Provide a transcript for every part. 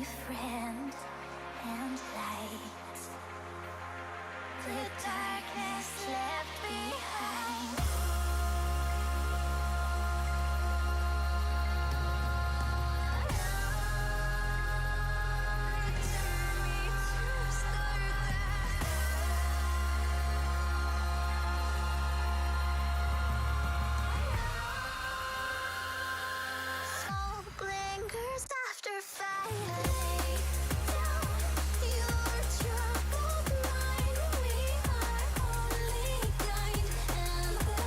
friend and light. The darkness left behind. Your troubled mind, we are only kind, and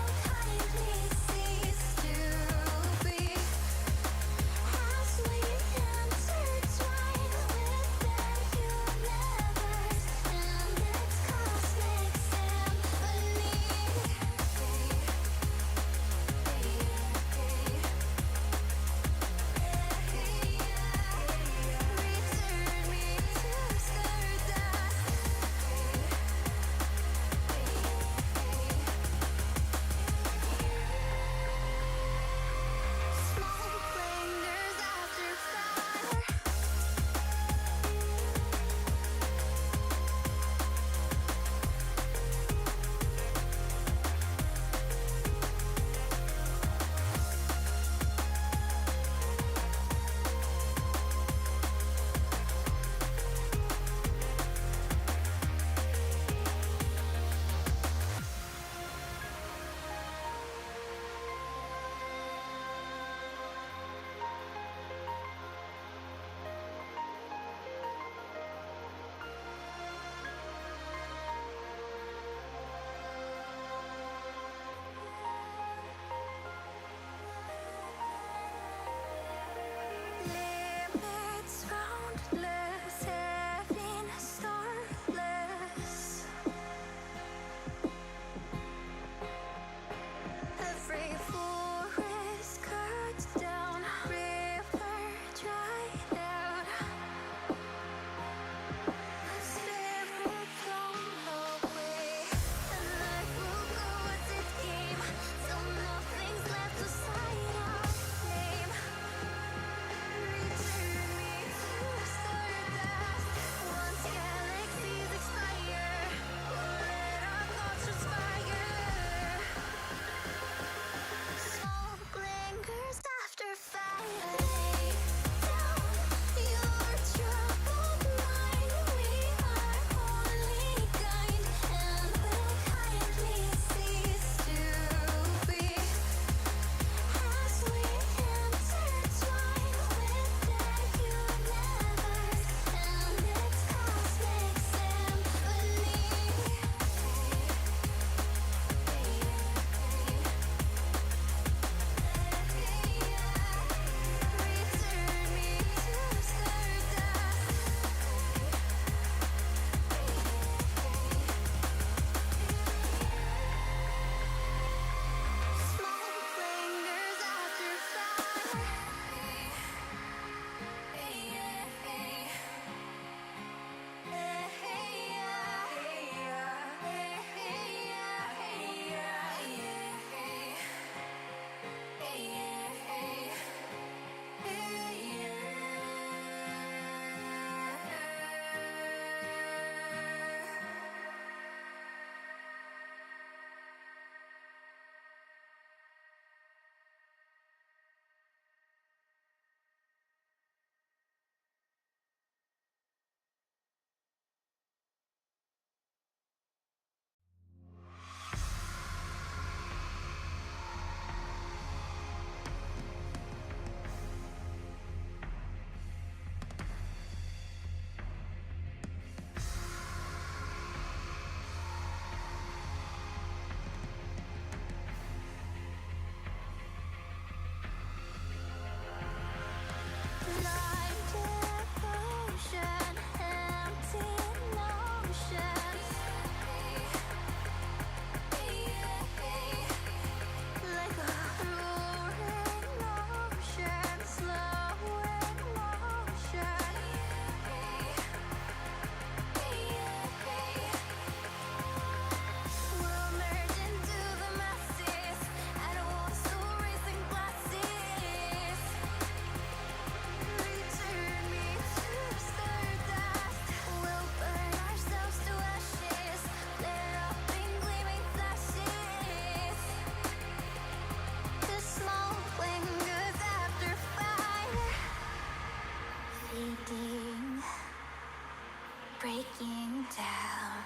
breaking down.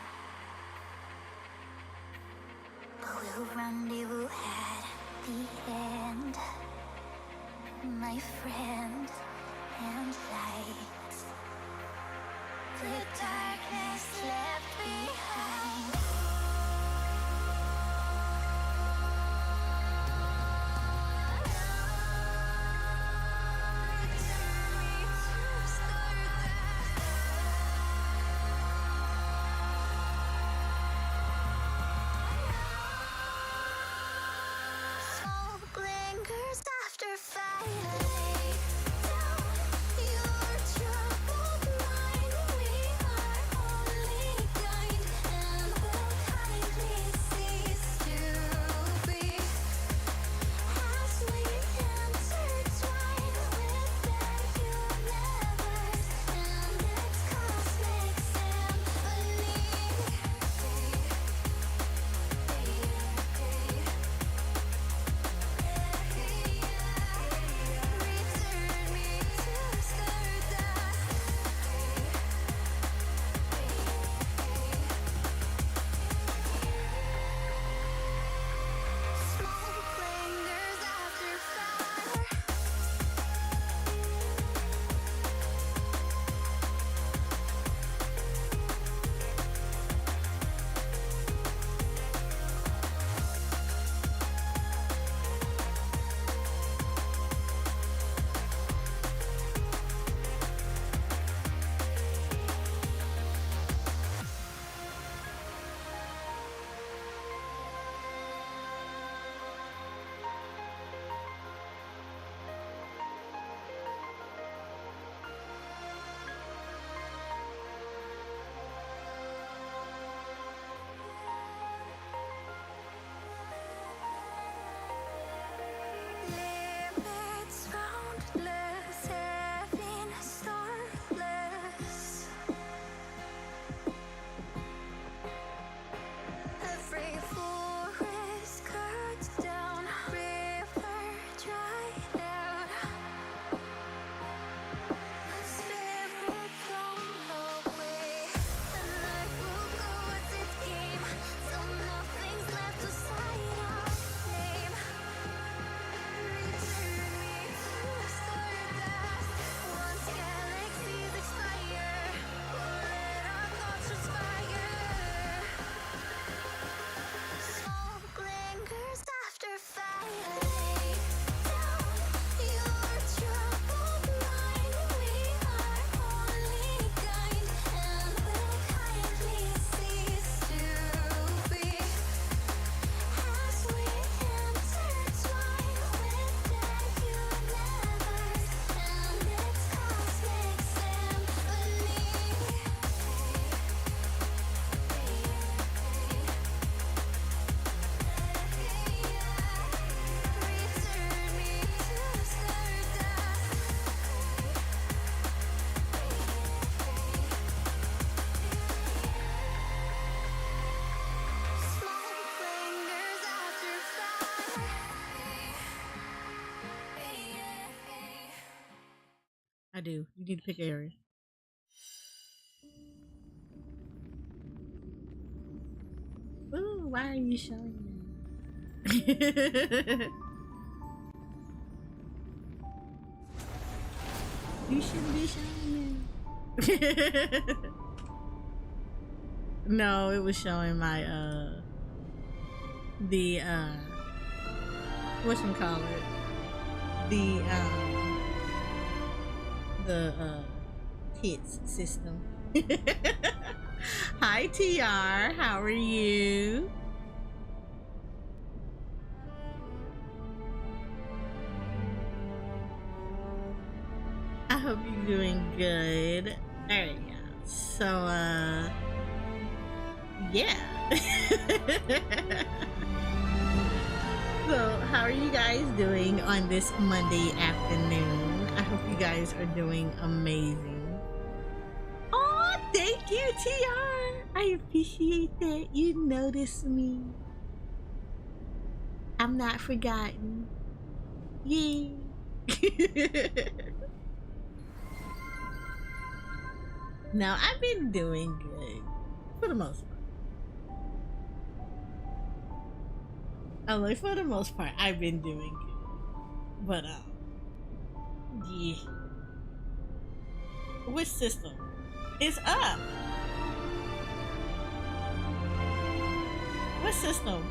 We'll rendezvous at the end, my friend, and light. The darkness left behind. Smoke lingers after fire. Your troubled mind, we are only kind, and will kindly cease to be as we intertwine with the universe and its cosmic symphony. Return me to stardust. Smoke lingers after fire. Limits boundless, heaven starless. Every forest cut down, river dried out. Spirit blown away, and life will go as it came, till nothing's left to sign our name. Return me to stardust. Once galaxies expire, we'll let our thoughts transpire. Smoke lingers after fire. Lay down your troubled mind. We are only kind, and will kindly cease to be as we intertwine with the universe and its cosmic symphony. Return me to stardust. Smoke lingers after fire. I do. You need to pick an area. Ooh, why are you showing me? You shouldn't be showing me. No, it was showing my whatchamacallit, the hits system. Hi TR, how are you? I hope you're doing good. There you go. So yeah. So how are you guys doing on this Monday afternoon? I hope you guys are doing amazing. Oh, thank you, TR. I appreciate that you noticed me. I'm not forgotten. Yay. Now, I've been doing good. For the most part. Like, for the most part, I've been doing good. But, yeah. Which system? It's up. What system?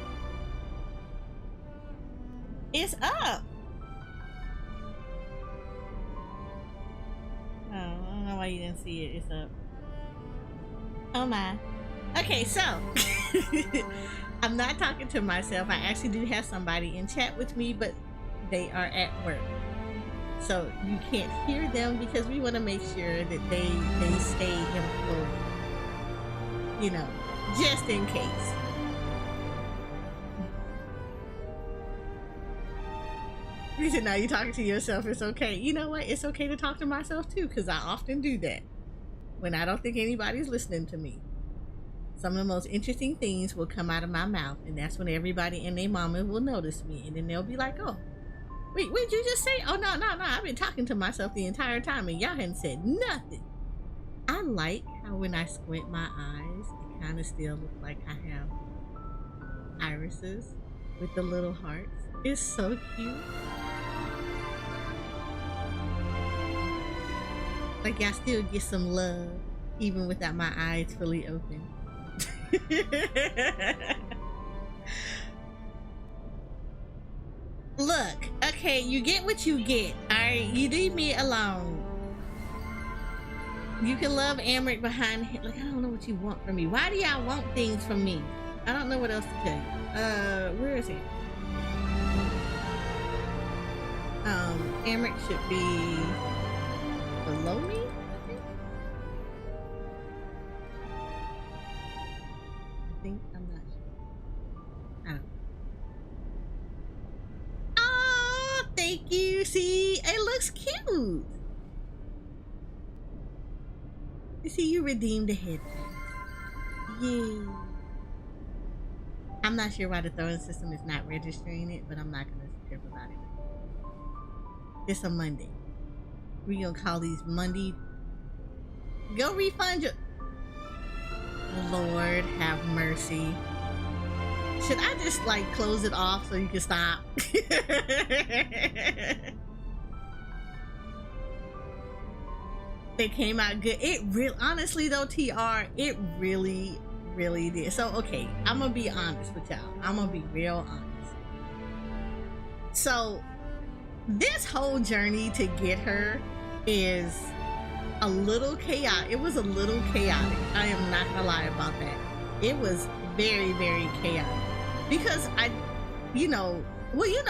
It's up. Oh, I don't know why you didn't see it. It's up. Oh my. Okay, so I'm not talking to myself. I actually do have somebody in chat with me, but they are at work. So you can't hear them because we want to make sure that they stay employed. You know, just in case. You said, now you're talking to yourself, it's okay. You know what? It's okay to talk to myself too, because I often do that when I don't think anybody's listening to me. Some of the most interesting things will come out of my mouth, and that's when everybody and their mama will notice me, and then they'll be like, oh, wait, what did you just say? Oh, no, I've been talking to myself the entire time, and y'all hadn't said nothing. I like how when I squint my eyes, it kind of still looks like I have irises with the little hearts. It's so cute. Like, I still get some love even without my eyes fully open. Look, okay, you get what you get. Alright, you leave me alone. You can love Amric behind him. Like, I don't know what you want from me. Why do y'all want things from me? I don't know what else to tell you. Where is he? Amric should be below me, I think. I'm not sure. I don't know. Oh, thank you. See, it looks cute. You see, you redeemed the headphones. Yay. I'm not sure why the throwing system is not registering it, but I'm not going to trip about it. It's a Monday. We're going to call these Monday. Go refund your... Lord have mercy. Should I just, like, close it off so you can stop? They came out good. It really... Honestly, though, TR, it really did. So, okay, I'm going to be honest with y'all. I'm going to be real honest. So... this whole journey to get her is a little chaotic. It was a little chaotic. I am not gonna lie about that. It was very, very chaotic because you know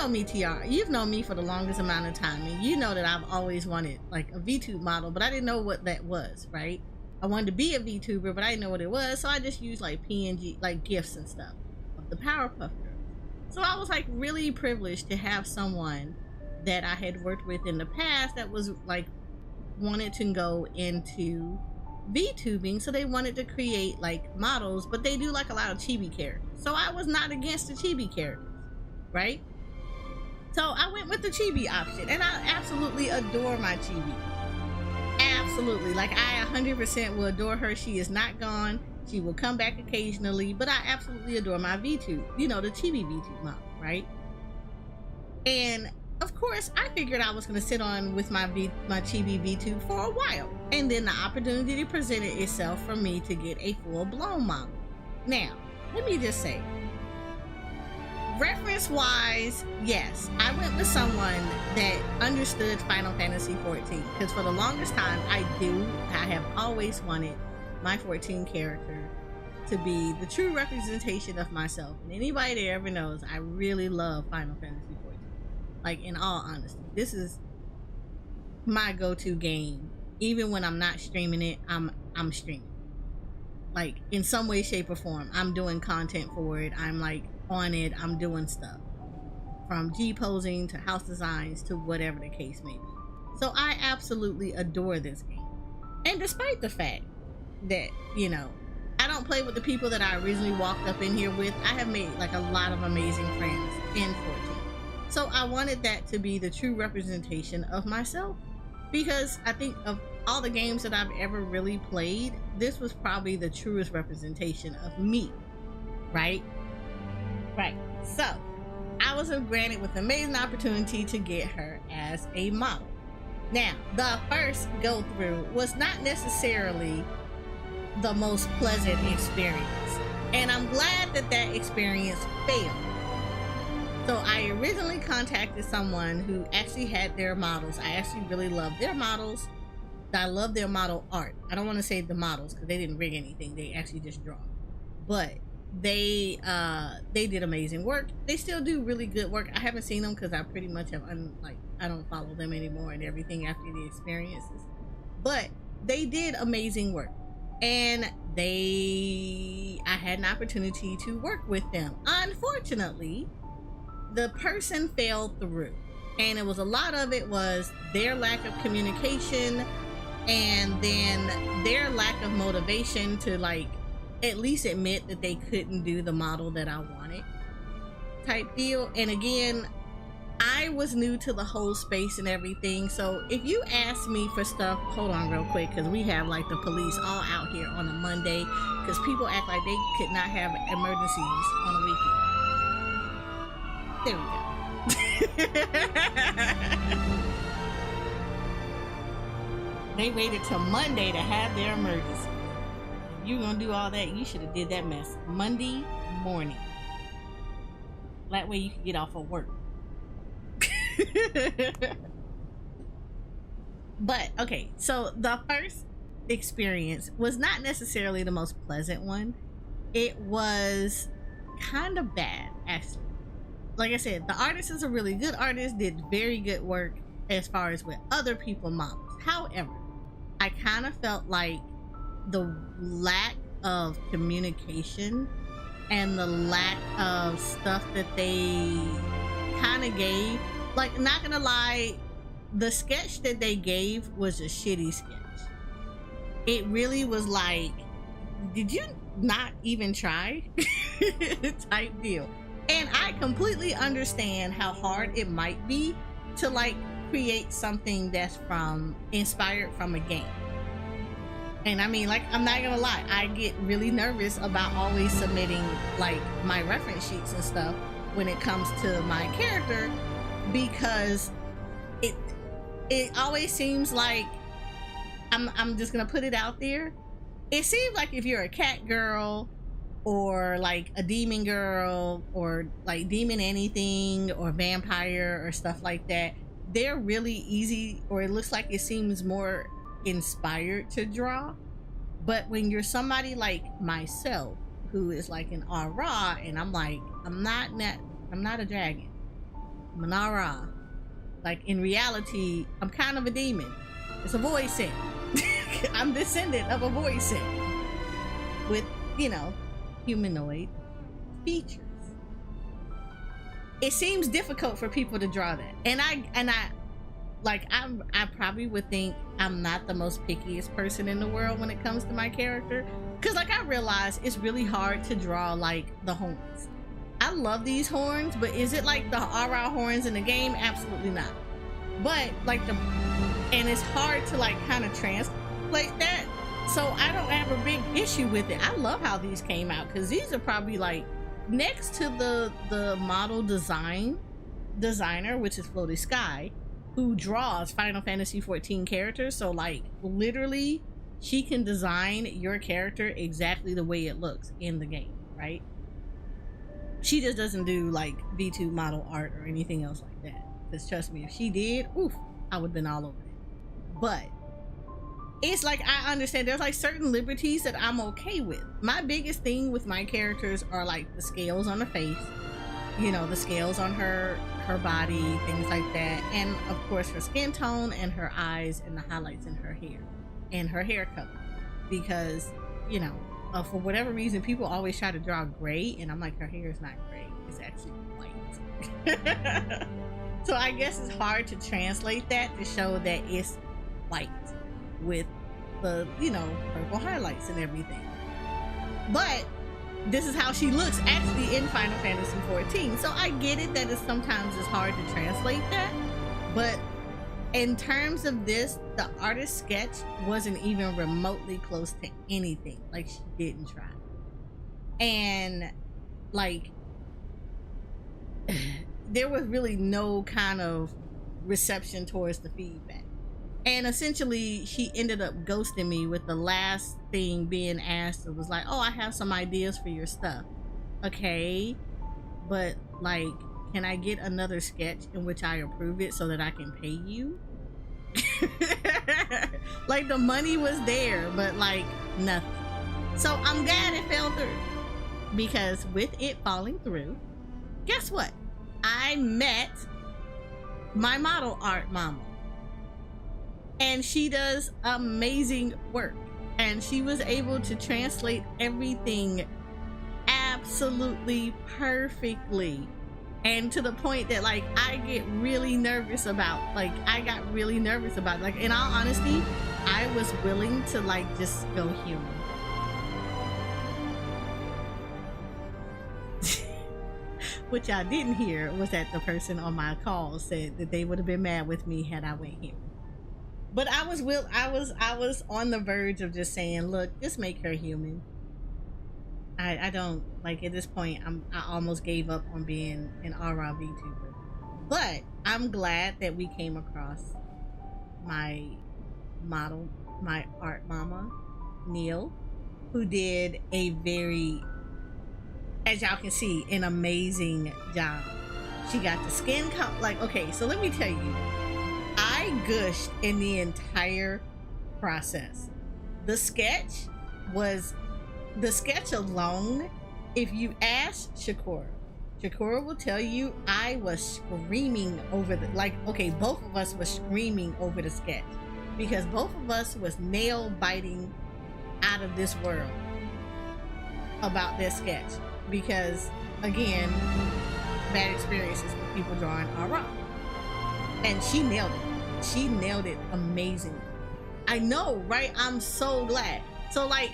me, TR. You've known me for the longest amount of time, and you know that I've always wanted like a VTuber model, but I didn't know what that was, right? I wanted to be a VTuber, but I didn't know what it was, so I just used like PNG, like GIFs and stuff of the Powerpuff Girls. So I was like really privileged to have someone that I had worked with in the past that was like wanted to go into VTubing, so they wanted to create like models, but they do like a lot of chibi characters. So I was not against the chibi characters, right? So I went with the chibi option, and I absolutely adore my chibi. Absolutely, like I 100% will adore her. She is not gone. She will come back occasionally, but I absolutely adore my VTube. You know, the chibi VTube model, right? And of course, I figured I was going to sit on with my chibi VTube for a while, and then the opportunity presented itself for me to get a full-blown model. Now, let me just say, reference-wise, yes, I went with someone that understood Final Fantasy XIV, because for the longest time, I have always wanted my 14 character to be the true representation of myself. And anybody that ever knows, I really love Final Fantasy XIV. Like, in all honesty, this is my go-to game. Even when I'm not streaming it, I'm streaming. Like, in some way, shape, or form, I'm doing content for it. I'm like on it. I'm doing stuff from G-posing to house designs to whatever the case may be. So I absolutely adore this game. And despite the fact that, you know, I don't play with the people that I originally walked up in here with, I have made like a lot of amazing friends in 14. So I wanted that to be the true representation of myself, because I think of all the games that I've ever really played, this was probably the truest representation of me, right? Right. So I was granted with an amazing opportunity to get her as a model. Now, the first go through was not necessarily the most pleasant experience, and I'm glad that that experience failed. So I originally contacted someone who actually had their models. I actually really love their models. I love their model art. I don't want to say the models because they didn't rig anything. They actually just draw. But they did amazing work. They still do really good work. I haven't seen them because I pretty much have I don't follow them anymore and everything after the experiences. But they did amazing work. And I had an opportunity to work with them. Unfortunately, the person fell through, and a lot of it was their lack of communication, and then their lack of motivation to like at least admit that they couldn't do the model that I wanted, type deal. And again, I was new to the whole space and everything, so if you ask me for stuff, hold on real quick, because we have like the police all out here on a Monday, because people act like they could not have emergencies on a weekend. There we go. They waited till Monday to have their emergency. If you're gonna do all that, you should have did that mess Monday morning. That way you could get off of work. But okay, so the first experience was not necessarily the most pleasant one. It was kind of bad, actually. Like I said, the artist is a really good artist, did very good work as far as with other people models. However, I kind of felt like the lack of communication and the lack of stuff that they kind of gave, like, not gonna lie, the sketch that they gave was a shitty sketch. It really was like, did you not even try? Type deal. And I completely understand how hard it might be to like create something that's inspired from a game. And I mean, like, I'm not gonna lie, I get really nervous about always submitting like my reference sheets and stuff when it comes to my character, because it always seems like, I'm just gonna put it out there, it seems like if you're a cat girl or like a demon girl or like demon anything or vampire or stuff like that, they're really easy, or it looks like it seems more inspired to draw. But when you're somebody like myself who is like an aura, and I'm like, I'm not a dragon, I'm an aura. Like in reality, I'm kind of a demon. It's a void scent. I'm descendant of a void scent with, you know, humanoid features. It seems difficult for people to draw that, and I probably would think I'm not the most pickiest person in the world when it comes to my character, because like I realize it's really hard to draw like the horns. I love these horns, but is it like the aura horns in the game? Absolutely not. But like and it's hard to like kind of translate that, so I don't have a big issue with it. I love how these came out, because these are probably like next to the model designer, which is Floaty Sky, who draws Final Fantasy XIV characters. So like literally she can design your character exactly the way it looks in the game, right? She just doesn't do like V2 model art or anything else like that, because trust me, if she did, oof, I would have been all over it. But it's like, I understand there's like certain liberties that I'm okay with. My biggest thing with my characters are like the scales on the face, you know, the scales on her body, things like that, and of course her skin tone and her eyes and the highlights in her hair and her hair color, because, you know, for whatever reason people always try to draw gray, and I'm like, her hair is not gray, it's actually white. So I guess it's hard to translate that to show that it's white with the, you know, purple highlights and everything. But this is how she looks actually in Final Fantasy XIV. So I get it that sometimes it's hard to translate that, but in terms of this, the artist sketch wasn't even remotely close to anything. Like, she didn't try. And like, there was really no kind of reception towards the feedback. And essentially, she ended up ghosting me with the last thing being asked. It was like, oh, I have some ideas for your stuff. Okay, but like, can I get another sketch in which I approve it so that I can pay you? Like, the money was there, but like, nothing. So I'm glad it fell through, because with it falling through, guess what? I met my model art mama, and she does amazing work, and she was able to translate everything absolutely perfectly, and to the point that like I got really nervous about like, in all honesty, I was willing to like just go human. Which I didn't hear was that the person on my call said that they would have been mad with me had I went human. But I was on the verge of just saying, look, just make her human. I don't like, at this point I almost gave up on being an RA VTuber. But I'm glad that we came across my art mama, Neil, who did a very, as y'all can see, an amazing job. She got the skin like, okay, so let me tell you, I gushed in the entire process. The sketch alone, if you ask Shakura will tell you I was screaming over the, like, okay, both of us were screaming over the sketch, because both of us was nail biting out of this world about this sketch. Because again, bad experiences with people drawing are wrong, and she nailed it amazingly. I know, right? I'm so glad. So like,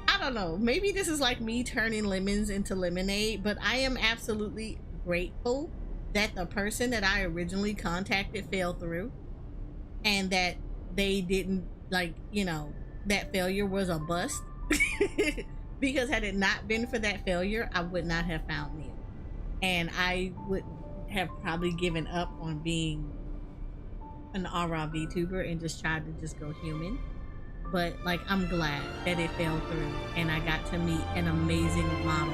I don't know, maybe this is like me turning lemons into lemonade, but I am absolutely grateful that the person that I originally contacted fell through, and that they didn't, like, you know, that failure was a bust. Because had it not been for that failure, I would not have found Neil, and I would have probably given up on being an RA VTuber and just tried to just go human. But like, I'm glad that it fell through, and I got to meet an amazing model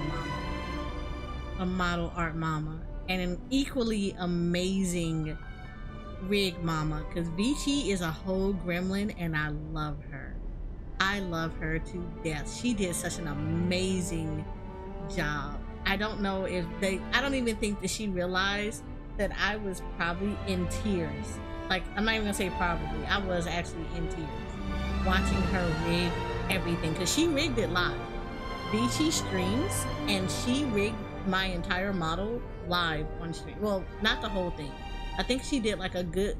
art mama, and an equally amazing rig mama, because Vici is a whole gremlin, and I love her. I love her to death. She did such an amazing job. I don't know if I don't even think that she realized that I was probably in tears. Like, I'm not even gonna say probably, I was actually in tears watching her rig everything, because she rigged it live. Vici streams, and she rigged my entire model live on stream. Well, not the whole thing. I think she did like a good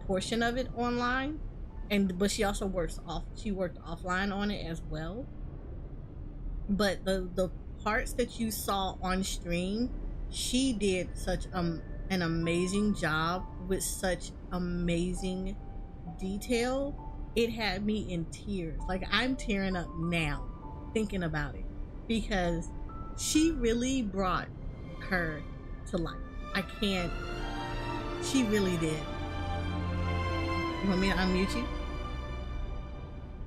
portion of it online. But she also worked offline on it as well. But the parts that you saw on stream, she did such an amazing job with such amazing detail. It had me in tears. Like, I'm tearing up now thinking about it, because she really brought her to life. She really did. You want me to unmute you?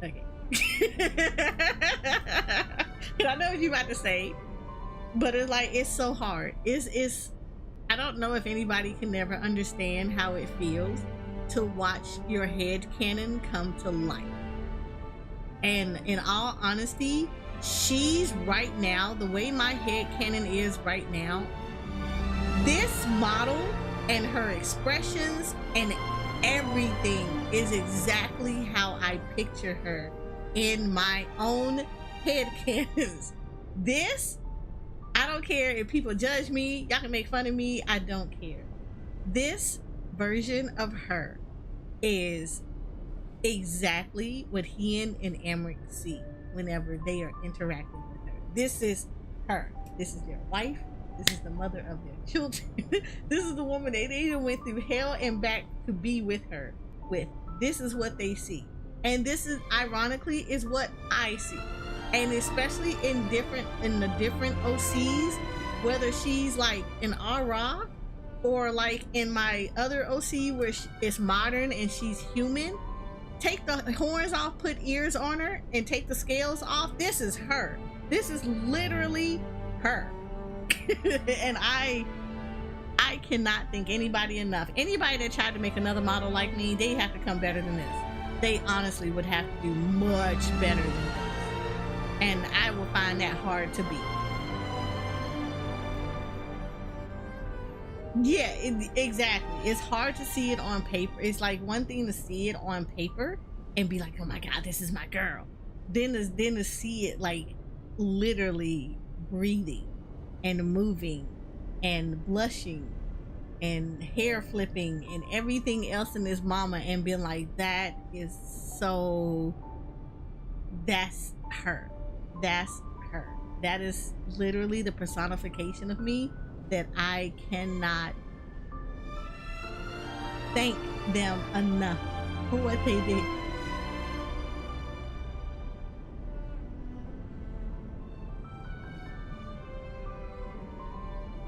Okay. I know what you're about to say, but it's like, it's so hard. It's I don't know if anybody can ever understand how it feels to watch your head canon come to life. And in all honesty, she's right now, the way my head canon is right now, this model and her expressions and everything is exactly how I picture her in my own head canons. This, I don't care if people judge me, y'all can make fun of me, I don't care. This version of her is exactly what Hien and Emmerich see whenever they are interacting with her. This is her. This is their wife. This is the mother of their children. This is the woman they even went through hell and back to be with her with. This is what they see. And this is ironically is what I see. And especially in the different OCs, whether she's like an Ara or like in my other OC where it's modern and she's human, take the horns off, put ears on her, and take the scales off. This is her. This is literally her. And I cannot thank anybody enough. Anybody that tried to make another model like me, they have to come better than this. They honestly would have to do much better than this. And I will find that hard to beat. Yeah, exactly. It's hard to see it on paper. It's like one thing to see it on paper and be like, oh my God, this is my girl. Then to see it like literally breathing and moving and blushing and hair flipping and everything else in this mama and being like, that is so, that's her. That's her. That is literally the personification of me that I cannot thank them enough for what they did.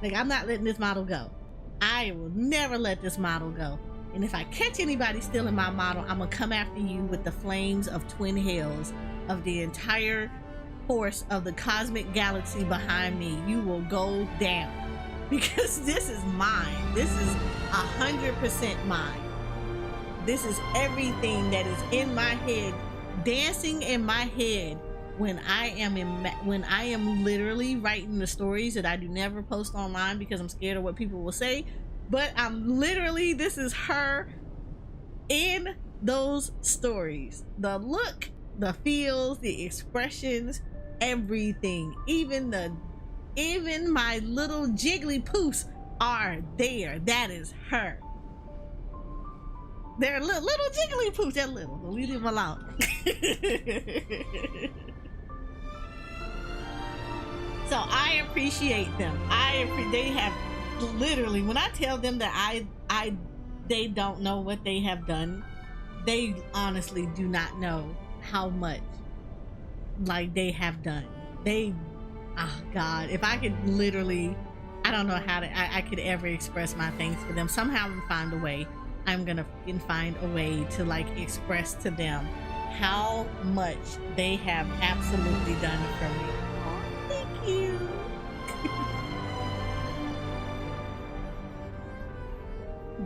Like, I'm not letting this model go. I will never let this model go. And if I catch anybody stealing my model, I'm gonna come after you with the flames of twin hells of the entire force of the cosmic galaxy behind me. You will go down. Because this is mine. This is 100% mine. This is everything that is in my head, dancing in my head when I am literally writing the stories that I do never post online because I'm scared of what people will say. But I'm literally, this is her in those stories. The look, the feels, the expressions, everything, even my little jiggly poofs are there. That is her. They're little jiggly poofs. They're little. Leave them alone. So I appreciate them. They have literally, when I tell them that they don't know what they have done, they honestly do not know how much like they have done. Oh God, if I could literally, I don't know how I could ever express my thanks for them. Somehow I'm gonna find a way. I'm gonna find a way to like express to them how much they have absolutely done for me. Oh, thank you.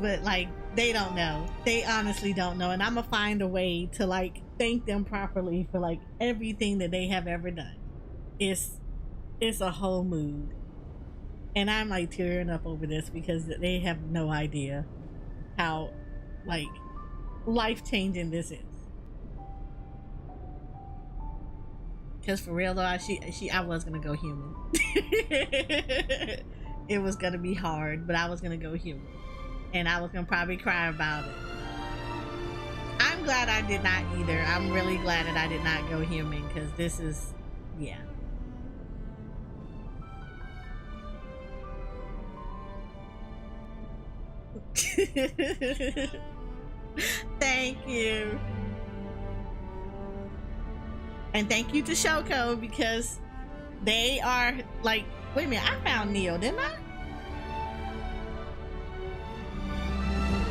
But like, they don't know. They honestly don't know. And I'm gonna find a way to like thank them properly for like everything that they have ever done. It's a whole mood. And I'm like tearing up over this because they have no idea how like life-changing this is. Because for real though, I was gonna go human. It was gonna be hard, but I was gonna go human. And I was gonna probably cry about it. I'm glad I did not either. I'm really glad that I did not go human, because this is, yeah. Thank you. And thank you to Shoko, because they are like, wait a minute, I found Neil, didn't I?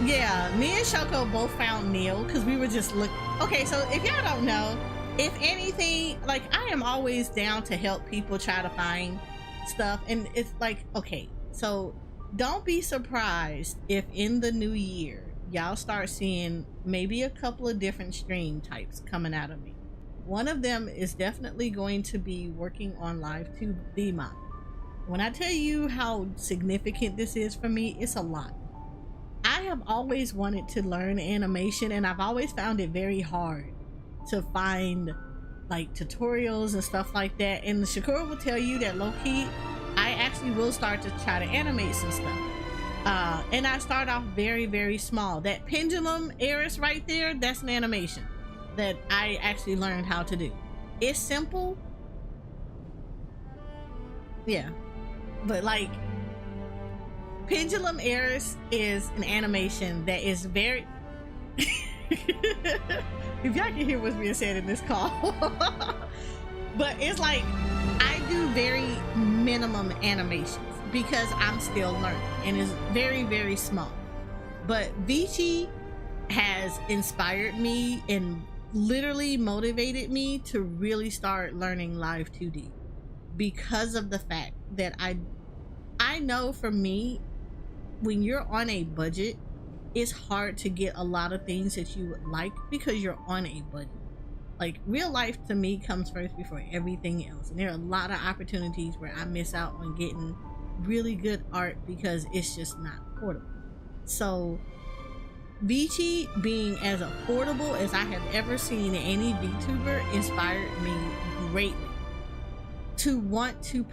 Yeah, me and Shoko both found Neil because we were just okay, so if y'all don't know, if anything, like, I am always down to help people try to find stuff. And it's like, okay, so don't be surprised if in the new year y'all start seeing maybe a couple of different stream types coming out of me. One of them is definitely going to be working on live to be mine. When I tell you how significant this is for me, it's a lot. I have always wanted to learn animation, and I've always found it very hard to find like tutorials and stuff like that. And Shakura will tell you that low-key, I actually will start to try to animate some stuff. And I start off very, very small. That pendulum Eris right there, that's an animation that I actually learned how to do. It's simple. Yeah. But like Pendulum Airs is an animation that is very if y'all can hear what's being said in this call. But it's like I do very minimum animations because I'm still learning and it's very, very small. But Vici has inspired me and literally motivated me to really start learning live 2D because of the fact that I know for me, when you're on a budget, it's hard to get a lot of things that you would like because you're on a budget. Like real life to me comes first before everything else, and there are a lot of opportunities where I miss out on getting really good art because it's just not affordable. So Vici being as affordable as I have ever seen any VTuber inspired me greatly to want to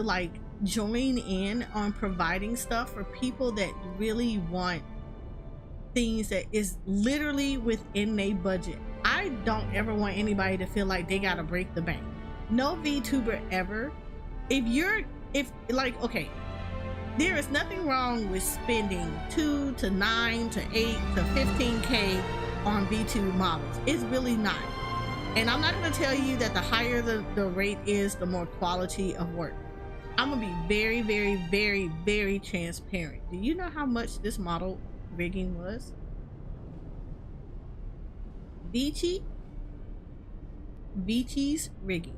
like join in on providing stuff for people that really want things that is literally within their budget. I don't ever want anybody to feel like they gotta break the bank. No VTuber ever. If like, okay, there is nothing wrong with spending 2 to 9 to 8 to 15K on VTuber models. It's really not. And I'm not gonna tell you that the higher the rate is, the more quality of work. I'm gonna be very, very, very, very transparent. Do you know how much this model rigging was? Vici's rigging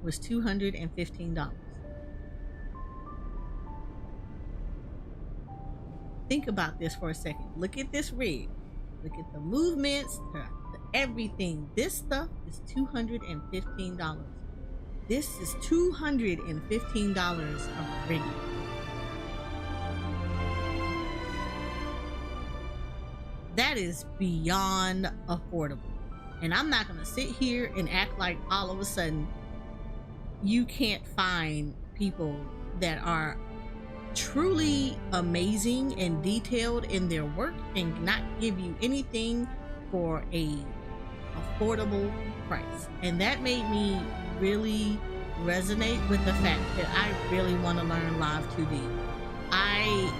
was $215. Think about this for a second. Look at this rig. Look at the movements, the everything. This stuff is $215. This is $215 of rigging. That is beyond affordable. And I'm not gonna sit here and act like all of a sudden you can't find people that are truly amazing and detailed in their work and not give you anything for a affordable price. And that made me really resonate with the fact that I really want to learn live 2D. I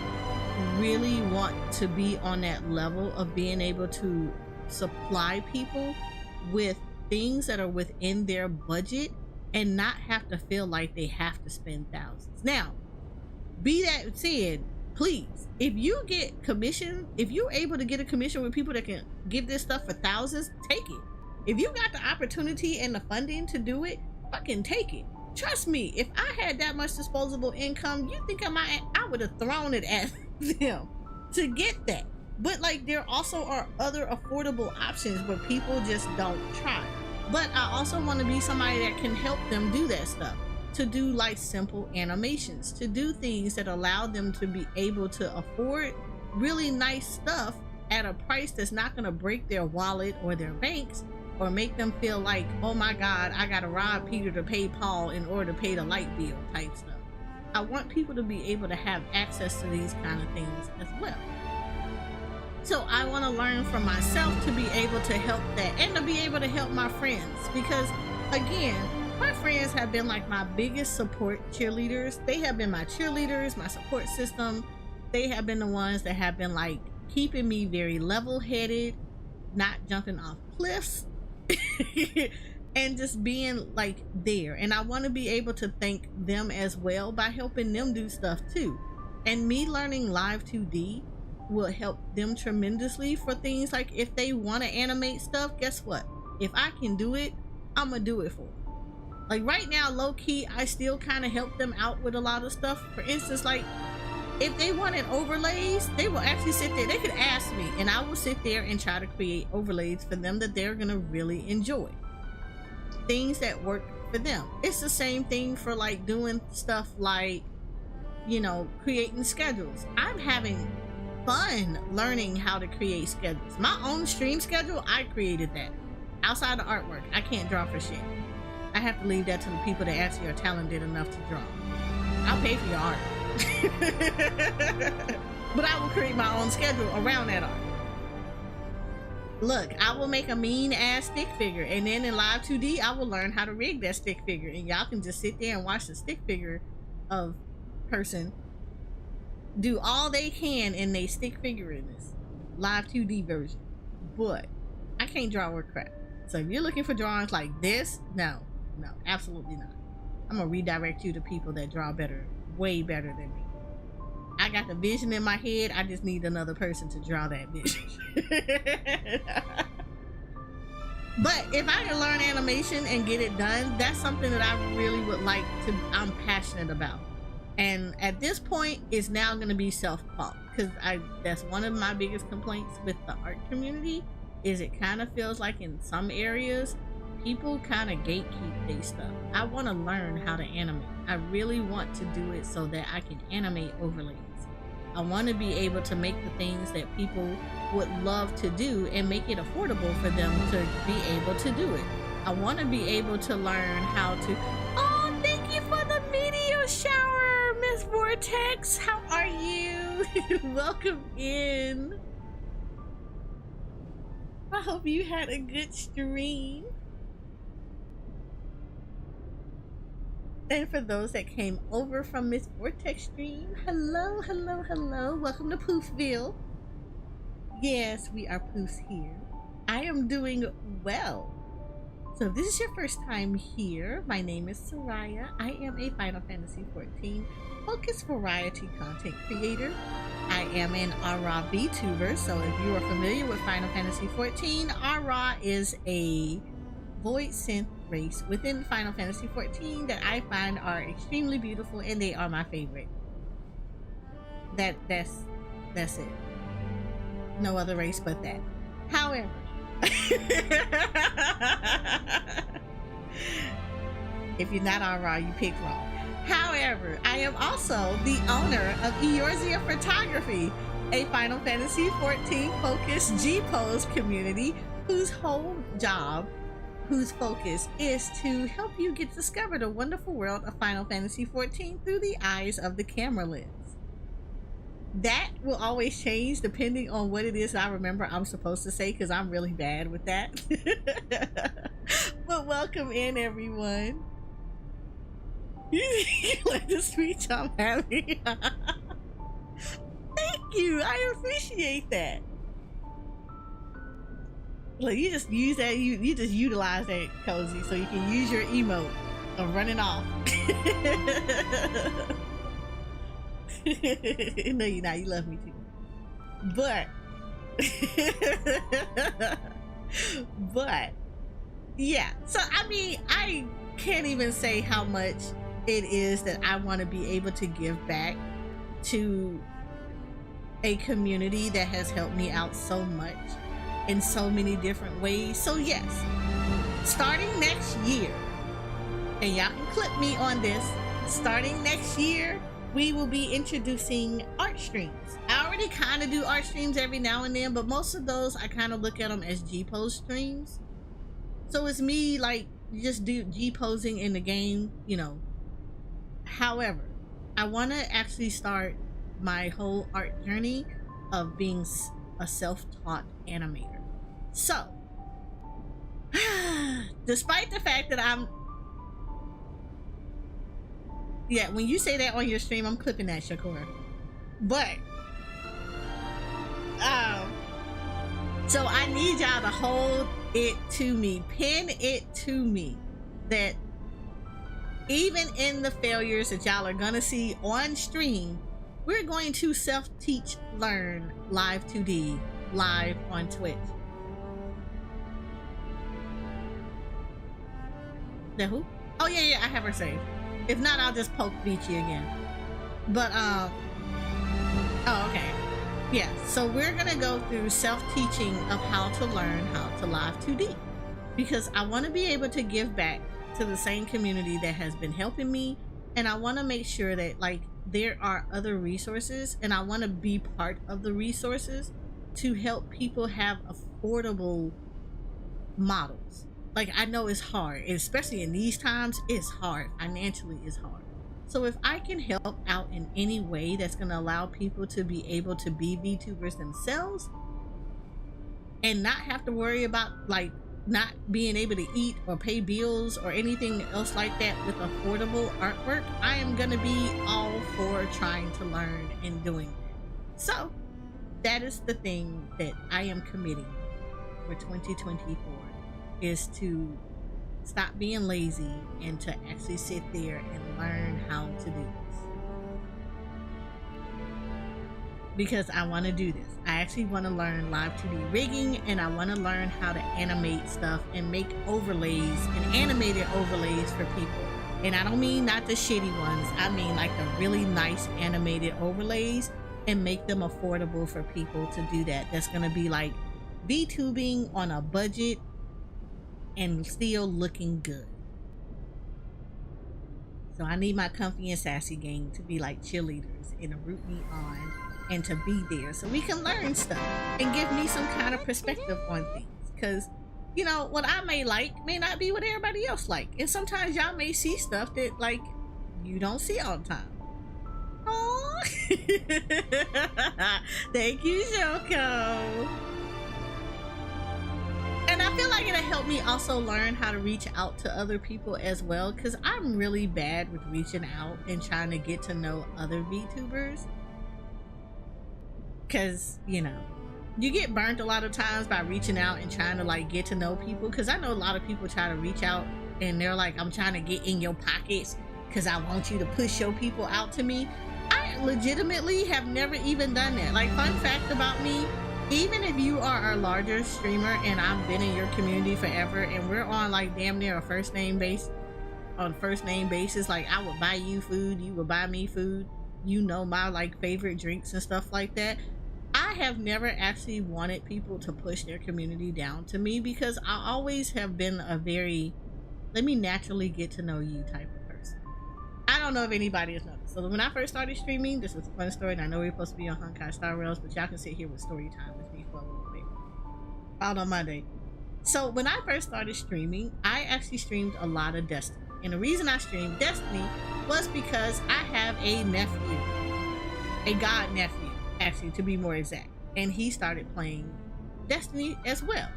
really want to be on that level of being able to supply people with things that are within their budget and not have to feel like they have to spend thousands. Now, be that said, please, if you get commission, if you're able to get a commission with people that can give this stuff for thousands, take it. If you got the opportunity and the funding to do it, fucking take it. Trust me, if I had that much disposable income, you think I would have thrown it at them to get that. But like, there also are other affordable options where people just don't try. But I also want to be somebody that can help them do that stuff, to do like simple animations, to do things that allow them to be able to afford really nice stuff at a price that's not going to break their wallet or their banks, or make them feel like, oh my God, I gotta rob Peter to pay Paul in order to pay the light bill type stuff. I want people to be able to have access to these kind of things as well. So I want to learn from myself to be able to help that, and to be able to help my friends, because again, my friends have been like my biggest support cheerleaders. They have been my cheerleaders, my support system. They have been the ones that have been like keeping me very level-headed, not jumping off cliffs, and just being like there. And I want to be able to thank them as well by helping them do stuff too. And me learning live 2D will help them tremendously for things like if they want to animate stuff. Guess what? If I can do it, I'm gonna do it for them. Like right now, low-key, I still kind of help them out with a lot of stuff. For instance, like if they wanted overlays, they will actually sit there. They could ask me and I will sit there and try to create overlays for them that they're gonna really enjoy, things that work for them. It's the same thing for like doing stuff like, you know, creating schedules. I'm having fun learning how to create schedules. My own stream schedule, I created that. Outside of artwork, I can't draw for shit. I have to leave that to the people that actually are talented enough to draw. I'll pay for your art. But I will create my own schedule around that art. Look, I will make a mean ass stick figure, and then in live 2D I will learn how to rig that stick figure, and y'all can just sit there and watch the stick figure of person do all they can in they stick figure in this live 2D version, but I can't draw worth crap. So if you're looking for drawings like this, no, absolutely not. I'm gonna redirect you to people that draw better, way better than me. I got the vision in my head, I just need another person to draw that vision. But if I can learn animation and get it done, that's something that I really would like to, I'm passionate about. And at this point, it's now going to be self-taught, because that's one of my biggest complaints with the art community, is it kind of feels like in some areas, people kind of gatekeep their stuff. I want to learn how to animate. I really want to do it so that I can animate overlays. I want to be able to make the things that people would love to do and make it affordable for them to be able to do it. I want to be able to learn how to... Oh, thank you for the meteor shower, Miss Vortex. How are you? Welcome in. I hope you had a good stream. And for those that came over from Miss Vortex stream, hello. Welcome to Poofville. Yes, we are Poofs here. I am doing well. So if this is your first time here, my name is Soraya. I am a Final Fantasy XIV focused variety content creator. I am an Ara VTuber, so if you are familiar with Final Fantasy XIV, Ara is a void synth race within Final Fantasy XIV that I find are extremely beautiful, and they are my favorite. That's it. No other race but that. However, if you're not Ara, you picked wrong. However, I am also the owner of Eorzea Photography, a Final Fantasy XIV focused G-Pose community whose focus is to help you get discovered a wonderful world of Final Fantasy XIV through the eyes of the camera lens. That will always change depending on what it is I remember I'm supposed to say, because I'm really bad with that. But welcome in, everyone. You like the speech I'm having. Thank you. I appreciate that. Look, you just use that. You just utilize that, Cozy, so you can use your emote of running off. No, you're not. You love me too. But yeah. So I mean, I can't even say how much it is that I want to be able to give back to a community that has helped me out so much in so many different ways. So yes, starting next year, and y'all can clip me on this, starting next year, we will be introducing art streams. I already kind of do art streams every now and then, but most of those I kind of look at them as G-pose streams. So it's me like just do G-posing in the game, you know. However, I want to actually start my whole art journey of being a self-taught animator. So, despite the fact that yeah, when you say that on your stream, I'm clipping that, Shakur. But, so I need y'all to hold it to me, pin it to me, that even in the failures that y'all are gonna see on stream, we're going to self-teach learn live 2D live on Twitch. The who? Oh yeah, I have her saved. If not, I'll just poke Vici again. But oh okay. Yeah, so we're gonna go through self-teaching of how to learn how to live 2D, because I want to be able to give back to the same community that has been helping me, and I want to make sure that like there are other resources, and I want to be part of the resources to help people have affordable models. Like, I know it's hard, especially in these times. It's hard, financially it's hard. So if I can help out in any way that's going to allow people to be able to be VTubers themselves and not have to worry about like not being able to eat or pay bills or anything else like that with affordable artwork, I am gonna be all for trying to learn and doing that. So that is the thing that I am committing for 2024, is to stop being lazy and to actually sit there and learn how to do this, because I want to do this. I actually want to learn live 2D rigging, and I want to learn how to animate stuff and make overlays and animated overlays for people. And I don't mean not the shitty ones, I mean like the really nice animated overlays, and make them affordable for people to do that. That's going to be like VTubing on a budget and still looking good. So I need my Comfy and Sassy gang to be like cheerleaders and to root me on and to be there so we can learn stuff and give me some kind of perspective on things. Because, you know, what I may like may not be what everybody else like. And sometimes y'all may see stuff that, like, you don't see all the time. Aww. Thank you, Shoko. And I feel like it'll help me also learn how to reach out to other people as well, because I'm really bad with reaching out and trying to get to know other VTubers. Because, you know, you get burnt a lot of times by reaching out and trying to like get to know people. Because I know a lot of people try to reach out and they're like, I'm trying to get in your pockets because I want you to push your people out to me. I legitimately have never even done that. Like, fun fact about me, even if you are a larger streamer and I've been in your community forever and we're on like damn near a first name basis, like I would buy you food, you would buy me food, you know, my like favorite drinks and stuff like that. I have never actually wanted people to push their community down to me, because I always have been a very let me naturally get to know you type of person. I don't know if anybody has noticed. So when I first started streaming, this was a fun story, and I know we're supposed to be on Honkai Star Rails, but y'all can sit here with story time with me for a little bit. Out on Monday. So when I first started streaming, I actually streamed a lot of Destiny. And the reason I streamed Destiny was because I have a nephew, a god nephew, actually, to be more exact. And he started playing Destiny as well.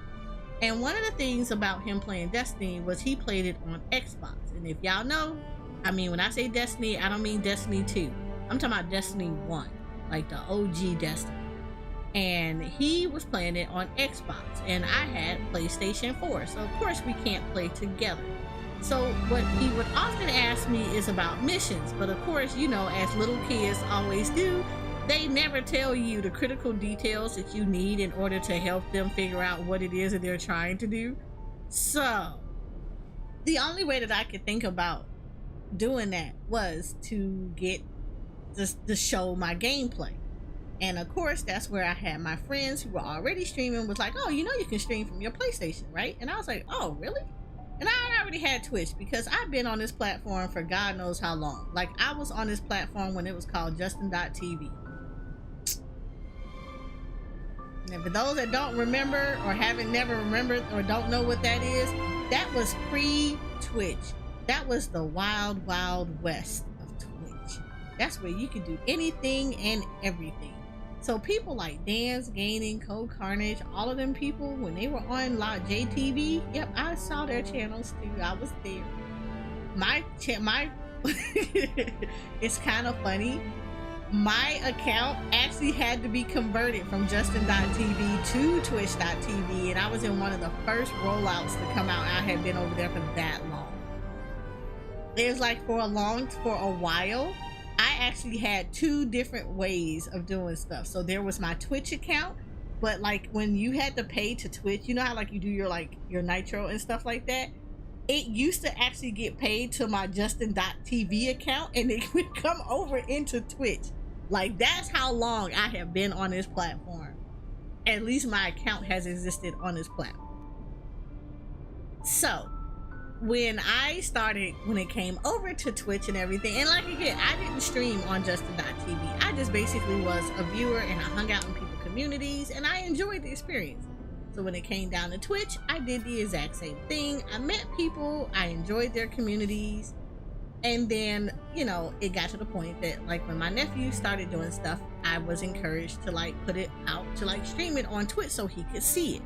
And one of the things about him playing Destiny was he played it on Xbox. And if y'all know, I mean, when I say Destiny, I don't mean Destiny 2. I'm talking about Destiny 1, like the OG Destiny. And he was playing it on Xbox, and I had PlayStation 4. So of course we can't play together. So what he would often ask me is about missions. But of course, you know, as little kids always do, they never tell you the critical details that you need in order to help them figure out what it is that they're trying to do. So the only way that I could think about doing that was to get just to show my gameplay. And of course, that's where I had my friends who were already streaming was like, oh, you know, you can stream from your PlayStation, right? And I was like, oh, really? And I already had Twitch, because I've been on this platform for God knows how long. Like, I was on this platform when it was called Justin.tv. And for those that don't remember or haven't never remembered or don't know what that is, that was pre-Twitch. That was the wild, wild west of Twitch. That's where you could do anything and everything. So people like Dance, Gaining, Code Carnage, all of them people, when they were on JTV, yep, I saw their channels too. I was there. My it's kind of funny. My account actually had to be converted from Justin.tv to Twitch.tv, and I was in one of the first rollouts to come out. I had been over there for that long. It was like for a while, I actually had two different ways of doing stuff. So there was my Twitch account, but like when you had to pay to Twitch, you know how like you do your Nitro and stuff like that? It used to actually get paid to my Justin.tv account, and it would come over into Twitch. Like, that's how long I have been on this platform. At least my account has existed on this platform. So when it came over to Twitch and everything, and like again, I didn't stream on Justin.tv. I just basically was a viewer, and I hung out in people's communities, and I enjoyed the experience. So when it came down to Twitch, I did the exact same thing. I met people, I enjoyed their communities, and then, you know, it got to the point that like when my nephew started doing stuff, I was encouraged to like put it out to like stream it on Twitch so he could see it.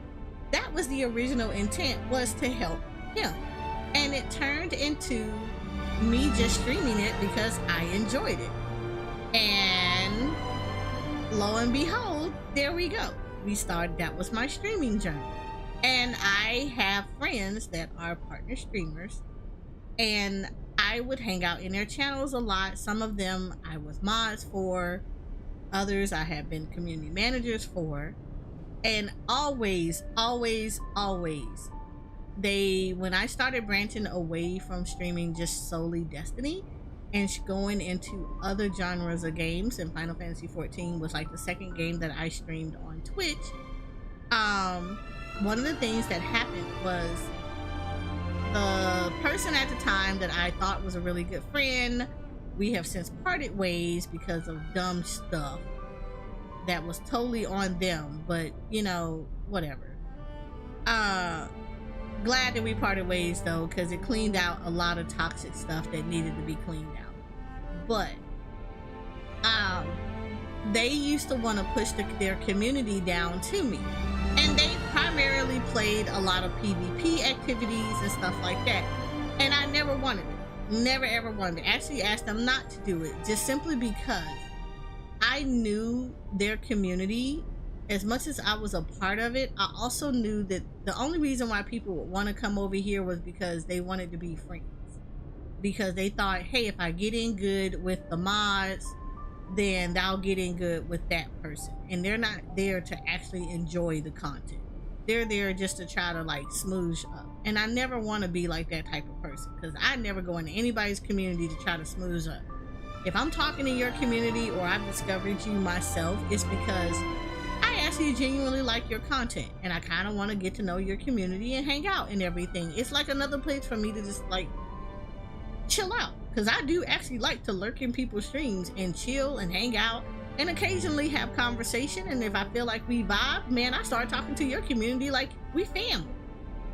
that was the original intent, was to help him. And it turned into me just streaming it because I enjoyed it. And lo and behold, there we go. That was my streaming journey. And I have friends that are partner streamers, and I would hang out in their channels a lot. Some of them I was mods for, others I have been community managers for. And always, when I started branching away from streaming just solely Destiny and going into other genres of games, and Final Fantasy XIV was like the second game that I streamed on Twitch, one of the things that happened was the person at the time that I thought was a really good friend, we have since parted ways because of dumb stuff that was totally on them, but you know, whatever. Glad that we parted ways though, because it cleaned out a lot of toxic stuff that needed to be cleaned out. But they used to want to push their community down to me, and they primarily played a lot of PvP activities and stuff like that, and I never wanted it, never ever wanted it. Actually asked them not to do it, just simply because I knew their community. As much as I was a part of it, I also knew that the only reason why people would want to come over here was because they wanted to be friends, because they thought, hey, if I get in good with the mods, then I'll get in good with that person. And they're not there to actually enjoy the content. They're there just to try to like smoosh up. And I never want to be like that type of person, because I never go into anybody's community to try to smoosh up. If I'm talking to your community or I've discovered you myself, it's because I actually genuinely like your content and I kind of want to get to know your community and hang out and everything. It's like another place for me to just like chill out, because I do actually like to lurk in people's streams and chill and hang out and occasionally have conversation. And if I feel like we vibe, man, I start talking to your community like we family.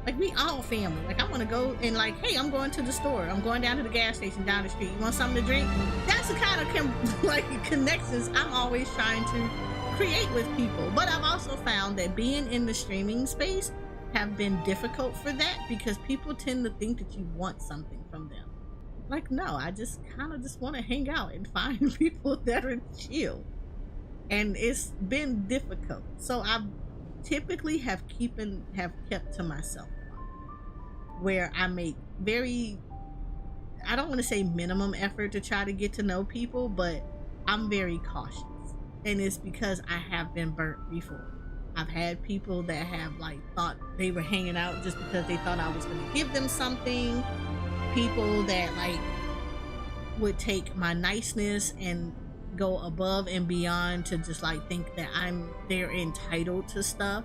Like we all family. Like I want to go and like, hey, I'm going to the store. I'm going down to the gas station down the street. You want something to drink? That's the kind of like connections I'm always trying to create with people. But I've also found that being in the streaming space have been difficult for that, because people tend to think that you want something from them. Like, no, I just kind of just want to hang out and find people that are chill. And it's been difficult. So I typically have kept to myself, where I make very, I don't want to say minimum effort to try to get to know people, but I'm very cautious. And it's because I have been burnt before. I've had people that have like thought they were hanging out just because they thought I was going to give them something. People that like would take my niceness and go above and beyond to just like think that they're entitled to stuff.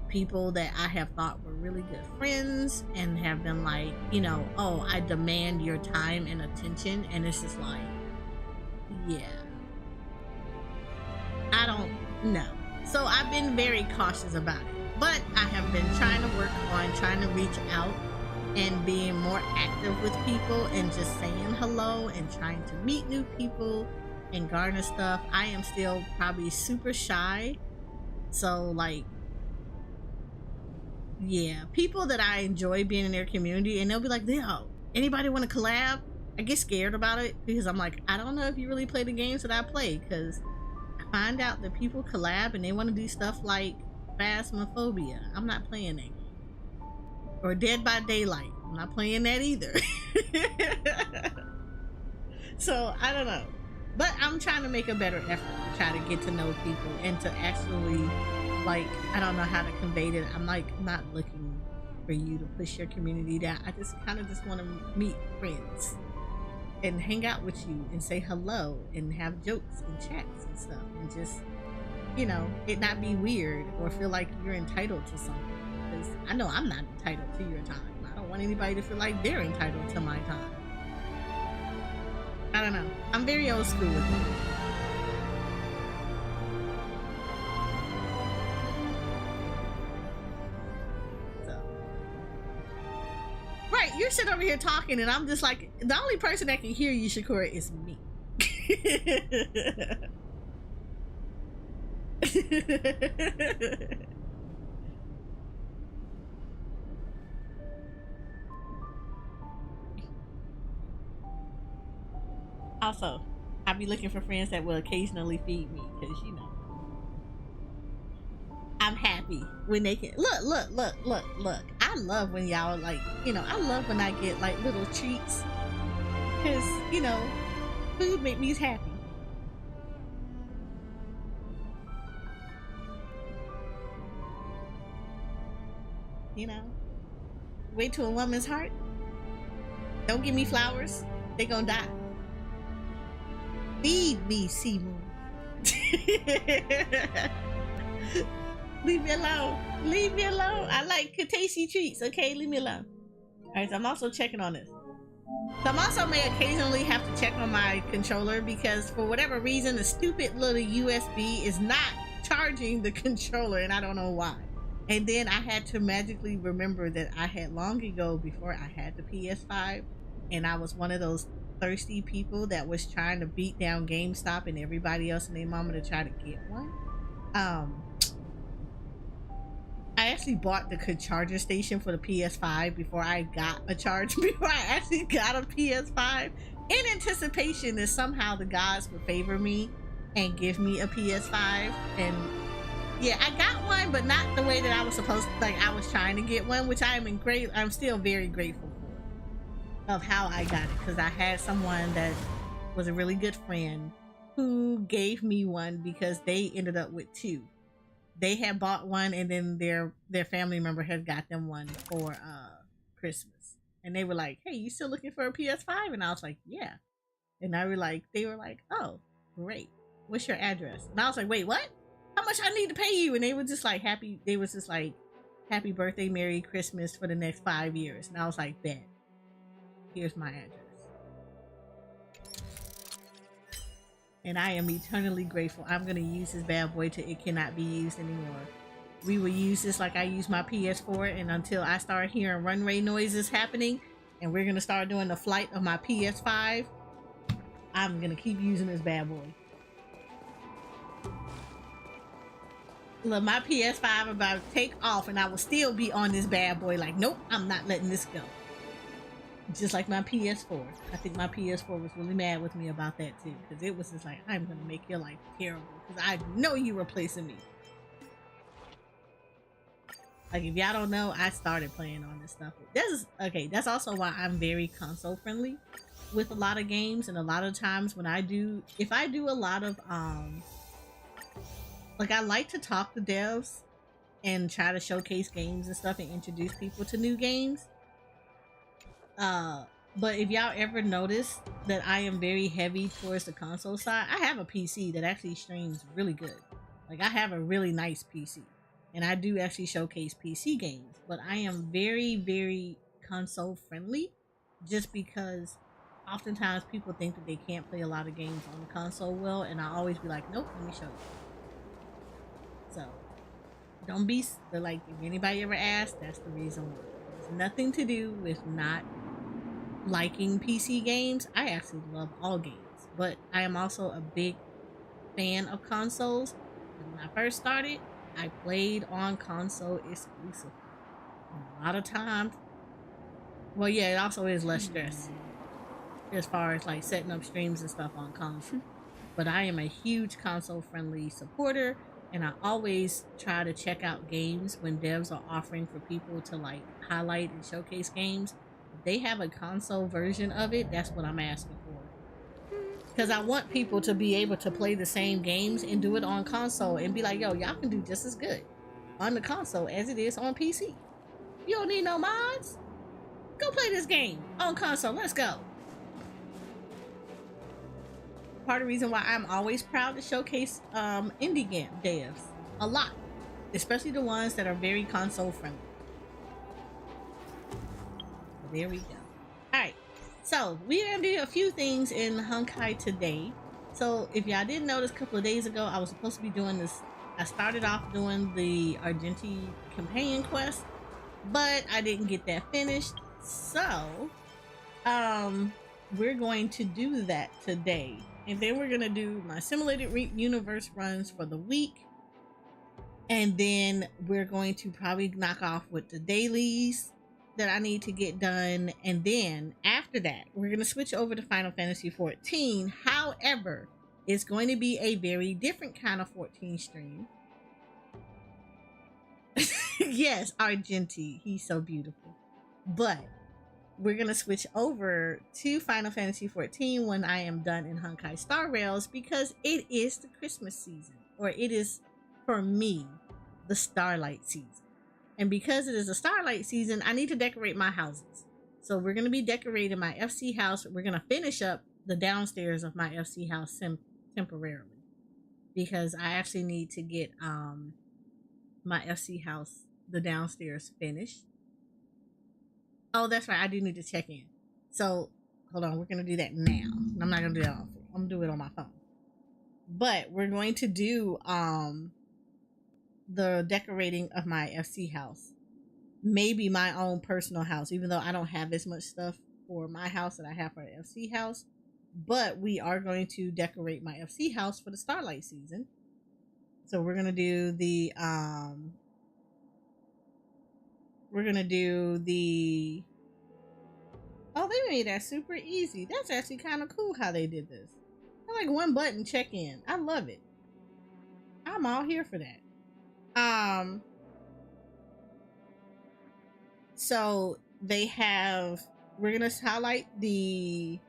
People that I have thought were really good friends and have been like, you know, oh, I demand your time and attention. And it's just like, yeah, I don't know. So I've been very cautious about it, but I have been trying to work on trying to reach out and being more active with people and just saying hello and trying to meet new people and garner stuff. I am still probably super shy. So like, yeah, people that I enjoy being in their community and they'll be like, yo, anybody want to collab? I get scared about it because I'm like, I don't know if you really play the games that I play, because I find out that people collab and they want to do stuff like Phasmophobia. I'm not playing that game. Or Dead by Daylight. I'm not playing that either. So I don't know, but I'm trying to make a better effort to try to get to know people and to actually, like, I don't know how to convey that. I'm like not looking for you to push your community down. I just kind of just want to meet friends and hang out with you and say hello and have jokes and chats and stuff, and just, you know, it not be weird or feel like you're entitled to something, because I know I'm not entitled to your time. I don't want anybody to feel like they're entitled to my time. I don't know. I'm very old school with it. So. Right, you're sitting over here talking and I'm just like, the only person that can hear you, Shakura, is me. Also, I be looking for friends that will occasionally feed me because you know I'm happy when they can look. I love when y'all like I love when I get like little treats because food make me happy. You know, wait to a woman's heart. Don't give me flowers; they gonna die. Feed me, Seymour. Leave me alone. Leave me alone. I like tasty treats. Okay, leave me alone. All right, so I'm also checking on this. So I'm also may occasionally have to check on my controller because for whatever reason, the stupid little USB is not charging the controller, and I don't know why. And then I had to magically remember that I had long ago, before I had the PS5, and I was one of those thirsty people that was trying to beat down GameStop and everybody else and their mama to try to get one. I actually bought the charger station for the PS5 before I got a charge, before I actually got a PS5, in anticipation that somehow the gods would favor me and give me a PS5. And yeah, I got one, but not the way that I was supposed to. Like, I was trying to get one, which I'm still very grateful for, of how I got it, because I had someone that was a really good friend who gave me one because they ended up with two. They had bought one, and then their family member had got them one for Christmas, and they were like, "Hey, you still looking for a PS5?" And I was like, "Yeah." And they were like, "Oh, great. What's your address?" And I was like, "Wait, what? How much I need to pay you?" And they were just like happy. They was just like, "Happy birthday, Merry Christmas for the next 5 years." And I was like, "Bet. Here's my address." And I am eternally grateful. I'm going to use this bad boy till it cannot be used anymore. We will use this like I use my PS4, and until I start hearing runway noises happening and we're going to start doing the flight of my PS5, I'm going to keep using this bad boy. Look, my PS5 about to take off and I will still be on this bad boy like, nope, I'm not letting this go. Just like my PS4. I think my PS4 was really mad with me about that too, because it was just like, I'm gonna make your life terrible because I know you replacing me. Like, if y'all don't know, I started playing on this stuff. That's also why I'm very console friendly with a lot of games. And a lot of times when if I do a lot of like, I like to talk to devs and try to showcase games and stuff and introduce people to new games. But if y'all ever notice that I am very heavy towards the console side, I have a PC that actually streams really good. Like, I have a really nice PC, and I do actually showcase PC games, but I am very console friendly, just because oftentimes people think that they can't play a lot of games on the console well, and I always be like, nope, let me show you. So don't be like, if anybody ever asks, that's the reason why. It's nothing to do with not liking PC games. I actually love all games, but I am also a big fan of consoles. And when I first started, I played on console exclusively. A lot of times, well, yeah, it also is less stress as far as like setting up streams and stuff on console. But I am a huge console friendly supporter, and I always try to check out games when devs are offering for people to like highlight and showcase games. If they have a console version of it, that's what I'm asking for. Because I want people to be able to play the same games and do it on console and be like, yo, y'all can do just as good on the console as it is on PC. You don't need no mods. Go play this game on console. Let's go. Part of the reason why I'm always proud to showcase indie game devs a lot, especially the ones that are very console friendly. There we go. All right, so we're gonna do a few things in Honkai today. So if y'all didn't notice, a couple of days ago I was supposed to be doing this. I started off doing the Argenti companion quest, but I didn't get that finished. So we're going to do that today. And then we're going to do my simulated universe runs for the week. And then we're going to probably knock off with the dailies that I need to get done, and then after that, we're gonna switch over to Final Fantasy 14. However, it's going to be a very different kind of 14 stream. Yes, Argenti, he's so beautiful. But we're gonna switch over to Final Fantasy 14 when I am done in Honkai Star Rails, because it is the Christmas season, or it is, for me, the Starlight season. And because it is a Starlight season, I need to decorate my houses. So we're gonna be decorating my FC house. We're gonna finish up the downstairs of my FC house temporarily, because I actually need to get my FC house, the downstairs, finished. Oh, that's right, I do need to check in. So hold on, we're gonna do that now. I'm not gonna do that on phone. I'm gonna do it on my phone. But we're going to do the decorating of my FC house. Maybe my own personal house, even though I don't have as much stuff for my house that I have for the FC house. But we are going to decorate my FC house for the Starlight season. So we're gonna do the oh, they made that super easy. That's actually kind of cool how they did this. I like one button check in. I love it. I'm all here for that. So they have, we're gonna highlight the,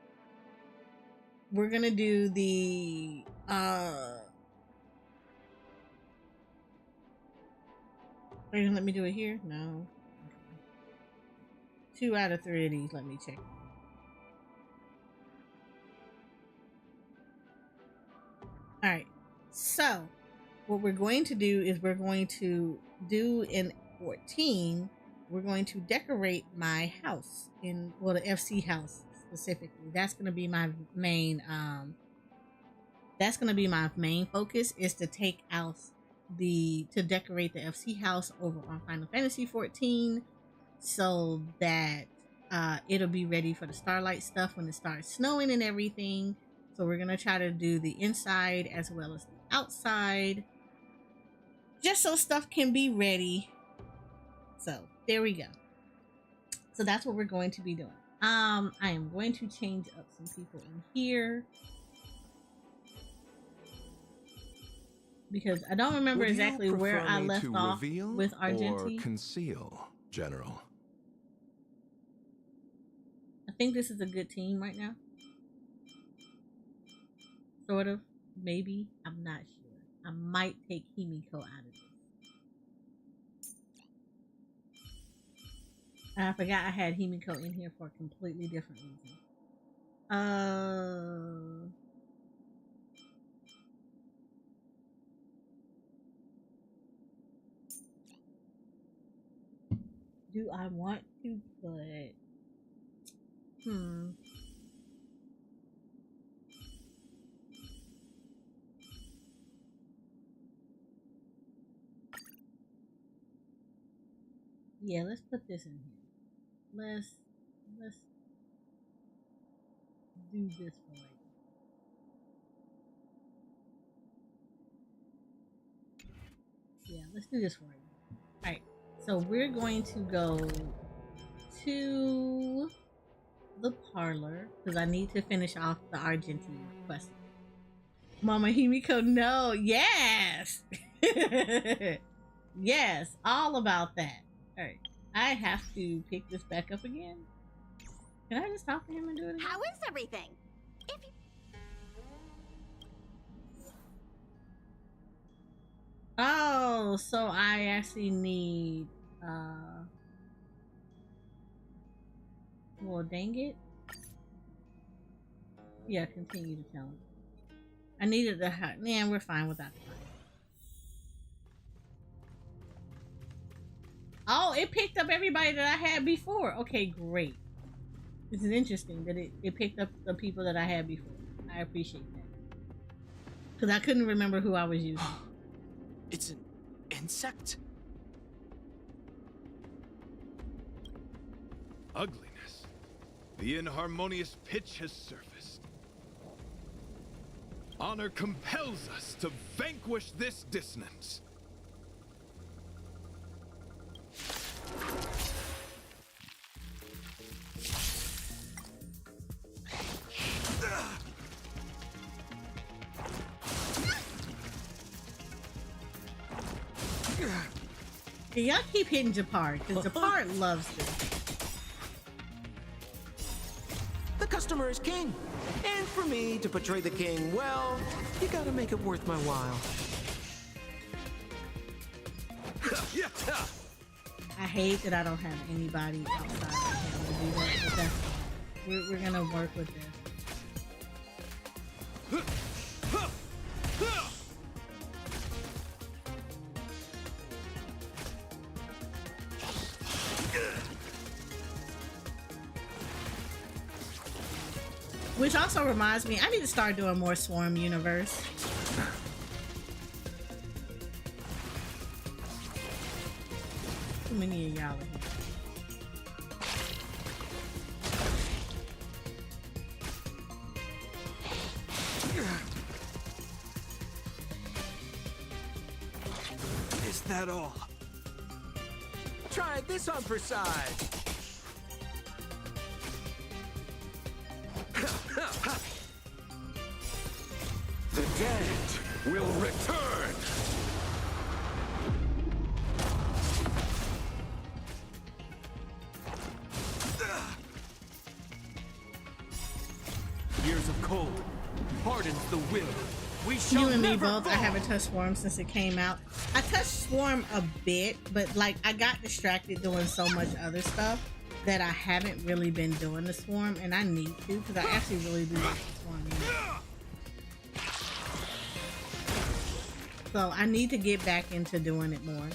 we're gonna do the are you gonna let me do it here? No. Okay. 2 out of 3 of these, let me check. All right, so what we're going to do is we're going to do in 14, we're going to decorate my house in, well, the FC house specifically. That's going to be my main focus, is to take out to decorate the FC house over on Final Fantasy 14, so that it'll be ready for the Starlight stuff when it starts snowing and everything. So we're gonna try to do the inside as well as the outside, just so stuff can be ready. So there we go. So that's what we're going to be doing. I am going to change up some people in here, because I don't remember exactly where I left off with Argenti. Or conceal, General? I think this is a good team right now. Sort of, maybe. I'm not sure. I might take Himiko out of this. I forgot I had Himiko in here for a completely different reason. Do I want to put... Yeah, let's put this in here. Let's do this for right now. Yeah, let's do this for right now. Alright, so we're going to go to the parlor, because I need to finish off the Argenti quest. Mama Himiko, no, yes! Yes, all about that. Alright, I have to pick this back up again. Can I just talk to him and do it again? How is everything? If you... Oh, so I actually need well, dang it. Yeah, continue to tell him. I needed the man, we're fine without the fire. Oh, it picked up everybody that I had before. Okay, great. This is interesting that it picked up the people that I had before. I appreciate that. Because I couldn't remember who I was using. It's an insect? Ugliness. The inharmonious pitch has surfaced. Honor compels us to vanquish this dissonance. Yeah, y'all keep hitting Japar, because Japar loves this. The customer is king. And for me to portray the king, well, you gotta make it worth my while. I hate that I don't have anybody outside of him to do that, but that's fine. We're gonna work with this. Which also reminds me, I need to start doing more Swarm Universe. Too many of y'all are here. Is that all? Try this on for size. The dead will return! Years of cold hardens the will. We shall You and me never both. I fall. haven't touched Swarm since it came out. I touched Swarm a bit, but like I got distracted doing so much other stuff that I haven't really been doing the Swarm, and I need to because I actually really do like the Swarm. So I need to get back into doing it more.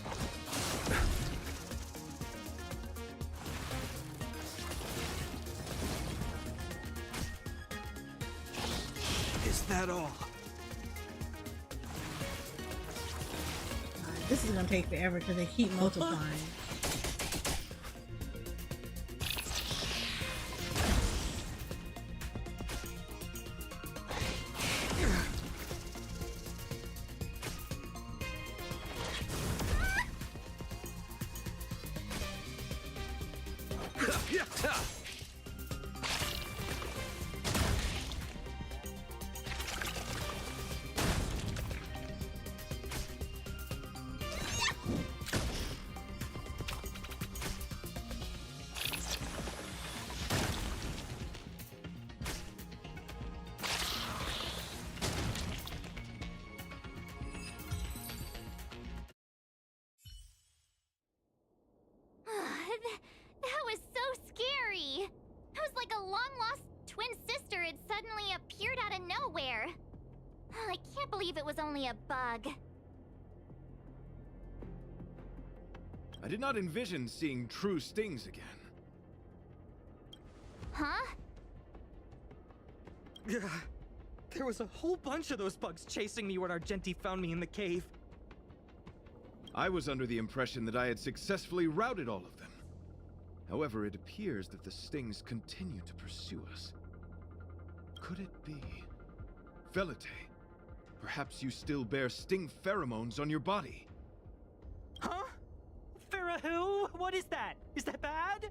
Is that all? This is gonna take forever because they keep multiplying. That was so scary. It was like a long-lost twin sister had suddenly appeared out of nowhere. I can't believe it was only a bug. I did not envision seeing true stings again. Huh? There was a whole bunch of those bugs chasing me when Argenti found me in the cave. I was under the impression that I had successfully routed all of them. However, it appears that the stings continue to pursue us. Could it be? Velite, perhaps you still bear sting pheromones on your body. Huh? Farah who? What is that? Is that bad?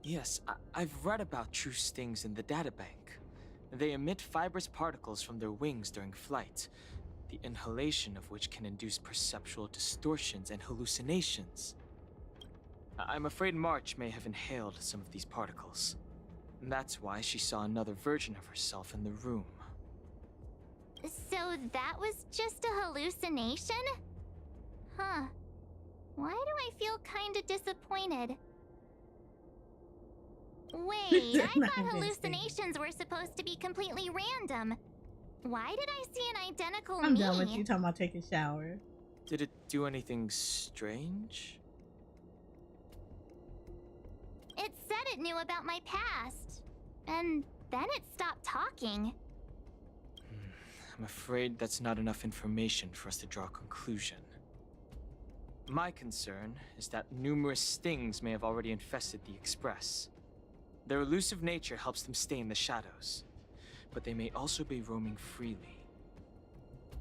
Yes, I've read about true stings in the databank. They emit fibrous particles from their wings during flight, the inhalation of which can induce perceptual distortions and hallucinations. I'm afraid March may have inhaled some of these particles. That's why she saw another version of herself in the room. So that was just a hallucination? Huh. Why do I feel kinda disappointed? Wait, I Not thought interesting. hallucinations were supposed to be completely random. Why did I see an identical I'm me? done with you talking about taking a shower. Did it do anything strange? It said it knew about my past. And then it stopped talking. I'm afraid that's not enough information for us to draw a conclusion. My concern is that numerous stings may have already infested the Express. Their elusive nature helps them stay in the shadows, but they may also be roaming freely.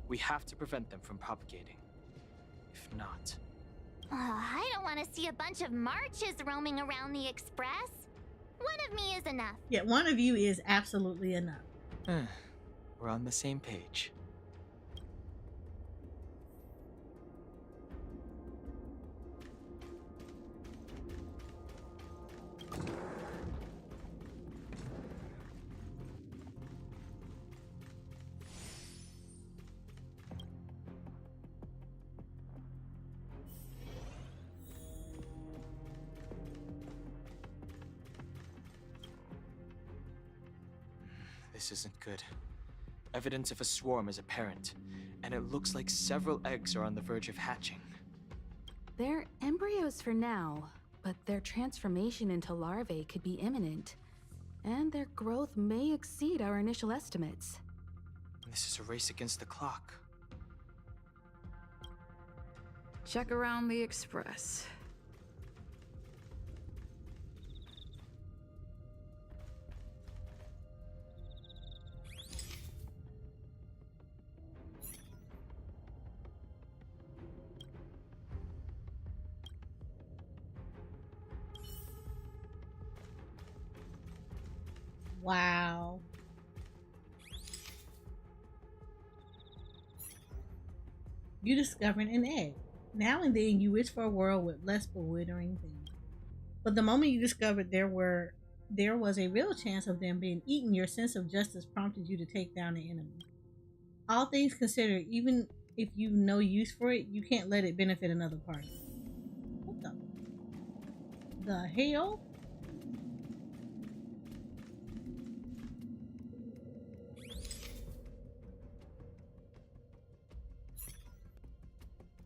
We have to prevent them from propagating. If not... I don't want to see a bunch of marches roaming around the Express. One of me is enough. Yeah, one of you is absolutely enough. We're on the same page. This isn't good. Evidence of a swarm is apparent, and it looks like several eggs are on the verge of hatching. They're embryos for now, but their transformation into larvae could be imminent, and their growth may exceed our initial estimates. This is a race against the clock. Check around the Express. Wow. You discovered an egg. Now and then you wish for a world with less bewildering things. But the moment you discovered there was a real chance of them being eaten, your sense of justice prompted you to take down the enemy. All things considered, even if you've no use for it, you can't let it benefit another party. What the hell?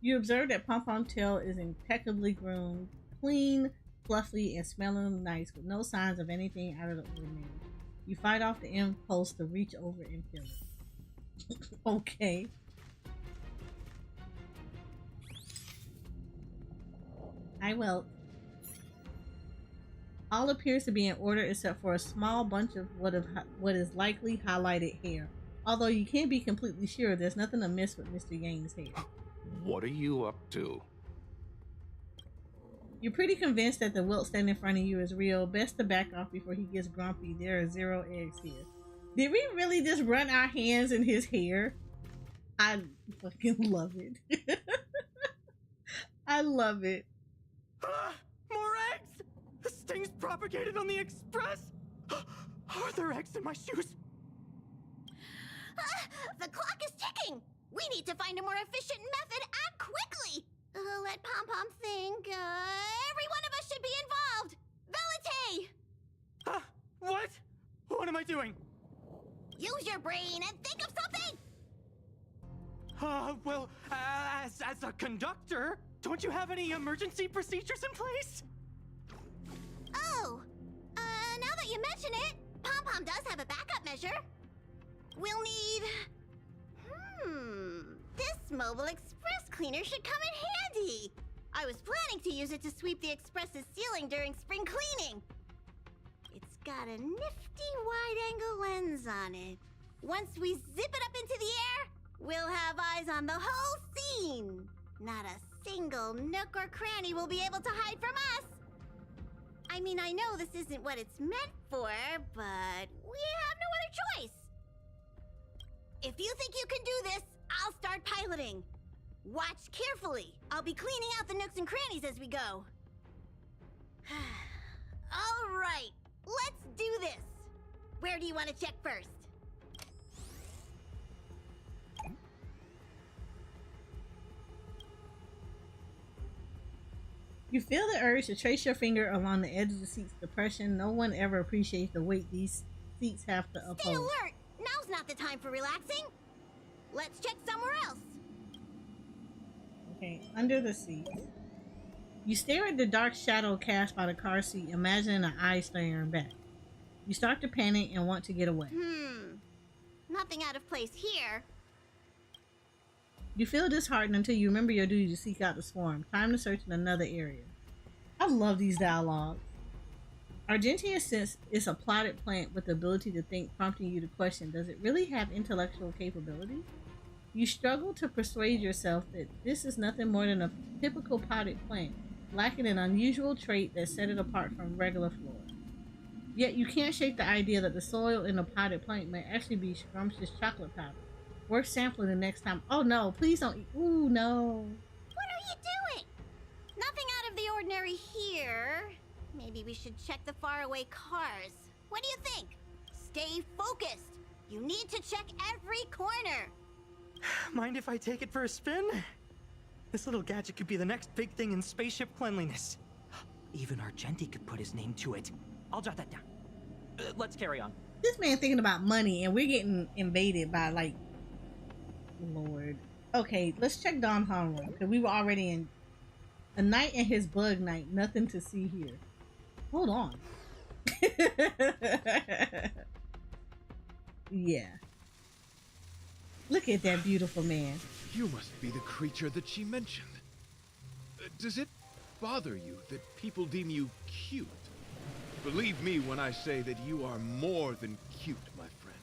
You observe that Pom Pom's tail is impeccably groomed, clean, fluffy, and smelling nice, with no signs of anything out of the ordinary. You fight off the impulse to reach over and feel it. Okay. I will. All appears to be in order except for a small bunch of what is likely highlighted hair. Although you can't be completely sure, there's nothing amiss with Mr. Yang's hair. What are you up to? You're pretty convinced that the wilt standing in front of you is real. Best to back off before he gets grumpy. There are 0 eggs here. Did we really just run our hands in his hair? I fucking love it. I love it. More eggs! The stings propagated on the Express! Are there eggs in my shoes? The clock is ticking! We need to find a more efficient method and quickly! Let Pom Pom think. Every one of us should be involved! Valete! What? What am I doing? Use your brain and think of something! Well, as a conductor, don't you have any emergency procedures in place? Oh, now that you mention it, Pom Pom does have a backup measure. We'll need... This mobile express cleaner should come in handy. I was planning to use it to sweep the express's ceiling during spring cleaning. It's got a nifty wide-angle lens on it. Once we zip it up into the air, we'll have eyes on the whole scene. Not a single nook or cranny will be able to hide from us. I mean, I know this isn't what it's meant for, but we have no other choice. If you think you can do this, I'll start piloting. Watch carefully. I'll be cleaning out the nooks and crannies as we go. All right, let's do this. Where do you want to check first? You feel the urge to trace your finger along the edge of the seat's depression. No one ever appreciates the weight these seats have to uphold. Stay alert! Now's not the time for relaxing. Let's check somewhere else. Okay, under the seat. You stare at the dark shadow cast by the car seat, imagining an eye staring back. You start to panic and want to get away. Nothing out of place here. You feel disheartened until you remember your duty to seek out the swarm. Time to search in another area. I love these dialogues. Argenti is a plotted plant with the ability to think, prompting you to question, does it really have intellectual capability? You struggle to persuade yourself that this is nothing more than a typical potted plant, lacking an unusual trait that set it apart from regular flora. Yet you can't shake the idea that the soil in the potted plant may actually be scrumptious chocolate powder. Worth sampling the next time. Oh no, please don't eat. Ooh, no. What are you doing? Nothing out of the ordinary here. Maybe we should check the faraway cars. What do you think? Stay focused. You need to check every corner. Mind if I take it for a spin? This little gadget could be the next big thing in spaceship cleanliness. Even Argenti could put his name to it. I'll jot that down. Let's carry on. This man thinking about money, and we're getting invaded by, like, Lord. Okay, let's check Don Honro, because we were already in a night and his bug night. Nothing to see here. Hold on. Yeah. Look at that beautiful man. You must be the creature that she mentioned. Does it bother you that people deem you cute? Believe me when I say that you are more than cute, my friend.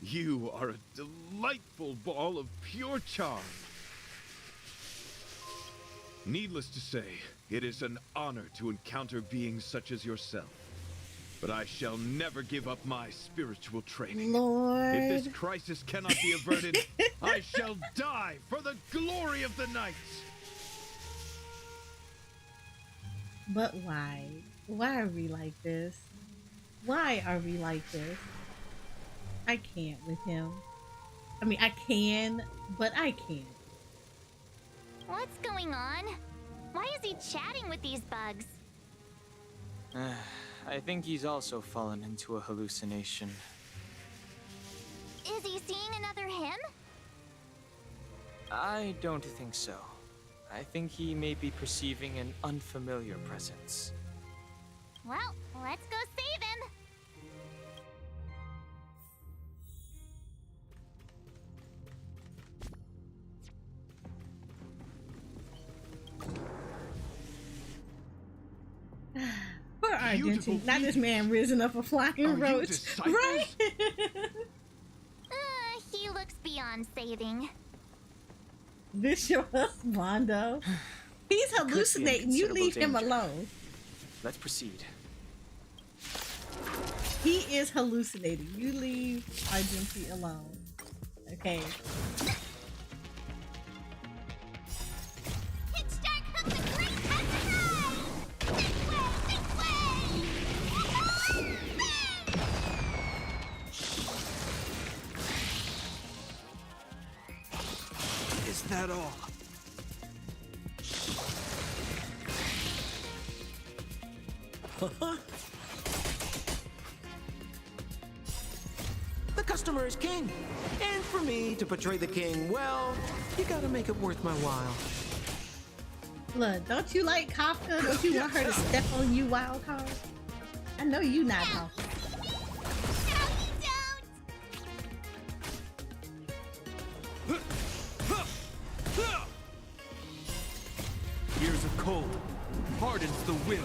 You are a delightful ball of pure charm. Needless to say, it is an honor to encounter beings such as yourself. But I shall never give up my spiritual training. Lord. If this crisis cannot be averted, I shall die for the glory of the night. But why? Why are we like this? Why are we like this? I can't with him. I mean, I can, but I can't. What's going on? Why is he chatting with these bugs? I think he's also fallen into a hallucination. Is he seeing another him? I don't think so. I think he may be perceiving an unfamiliar presence. Well, let's go save him. Poor Argenti. Not this man risen up a flying roach. Right? He looks beyond saving. This your husbando. He's hallucinating. You leave him alone. Let's proceed. He is hallucinating. You leave Argenti alone. Okay. Is that all? The customer is king. And for me to portray the king, well, you gotta make it worth my while. Look, don't you like Kafka? Don't you want her to step on you, wild card? I know you not Kafka. Years of cold hardens the will.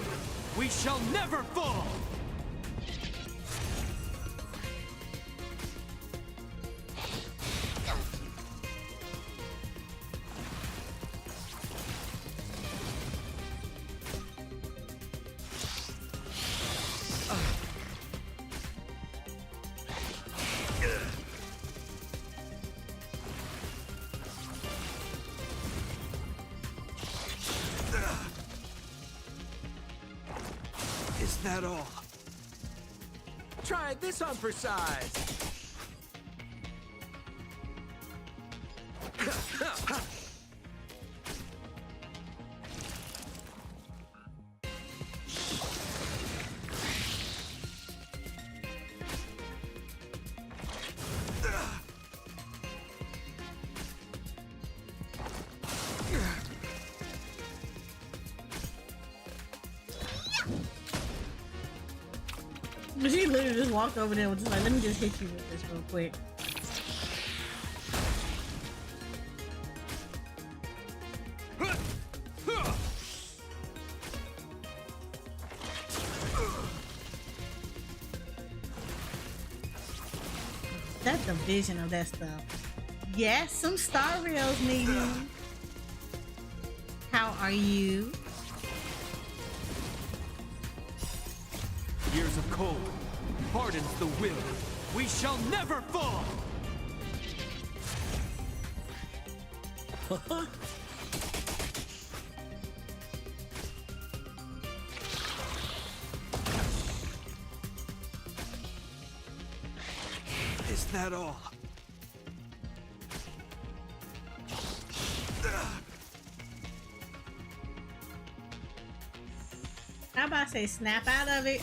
We shall never fall! Is that all? Try this on for size. But she literally just walked over there and was just like, let me just hit you with this real quick. That's the vision of that stuff. Yes, some star rails needing. How are you? Years of cold hardens the will. We shall never fall! Is that all? How about I say snap out of it?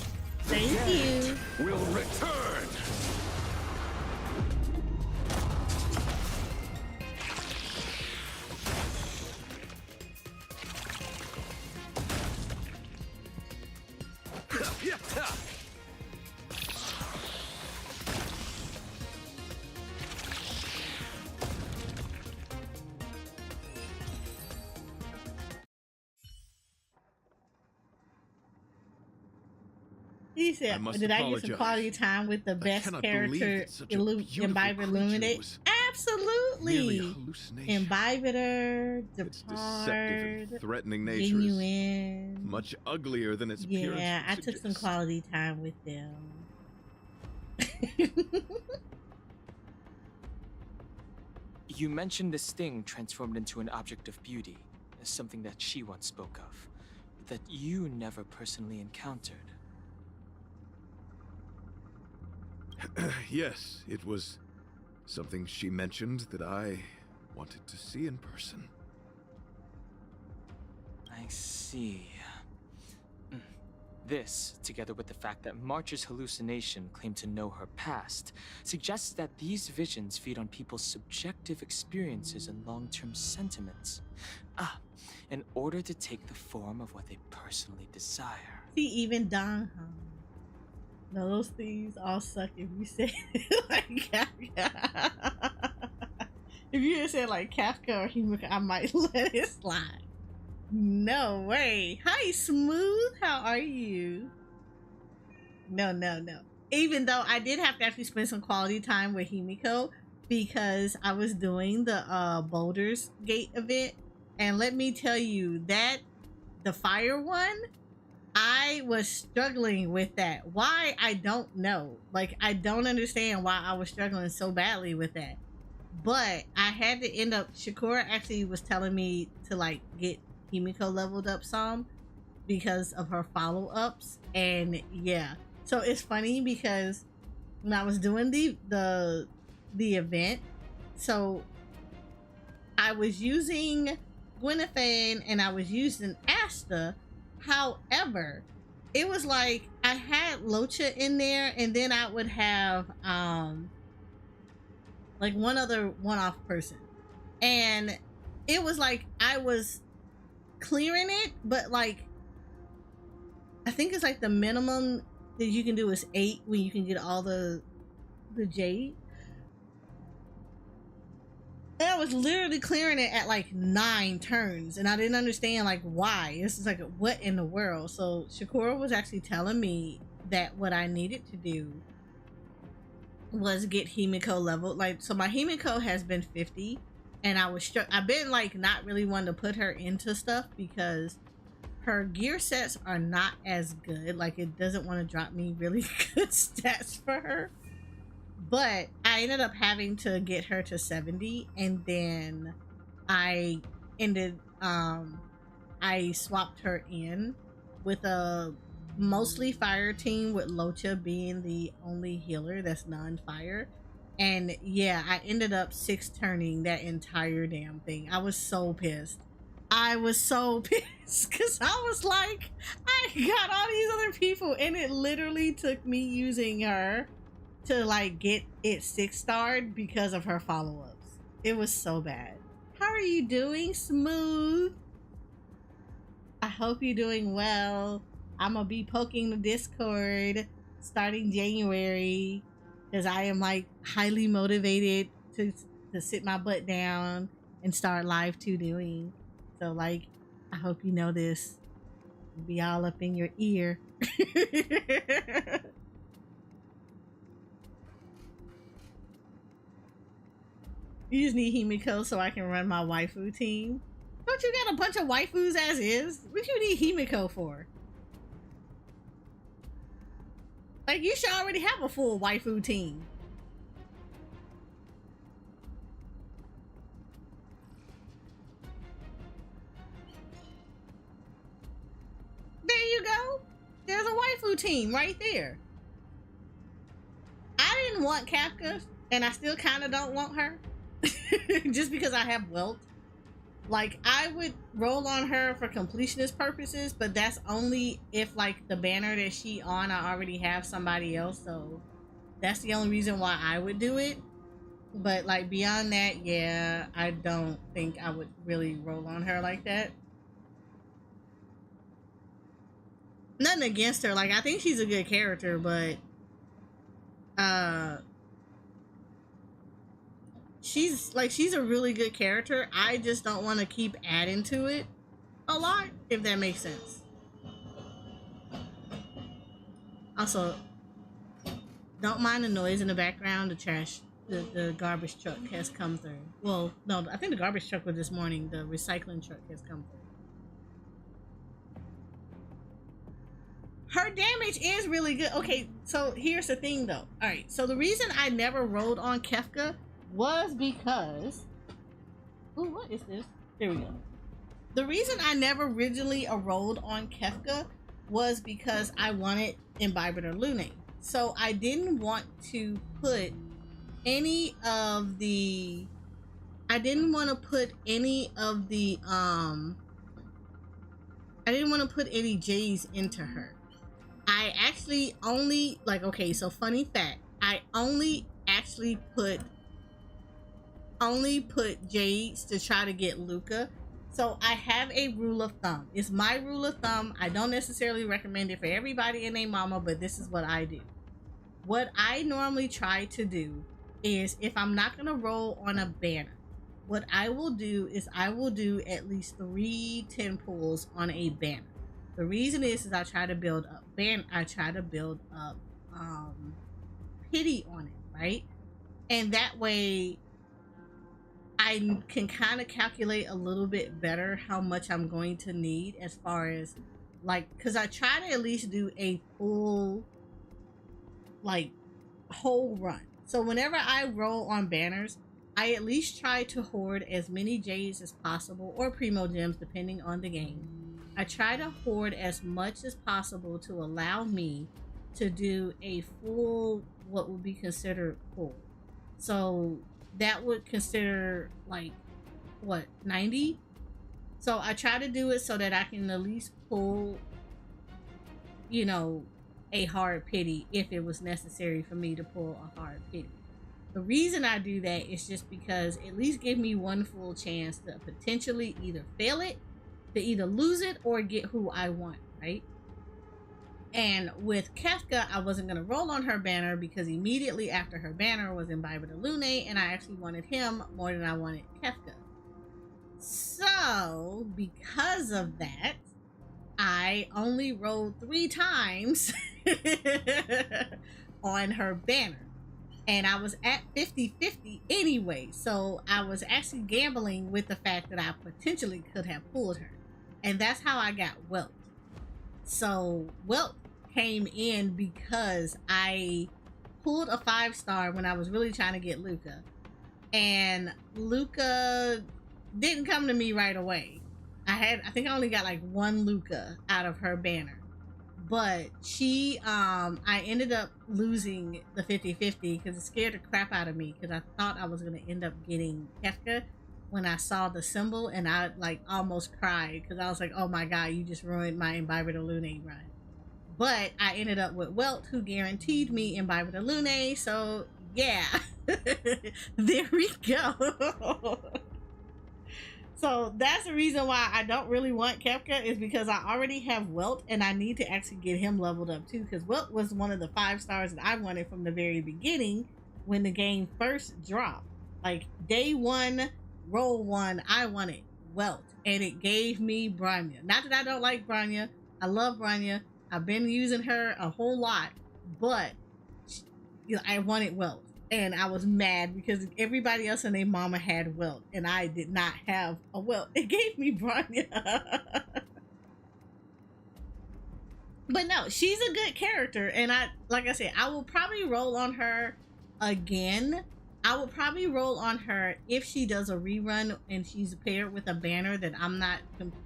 Thank you. Will return. He said, must did I get some apologize. quality time with the best cannot believe character that such a beautiful Imbiber creature Illuminate? was merely a Absolutely. hallucination. Imbibiter, Its deceptive Depart, and threatening nature is Genuine. much uglier than its appearance Yeah, would I took some suggest. quality time with them. You mentioned the sting transformed into an object of beauty, something that she once spoke of, but that you never personally encountered. Yes, it was something she mentioned that I wanted to see in person. I see. This, together with the fact that March's hallucination claimed to know her past, suggests that these visions feed on people's subjective experiences and long-term sentiments. In order to take the form of what they personally desire. See, even Don. No, those things all suck if you say it like Kafka. If you had said like Kafka or Himika, I might let it slide. No way. Hi, Smooth. How are you? No. Even though I did have to actually spend some quality time with Himiko because I was doing the Boulders Gate event. And let me tell you that the fire one, I was struggling with that. Why? I don't know. Like, I don't understand why I was struggling so badly with that. But I had to end up, Shakura actually was telling me to like get Himiko leveled up some because of her follow-ups. And yeah, so it's funny because when I was doing the event, so I was using Gwenethane and I was using Asta. However, it was like I had Locha in there and then I would have like one other one-off person, and it was like I was clearing it, but like I think it's like the minimum that you can do is 8 when you can get all the jade. And I was literally clearing it at like 9 turns, and I didn't understand like why. This is like what in the world. So Shakura was actually telling me that what I needed to do was get Himiko leveled. Like, so my Himiko has been 50, and I've been like not really wanting to put her into stuff because her gear sets are not as good. Like, it doesn't want to drop me really good stats for her. But I ended up having to get her to 70, and then I swapped her in with a mostly fire team, with Locha being the only healer that's non-fire. And yeah, I ended up 6-turning that entire damn thing. I was so pissed. Because I was like, I got all these other people, and it literally took me using her to like get it 6-starred because of her follow-ups. It was so bad. How are you doing, Smooth? I hope you're doing well. I'm gonna be poking the Discord starting January because I am like highly motivated to sit my butt down and start live tutoring. So like, I hope you know this. It'll be all up in your ear. You just need Himiko so I can run my waifu team. Don't you got a bunch of waifus as is? What you need Himiko for? Like, you should already have a full waifu team. There you go. There's a waifu team right there. I didn't want Kafka, and I still kind of don't want her. Just because I have wealth. Like, I would roll on her for completionist purposes, but that's only if like the banner that she on, I already have somebody else. So that's the only reason why I would do it. But like beyond that, yeah, I don't think I would really roll on her like that. Nothing against her. Like, I think she's a good character, but she's a really good character. I just don't want to keep adding to it a lot, if that makes sense. Also, don't mind the noise in the background. The garbage truck has come through. Well, no, I think the garbage truck was this morning. The recycling truck has come through. Her damage is really good. Okay, so here's the thing though. All right, so the reason I never rolled on Kefka was because... Ooh, what is this? There we go. The reason I never originally rolled on Kefka was because I wanted Imbibitor Lune. So I didn't want to put any of the... I didn't want to put any J's into her. I actually only, like, okay, so funny fact, I only actually put Jades to try to get Luca. So I have a rule of thumb. It's my rule of thumb. I don't necessarily recommend it for everybody and their mama, but this is what I do. What I normally try to do is, if I'm not going to roll on a banner, what I will do is I will do at least 3 10 pulls on a banner. The reason is I try to build up pity on it, right? And that way I can kind of calculate a little bit better how much I'm going to need, as far as, like, because I try to at least do a full, like, whole run. So whenever I roll on banners, I at least try to hoard as many J's as possible, or Primo Gems, depending on the game. I try to hoard as much as possible to allow me to do a full, what would be considered full. So that would consider, like, what, 90? So I try to do it so that I can at least pull, you know, a hard pity if it was necessary for me to pull a hard pity. The reason I do that is just because at least give me one full chance to potentially either fail it, to either lose it, or get who I want, right? And with Kefka, I wasn't going to roll on her banner because immediately after her banner was Imbibitor Lune, and I actually wanted him more than I wanted Kefka. So, because of that, I only rolled 3 times on her banner. And I was at 50-50 anyway, so I was actually gambling with the fact that I potentially could have pulled her. And that's how I got Welt. So Welt came in because I pulled a 5-star when I was really trying to get Luca. And Luca didn't come to me right away. I think I only got like 1 Luca out of her banner. But she, I ended up losing the 50-50 because it scared the crap out of me, because I thought I was going to end up getting Kefka when I saw the symbol, and I like almost cried because I was like, oh my god, you just ruined my Imbibitor Lune run. But I ended up with Welt, who guaranteed me Imbibitor Lune, so yeah. There we go. So that's the reason why I don't really want Kefka, is because I already have Welt, and I need to actually get him leveled up too, because Welt was one of the 5 stars that I wanted from the very beginning when the game first dropped. Like day 1, roll 1, I wanted Welt, and it gave me Bronya. Not that I don't like Bronya. I love Bronya. I've been using her a whole lot, but you know, I wanted Welt. And I was mad because everybody else and their mama had Welt, and I did not have a Welt. It gave me Bronya. But no, she's a good character, and like I said, I will probably roll on her again. I will probably roll on her if she does a rerun and she's paired with a banner that I'm not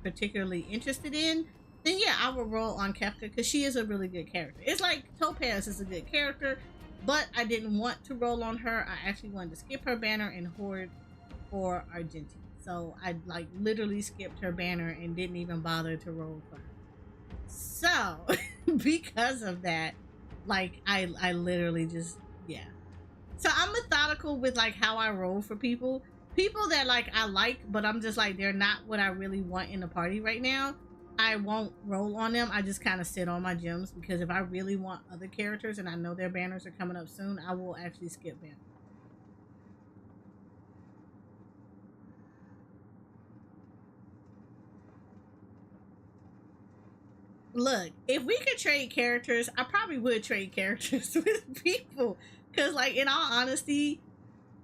particularly interested in. Then yeah, I will roll on Kefka because she is a really good character. It's like Topaz is a good character, but I didn't want to roll on her. I actually wanted to skip her banner and hoard for Argenti. So I like literally skipped her banner and didn't even bother to roll for her. So because of that, like I literally just, yeah. So I'm methodical with like how I roll for people that like I like, but I'm just like, they're not what I really want in the party right now. I won't roll on them. I just kind of sit on my gems, because if I really want other characters and I know their banners are coming up soon, I will actually skip banners. look, if we could trade characters, I probably would trade characters with people. Cause like in all honesty,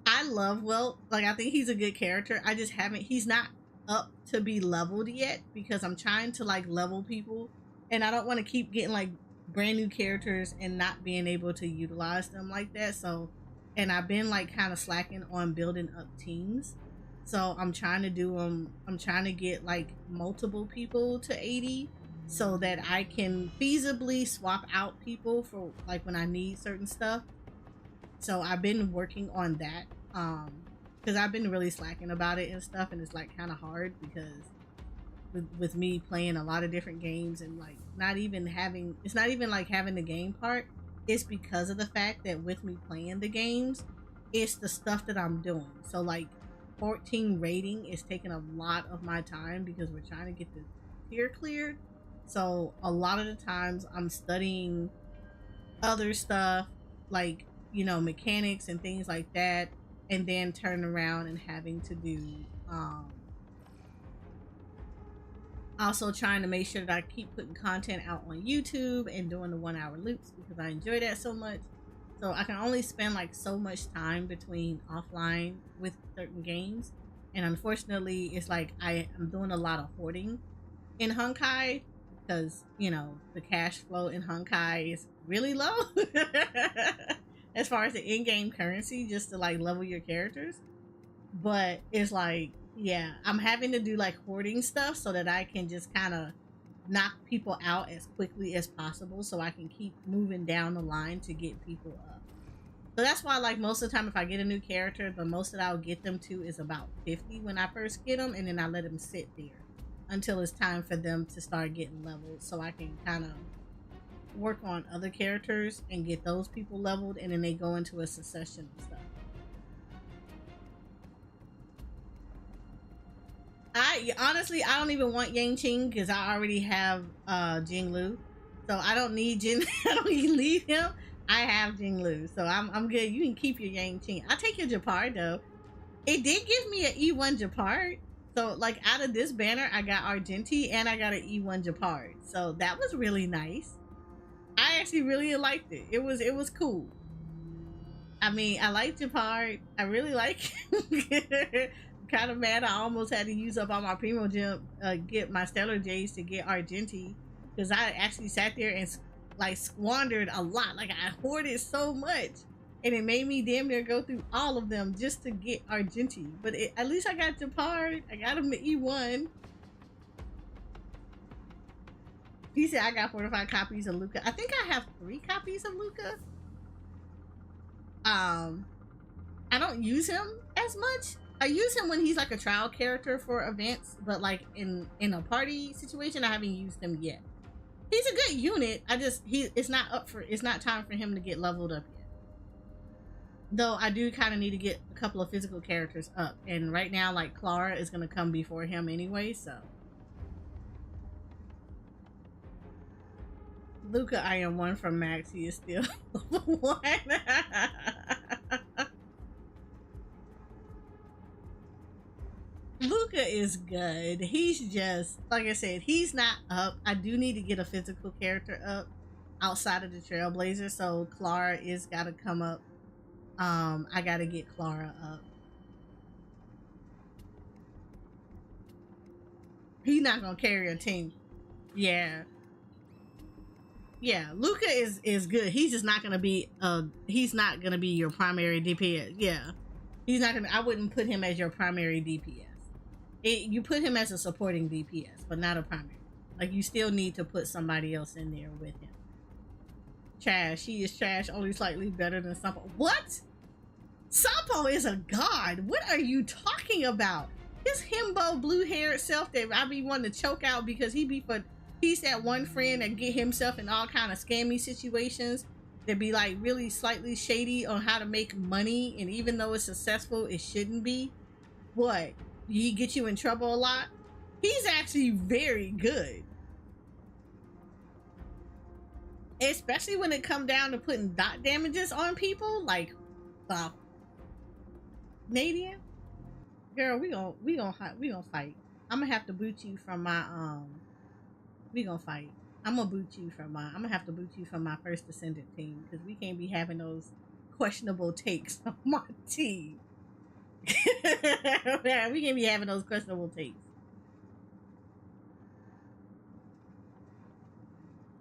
I love Welt. Like I think he's a good character. I just haven't he's not up to be leveled yet because I'm trying to like level people and I don't want to keep getting like brand new characters and not being able to utilize them like that. So and I've been like kind of slacking on building up teams. So I'm trying to do I'm trying to get like multiple people to 80 so that I can feasibly swap out people for like when I need certain stuff. So I've been working on that because I've been really slacking about it and stuff, and it's like kind of hard because with me playing a lot of different games and like it's not even like having the game part. It's because of the fact that with me playing the games, it's the stuff that I'm doing. So like 14 rating is taking a lot of my time because we're trying to get the tier cleared. So a lot of the times I'm studying other stuff like, you know, mechanics and things like that, and then turn around and having to do also trying to make sure that I keep putting content out on YouTube and doing the 1 hour loops because I enjoy that so much. So I can only spend like so much time between offline with certain games, and unfortunately it's like I'm doing a lot of hoarding in Honkai because, you know, the cash flow in Honkai is really low as far as the in-game currency just to like level your characters. But it's like, yeah, I'm having to do like hoarding stuff so that I can just kind of knock people out as quickly as possible so I can keep moving down the line to get people up. So that's why like most of the time if I get a new character, the most that I'll get them to is about 50 when I first get them, and then I let them sit there until it's time for them to start getting leveled so I can kind of work on other characters and get those people leveled, and then they go into a succession of stuff. Honestly, I don't even want Yang Qing because I already have Jing Lu, so I don't need Jin. I don't need to leave him. I have Jing Lu, so I'm good. You can keep your Yang Qing. I'll take your Japard though. It did give me an E1 Japard, so like out of this banner, I got Argenti and I got an E1 Japard, so that was really nice. I actually really liked it. It was cool. I mean, I like Japard. I really like him. Kind of mad I almost had to use up all my Primo Gem, get my Stellar Jades to get Argenti, because I actually sat there and like squandered a lot. Like I hoarded so much and it made me damn near go through all of them just to get Argenti. But at least I got Japard. I got him at E1. He said I got 45 copies of Luca. I think I have 3 copies of Luca. I don't use him as much. I use him when he's like a trial character for events, but like in a party situation, I haven't used him yet. He's a good unit. It's not time for him to get leveled up yet. Though I do kind of need to get a couple of physical characters up, and right now like Clara is gonna come before him anyway, so. Luca, I am 1 from Max. He is still 1. Luca is good. He's just, like I said, he's not up. I do need to get a physical character up outside of the Trailblazer, so Clara is gotta come up. I gotta get Clara up. He's not gonna carry a team. Yeah, Luca is good. He's just not gonna be your primary DPS. Yeah, he's not gonna. I wouldn't put him as your primary DPS. You put him as a supporting DPS, but not a primary. Like you still need to put somebody else in there with him. Trash. He is trash, only slightly better than Sampo. What? Sampo is a god. What are you talking about? His himbo blue-haired self that I be wanting to choke out because he's that one friend that get himself in all kind of scammy situations that be like really slightly shady on how to make money, and even though it's successful, it shouldn't be. What? He get you in trouble a lot? He's actually very good. Especially when it come down to putting dot damages on people, like Nadian. Girl, we gonna fight. I'm gonna have to boot you from my we gonna fight. I'm gonna boot you from my. I'm gonna have to boot you from my First Descendant team because we can't be having those questionable takes on my team. Yeah, we can't be having those questionable takes.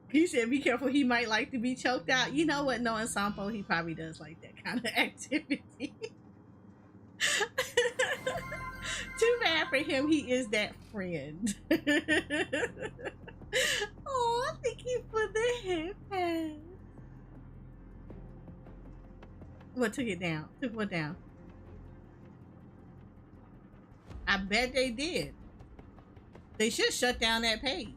He said, "Be careful. He might like to be choked out." You know what? Knowing Sampo, he probably does like that kind of activity. Too bad for him. He is that friend. Oh, thank you for the hip pass. What took it down? Took what down? I bet they did. They should shut down that page.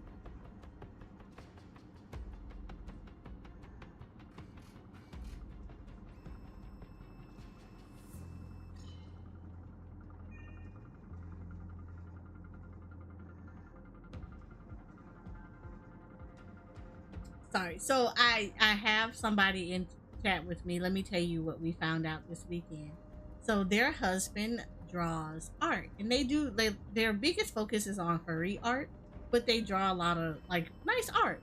Sorry. So I have somebody in chat with me. Let me tell you what we found out this weekend. So their husband draws art, and their biggest focus is on furry art, but they draw a lot of like nice art.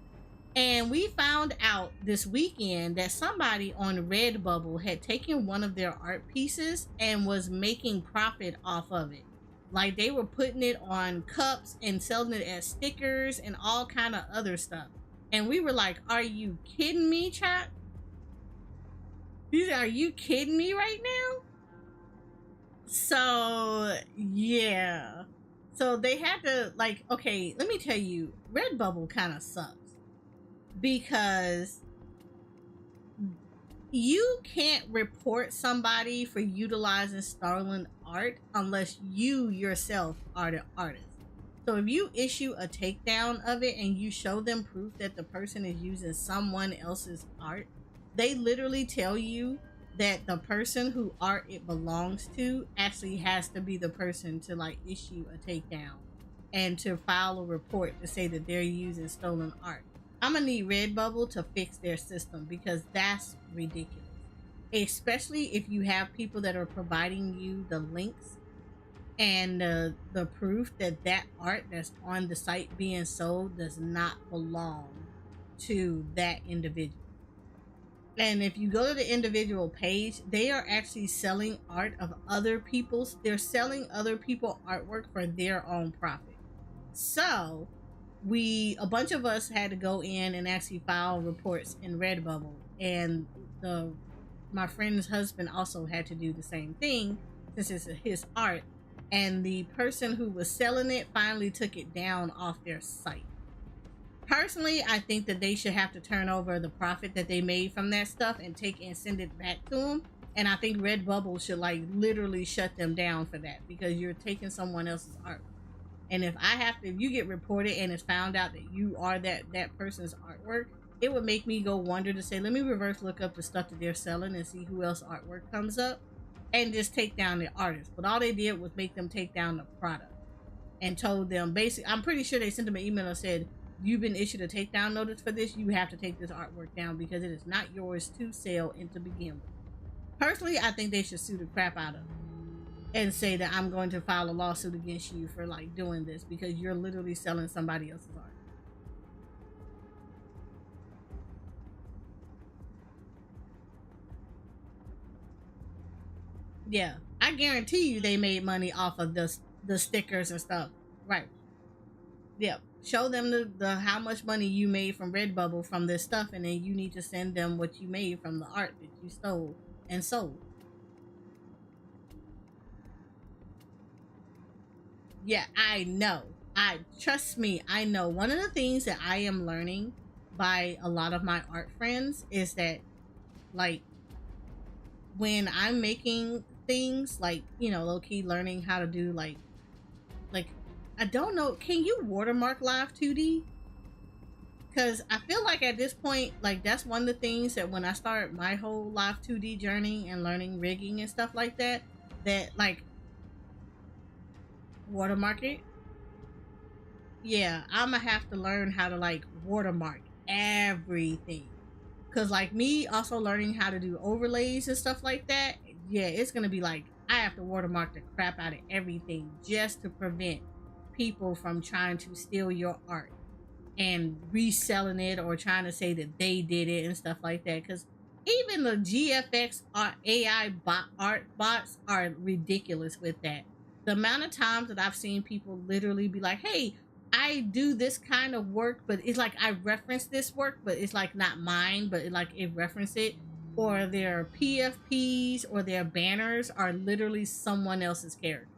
And we found out this weekend that somebody on Redbubble had taken one of their art pieces and was making profit off of it. Like they were putting it on cups and selling it as stickers and all kind of other stuff. And we were like, are you kidding me, chat? He said, are you kidding me right now? So, yeah. So they had to, like, okay, let me tell you, Redbubble kind of sucks. Because you can't report somebody for utilizing stolen art unless you yourself are the artist. So if you issue a takedown of it and you show them proof that the person is using someone else's art, they literally tell you that the person who art it belongs to actually has to be the person to like issue a takedown and to file a report to say that they're using stolen art. I'm gonna need Redbubble to fix their system because that's ridiculous. Especially if you have people that are providing you the links and the proof that that art that's on the site being sold does not belong to that individual. And if you go to the individual page, they are actually selling art of other people's. They're selling other people artwork for their own profit. So a bunch of us had to go in and actually file reports in Redbubble, and my friend's husband also had to do the same thing since it's his art. And the person who was selling it finally took it down off their site. Personally, I think that they should have to turn over the profit that they made from that stuff and send it back to them. And I think Redbubble should like literally shut them down for that because you're taking someone else's art. And if you get reported and it's found out that you are that person's artwork, it would make me go wonder to say, let me reverse look up the stuff that they're selling and see who else artwork comes up. And just take down the artist. But all they did was make them take down the product and told them basically, I'm pretty sure they sent them an email and said, you've been issued a takedown notice for this. You have to take this artwork down because it is not yours to sell and to begin with. Personally, I think they should sue the crap out of them and say that I'm going to file a lawsuit against you for like doing this because you're literally selling somebody else's art. Yeah, I guarantee you they made money off of the stickers and stuff. Right. Yep. Show them the how much money you made from Redbubble from this stuff, and then you need to send them what you made from the art that you stole and sold. Yeah, I know. Trust me, I know. One of the things that I am learning by a lot of my art friends is that like when I'm making things like, you know, low-key learning how to do like I don't know, can you watermark live 2D? Because I feel like at this point, like that's one of the things that when I start my whole live 2D journey and learning rigging and stuff like that like watermark it. Yeah, I'm gonna have to learn how to like watermark everything. Cause like me also learning how to do overlays and stuff like that, yeah, it's gonna be like I have to watermark the crap out of everything just to prevent people from trying to steal your art. and reselling it or trying to say that they did it and stuff like that. Because even the GFX AI art bots are ridiculous with that. The amount of times that I've seen people literally be like, hey, I do this kind of work, but it's like I reference this work, but it's like not mine, but it reference it. Or their PFPs or their banners are literally someone else's character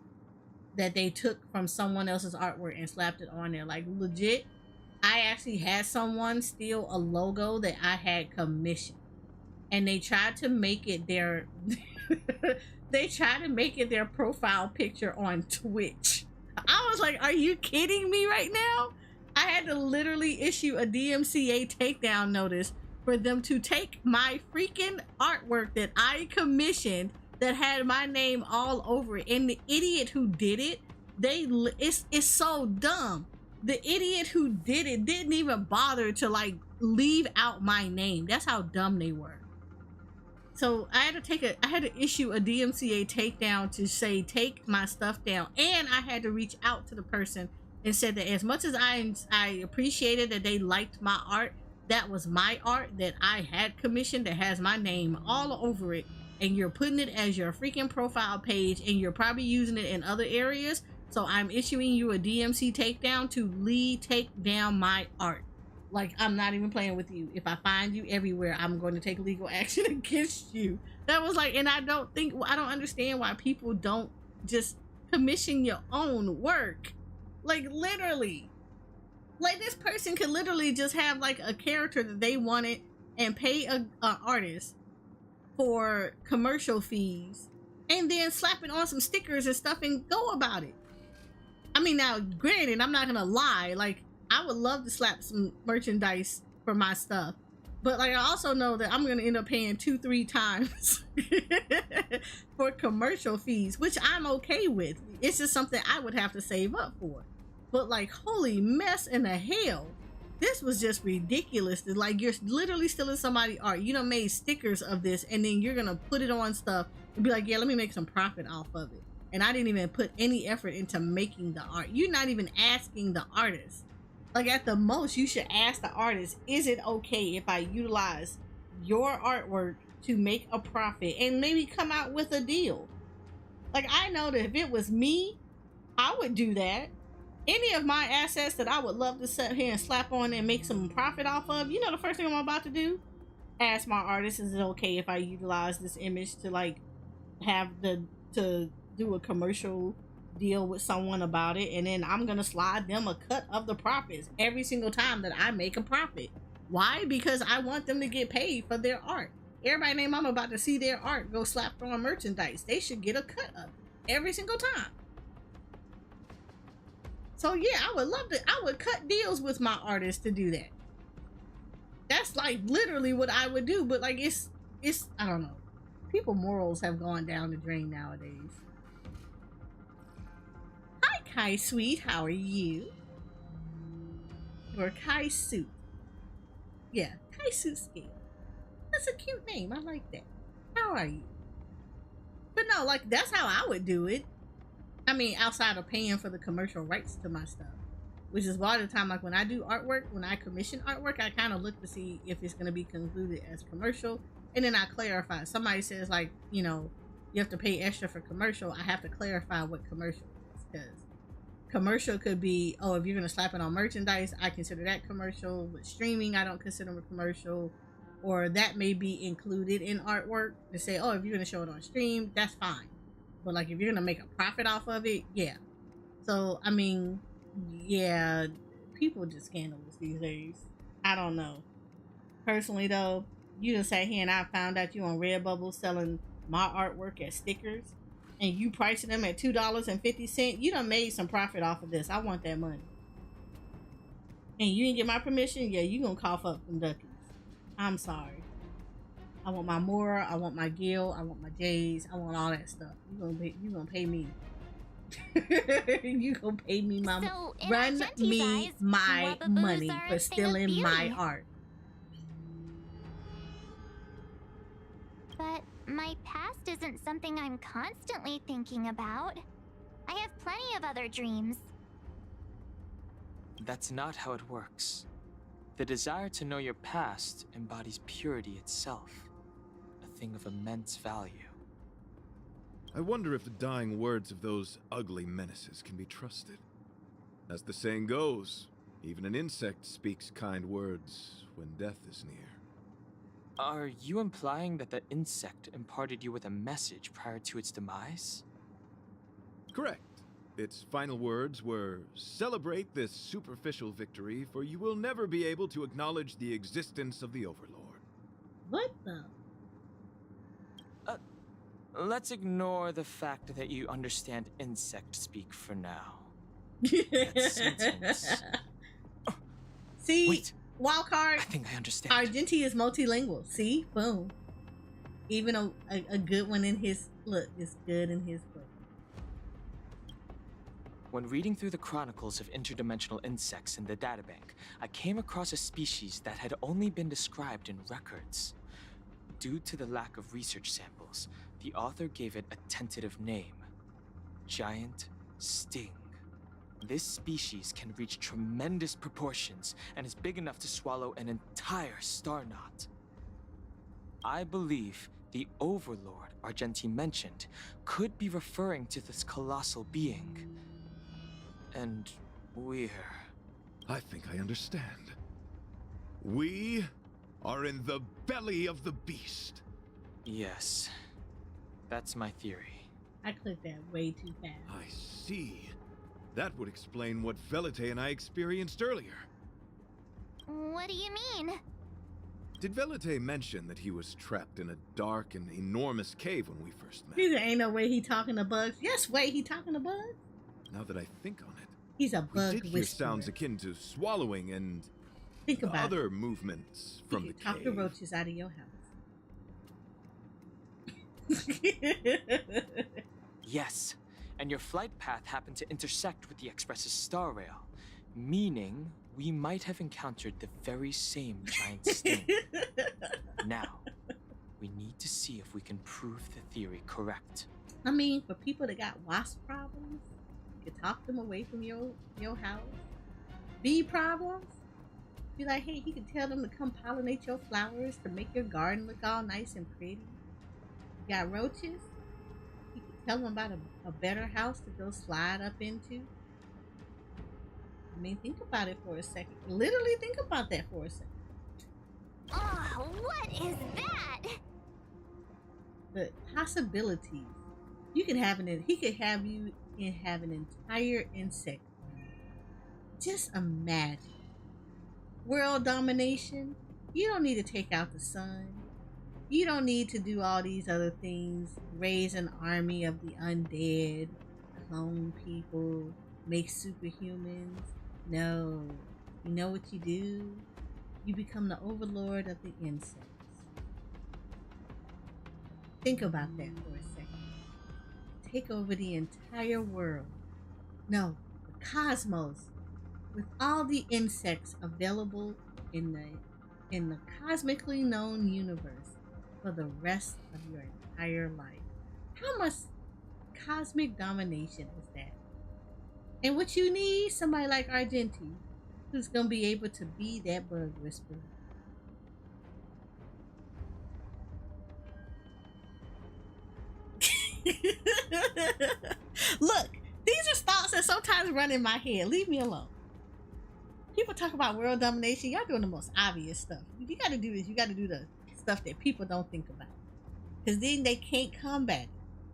that they took from someone else's artwork and slapped it on there. Like legit, I actually had someone steal a logo that I had commissioned, and they tried to make it their their profile picture on Twitch. I was like, are you kidding me right now? I had to literally issue a DMCA takedown notice for them to take my freaking artwork that I commissioned that had my name all over it. And the idiot who did it, it's so dumb. The idiot who did it didn't even bother to like leave out my name. That's how dumb they were. So I had to issue a DMCA takedown to say take my stuff down, and I had to reach out to the person and said that as much as I appreciated that they liked my art, that was my art that I had commissioned that has my name all over it, and you're putting it as your freaking profile page, and you're probably using it in other areas. So I'm issuing you a DMC takedown to take down my art. Like, I'm not even playing with you. If I find you everywhere, I'm going to take legal action against you. That was like, and I don't understand why people don't just commission your own work. Like, literally. Like, this person could literally just have like a character that they wanted and pay an artist for commercial fees and then slap it on some stickers and stuff and go about it. I mean, now granted, I'm not gonna lie, like I would love to slap some merchandise for my stuff, but like I also know that I'm gonna end up paying 2-3 times for commercial fees, which I'm okay with. It's just something I would have to save up for. But like, holy mess in the hell, this was just ridiculous. Like, you're literally stealing somebody's art. You done made stickers of this, and then you're gonna put it on stuff and be like, yeah, let me make some profit off of it. And I didn't even put any effort into making the art. You're not even asking the artist. Like, at the most, you should ask the artist, is it okay if I utilize your artwork to make a profit and maybe come out with a deal? Like, I know that if it was me, I would do that. Any of my assets that I would love to sit here and slap on and make some profit off of, you know, the first thing I'm about to do? Ask my artist, is it okay if I utilize this image to like to do a commercial deal with someone about it, and then I'm gonna slide them a cut of the profits every single time that I make a profit. Why? Because I want them to get paid for their art. Everybody named I'm about to see their art go slapped on merchandise. They should get a cut of it every single time. So yeah, I would cut deals with my artists to do that. That's like literally what I would do, but like it's I don't know. People morals have gone down the drain nowadays. Hi Kai Sweet, how are you? Or Kai Suit. Yeah, Kai Suit Scale. That's a cute name. I like that. How are you? But no, like that's how I would do it. I mean, outside of paying for the commercial rights to my stuff, which is why the time, like when I do artwork, when I commission artwork, I kind of look to see if it's going to be concluded as commercial, and then I clarify. Somebody says like, you know, you have to pay extra for commercial. I have to clarify what commercial is, because commercial could be, oh, if you're going to slap it on merchandise, I consider that commercial. With streaming, I don't consider it commercial. Or that may be included in artwork to say, oh, if you're going to show it on stream, that's fine. But like if you're gonna make a profit off of it, yeah. So I mean, yeah, people are just scandalous these days. I don't know. Personally though, you done sat here and I found out you on Redbubble selling my artwork as stickers, and you pricing them at $2.50. You done made some profit off of this. I want that money. And you didn't get my permission? Yeah, you gonna cough up some duckies. I'm sorry. I want my Mora, I want my Gil, I want my Jays, I want all that stuff. You gonna pay me. You gonna pay me my run me my money for stealing my art. But my past isn't something I'm constantly thinking about. I have plenty of other dreams. That's not how it works. The desire to know your past embodies purity itself, a thing of immense value. I wonder if the dying words of those ugly menaces can be trusted. As the saying goes, even an insect speaks kind words when death is near. Are you implying that the insect imparted you with a message prior to its demise? Correct. Its final words were, "Celebrate this superficial victory, for you will never be able to acknowledge the existence of the Overlord." What the? Let's ignore the fact that you understand insect speak for now. That sentence. See? Wait. Wild card. I think I understand. Argenti is multilingual. See? Boom. Even a good one in his look is good in his book. When reading through the chronicles of interdimensional insects in the databank, I came across a species that had only been described in records. Due to the lack of research samples, the author gave it a tentative name: giant sting. This species can reach tremendous proportions and is big enough to swallow an entire star knot. I believe the Overlord Argenti mentioned could be referring to this colossal being. And I think I understand. We are in the belly of the beast. Yes, that's my theory. I clicked that way too fast. I see. That would explain what Velite and I experienced earlier. What do you mean? Did Velite mention that he was trapped in a dark and enormous cave when we first met? There ain't no way he talking to bugs. Yes, way he talking to bugs. Now that I think on it, He's a we bug did hear whisperer. sounds akin to swallowing and Think about other it. movements He from can the talk cave. the roaches out of your house. Yes, and your flight path happened to intersect with the Express's star rail, meaning we might have encountered the very same giant sting. Now, we need to see if we can prove the theory correct. I mean, for people that got wasp problems, you can talk them away from your house. Bee problems, be like, hey, you can tell them to come pollinate your flowers to make your garden look all nice and pretty. You got roaches, you can tell them about a better house to go slide up into. I mean, think about it for a second. Literally think about that for a second. Oh, what is that? The possibilities. You can have he could have you have an entire insect. Just imagine. World domination. You don't need to take out the sun. You don't need to do all these other things. Raise an army of the undead. Clone people. Make superhumans. No. You know what you do? You become the overlord of the insects. Think about that for a second. Take over the entire world. No, the cosmos. With all the insects available in the cosmically known universe for the rest of your entire life. How much cosmic domination is that? And what you need, somebody like Argenti, who's gonna be able to be that bug whisperer. Look, these are thoughts that sometimes run in my head. Leave me alone. People talk about world domination. Y'all doing the most obvious stuff. You gotta do this. You gotta do the stuff that people don't think about. Because then they can't combat it.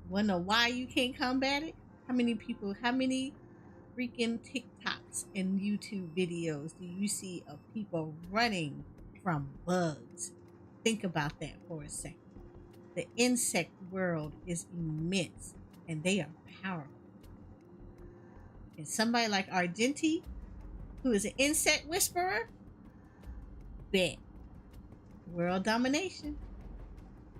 Wanna know why you can't combat it? How many freaking TikToks and YouTube videos do you see of people running from bugs? Think about that for a second. The insect world is immense and they are powerful. And somebody like Argenti, who is an insect whisperer, bet. World domination.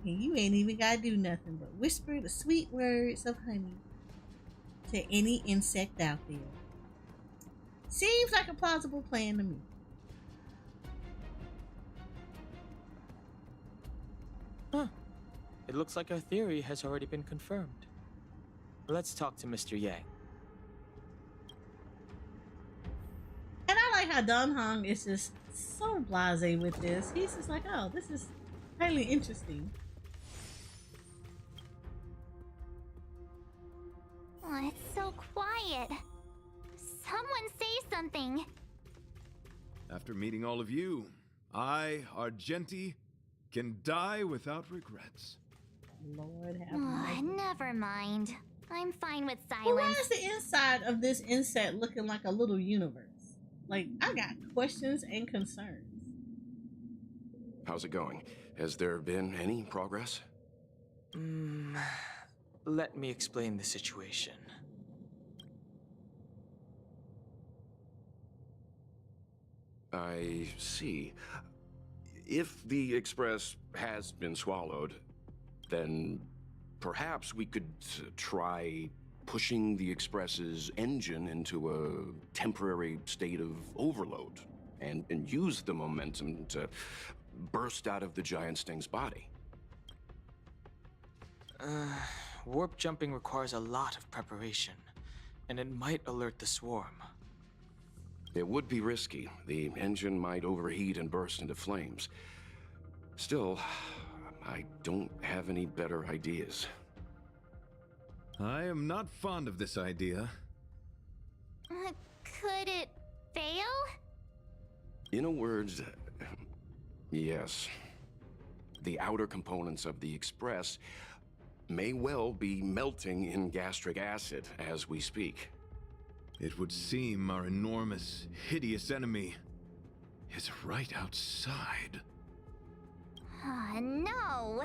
And you ain't even gotta do nothing but whisper the sweet words of honey to any insect out there. Seems like a plausible plan to me. Huh. It looks like our theory has already been confirmed. Let's talk to Mr. Yang. And like how Don Hong is just so blasé with this. He's just like, oh, this is highly interesting. Oh, it's so quiet. Someone say something. After meeting all of you, I, Argenti, can die without regrets. Lord have Oh, mercy. never mind. I'm fine with Well, why silence. is the inside of this inset looking like a little universe? Like, I got questions and concerns. How's it going? Has there been any progress? Let me explain the situation. I see. If the Express has been swallowed, then perhaps we could try pushing the Express's engine into a temporary state of overload and use the momentum to burst out of the giant sting's body. Warp jumping requires a lot of preparation, and it might alert the swarm. It would be risky. The engine might overheat and burst into flames. Still, I don't have any better ideas. I am not fond of this idea. Could it fail? In a word, yes. The outer components of the Express may well be melting in gastric acid as we speak. It would seem our enormous, hideous enemy is right outside. No.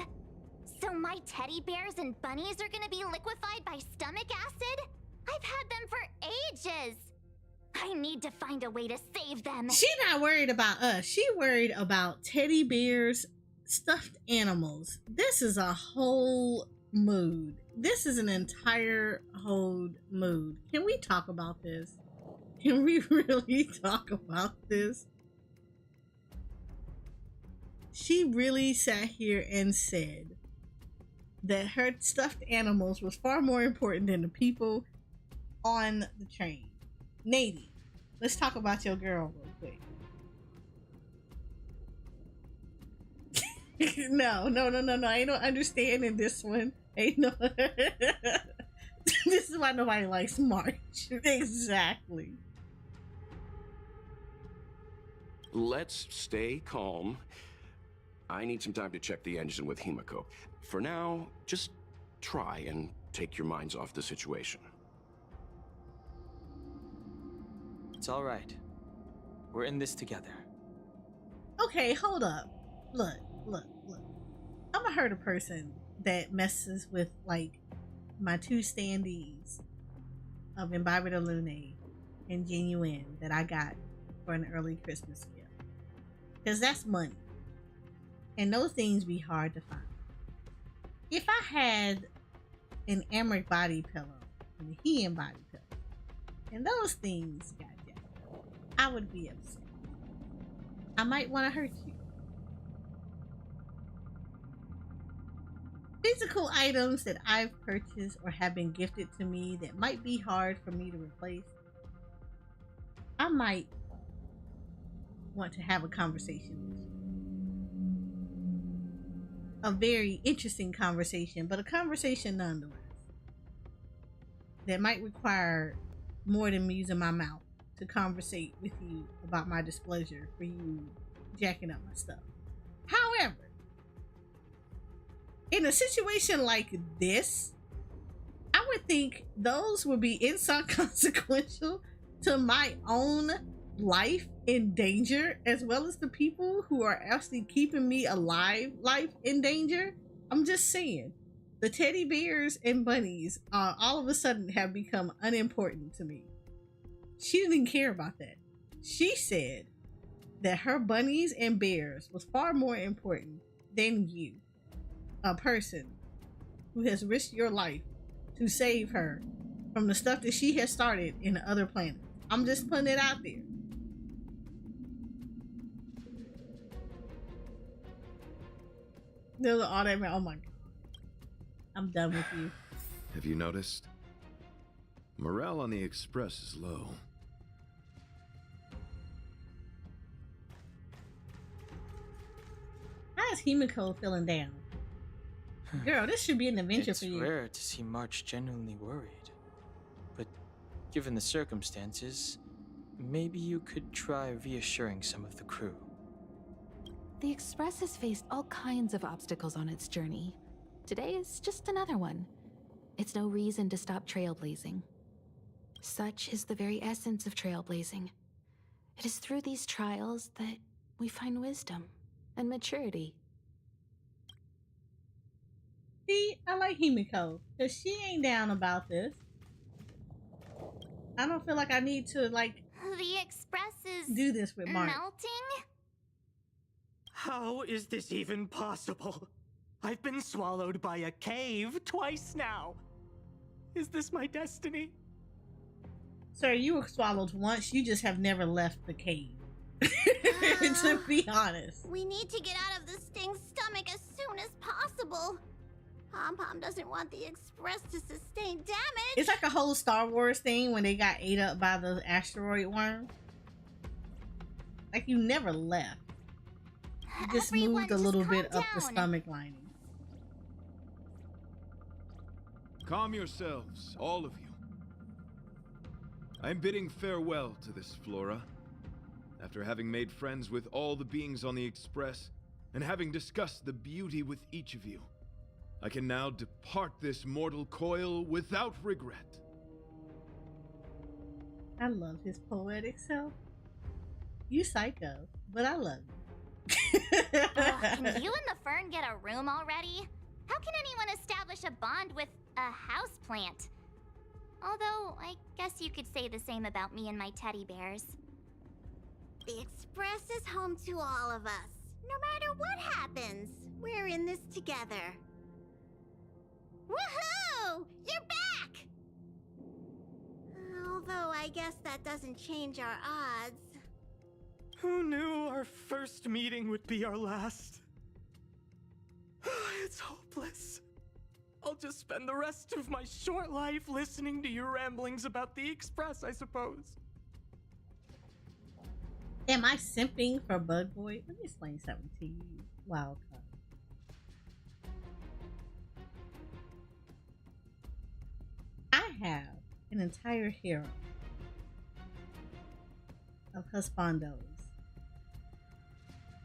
So my teddy bears and bunnies are gonna be liquefied by stomach acid? I've had them for ages. I need to find a way to save them. She not worried about us. She worried about teddy bears, stuffed animals. This is a whole mood. This is an entire whole mood. Can we talk about this? Can we really talk about this? She really sat here and said that her stuffed animals was far more important than the people on the train. Nady, let's talk about your girl real quick. No. I don't understand in this one. Ain't no. This is why nobody likes March. Exactly. Let's stay calm. I need some time to check the engine with Himiko. For now, just try and take your minds off the situation. It's all right. We're in this together. Okay, hold up. Look. I'm a hurt person that messes with, like, my two standees of Imbibe de Lune and Genuine that I got for an early Christmas gift. Because that's money. And those things be hard to find. If I had an Amric body pillow and a Heian body pillow, and those things got jacked up, I would be upset. I might want to hurt you. Physical items that I've purchased or have been gifted to me that might be hard for me to replace, I might want to have a conversation with you. A very interesting conversation, but a conversation nonetheless. That might require more than me using my mouth to conversate with you about my displeasure for you jacking up my stuff. However, in a situation like this, I would think those would be inconsequential to my own life in danger, as well as the people who are actually keeping me alive, life in danger. I'm just saying, the teddy bears and bunnies all of a sudden have become unimportant to me. She didn't care about that. She said that her bunnies and bears was far more important than you, a person who has risked your life to save her from the stuff that she has started in the other planet. I'm just putting it out there. There's all that. Oh my god, I'm done with you. Have you noticed? Morale on the Express is low. Why is Himiko feeling down? Girl, this should be an adventure It's for you. rare to see March genuinely worried. But given the circumstances, maybe you could try reassuring some of the crew. The Express has faced all kinds of obstacles on its journey. Today is just another one. It's no reason to stop trailblazing. Such is the very essence of trailblazing. It is through these trials that we find wisdom and maturity. See, I like Himiko, because she ain't down about this. I don't feel like I need to, like, The Express is do this with Mark. melting? How is this even possible? I've been swallowed by a cave twice now. Is this my destiny? Sir, you were swallowed once, you just have never left the cave. To be honest. We need to get out of the Sting's stomach as soon as possible. Pom-Pom doesn't want the Express to sustain damage. It's like a whole Star Wars thing when they got ate up by the asteroid worm. Like, you never left. You just Everyone, moved a just little calm bit up the down. stomach lining. Calm yourselves, all of you. I'm bidding farewell to this flora. After having made friends with all the beings on the Express, and having discussed the beauty with each of you, I can now depart this mortal coil without regret. I love his poetic self. You psycho, but I love you. Ugh, can you and the Fern get a room already? How can anyone establish a bond with a houseplant? Although, I guess you could say the same about me and my teddy bears. The Express is home to all of us. No matter what happens, we're in this together. Woohoo! You're back! Although I guess that doesn't change our odds. Who knew our first meeting would be our last? It's hopeless. I'll just spend the rest of my short life listening to your ramblings about the Express, I suppose. Am I simping for Bug Boy? Let me explain something to you, Wildcard. I have an entire harem of husbandos.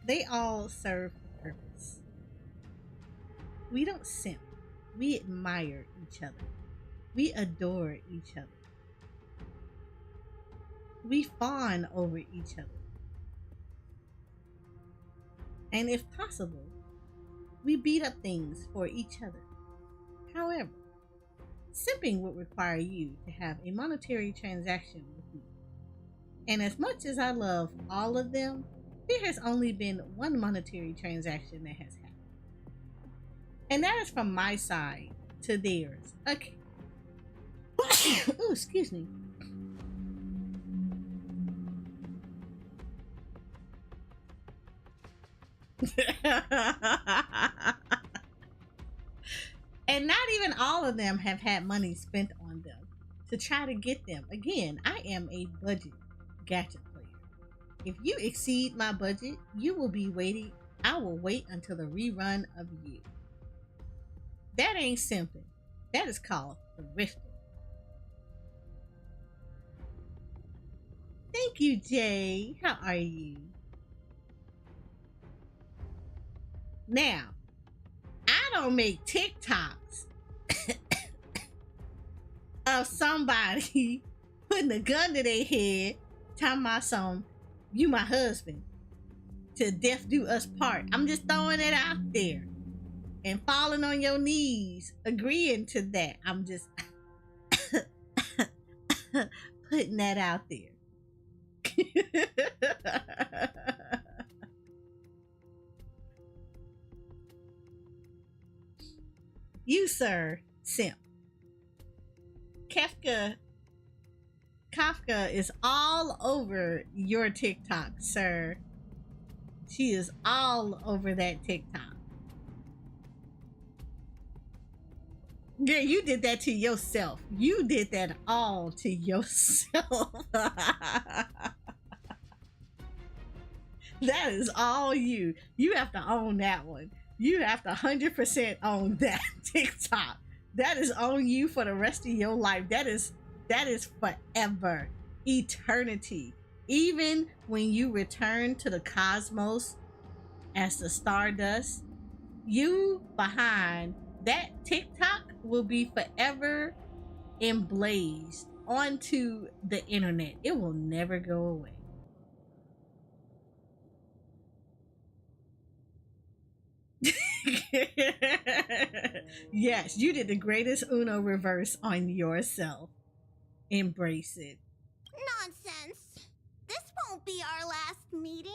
They all serve a purpose. We don't simp. We admire each other. We adore each other. We fawn over each other. And if possible, we beat up things for each other. However, simping would require you to have a monetary transaction with me. And as much as I love all of them, there has only been one monetary transaction that has happened. And that is from my side to theirs. Okay. Oh, excuse me. And not even all of them have had money spent on them to try to get them. Again, I am a budget gadget player. If you exceed my budget, you will be waiting. I will wait until the rerun of you. That ain't simping. That is called thrifting. Thank you, Jay. How are you? Now, I don't make TikToks of somebody putting a gun to their head, talking about some, you my husband, till death do us part. I'm just throwing it out there and falling on your knees, agreeing to that. I'm just putting that out there. You, sir, simp. Kafka is all over your TikTok, sir. She is all over that TikTok. Yeah, you did that to yourself. You did that all to yourself. That is all you. You have to own that one. You have to 100% own that TikTok. That is on you for the rest of your life. That is forever, eternity. Even when you return to the cosmos as the stardust, you behind that TikTok will be forever emblazed onto the internet. It will never go away. Yes, you did the greatest Uno reverse on yourself. Embrace it. Nonsense. This won't be our last meeting.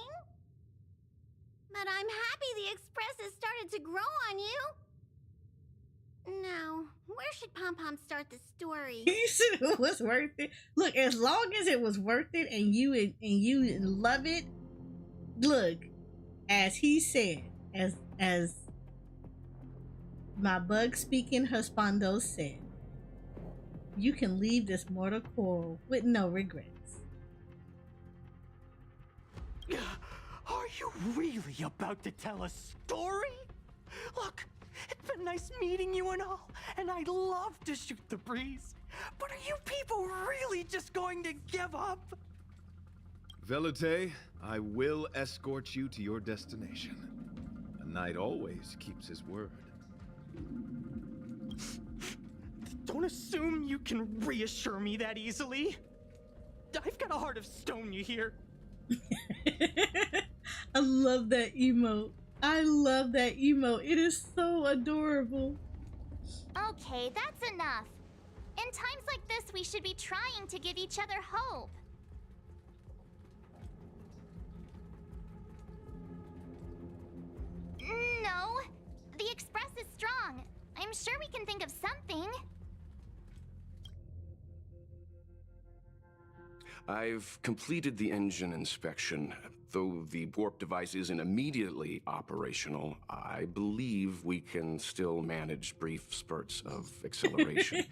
But I'm happy the Express has started to grow on you. Now, where should Pom Pom start the story? You said it was worth it. Look, as long as it was worth it and you love it, look, as he said, as my bug speaking husbando said, you can leave this mortal coil with no regrets. Are you really about to tell a story? Look, it's been nice meeting you and all, and I'd love to shoot the breeze. But are you people really just going to give up? Velute, I will escort you to your destination. A knight always keeps his word. Don't assume you can reassure me that easily. I've got a heart of stone, you hear? I love that emote. I love that emote. It is so adorable. Okay, that's enough. In times like this, we should be trying to give each other hope. No, the Express is strong. I'm sure we can think of something. I've completed the engine inspection. Though the warp device isn't immediately operational, I believe we can still manage brief spurts of acceleration.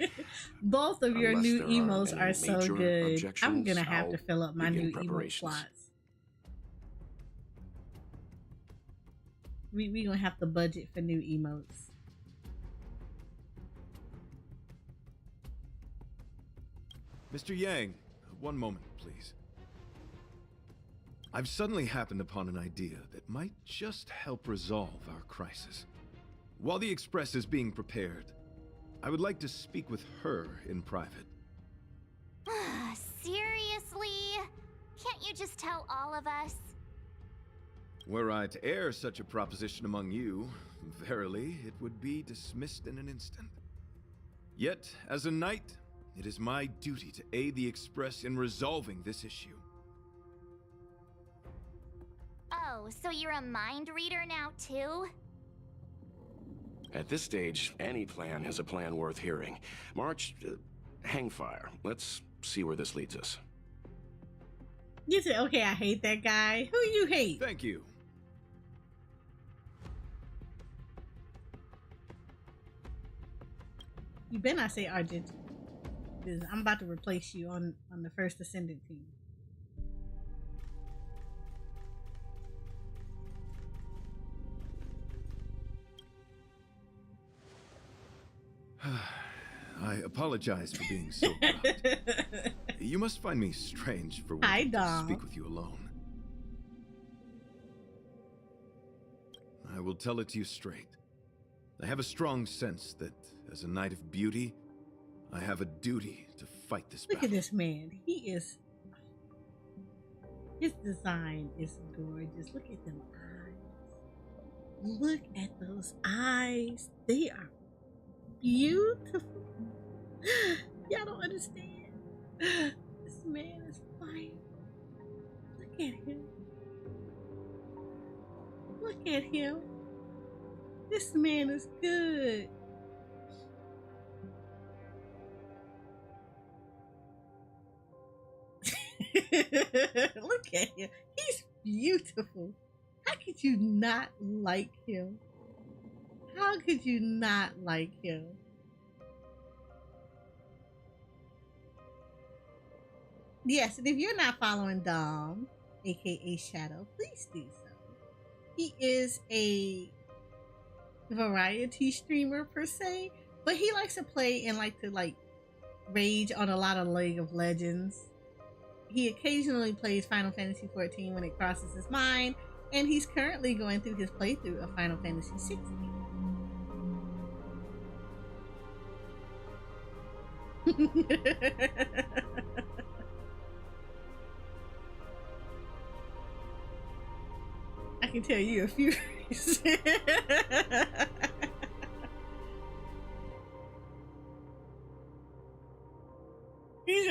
Both of your Unless new there emotes any are so major good. I'm objections, gonna have to I'll fill up my begin new emote preparations. slots. We gonna have to budget for new emotes. Mr. Yang, one moment, please. I've suddenly happened upon an idea that might just help resolve our crisis. While the Express is being prepared, I would like to speak with her in private. Seriously? Can't you just tell all of us? Were I to air such a proposition among you, verily, it would be dismissed in an instant. Yet, as a knight, it is my duty to aid the Express in resolving this issue. Oh, so you're a mind reader now, too? At this stage, any plan is a plan worth hearing. March, hang fire. Let's see where this leads us. You said, okay, I hate that guy. Who you hate? Thank you. You better not say Argenti. I'm about to replace you on the First Ascendant team. I apologize for being so abrupt. You must find me strange for wanting to speak with you alone. I will tell it to you straight. I have a strong sense that, as a knight of beauty, I have a duty to fight this battle. Look at this man. He is... His design is gorgeous. Look at them eyes. Look at those eyes. They are beautiful. Y'all don't understand. This man is fine. Look at him. Look at him. This man is good. Look at him. He's beautiful. How could you not like him? How could you not like him? Yes, and if you're not following Dom, aka Shadow, please do so. He is a variety streamer per se, but he likes to play and like to rage on a lot of League of Legends. He occasionally plays Final Fantasy XIV when it crosses his mind, and he's currently going through his playthrough of Final Fantasy XVI. I can tell you a few. He said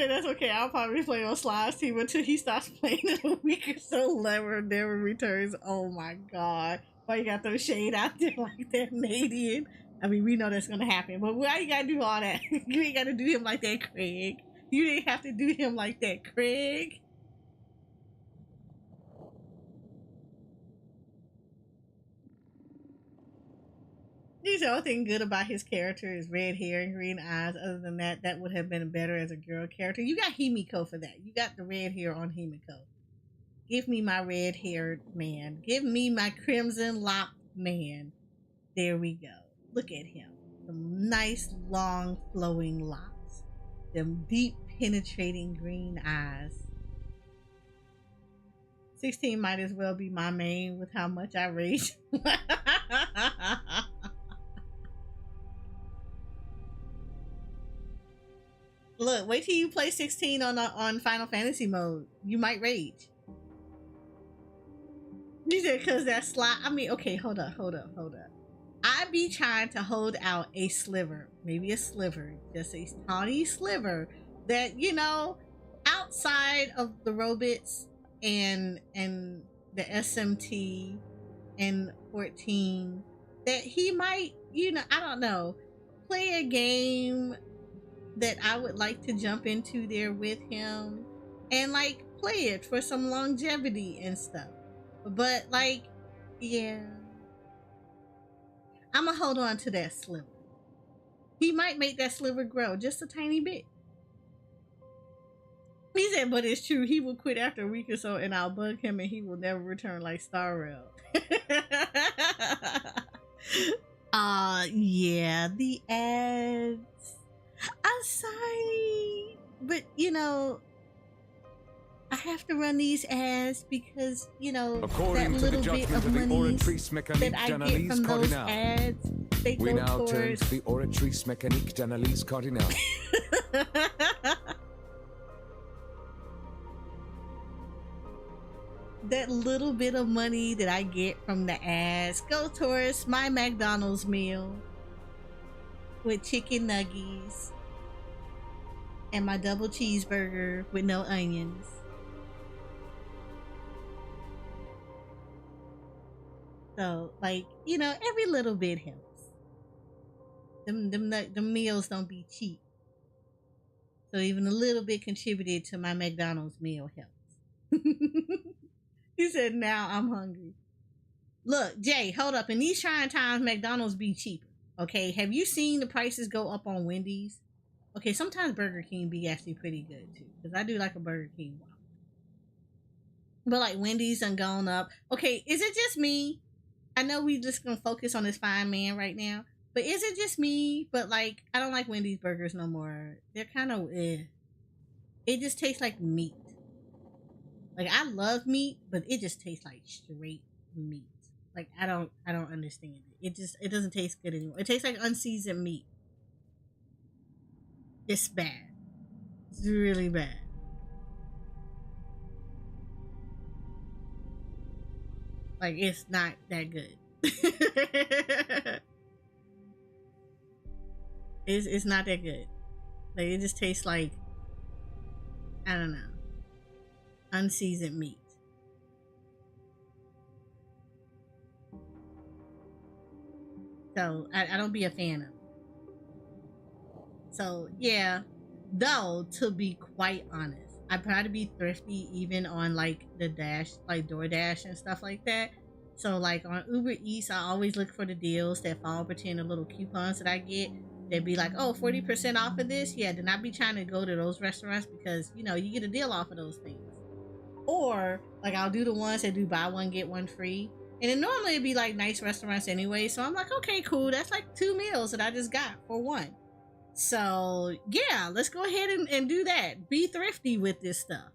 that's okay. I'll probably play on Slide's team until he stops playing in a week or so. Never returns. Oh my god. Why you got those shade out there like that, Nadian? I mean, we know that's gonna happen, but why you gotta do all that? You ain't gotta do him like that, Craig. You didn't have to do him like that, Craig. The only thing good about his character is red hair and green eyes. Other than that, that would have been better as a girl character. You got Himiko for that. You got the red hair on Himiko. Give me my red-haired man. Give me my crimson-locked man. There we go. Look at him. Some nice, long, flowing locks. Them deep, penetrating green eyes. 16 might as well be my main with how much I rage. Look, wait till you play 16 on Final Fantasy mode. You might rage. You said because that slot. I mean, okay, hold up. I be trying to hold out a sliver, maybe a sliver, just a tiny sliver that, you know, outside of the Robits and the SMT and 14, that he might, you know, I don't know, play a game that I would like to jump into there with him and like play it for some longevity and stuff. But like, yeah, I'm gonna hold on to that sliver. He might make that sliver grow just a tiny bit. He said, but it's true, he will quit after a week or so and I'll bug him and he will never return like Star Rail. Yeah, the ads. I'm sorry, but you know, I have to run these ads because, you know, according that to little the bit judgment of of the money Oratrice that I get Mécanique from those Cardinal, ads, they we go now turn towards to the Oratrice Mécanique d'Analyse Cardinal. that little bit of money that I get from the ads go towards my McDonald's meal with chicken nuggets and my double cheeseburger with no onions. So, like, you know, every little bit helps. Them meals don't be cheap. So even a little bit contributed to my McDonald's meal helps. He said, now I'm hungry. Look, Jay, hold up. In these trying times, McDonald's be cheaper. Okay, have you seen the prices go up on Wendy's? Okay, sometimes Burger King be actually pretty good too, because I do like a Burger King waffle. But like Wendy's done gone up. Okay, is it just me? I know we just gonna focus on this fine man right now, but is it just me? But like, I don't like Wendy's burgers no more. They're kind of it just tastes like meat. Like, I love meat, but it just tastes like straight meat. Like, I don't understand it. It doesn't taste good anymore. It tastes like unseasoned meat. It's bad. It's really bad. Like, it's not that good. It's not that good. Like, it just tastes like, I don't know, unseasoned meat. So I don't be a fan of it. So yeah, though, to be quite honest, I try to be thrifty even on like the Dash, like DoorDash and stuff like that. So like on Uber Eats, I always look for the deals that fall between the little coupons that I get. They'd be like, oh, 40% off of this. Yeah, then I'd be trying to go to those restaurants because, you know, you get a deal off of those things. Or like I'll do the ones that do buy one get one free, and then normally it'd be like nice restaurants anyway, so I'm like, okay, cool, that's like 2 meals that I just got for one. So yeah, let's go ahead and do that. Be thrifty with this stuff.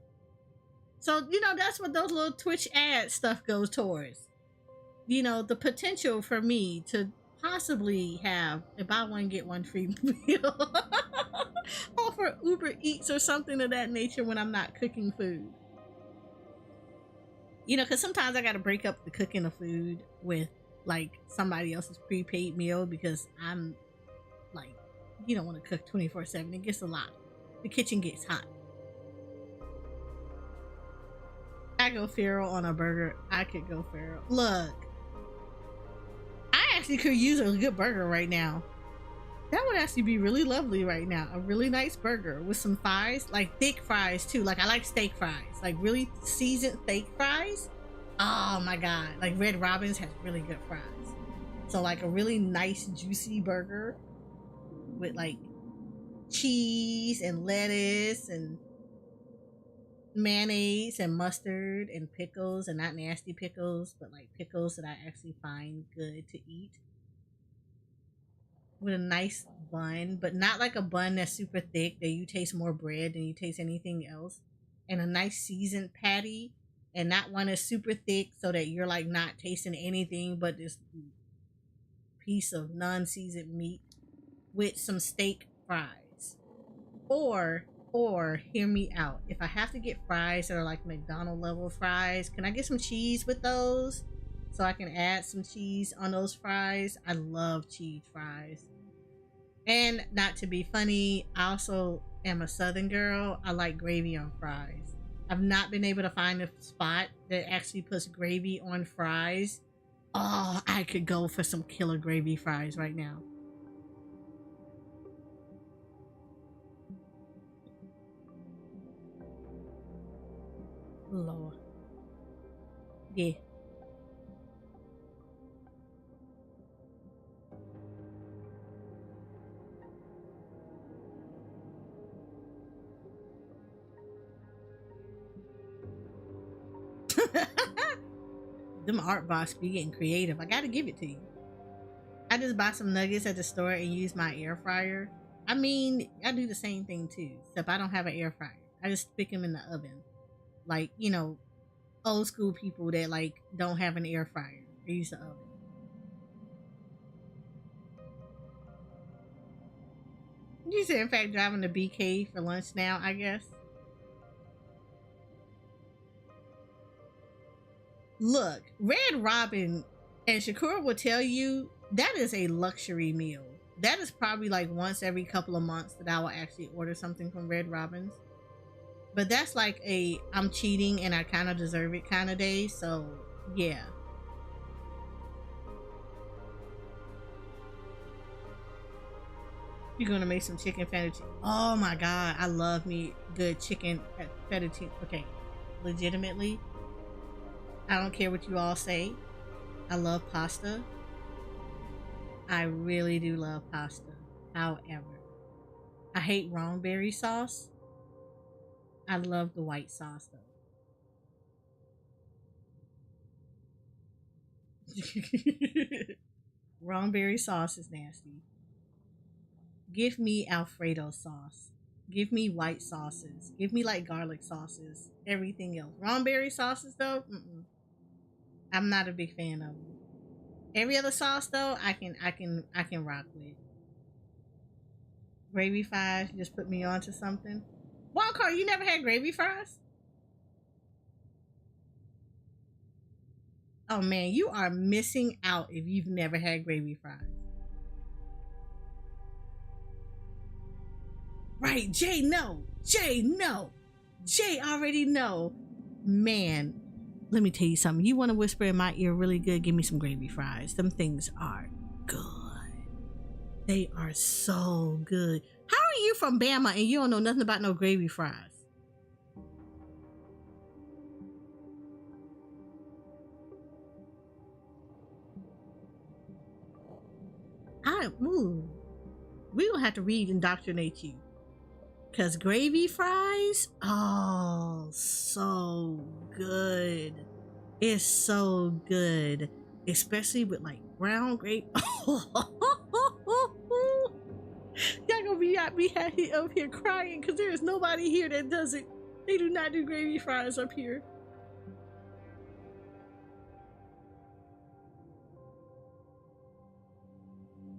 So you know, that's what those little Twitch ad stuff goes towards. You know, the potential for me to possibly have a buy one get one free meal or for Uber Eats or something of that nature when I'm not cooking food. You know, because sometimes I got to break up the cooking of food with like somebody else's prepaid meal because I'm like, you don't want to cook 24/7. It gets a lot. The kitchen gets hot. I go feral on a burger. I could go feral. Look, I actually could use a good burger right now. That would actually be really lovely right now. A really nice burger with some fries, like thick fries too. Like I like steak fries, like really seasoned steak fries. Oh my God. Like Red Robin's has really good fries. So like a really nice juicy burger with like cheese and lettuce and mayonnaise and mustard and pickles, and not nasty pickles, but like pickles that I actually find good to eat. With a nice bun, but not like a bun that's super thick that you taste more bread than you taste anything else. And a nice seasoned patty, and not one that's super thick so that you're like not tasting anything but this piece of non-seasoned meat with some steak fries. Or hear me out. If I have to get fries that are like McDonald's level fries, can I get some cheese with those? So I can add some cheese on those fries. I love cheese fries. And not to be funny, I also am a Southern girl. I like gravy on fries. I've not been able to find a spot that actually puts gravy on fries. Oh, I could go for some killer gravy fries right now. Lord. Yeah. Them art box be getting creative. I gotta give it to you. I just buy some nuggets at the store and use my air fryer. I mean, I do the same thing too, except I don't have an air fryer. I just stick them in the oven. Like, you know, old school people that like don't have an air fryer. They use the oven. You said, in fact, driving to BK for lunch now, I guess. Look, Red Robin, and Shakur will tell you, that is a luxury meal. That is probably like once every couple of months that I will actually order something from Red Robin's. But that's like a I'm cheating and I kind of deserve it kind of day. So yeah. You're gonna make some chicken fettuccine. Oh my God, I love me good chicken fettuccine. Okay, legitimately, I don't care what you all say. I love pasta. I really do love pasta. However, I hate wrongberry sauce. I love the white sauce though. Wrongberry sauce is nasty. Give me Alfredo sauce. Give me white sauces. Give me like garlic sauces. Everything else. Wrongberry sauces though, I'm not a big fan of them. Every other sauce though, I can rock with. Gravy fries, you just put me onto something. Wildcard, you never had gravy fries? Oh man, you are missing out if you've never had gravy fries. Right, Jay, no. Jay, no. Jay already know. Man, let me tell you something. You want to whisper in my ear really good? Give me some gravy fries. Them things are good. They are so good. How are you from Bama and you don't know nothing about no gravy fries? We gonna have to read indoctrinate you. Cause gravy fries, oh, so good. It's so good, especially with like brown gravy. Y'all gonna be up here crying because there is nobody here that does it. They do not do gravy fries up here.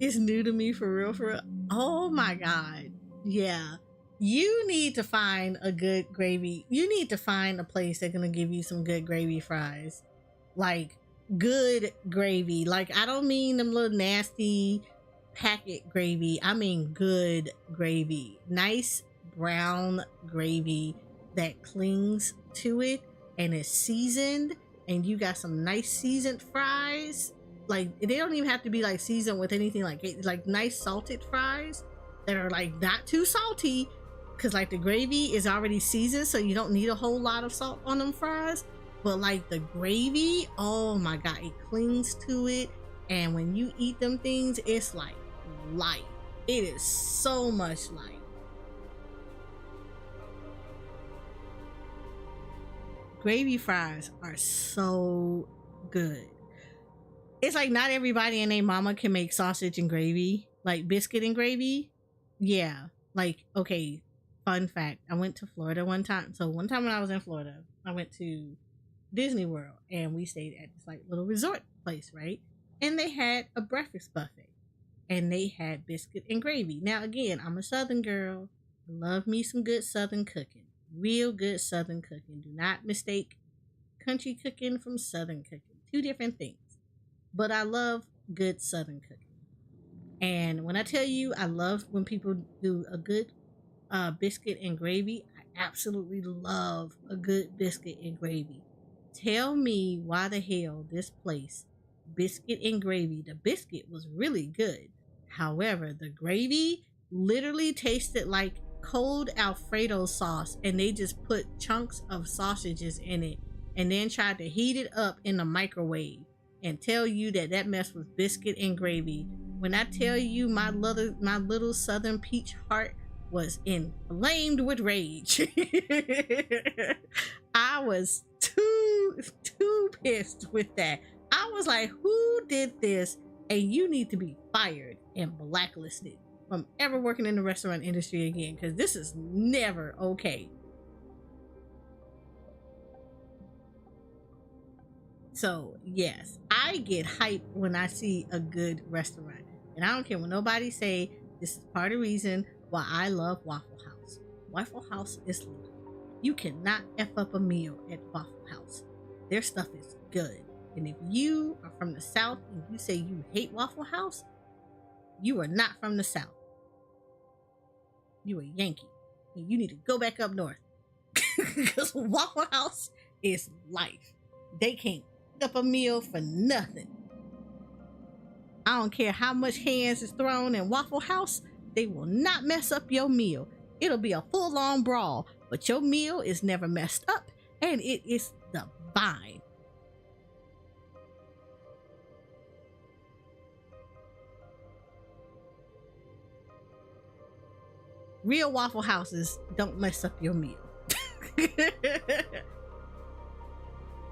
It's new to me for real, for real. Oh my god. Yeah. You need to find a good gravy. You need to find a place that's gonna give you some good gravy fries. Like good gravy. Like I don't mean them little nasty packet gravy. I mean good gravy. Nice brown gravy that clings to it and is seasoned, and you got some nice seasoned fries. Like they don't even have to be like seasoned with anything, like nice salted fries that are like not too salty, because like the gravy is already seasoned, so you don't need a whole lot of salt on them fries. But like the gravy, oh my god, it clings to it, and when you eat them things, it's like light. It is so much light. Gravy fries are so good. It's like not everybody and their mama can make sausage and gravy, like biscuit and gravy. Yeah, like, okay, fun fact. I went to Florida one time. So one time when I was in Florida, I went to Disney World and we stayed at this like little resort place, right? And they had a breakfast buffet and they had biscuit and gravy. Now, again, I'm a Southern girl. I love me some good Southern cooking. Real good Southern cooking. Do not mistake country cooking from Southern cooking. Two different things. But I love good Southern cooking. And when I tell you I love when people do a good biscuit and gravy, I absolutely love a good biscuit and gravy. Tell me why the hell this place, biscuit and gravy, the biscuit was really good. However, the gravy literally tasted like cold Alfredo sauce, and they just put chunks of sausages in it and then tried to heat it up in the microwave and tell you that that mess was biscuit and gravy. When I tell you my little Southern peach heart was inflamed with rage. I was too pissed with that. I was like, who did this? And you need to be fired and blacklisted from ever working in the restaurant industry again, because this is never okay. So yes, I get hyped when I see a good restaurant, and I don't care what nobody say. This is part of the reason why I love Waffle House. Waffle House is lit. You cannot F up a meal at Waffle House. Their stuff is good. And if you are from the South and you say you hate Waffle House, you are not from the South. You a Yankee. And you need to go back up north. Because Waffle House is life. They can't up a meal for nothing. I don't care how much hands is thrown in Waffle House, they will not mess up your meal. It'll be a full-on brawl, but your meal is never messed up, and it is divine. Real Waffle Houses don't mess up your meal.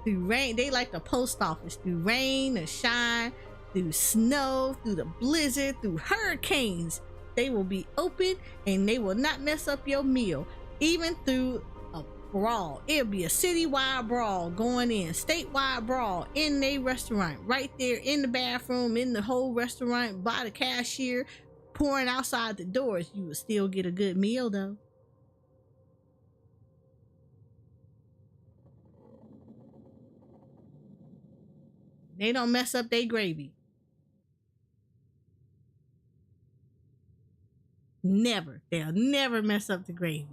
Through rain, they like the post office. Through rain and shine, through snow, through the blizzard, through hurricanes, they will be open and they will not mess up your meal. Even through a brawl, it'll be a citywide brawl going in, statewide brawl in their restaurant, right there in the bathroom, in the whole restaurant, by the cashier, pouring outside the doors. You will still get a good meal though. They don't mess up their gravy. Never. They'll never mess up the gravy.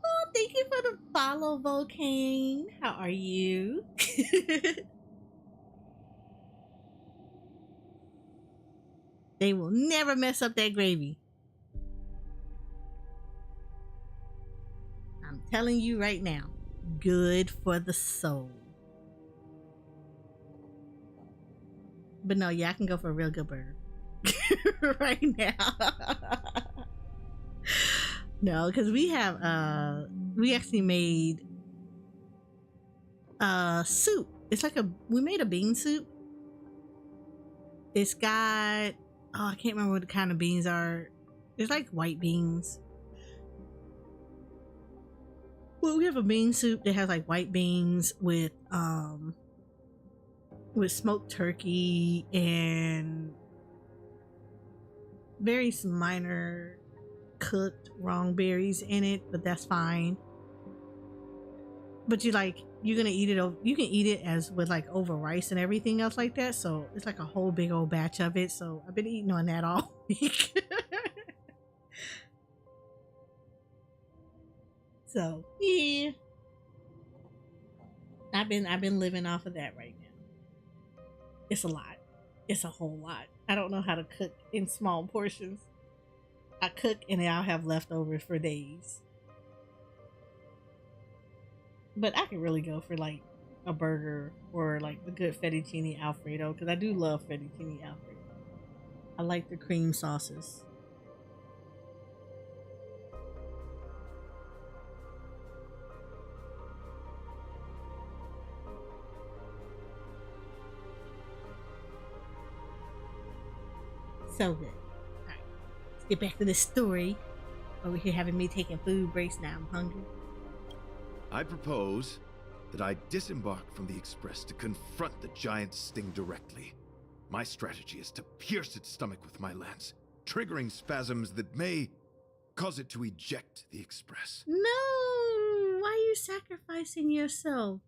Oh, thank you for the follow, Volcane. How are you? They will never mess up that gravy. I'm telling you right now. Good for the soul. But no, yeah, I can go for a real good burger right now. No, because we actually made soup. It's like we made a bean soup. It's got, I can't remember what the kind of beans are. It's like white beans. Well, we have a bean soup that has like white beans with smoked turkey and very minor cooked wrong berries in it, but that's fine. But you're gonna eat it. You can eat it as with like over rice and everything else like that. So it's like a whole big old batch of it. So I've been eating on that all week. So yeah, I've been living off of that right now. It's a lot. It's a whole lot. I don't know how to cook in small portions. I cook and then I'll have leftovers for days. But I could really go for like a burger or like the good fettuccine alfredo, because I do love fettuccine alfredo. I like the cream sauces. So good. Alright, let's get back to this story. Over here having me taking food breaks, now I'm hungry. I propose that I disembark from the Express to confront the giant sting directly. My strategy is to pierce its stomach with my lance, triggering spasms that may cause it to eject the Express. No! Why are you sacrificing yourself?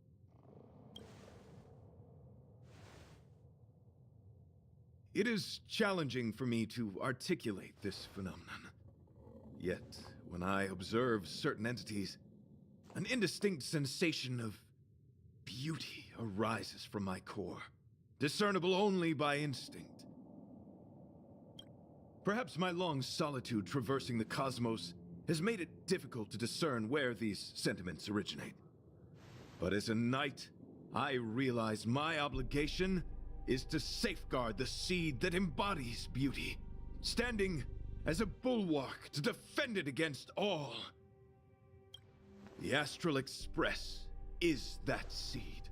It is challenging for me to articulate this phenomenon. Yet, when I observe certain entities, an indistinct sensation of beauty arises from my core, discernible only by instinct. Perhaps my long solitude traversing the cosmos has made it difficult to discern where these sentiments originate. But as a knight, I realize my obligation is to safeguard the seed that embodies beauty, standing as a bulwark to defend it against all. The Astral Express is that seed.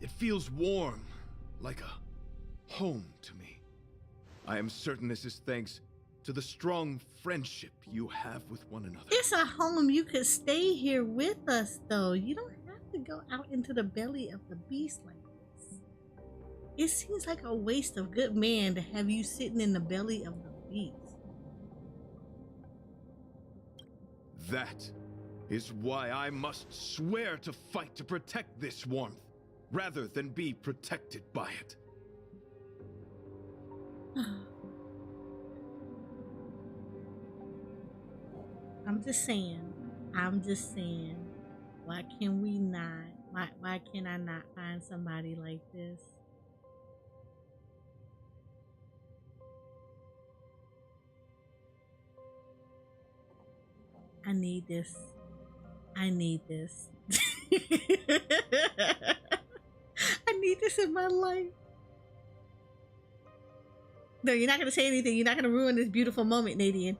It feels warm, like a home to me. I am certain this is thanks to the strong friendship you have with one another. It's a home. You could stay here with us, though. You don't have to go out into the belly of the beast like this. It seems like a waste of good man to have you sitting in the belly of the beast. That is why I must swear to fight to protect this warmth, rather than be protected by it. I'm just saying, why can we not, why can I not find somebody like this? I need this. I need this. I need this in my life. No, you're not gonna say anything. You're not gonna ruin this beautiful moment, Nadian.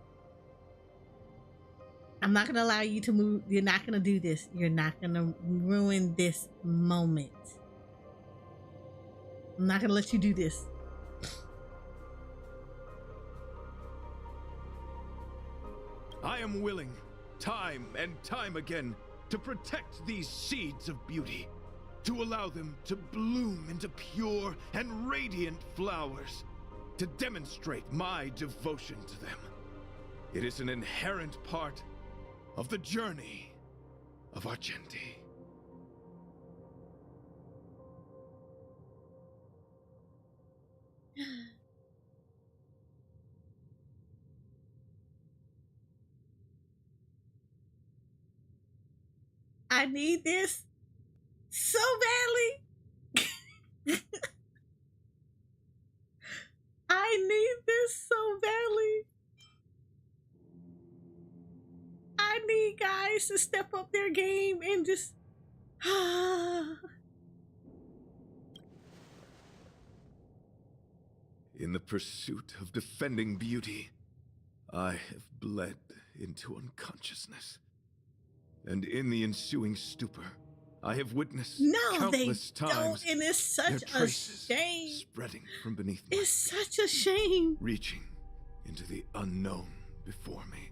I'm not gonna allow you to move. You're not gonna do this. You're not gonna ruin this moment. I'm not gonna let you do this. I am willing, time and time again, to protect these seeds of beauty, to allow them to bloom into pure and radiant flowers, to demonstrate my devotion to them. It is an inherent part of the journey of Argenti. I need this so badly. I need this so badly. I need guys to step up their game and just In the pursuit of defending beauty, I have bled into unconsciousness. And in the ensuing stupor, I have witnessed countless times and it's such their a traces shame. spreading from beneath my It's feet, such a shame. reaching into the unknown before me.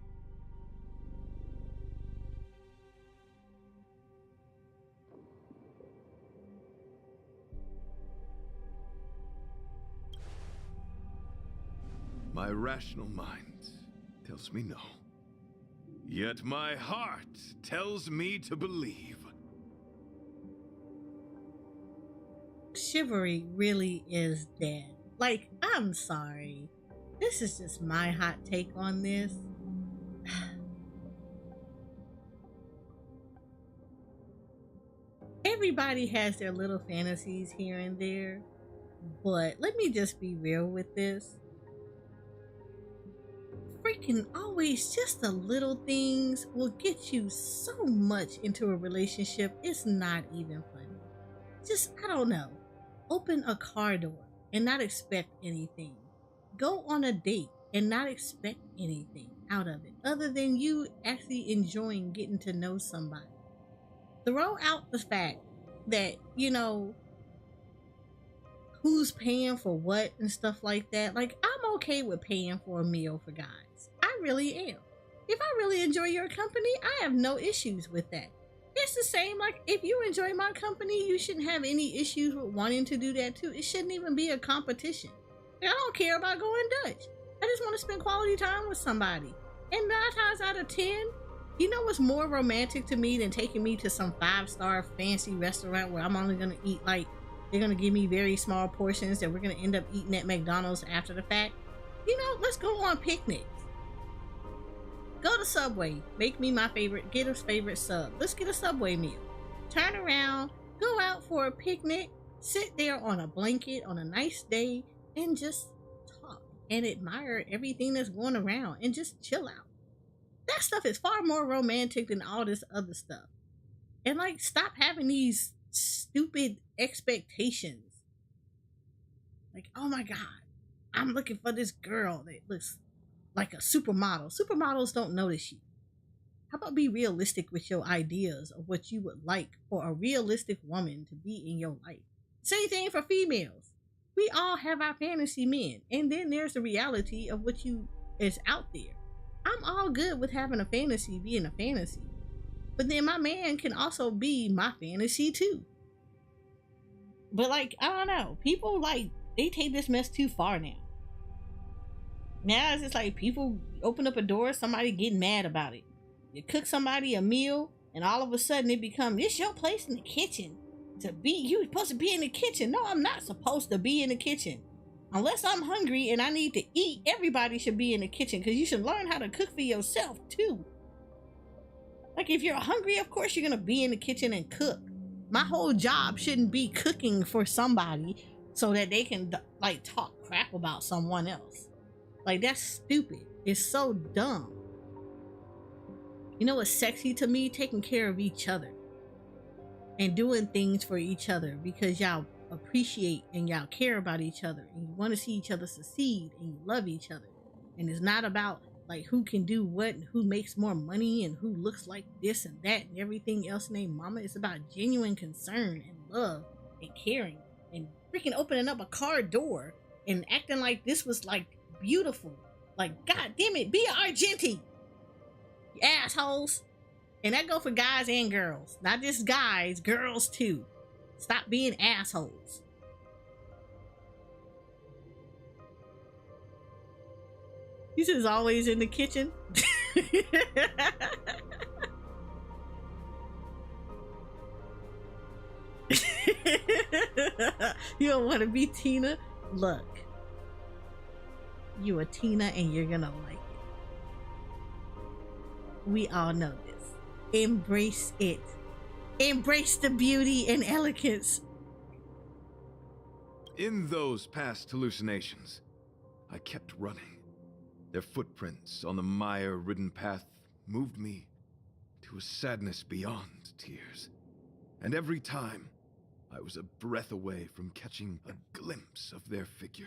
My rational mind tells me no. Yet my heart tells me to believe. Chivalry really is dead. Like, I'm sorry. This is just my hot take on this. Everybody has their little fantasies here and there, but let me just be real with this. Freaking always just the little things will get you so much into a relationship, it's not even funny. Just, I don't know. Open a car door and not expect anything. Go on a date and not expect anything out of it other than you actually enjoying getting to know somebody. Throw out the fact that, you know, who's paying for what and stuff like that. Like, I'm okay with paying for a meal for guys. I really am. If I really enjoy your company, I have no issues with that. It's the same, like, if you enjoy my company, you shouldn't have any issues with wanting to do that too. It shouldn't even be a competition. I don't care about going Dutch. I just want to spend quality time with somebody. And 9 times out of 10, you know what's more romantic to me than taking me to some 5-star fancy restaurant where I'm only going to eat, like, they're going to give me very small portions that we're going to end up eating at McDonald's after the fact? You know, let's go on picnics. Go to Subway. Make me my favorite, get a favorite sub. Let's get a Subway meal. Turn around, go out for a picnic, sit there on a blanket on a nice day, and just talk and admire everything that's going around and just chill out. That stuff is far more romantic than all this other stuff. And like, stop having these stupid expectations. Like, oh my God, I'm looking for this girl that looks like a supermodel. Supermodels don't notice you. How about be realistic with your ideas of what you would like for a realistic woman to be in your life? Same thing for females. We all have our fantasy men, and then there's the reality of what you is out there. I'm all good with having a fantasy being a fantasy, but then my man can also be my fantasy too. But like, I don't know, people like, they take this mess too far now. Now it's just like people open up a door, somebody getting mad about it. You cook somebody a meal, and all of a sudden it becomes, it's your place in the kitchen to be. You're supposed to be in the kitchen. No, I'm not supposed to be in the kitchen. Unless I'm hungry and I need to eat, everybody should be in the kitchen, because you should learn how to cook for yourself too. Like, if you're hungry, of course you're gonna be in the kitchen and cook. My whole job shouldn't be cooking for somebody so that they can like talk crap about someone else. Like, that's stupid. It's so dumb. You know what's sexy to me? Taking care of each other and doing things for each other because y'all appreciate and y'all care about each other and you want to see each other succeed and you love each other. And it's not about like who can do what and who makes more money and who looks like this and that and everything else in their mama. It's about genuine concern and love and caring and freaking opening up a car door and acting like this was like beautiful. Like, god damn it, be an Argenti, you assholes. And that go for guys and girls, not just guys, girls too. Stop being assholes. This is always in the kitchen. You don't want to be Tina? Look, you a Tina and you're gonna like it. We all know this. Embrace it. Embrace the beauty and elegance. In those past hallucinations, I kept running. Their footprints on the mire-ridden path moved me to a sadness beyond tears. And every time, I was a breath away from catching a glimpse of their figure.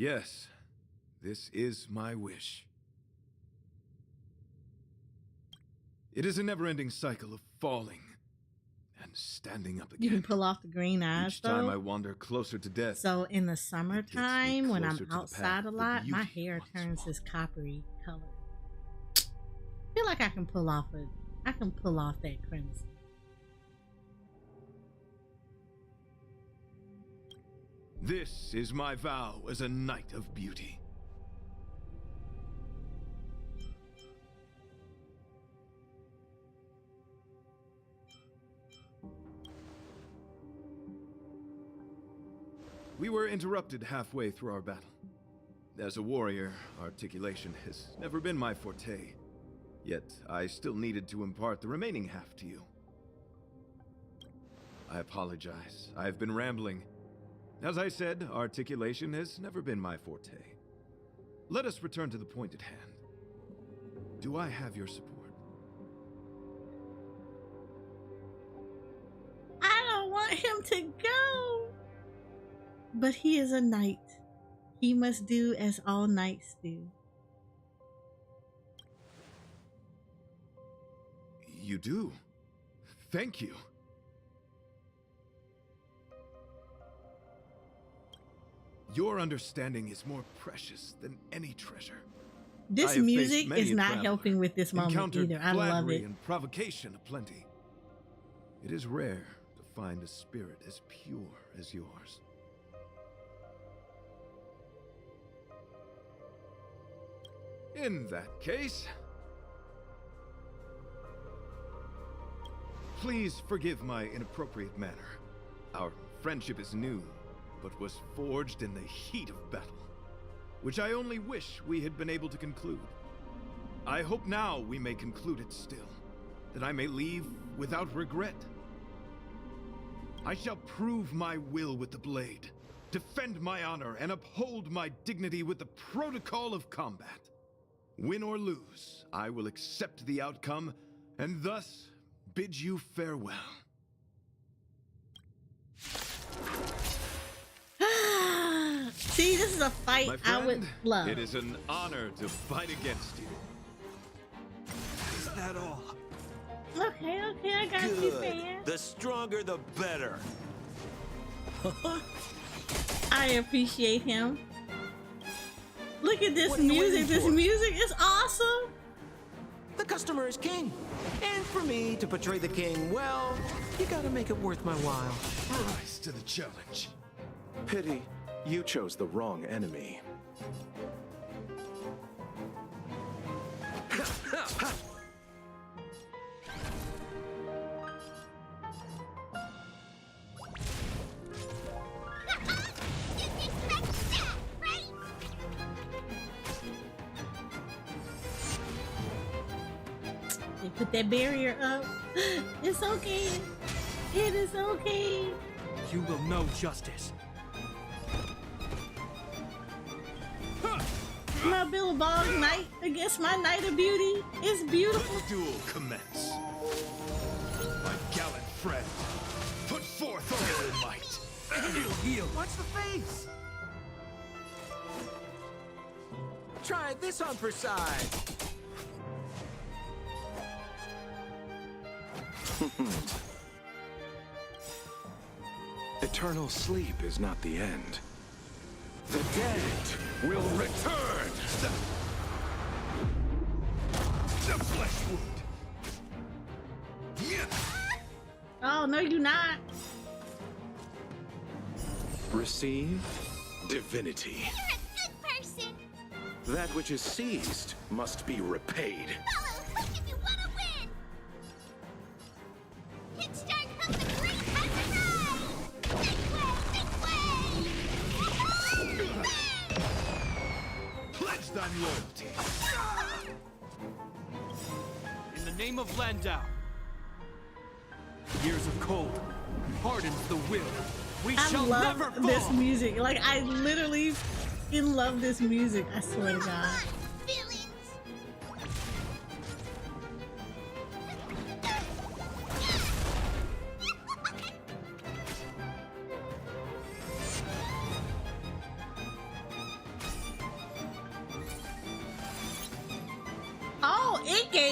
Yes, this is my wish. It is a never-ending cycle of falling and standing up again. You can pull off the green eyes, Each time though. I wander closer to death. So in the summertime, when I'm closer to the outside path a the lot, my beauty hair once turns walked. this coppery color. I feel like I can pull off that crimson. This is my vow as a knight of beauty. We were interrupted halfway through our battle. As a warrior, articulation has never been my forte. Yet, I still needed to impart the remaining half to you. I apologize. I've been rambling. As I said, articulation has never been my forte. Let us return to the point at hand. Do I have your support? I don't want him to go. But he is a knight. He must do as all knights do. You do. Thank you. Your understanding is more precious than any treasure. This I have music faced many is a not traveler, helping with this moment encountered either. I love flattery it. and provocation aplenty. It is rare to find a spirit as pure as yours. In that case, please forgive my inappropriate manner. Our friendship is new, but was forged in the heat of battle, which I only wish we had been able to conclude. I hope now we may conclude it still, that I may leave without regret. I shall prove my will with the blade, defend my honor, and uphold my dignity with the protocol of combat. Win or lose, I will accept the outcome, and thus bid you farewell. See, this is a fight My I would friend, love. it is an honor to fight against you. Is that all? Okay, I got you, Good. fan. The stronger, the better. I appreciate him. Look at this What are you music. waiting This for? music is awesome. The customer is king. And for me to portray the king, well, you gotta make it worth my while. Rise to the challenge. Pity, you chose the wrong enemy. Didn't expect that, right? They put that barrier up. It's okay. It is okay. You will know justice. My Billabong knight against my knight of beauty is beautiful. Let the duel commence. My gallant friend, put forth all your might. It'll heal. Watch the face. Try this on for size. Eternal sleep is not the end. The dead will return! The flesh wound. Oh, no, you not. Receive divinity. You're a good person. That which is seized must be repaid. Follow quick if you want to win. Hit start from the great Hyperdrive. Big way. Pledge thine loyalty. In the name of Landau. Years of cold hardens the will. We I shall never love fall. this music. Like, I literally love this music. I swear to God. Feelings.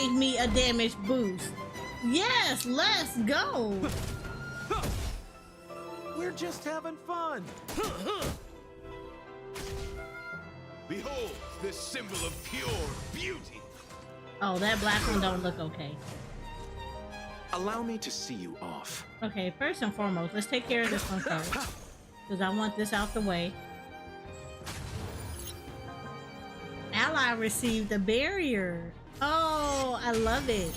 gave me a damage boost. Yes, let's go. We're just having fun. Behold, this symbol of pure beauty. Oh, that black one don't look okay. Allow me to see you off. Okay, first and foremost, let's take care of this one first. Because I want this out the way. Ally received a barrier. Oh, I love it.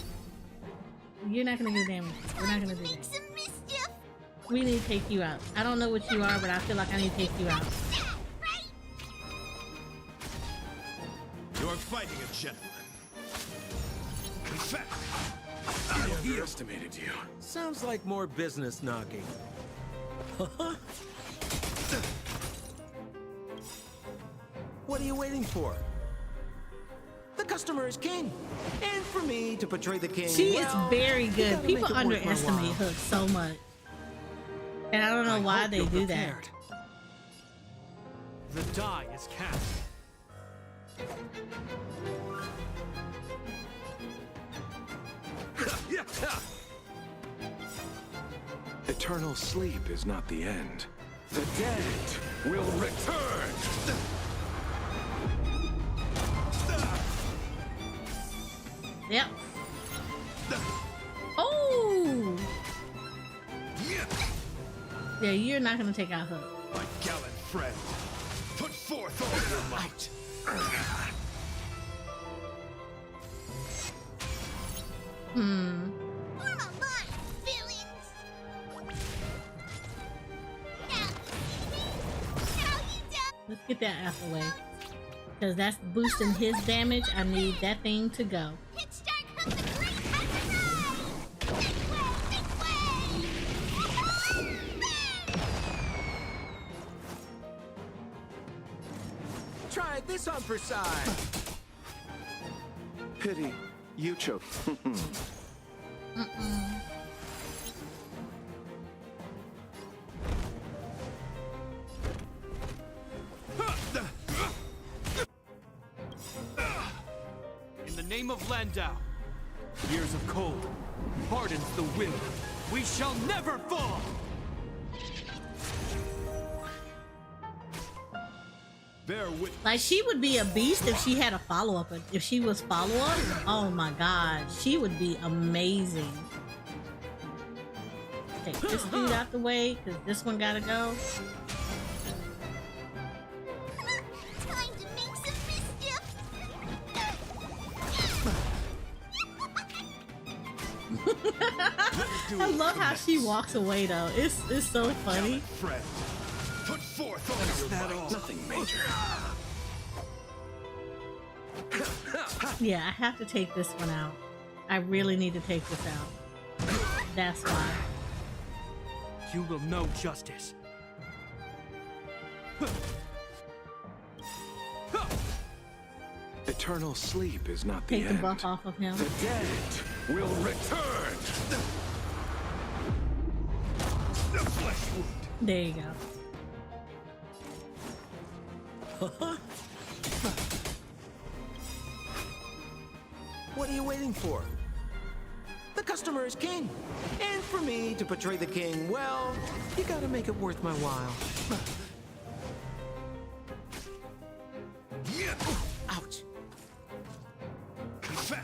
You're not gonna do damage. We're not gonna do that. We need to take you out. I don't know what you are, but I feel like I need to take you out. You're fighting a gentleman. Confess. I underestimated you. Sounds like more business knocking. What are you waiting for? The customer is king. And for me to portray the king, She well, is very you good. gotta People make it worth my underestimate while. Hook so much. And I don't know why they do that. The die is cast. Eternal sleep is not the end. The dead will return. Yep. Oh! Yeah, you're not gonna take out Hook. My gallant friend, put forth all your might. Let's get that out the way. Because that's boosting his damage. I need that thing to go. Try this on for size. Pity, you choke. In the name of Landau, years of cold hardens the will. We shall never fall. Bear witness. Like, she would be a beast if she had a follow-up. If she was follow-up, oh my god, she would be amazing. Take this dude out the way, because this one gotta go. Time to make some mischief. I love how she walks away though. It's so funny. Friend, put forth all your might. Nothing major. Yeah, I have to take this one out. I really need to take this out. That's why. You will know justice. Eternal sleep is not the Take the end. buff off of him. The dead will return. The flesh wound. There you go. What are you waiting for? The customer is king. And for me to portray the king, well, you gotta make it worth my while. Ouch. Confess.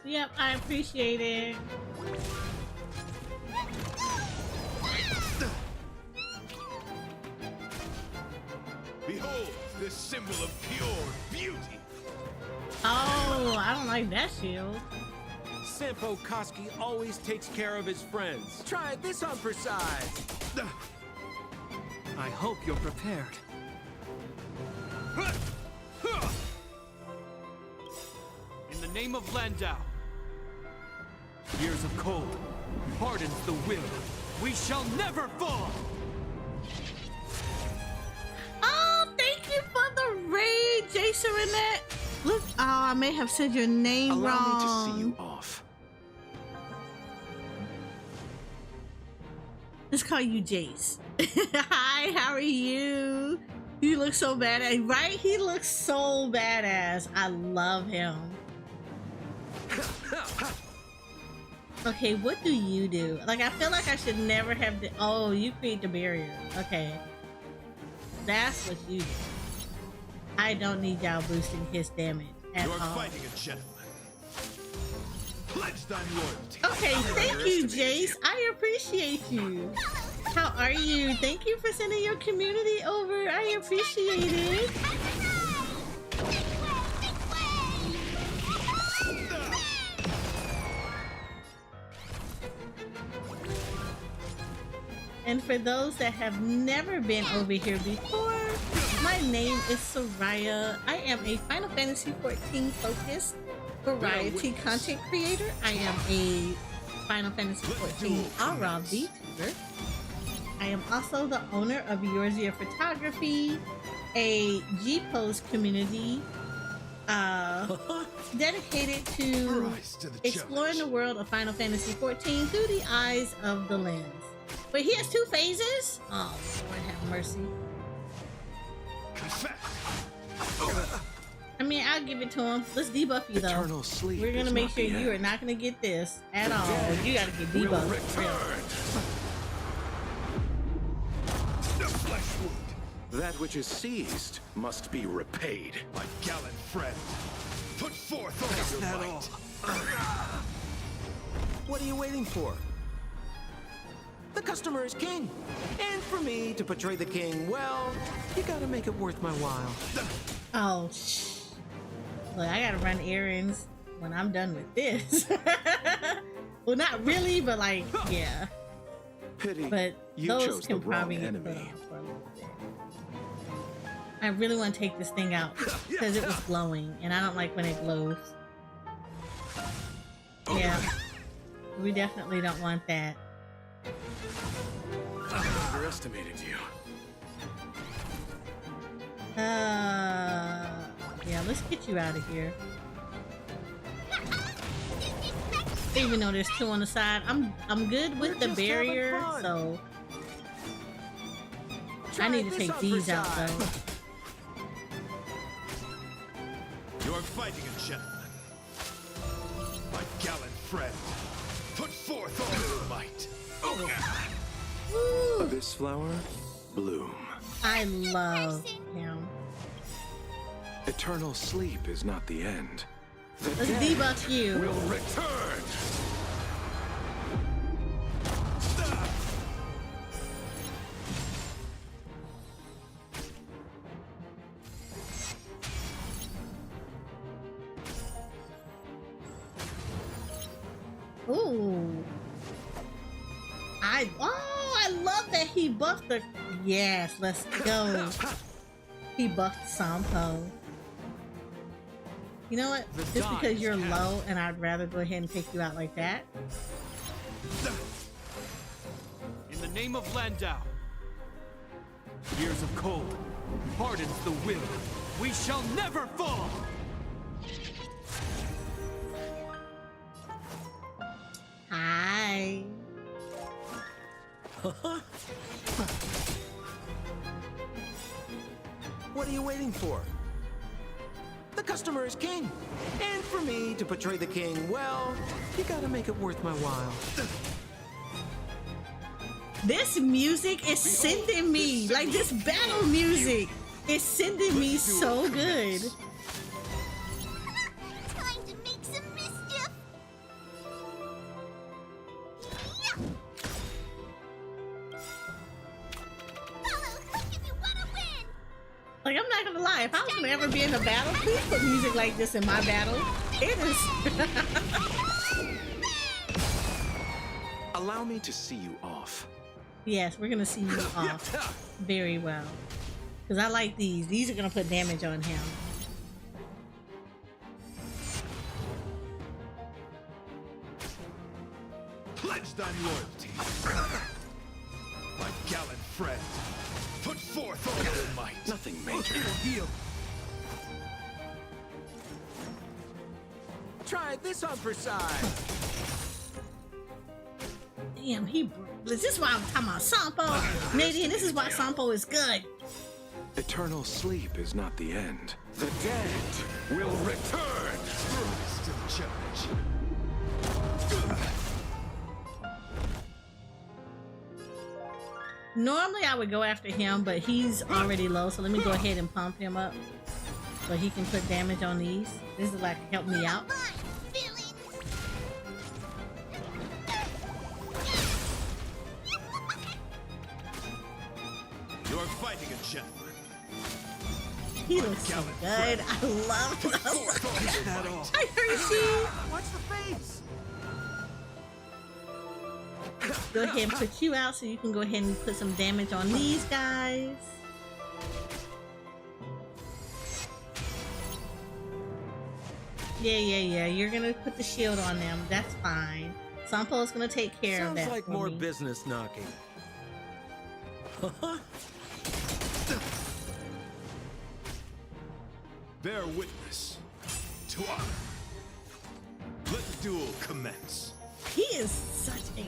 Yep, I appreciate it. Behold, this symbol of pure beauty. Oh, I don't like that shield. Sampo Koski always takes care of his friends. Try this on for size. I hope you're prepared. In the name of Landau, years of cold hardens the will. We shall never fall. Oh, thank you for the raid, Jason Renette. Look, oh, I may have said your name Allow wrong. me to see you off. Let's call you Jace. Hi, how are you? You look so badass, right? He looks so badass. I love him. Okay, what do you do? Like, I feel like I should never have the. Oh, you create the barrier. Okay, that's what you do. I don't need y'all boosting his damage at all. You're fighting a gentleman. Pledged on loyalty. Okay, thank you, Jace. I appreciate you. How are you? Thank you for sending your community over. I appreciate it. And for those that have never been over here before, my name is Soraya. I am a Final Fantasy XIV focused variety content creator. I am a Final Fantasy XIV Aura VTuber. I am also the owner of Yorzia Photography, a G-Pose community dedicated to exploring the world of Final Fantasy XIV through the eyes of the lens. But he has 2 phases? Oh, Lord have mercy. I mean, I'll give it to him. Let's debuff you, though. Eternal sleep. We're gonna make sure you are not gonna get this at all. You gotta get debuffed. That which is seized must be repaid. My gallant friend, put forth all your might. What are you waiting for? The customer is king. And for me to portray the king, well, you gotta make it worth my while. Oh, look, I gotta run errands when I'm done with this. Well, not really, but like, yeah. Pity. But you those chose can the wrong probably get put enemy. on for a little bit. I really want to take this thing out because it was glowing, and I don't like when it glows. Yeah, we definitely don't want that. I underestimated you. Yeah, let's get you out of here. Even though there's 2 on the side, I'm good with the barrier, so I need to take these out though. You're fighting a gentleman. My gallant friend, put forth all your might. This flower, bloom. I love him. Eternal sleep is not the end. The Let's debuff you. will return. Ooh. I love that he buffed the. Yes, let's go. He buffed Sampo. You know what? Just because you're low, and I'd rather go ahead and take you out like that. In the name of Landau, years of cold hardens the will. We shall never fall. Hi. What are you waiting for? The customer is king. And for me to portray the king, well, you gotta make it worth my while. This music is sending me, like this battle music is sending me so good. Time to make some mischief. Like, I'm not gonna lie, if I was gonna ever be in a battle, please put music like this in my battle. It is. Allow me to see you off. Yes, we're gonna see you off very well. Because I like these. These are gonna put damage on him. Pledged on loyalty. My gallant friend, put forth all your might. Nothing major. Heal. Try this on for size. Damn, he broke This is why I'm talking about Sampo. Nadine, this is why Sampo is good. Eternal sleep is not the end. The dead will return. Rise to the challenge. Normally I would go after him, but he's already low, so let me go ahead and pump him up so he can put damage on these. This is like help me out. You're fighting a gentleman. He looks so good. I love him. Hi, Hershey. Watch the face. Go ahead and put you out so you can go ahead and put some damage on these guys. Yeah. You're gonna put the shield on them. That's fine. Sampo's gonna take care of that. Sounds like for more me. business knocking. Bear witness to honor. Let the duel commence. He is such a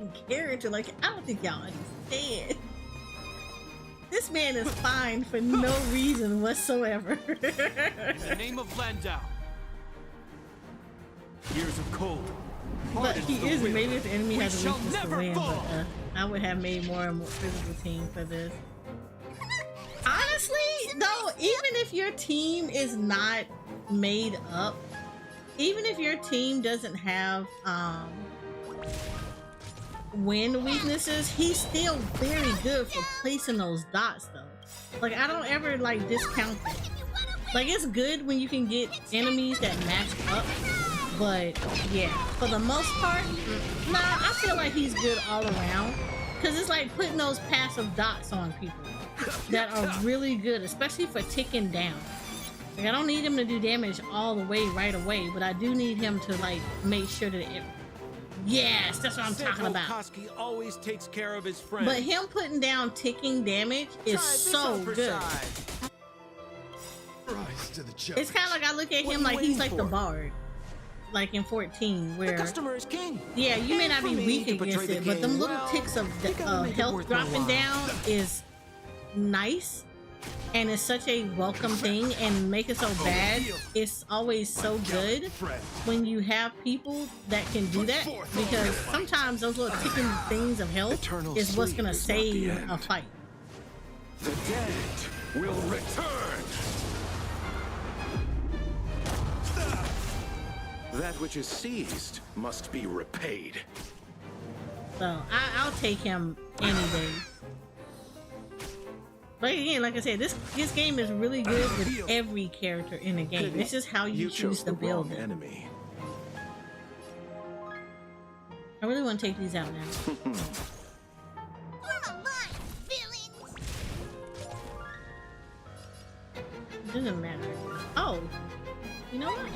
good character. Like, I don't think y'all understand. This man is fine for no reason whatsoever. In the name of Landau. Years of cold. But he is. Maybe if the enemy We has a shall weakness to never win, fall. but I would have made more and more physical team for this. Honestly, though, even if your team is not made up, even if your team doesn't have win weaknesses, he's still very good for placing those dots, though. Like, I don't ever like discount it. Like, it's good when you can get enemies that match up, but yeah, for the most part, nah, I feel like he's good all around, because it's like putting those passive dots on people that are really good, especially for ticking down. Like, I don't need him to do damage all the way right away, but I do need him to like make sure that it. Yes, that's what I'm talking about. Koski always takes care of his friends. But him putting down ticking damage is so good. Rise to the challenge. It's kind of like I look at What him are you like he's like waiting the for? bard, like in 14, where The customer is king. yeah, you may And not for be me weak to portray against the it, but them king little well, ticks of you gotta make it health worth my dropping while. down is nice, and it's such a welcome thing. And make it so bad, it's always so good when you have people that can do that, because sometimes those little ticking things of health Eternal is what's sleep gonna is not the save end. a fight. The dead will return. That which is seized must be repaid. So I'll take him any day. But again, like I said, this game is really good with every character in the game. It's just how you choose chose to the build wrong it. enemy. I really want to take these out now. Come on, villains! It doesn't matter. Oh, you know what?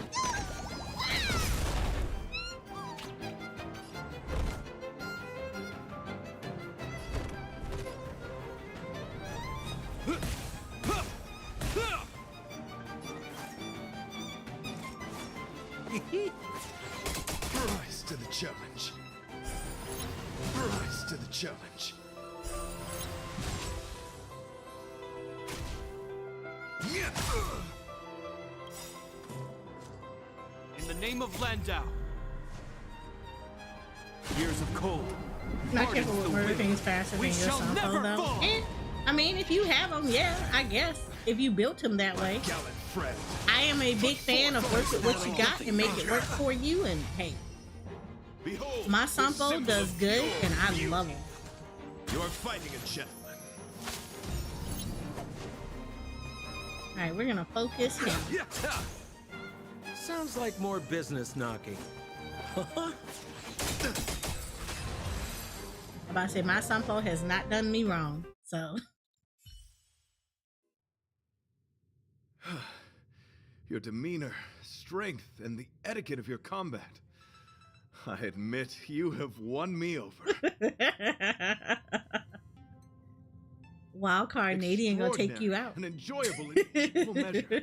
Rise to the challenge. Rise to the challenge. In the name of Landau. Years of cold. Not hardens careful with the murder wind. things faster We than your shall Sampo, never though. fall. I mean, if you have them, yeah, I guess. If you built him that way. Gallant friend. I am a big fan of work with what you got and make it work for you. And hey, Behold, my the Sampo symbol does of good, pure and I beauty. love him. You're fighting a gentleman. All right, we're gonna focus him. Sounds like more business knocking. I'm about to say my Sampo has not done me wrong, so. Your demeanor, strength, and the etiquette of your combat. I admit you have won me over. Wildcard Canadian gonna take you out. And enjoyable in equal measure.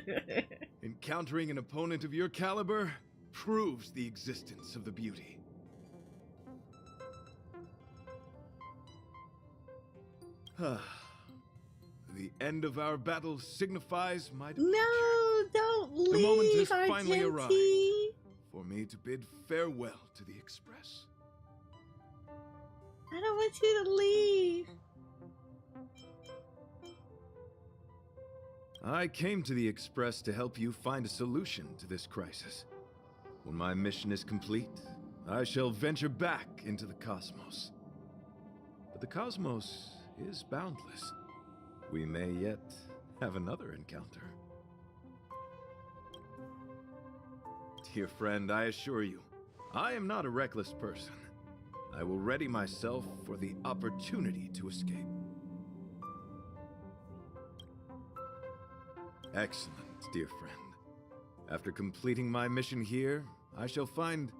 Encountering an opponent of your caliber proves the existence of the beauty. The end of our battle signifies my departure. No, don't leave, The moment has finally arrived Argenti. for me to bid farewell to the Express. I don't want you to leave. I came to the Express to help you find a solution to this crisis. When my mission is complete, I shall venture back into the cosmos. But the cosmos is boundless. We may yet have another encounter. Dear friend, I assure you, I am not a reckless person. I will ready myself for the opportunity to escape. Excellent, dear friend. After completing my mission here, I shall find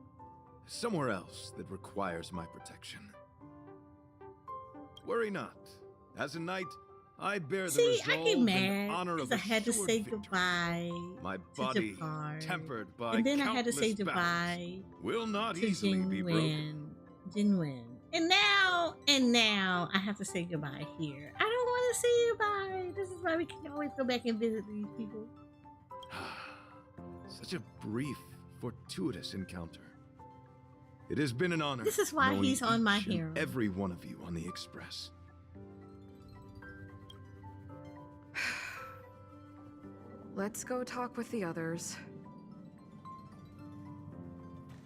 somewhere else that requires my protection. Worry not. As a knight, I bear the See, I resolve get and mad honor of because I had to assured say victory. goodbye My to body, Jafar. tempered by And then I had to say countless goodbye battles, will not to easily be broken. Jinwen. And now I have to say goodbye here. I don't want to say goodbye. This is why we can always go back and visit these people. Such a brief, fortuitous encounter. It has been an honor. This is why knowing he's on my each and hero. every one of you on the Express. Let's go talk with the others.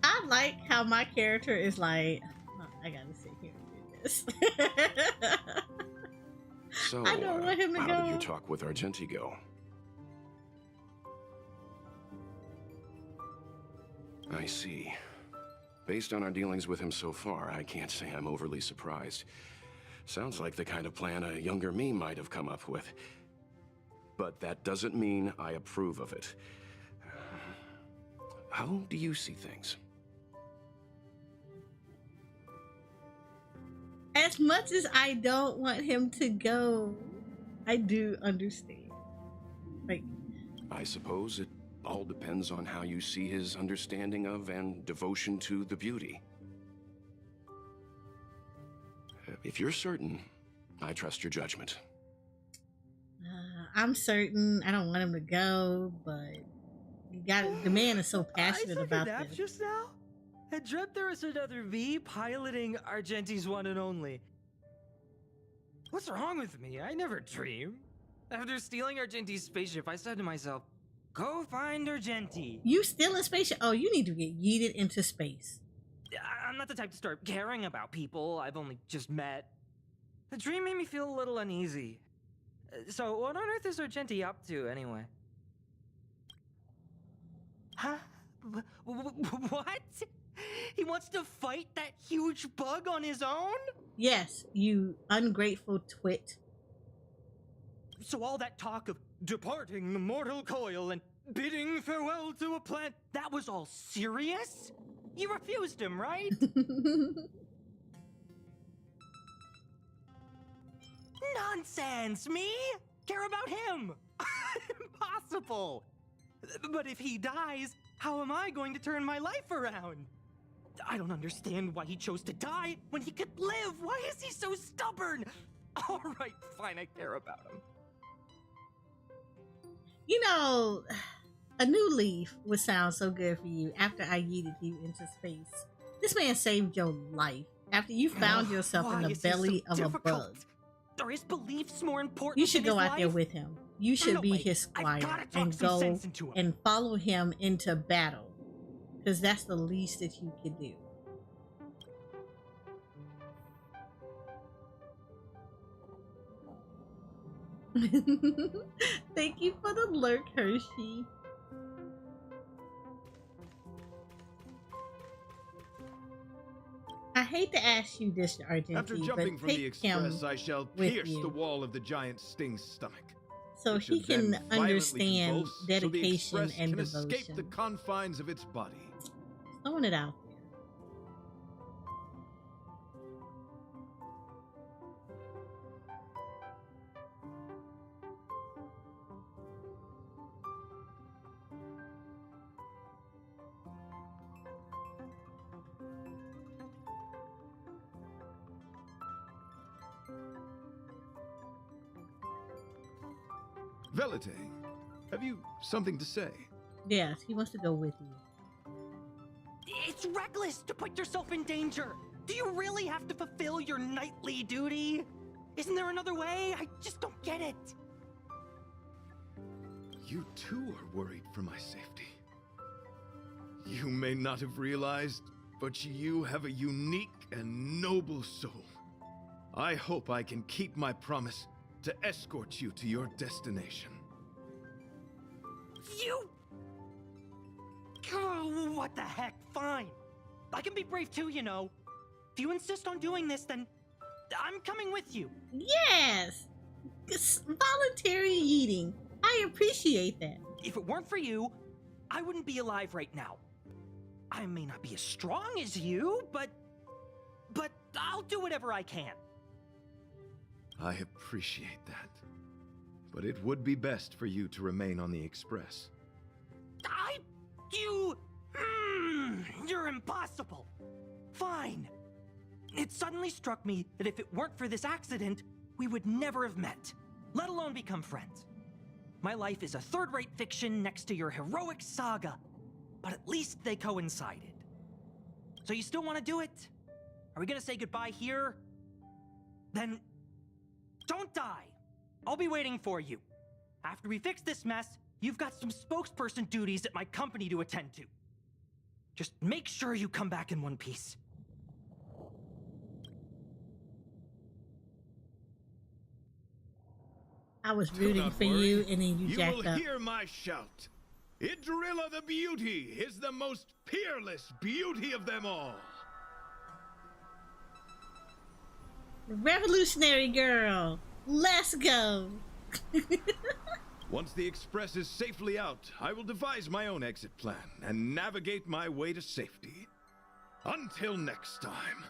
I like how my character is like, oh, I gotta sit here and do this. So, I don't want him to how go. did your talk with Argenti go? I see. Based on our dealings with him so far, I can't say I'm overly surprised. Sounds like the kind of plan a younger me might have come up with. But that doesn't mean I approve of it. How do you see things? As much as I don't want him to go, I do understand. Like, I suppose it all depends on how you see his understanding of and devotion to the beauty. If you're certain, I trust your judgment. I'm certain I don't want him to go, but you got the man is so passionate about nap this. just now? I dreamt there was another V piloting Argenti's one and only. What's wrong with me? I never dream. After stealing Argenti's spaceship, I said to myself, go find Argenti. You still in space? Oh, you need to get yeeted into space. I'm not the type to start caring about people I've only just met. The dream made me feel a little uneasy. So, what on earth is Argenti up to, anyway? Huh? What? He wants to fight that huge bug on his own? Yes, you ungrateful twit. So all that talk of departing the mortal coil and bidding farewell to a plant, that was all serious? You refused him, right? Nonsense! Me? Care about him? Impossible! But if he dies, how am I going to turn my life around? I don't understand why he chose to die when he could live. Why is he so stubborn? All right, fine, I care about him. You know, a new leaf would sound so good for you after I yeeted you into space. This man saved your life after you found yourself in Why the is he belly so of a difficult? bug. Are his beliefs more important You should than go his out there life? with him. You should No be way. his I've squire gotta talk and some go sense into him. and follow him into battle. Because that's the least that you could do. Thank you for the lurk, Hershey. I hate to ask you this, Argenti, After but jumping from the take him Express, I shall with pierce you. the wall of the giant Sting's stomach. So It he should then can violently understand convulse, so the dedication Express and can escape devotion. the confines of its body. Throwing it out there. Velite, have you something to say? Yes, he wants to go with you. It's reckless to put yourself in danger. Do you really have to fulfill your knightly duty? Isn't there another way? I just don't get it. You too are worried for my safety. You may not have realized, but you have a unique and noble soul. I hope I can keep my promise to escort you to your destination. You... Oh, what the heck? Fine. I can be brave too, you know. If you insist on doing this, then I'm coming with you. Yes! It's voluntary eating. I appreciate that. If it weren't for you, I wouldn't be alive right now. I may not be as strong as you, but I'll do whatever I can. I appreciate that. But it would be best for you to remain on the Express. You're impossible. Fine. It suddenly struck me that if it weren't for this accident, we would never have met, let alone become friends. My life is a third-rate fiction next to your heroic saga, but at least they coincided. So you still want to do it? Are we gonna say goodbye here? Then don't die. I'll be waiting for you. After we fix this mess, you've got some spokesperson duties at my company to attend to. Just make sure you come back in one piece. I was rooting for you, and then you jacked will up. Hear my shout. Idrilla the Beauty is the most peerless beauty of them all. Revolutionary girl, let's go. Once the Express is safely out, I will devise my own exit plan and navigate my way to safety. Until next time.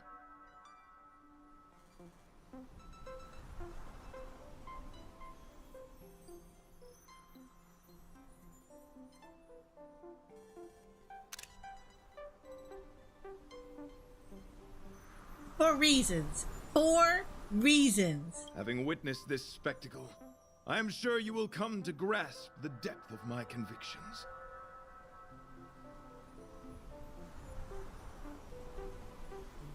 For reasons. For reasons. Having witnessed this spectacle, I am sure you will come to grasp the depth of my convictions.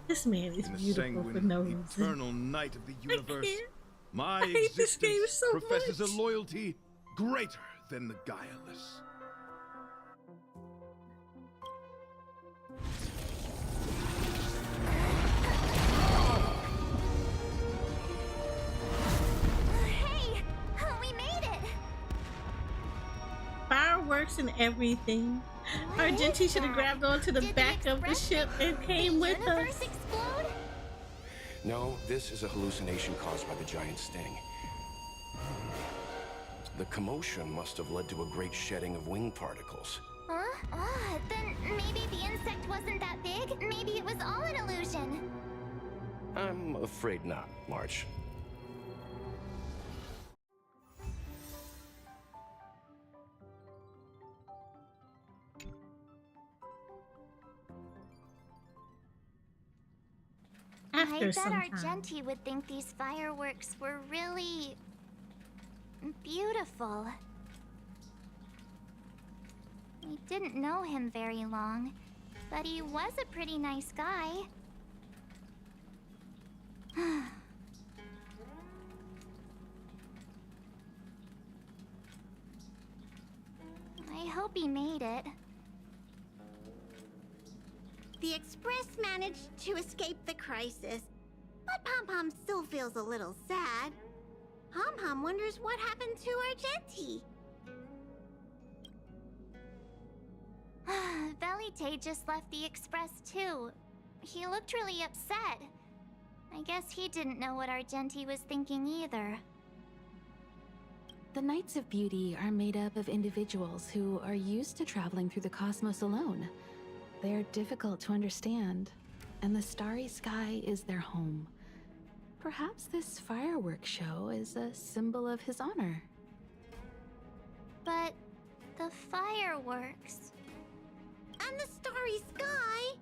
This man is beautiful for no reason. Eternal night of the universe, my I hate this game existence so professes much. a loyalty greater than the guileless. Hey, we made it. Fireworks and everything. Argenti should have grabbed onto the back of the ship and came with us. Explode? No, this is a hallucination caused by the giant sting. The commotion must have led to a great shedding of wing particles. Huh? Then maybe the insect wasn't that big. Maybe it was all an illusion. I'm afraid not, March. After I bet some time. Argenti would think these fireworks were really beautiful. We didn't know him very long, but he was a pretty nice guy. I hope he made it. The Express managed to escape the crisis, but Pom Pom still feels a little sad. Pom Pom wonders what happened to Argenti. Velite just left the Express too. He looked really upset. I guess he didn't know what Argenti was thinking either. The Knights of Beauty are made up of individuals who are used to traveling through the cosmos alone. They are difficult to understand, and the starry sky is their home. Perhaps this fireworks show is a symbol of his honor. But the fireworks... And the starry sky?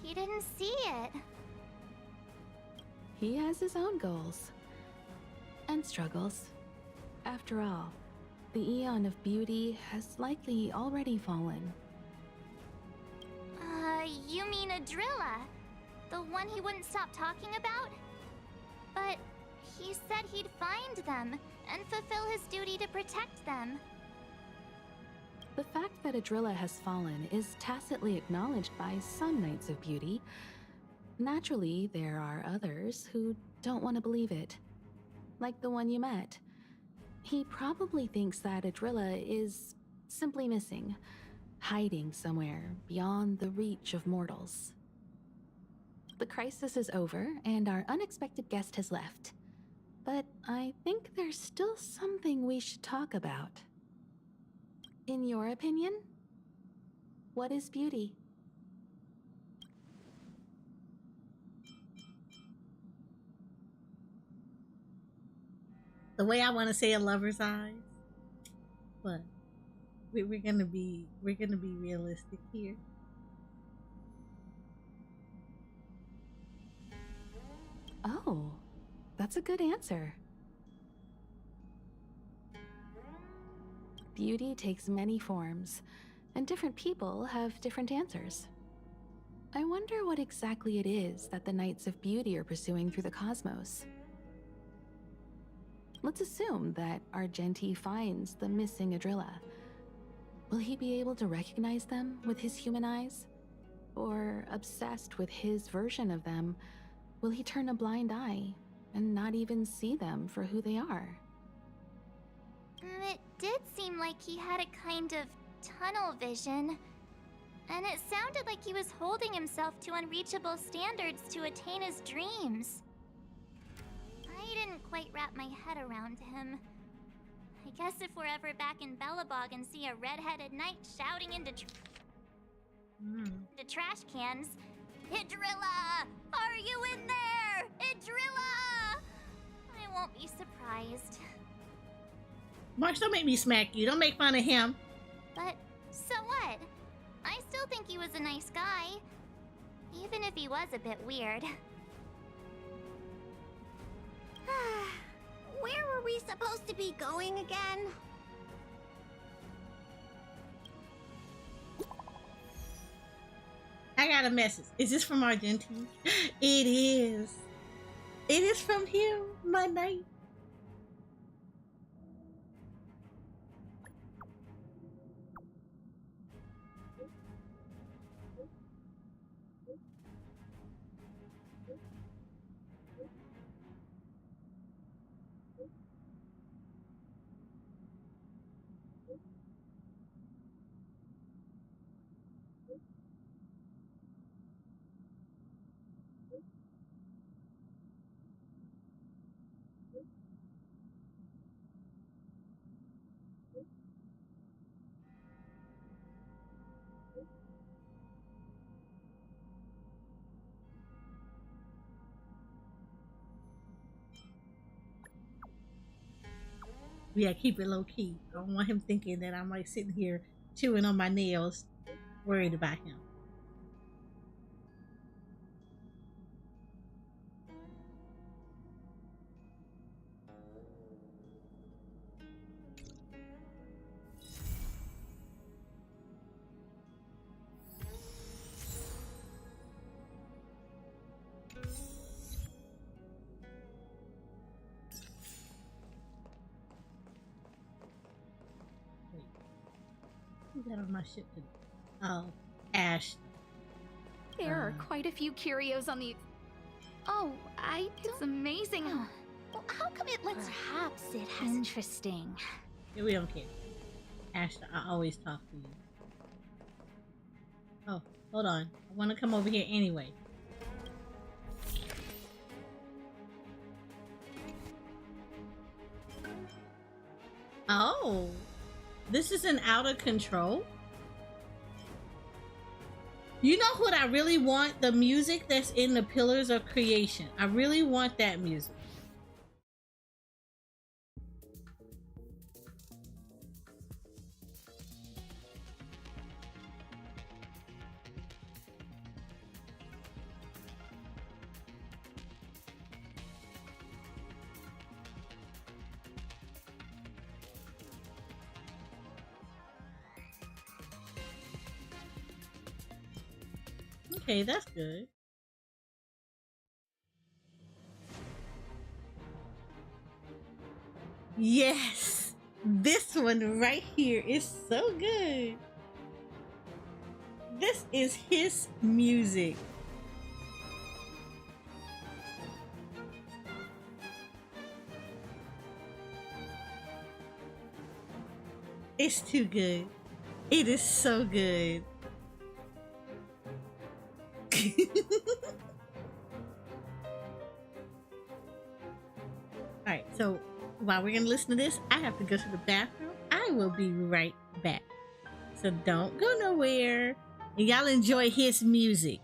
He didn't see it. He has his own goals and struggles. After all, the Eon of Beauty has likely already fallen. You mean Adrilla? The one he wouldn't stop talking about? But he said he'd find them and fulfill his duty to protect them. The fact that Adrilla has fallen is tacitly acknowledged by some Knights of Beauty. Naturally, there are others who don't want to believe it. Like the one you met. He probably thinks that Adrilla is simply missing, hiding somewhere beyond the reach of mortals. The crisis is over, and our unexpected guest has left. But I think there's still something we should talk about. In your opinion, what is beauty? The way I want to say a lover's eyes, but we're gonna be realistic here. Oh, that's a good answer. Beauty takes many forms, and different people have different answers. I wonder what exactly it is that the Knights of Beauty are pursuing through the cosmos. Let's assume that Argenti finds the missing Adrilla. Will he be able to recognize them with his human eyes? Or, obsessed with his version of them, will he turn a blind eye and not even see them for who they are? It did seem like he had a kind of tunnel vision. And it sounded like he was holding himself to unreachable standards to attain his dreams. I didn't quite wrap my head around him. I guess if we're ever back in Belobog and see a red-headed knight shouting into trash cans, Idrilla! Are you in there? Idrilla! I won't be surprised. Marsh, don't make me smack you. Don't make fun of him. But so what? I still think he was a nice guy. Even if he was a bit weird. Where were we supposed to be going again? I got a message. Is this from Argenti? It is. It is from him, my knight. Yeah, keep it low key. I don't want him thinking that I'm like sitting here chewing on my nails, worried about him. Who's that on my ship today? Oh, Ash. There are quite a few curios on the... Oh, it's amazing. Well, how come it lets... Perhaps it has... Interesting. Yeah, we don't care. Ash, I always talk to you. Oh, hold on. I want to come over here anyway. Oh, this is an out of control. You know what I really want? The music that's in the Pillars of Creation. I really want that music. Okay, that's good. Yes, this one right here is so good. This is his music. It's too good. It is so good. Alright, so while we're gonna listen to this, I have to go to the bathroom. I will be right back. So don't go nowhere. And y'all enjoy his music.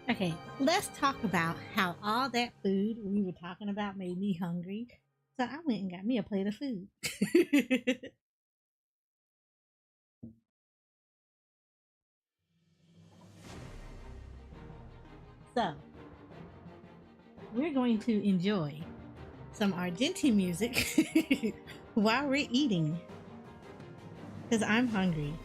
Okay, let's talk about how all that food we were talking about made me hungry. So I went and got me a plate of food. So we're going to enjoy some Argenti music while we're eating. Because I'm hungry.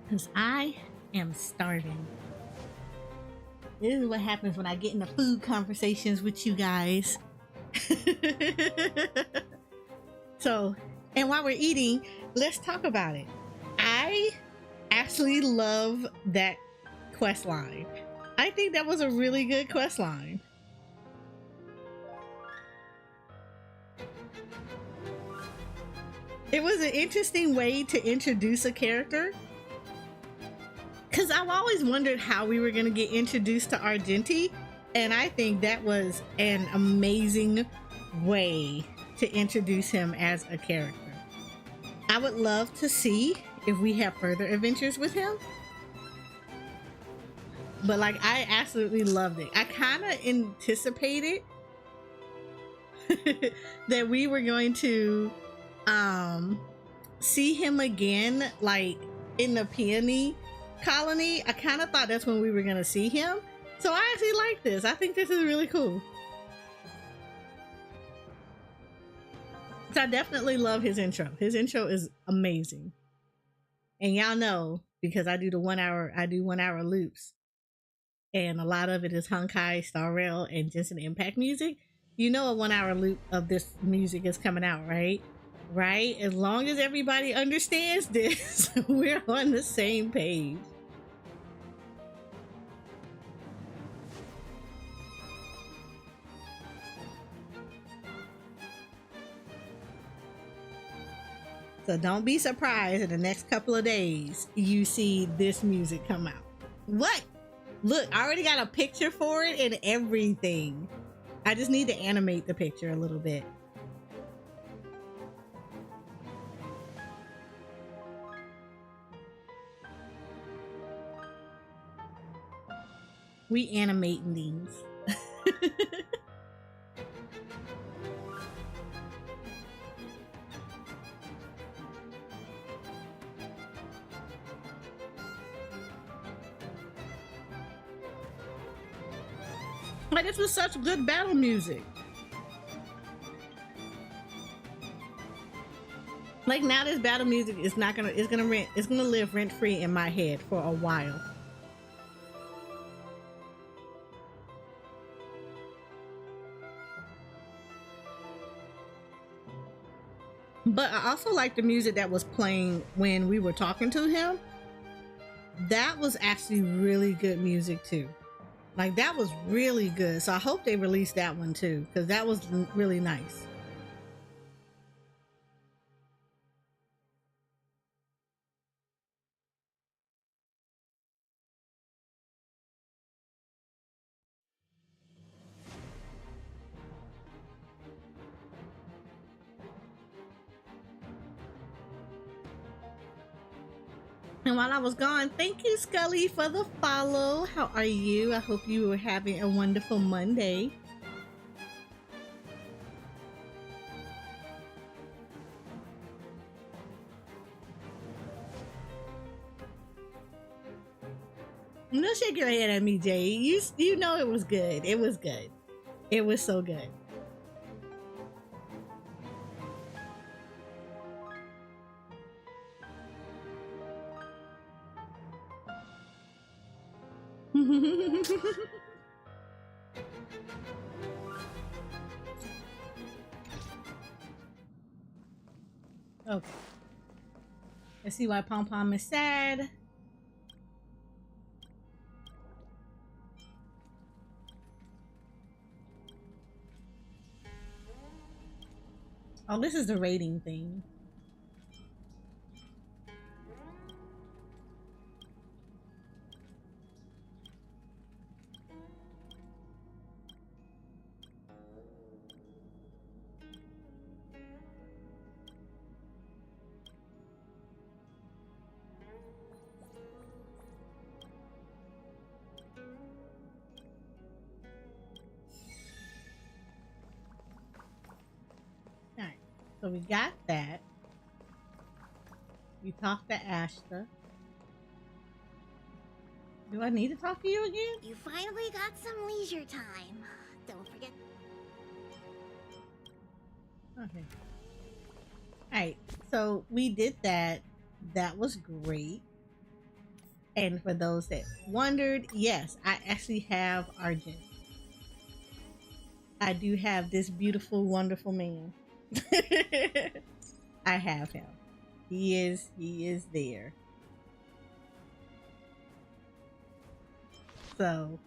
Because I am starving. This is what happens when I get into food conversations with you guys. So, and while we're eating, let's talk about it. I absolutely love that quest line. I think that was a really good quest line. It was an interesting way to introduce a character. Because I've always wondered how we were going to get introduced to Argenti, and I think that was an amazing way to introduce him as a character. I would love to see if we have further adventures with him. But like, I absolutely loved it. I kind of anticipated that we were going to see him again, like in the peony colony. I kind of thought that's when we were going to see him. So I actually like this. I think this is really cool. So I definitely love his intro. His intro is amazing. And y'all know, because I do 1 hour loops. And a lot of it is Honkai, Star Rail, and Genshin Impact music. You know a 1 hour loop of this music is coming out, right? Right? As long as everybody understands this, we're on the same page. So don't be surprised in the next couple of days you see this music come out. What? Look, I already got a picture for it and everything. I just need to animate the picture a little bit. We animating these. Like, this was such good battle music. Like, now this battle music is not gonna, it's gonna live rent free in my head for a while. But I also like the music that was playing when we were talking to him. That was actually really good music too. Like, that was really good. So I hope they release that one too, because that was really nice. And while I was gone, thank you, Scully, for the follow. How are you? I hope you were having a wonderful Monday. Don't shake your head at me, Jay. You know it was good. It was good. It was so good. Okay. Let's see why Pom Pom is sad. Oh, this is the rating thing. Alright, so we got that. We talked to Ashta. Do I need to talk to you again? You finally got some leisure time. Don't forget. Okay. Alright, so we did that. That was great. And for those that wondered, yes, I actually have Argenti. I do have this beautiful, wonderful man. I have him. He is there. So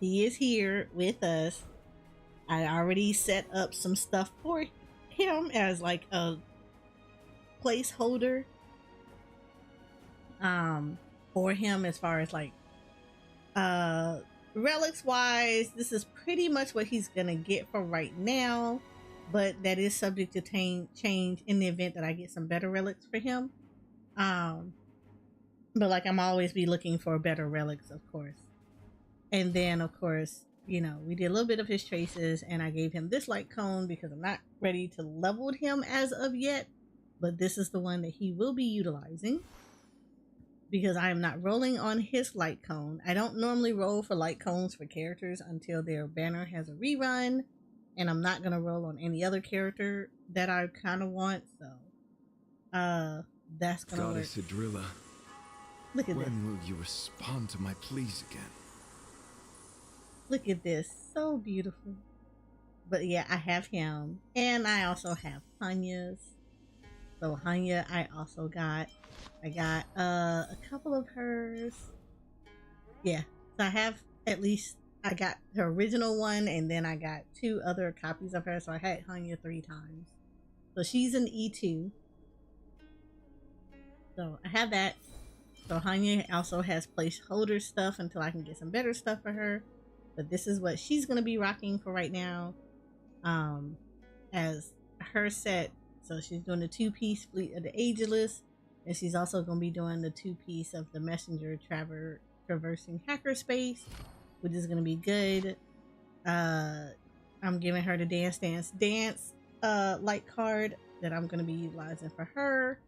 he is here with us. I already set up some stuff for him as like a placeholder for him, as far as like relics wise. This is pretty much what he's gonna get for right now, but that is subject to change in the event that I get some better relics for him. But like, I'm always be looking for better relics, of course. And then of course, you know, we did a little bit of his traces, and I gave him this light cone because I'm not ready to level him as of yet, but this is the one that he will be utilizing because I am not rolling on his light cone. I don't normally roll for light cones for characters until their banner has a rerun, and I'm not gonna roll on any other character that I kind of want. So that's gonna Goddess work. Idrilla, Look at this. when will you respond to my pleas again? Look at this. So beautiful. But yeah, I have him. And I also have Hanya's. So Hanya, I also got. I got a couple of hers. Yeah. So I have at least, I got her original one, and then I got 2 other copies of her. So I had Hanya 3 times. So she's an E2. So I have that. So Hanya also has placeholder stuff until I can get some better stuff for her. But this is what she's going to be rocking for right now as her set. So she's doing the 2-piece Fleet of the Ageless, and she's also going to be doing the 2-piece of the Messenger traversing hackerspace, which is going to be good. I'm giving her the dance light card that I'm going to be utilizing for her.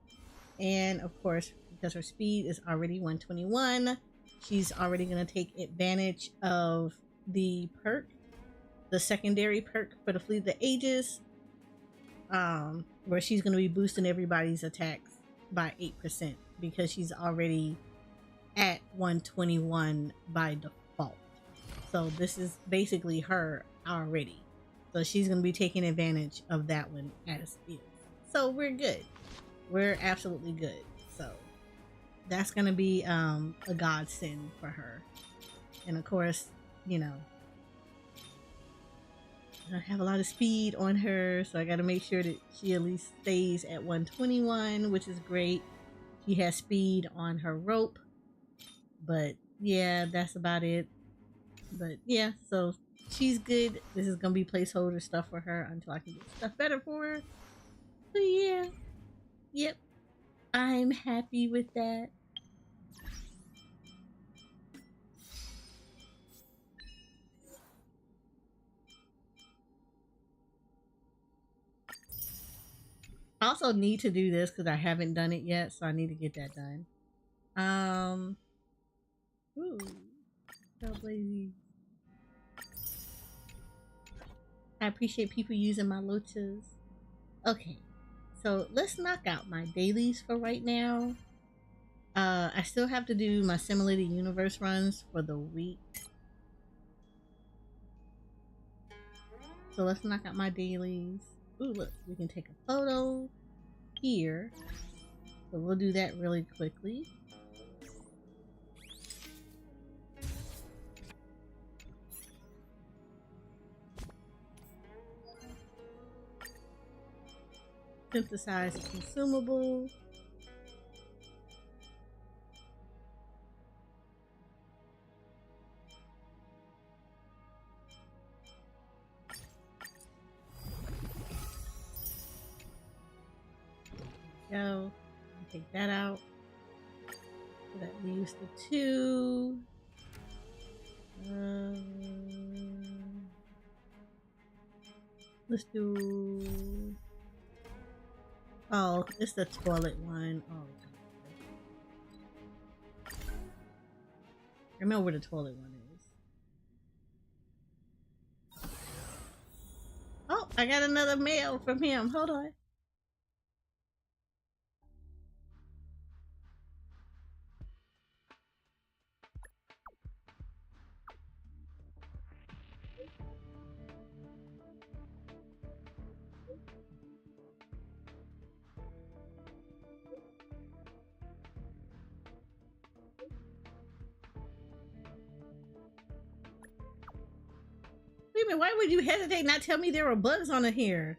And of course, because her speed is already 121, she's already going to take advantage of the perk, the secondary perk for the Fleet of the Ages, where she's going to be boosting everybody's attacks by 8% because she's already at 121 by default. So this is basically her already. So she's going to be taking advantage of that one as is. So we're good. We're absolutely good. So that's going to be a godsend for her. And of course, you know, I have a lot of speed on her, so I got to make sure that she at least stays at 121, which is great. She has speed on her rope, but yeah, that's about it. But yeah, so she's good. This is gonna be placeholder stuff for her until I can get stuff better for her. So yeah, yep, I'm happy with that. I also need to do this because I haven't done it yet, so I need to get that done. Ooh, Trailblazing. I appreciate people using my loaches. Okay, so let's knock out my dailies for right now. I still have to do my simulated universe runs for the week. So let's knock out my dailies. Ooh, look, we can take a photo here. So we'll do that really quickly. Synthesize a consumable. Go. Take that out. So that leaves the two. Let's do. Oh, it's the toilet one. Oh, I remember where the toilet one is. Oh, I got another mail from him. Hold on. Wait a minute, why would you hesitate and not tell me there were bugs on it here?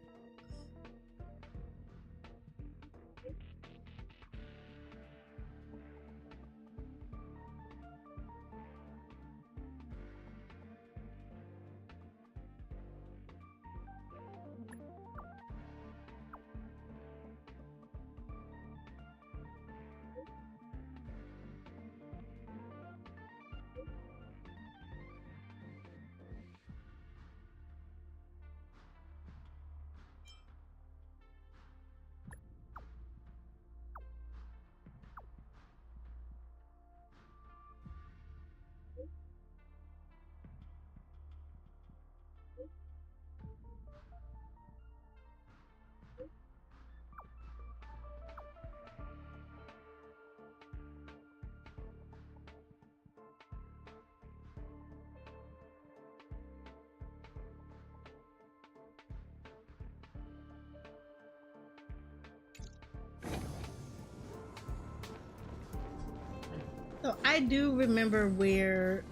So I do remember where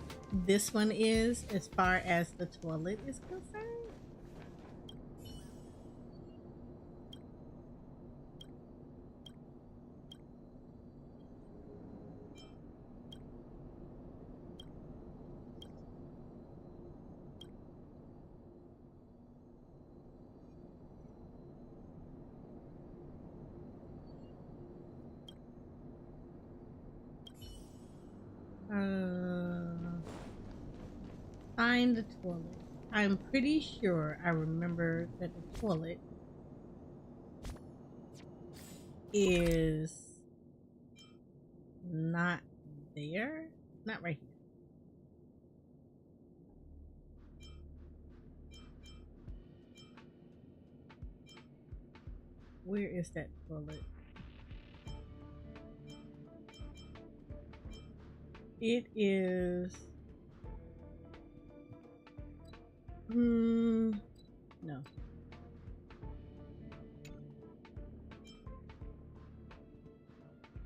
this one is as far as the toilet is concerned. find the toilet. I'm pretty sure I remember that the toilet is not there. Not right here. Where is that toilet? It is... no.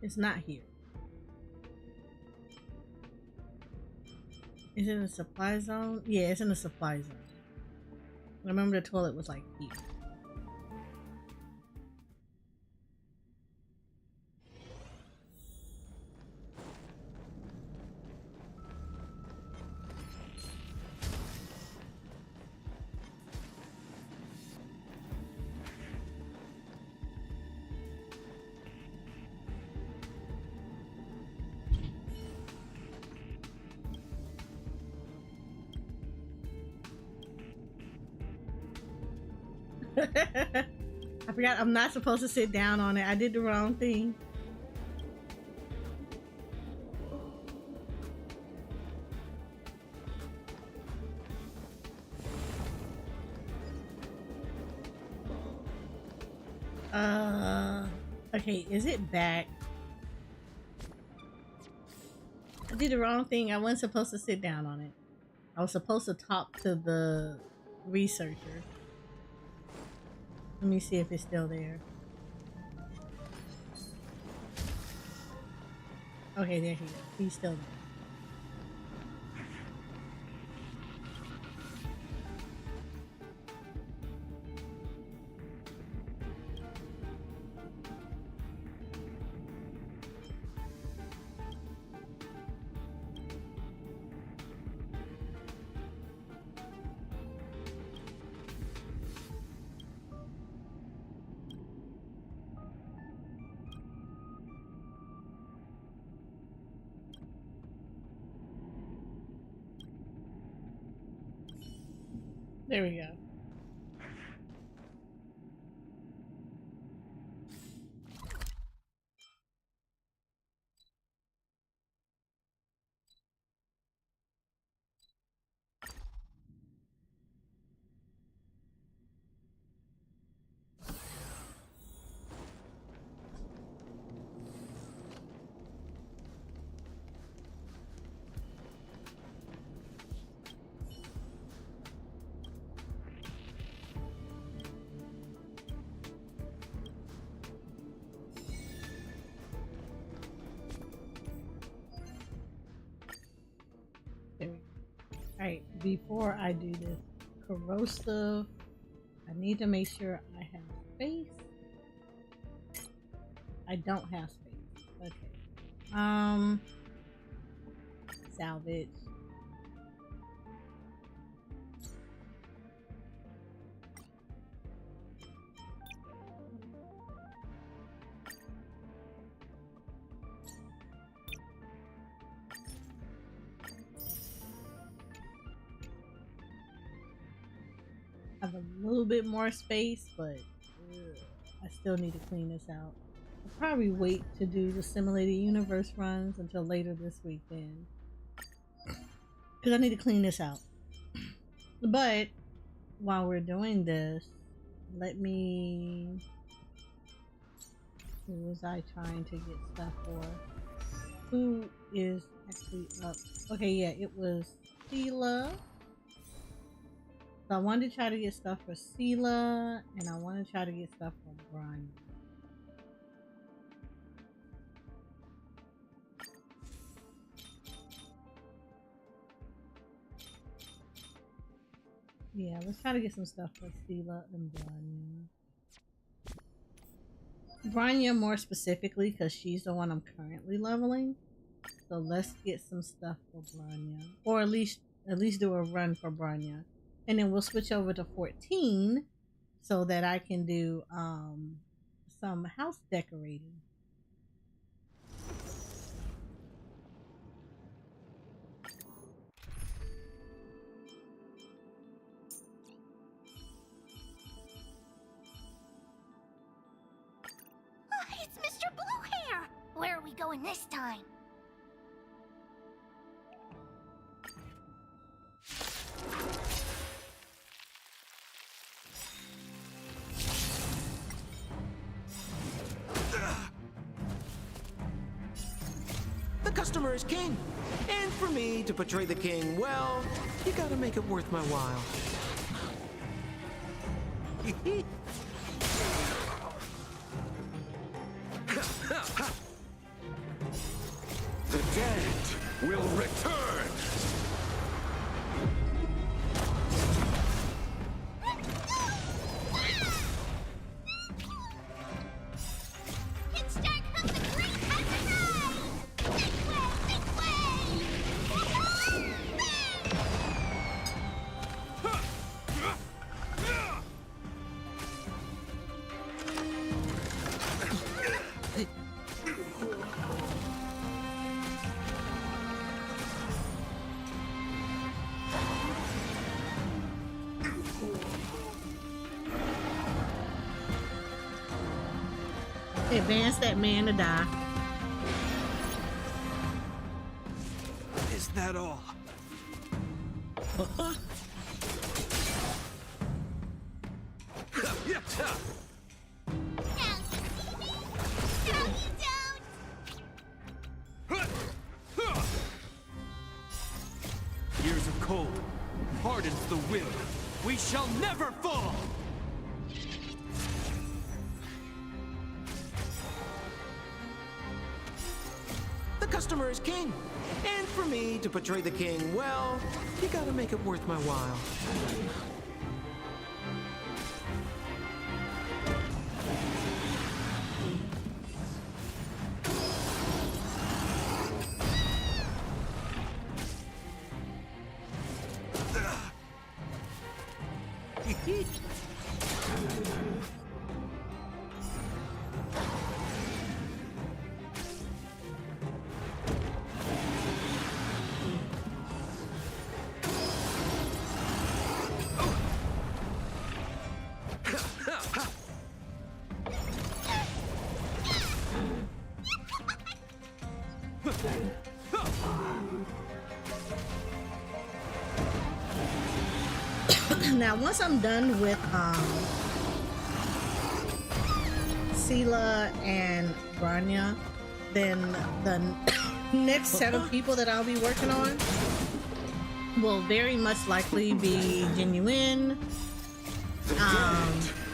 It's not here. Is it in the supply zone? Yeah, it's in the supply zone. I remember the toilet was like here. I forgot I'm not supposed to sit down on it. I did the wrong thing. Okay, is it back? I did the wrong thing. I wasn't supposed to sit down on it. I was supposed to talk to the researcher. Let me see if it's still there. Okay, there he is. He's still there. There we go. Alright, before I do this corrosive, I need to make sure I have space. I don't have space. Okay. Salvage. Have a little bit more space, but I still need to clean this out. I'll probably wait to do the simulated universe runs until later this week then, because I need to clean this out. But while we're doing this, let me... who was I trying to get stuff for? Who is actually up? Okay, yeah, it was Sela. So I wanted to try to get stuff for Sela, and I want to try to get stuff for Brian. Yeah, let's try to get some stuff for Sela and Branya. Branya more specifically, because she's the one I'm currently leveling. So let's get some stuff for Branya, or at least do a run for Branya. And then we'll switch over to 14 so that I can do some house decorating. going this time? The customer is king. And for me to portray the king well, you gotta make it worth my while. The dead will return! Kickstart comes the great exercise! Make way! Advance that man to die. Is that all? Years of cold hardens the will. We shall never fall! The customer is king. And for me to portray the king well, you gotta make it worth my while. Now, once I'm done with Sela and Branya, then the next set of people that I'll be working on will very much likely be Genuine,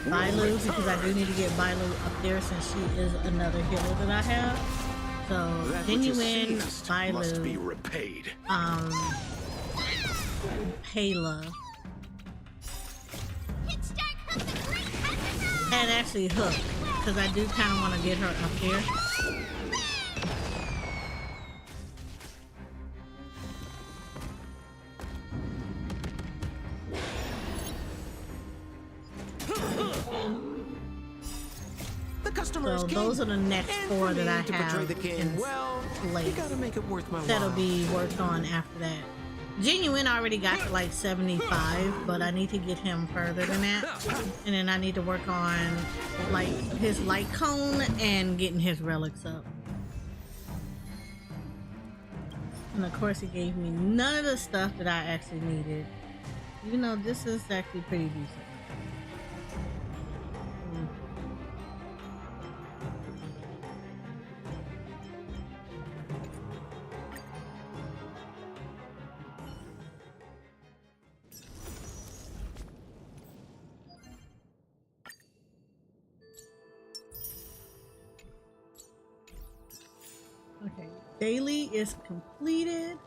Bailu, because I do need to get Bailu up there since she is another healer that I have. So That Genuine, must be Bailu, repaid. Hayla, and actually Hook, because I do kind of want to get her up there. So those are the next four that I have in place that'll be worked on after that. Genuine already got to like 75, but I need to get him further than that. And then I need to work on like his light cone and getting his relics up. And of course it gave me none of the stuff that I actually needed. Even though this is actually pretty decent. Okay, daily is completed.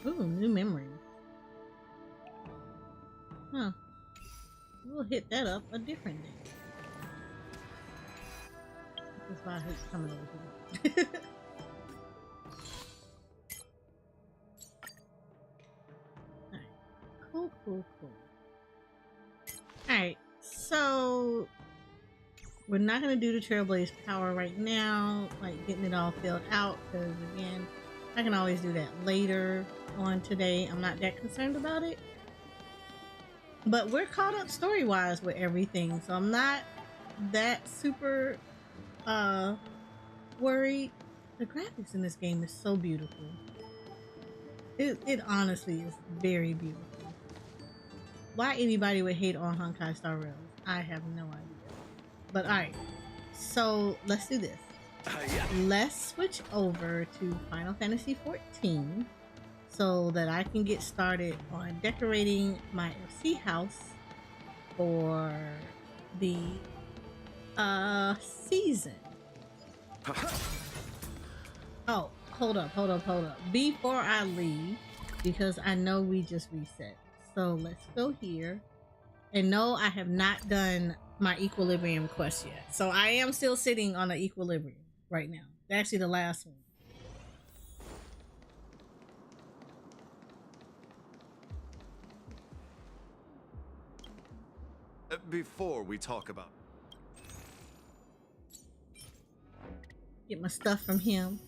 Ooh, new memory. Huh. We'll hit that up a different day. That's why I hate coming over here. Alright. Cool, cool, cool. Alright, so we're not going to do the Trailblaze power right now, like getting it all filled out, because again, I can always do that later on today. I'm not that concerned about it. But we're caught up story-wise with everything, so I'm not that super worried. The graphics in this game is so beautiful. It honestly is very beautiful. Why anybody would hate on Honkai Star Rails, I have no idea. But alright, so let's do this. Let's switch over to Final Fantasy XIV so that I can get started on decorating my FC house for the season. Oh, hold up. Before I leave, because I know we just reset. So let's go here. And no, I have not done my equilibrium quest yet. So I am still sitting on the equilibrium right now. Actually the last one. Before we talk about... Get my stuff from him.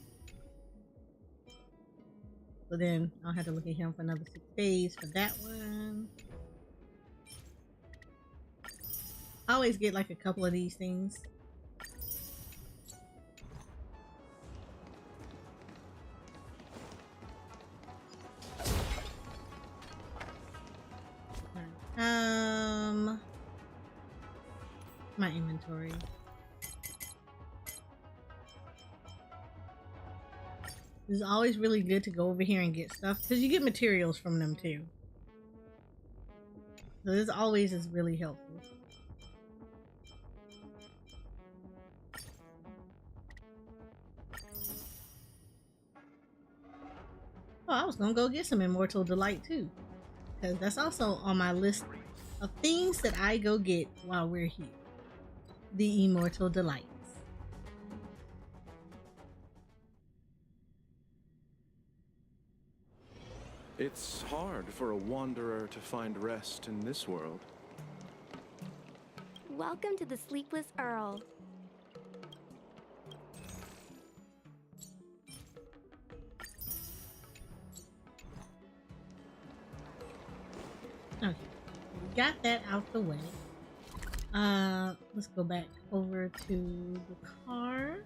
So then I'll have to look at him for another 6 days for that one. I always get like a couple of these things. My inventory. It's always really good to go over here and get stuff because you get materials from them too. So this always is really helpful. Oh, I was gonna go get some Immortal Delight too, because that's also on my list of things that I go get while we're here. The Immortal Delights. It's hard for a wanderer to find rest in this world. Welcome to the Sleepless Earl. Okay, we got that out the way. Let's go back over to the car.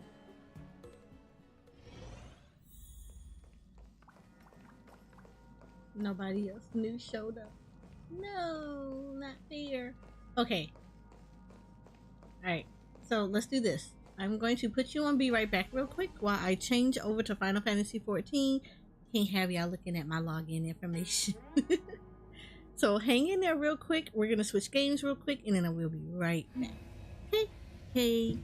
Nobody else new showed up. No, not fair. Okay. Alright, so let's do this. I'm going to put you on Be Right Back real quick while I change over to Final Fantasy XIV. Can't have y'all looking at my login information. So hang in there real quick. We're going to switch games real quick and then I will be right back. Okay? Hey.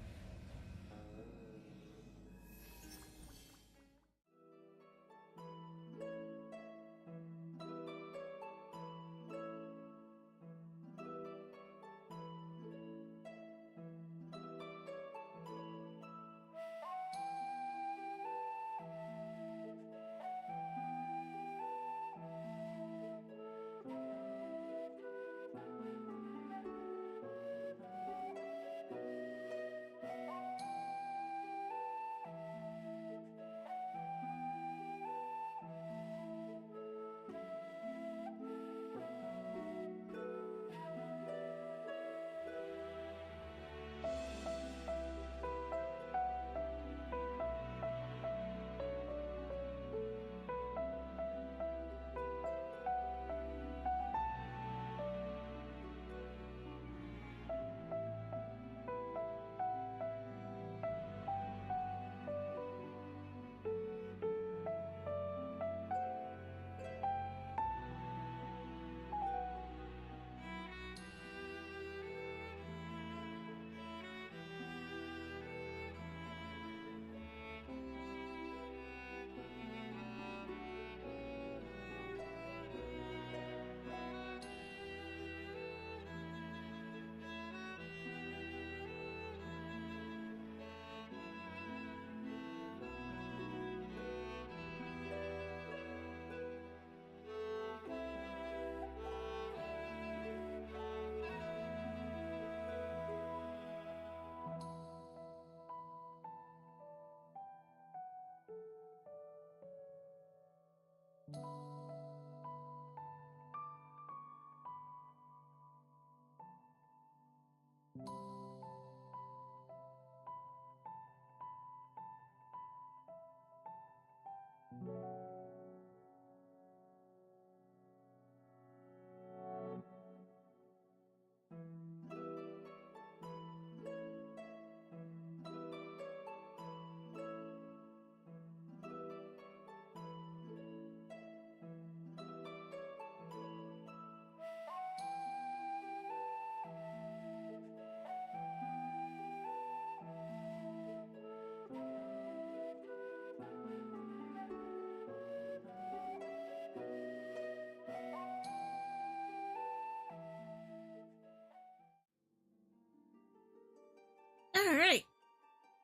All right,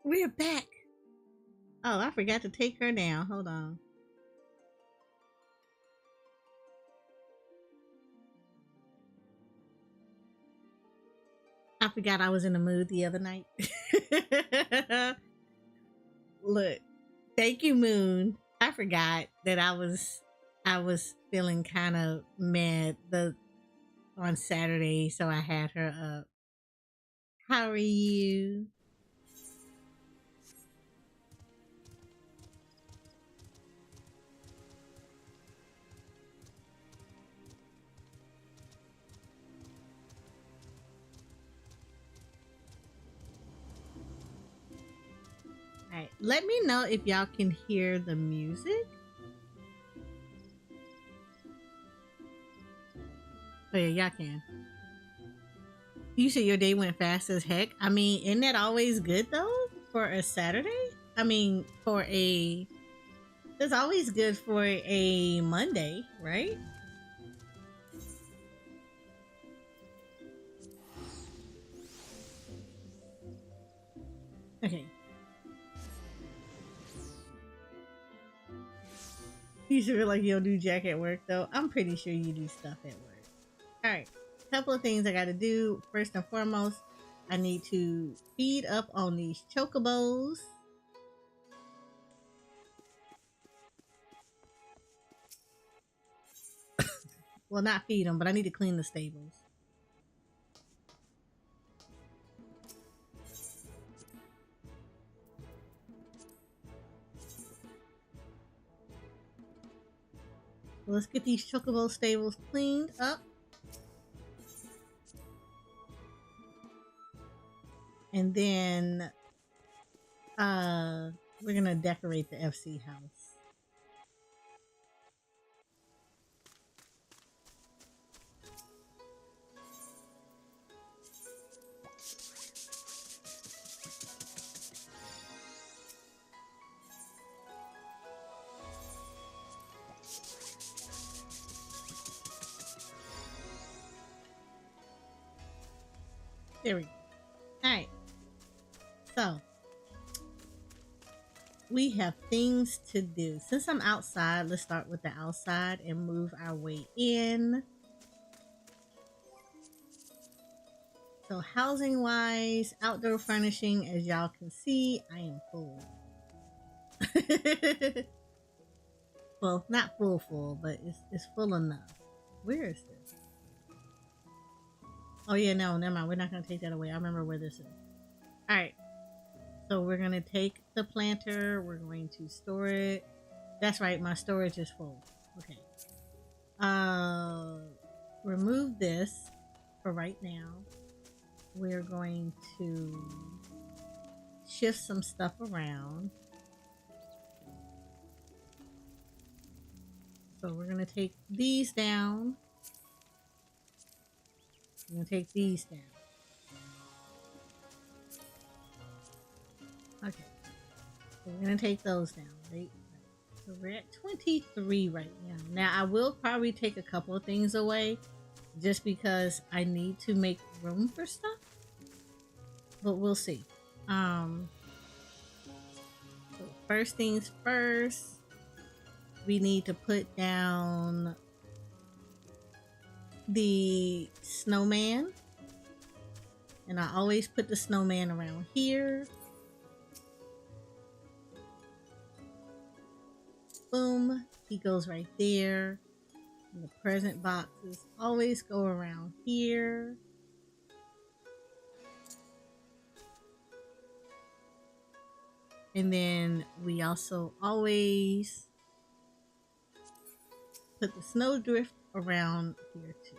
we're back. Oh, I forgot to take her down. Hold on. I forgot I was in the mood the other night. Look, thank you, Moon. I forgot that I was feeling kind of mad on Saturday, so I had her up. How are you? Alright, let me know if y'all can hear the music. Oh yeah, y'all can. You said your day went fast as heck. I mean, isn't that always good though for a Saturday? I mean, it's always good for a Monday, right? Okay. You should feel like you don't do jack at work though. I'm pretty sure you do stuff at work. Alright. Couple of things I gotta do. First and foremost, I need to feed up on these chocobos. Well, not feed them, but I need to clean the stables. Let's get these chocobo stables cleaned up. And then we're gonna decorate the FC house. There we go. Alright. So we have things to do. Since I'm outside, let's start with the outside and move our way in. So housing wise, outdoor furnishing, as y'all can see, I am full. Well, not full, but it's full enough. Where is this? Oh yeah, no, never mind. We're not gonna take that away. I remember where this is. All right. So we're gonna take the planter. We're going to store it. That's right. My storage is full. Okay. Remove this for right now. We're going to shift some stuff around. So we're gonna take these down. I'm gonna take these down. Okay. So we're gonna take those down. So we're at 23 right now. Now I will probably take a couple of things away just because I need to make room for stuff. But we'll see. So first things first, we need to put down the snowman, and I always put the snowman around here. Boom, he goes right there. And the present boxes always go around here. And then we also always put the snowdrift around here too.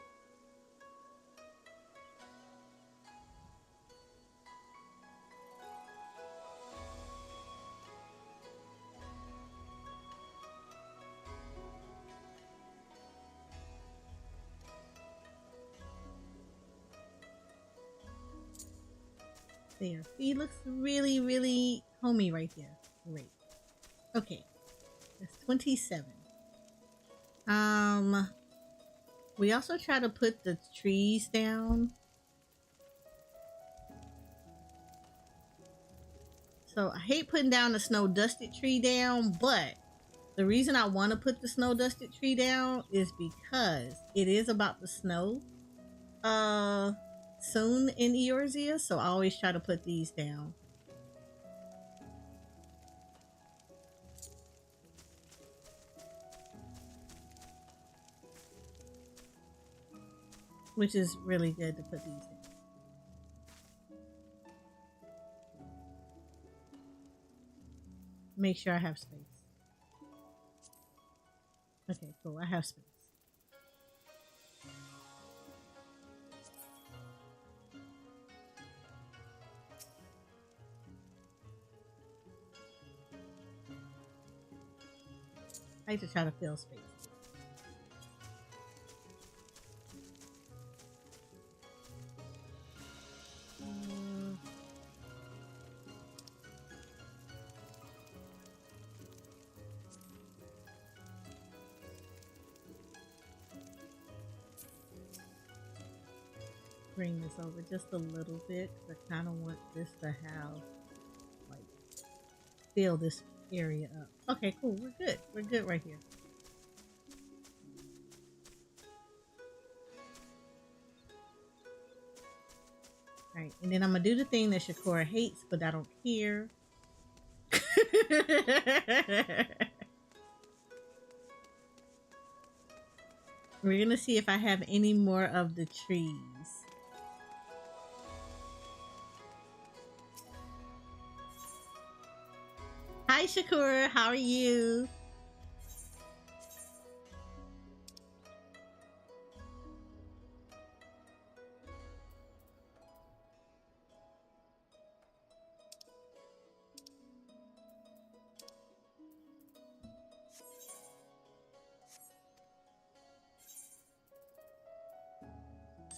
There, he looks really, really homey right there. Great. Okay, that's 27. We also try to put the trees down. So I hate putting down the snow dusted tree down, but the reason I want to put the snow dusted tree down is because it is about to snow soon in Eorzea, so I always try to put these down. Which is really good to put these down. Make sure I have space. Okay, cool. I have space. I like to try to fill space. Bring this over just a little bit because I kind of want this to have, like, fill this area up. Okay, cool. We're good. We're good right here. Alright, and then I'm going to do the thing that Shakura hates, but I don't care. We're going to see if I have any more of the trees. Hi Shakura, how are you?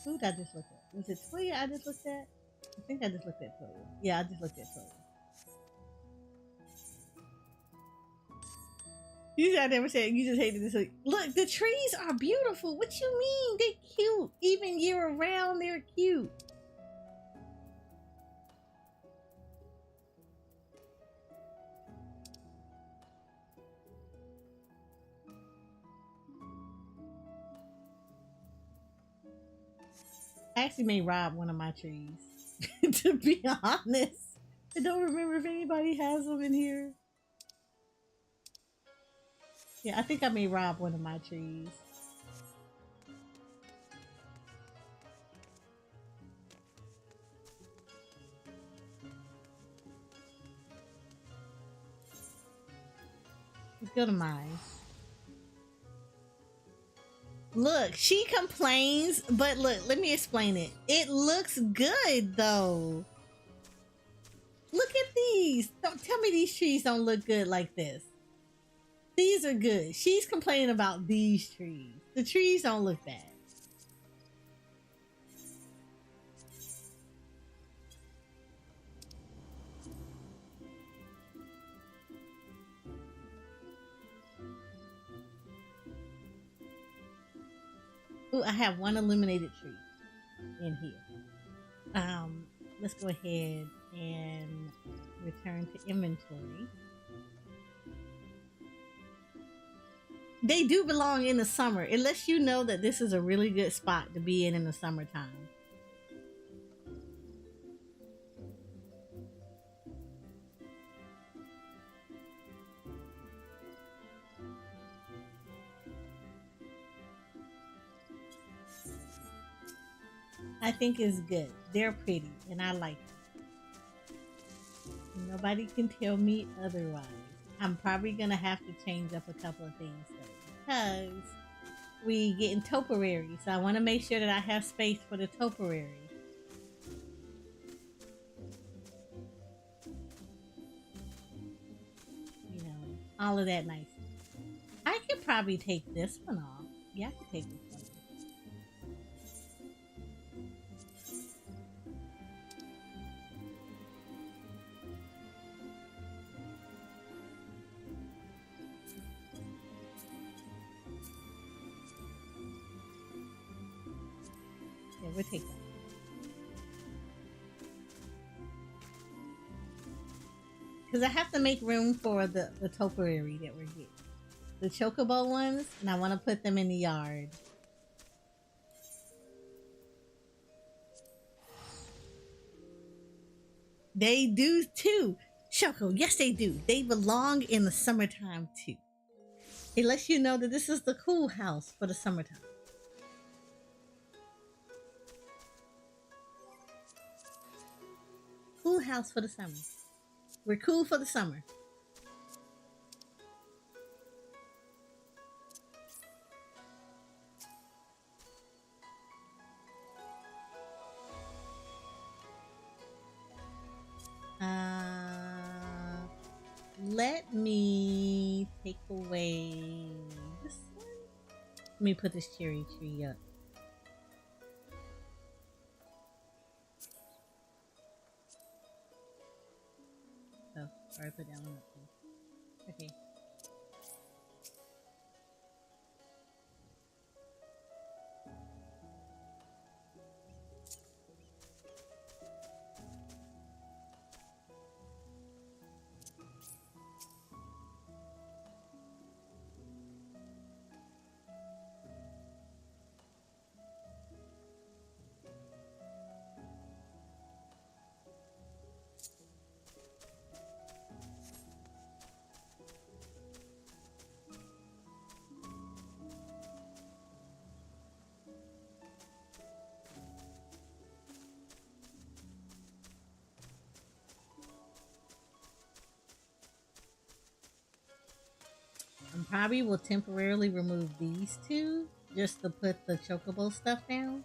Who did I just look at? Was it Toya I just looked at? I think I just looked at Toya. Yeah, I just looked at Toya. You I never said you just hated this. Look, the trees are beautiful. What you mean? They're cute. Even year round, they're cute. I actually may rob one of my trees. To be honest, I don't remember if anybody has them in here. Yeah, I think I may rob one of my trees. Let's go to mine. Look, she complains, but look, let me explain it. It looks good though. Look at these. Don't tell me these trees don't look good like this. These are good. She's complaining about these trees. The trees don't look bad. Ooh, I have one illuminated tree in here. Let's go ahead and return to inventory. They do belong in the summer. It lets you know that this is a really good spot to be in the summertime. I think it's good. They're pretty and I like them. Nobody can tell me otherwise. I'm probably gonna have to change up a couple of things though, because we getting topiary, so I want to make sure that I have space for the topiary. You know, all of that nice. I could probably take this one off. Yeah, I could take this one off. We'll take that. because I have to make room for the topiary that we're getting. The chocobo ones, and I want to put them in the yard. They do too. Choco, yes they do. They belong in the summertime too. It lets you know that this is the cool house for the summertime. Cool house for the summer. We're cool for the summer. Let me take away this one. Let me put this cherry tree up. Oh, sorry, put that one up too. Okay. Probably will temporarily remove these two just to put the chocobo stuff down.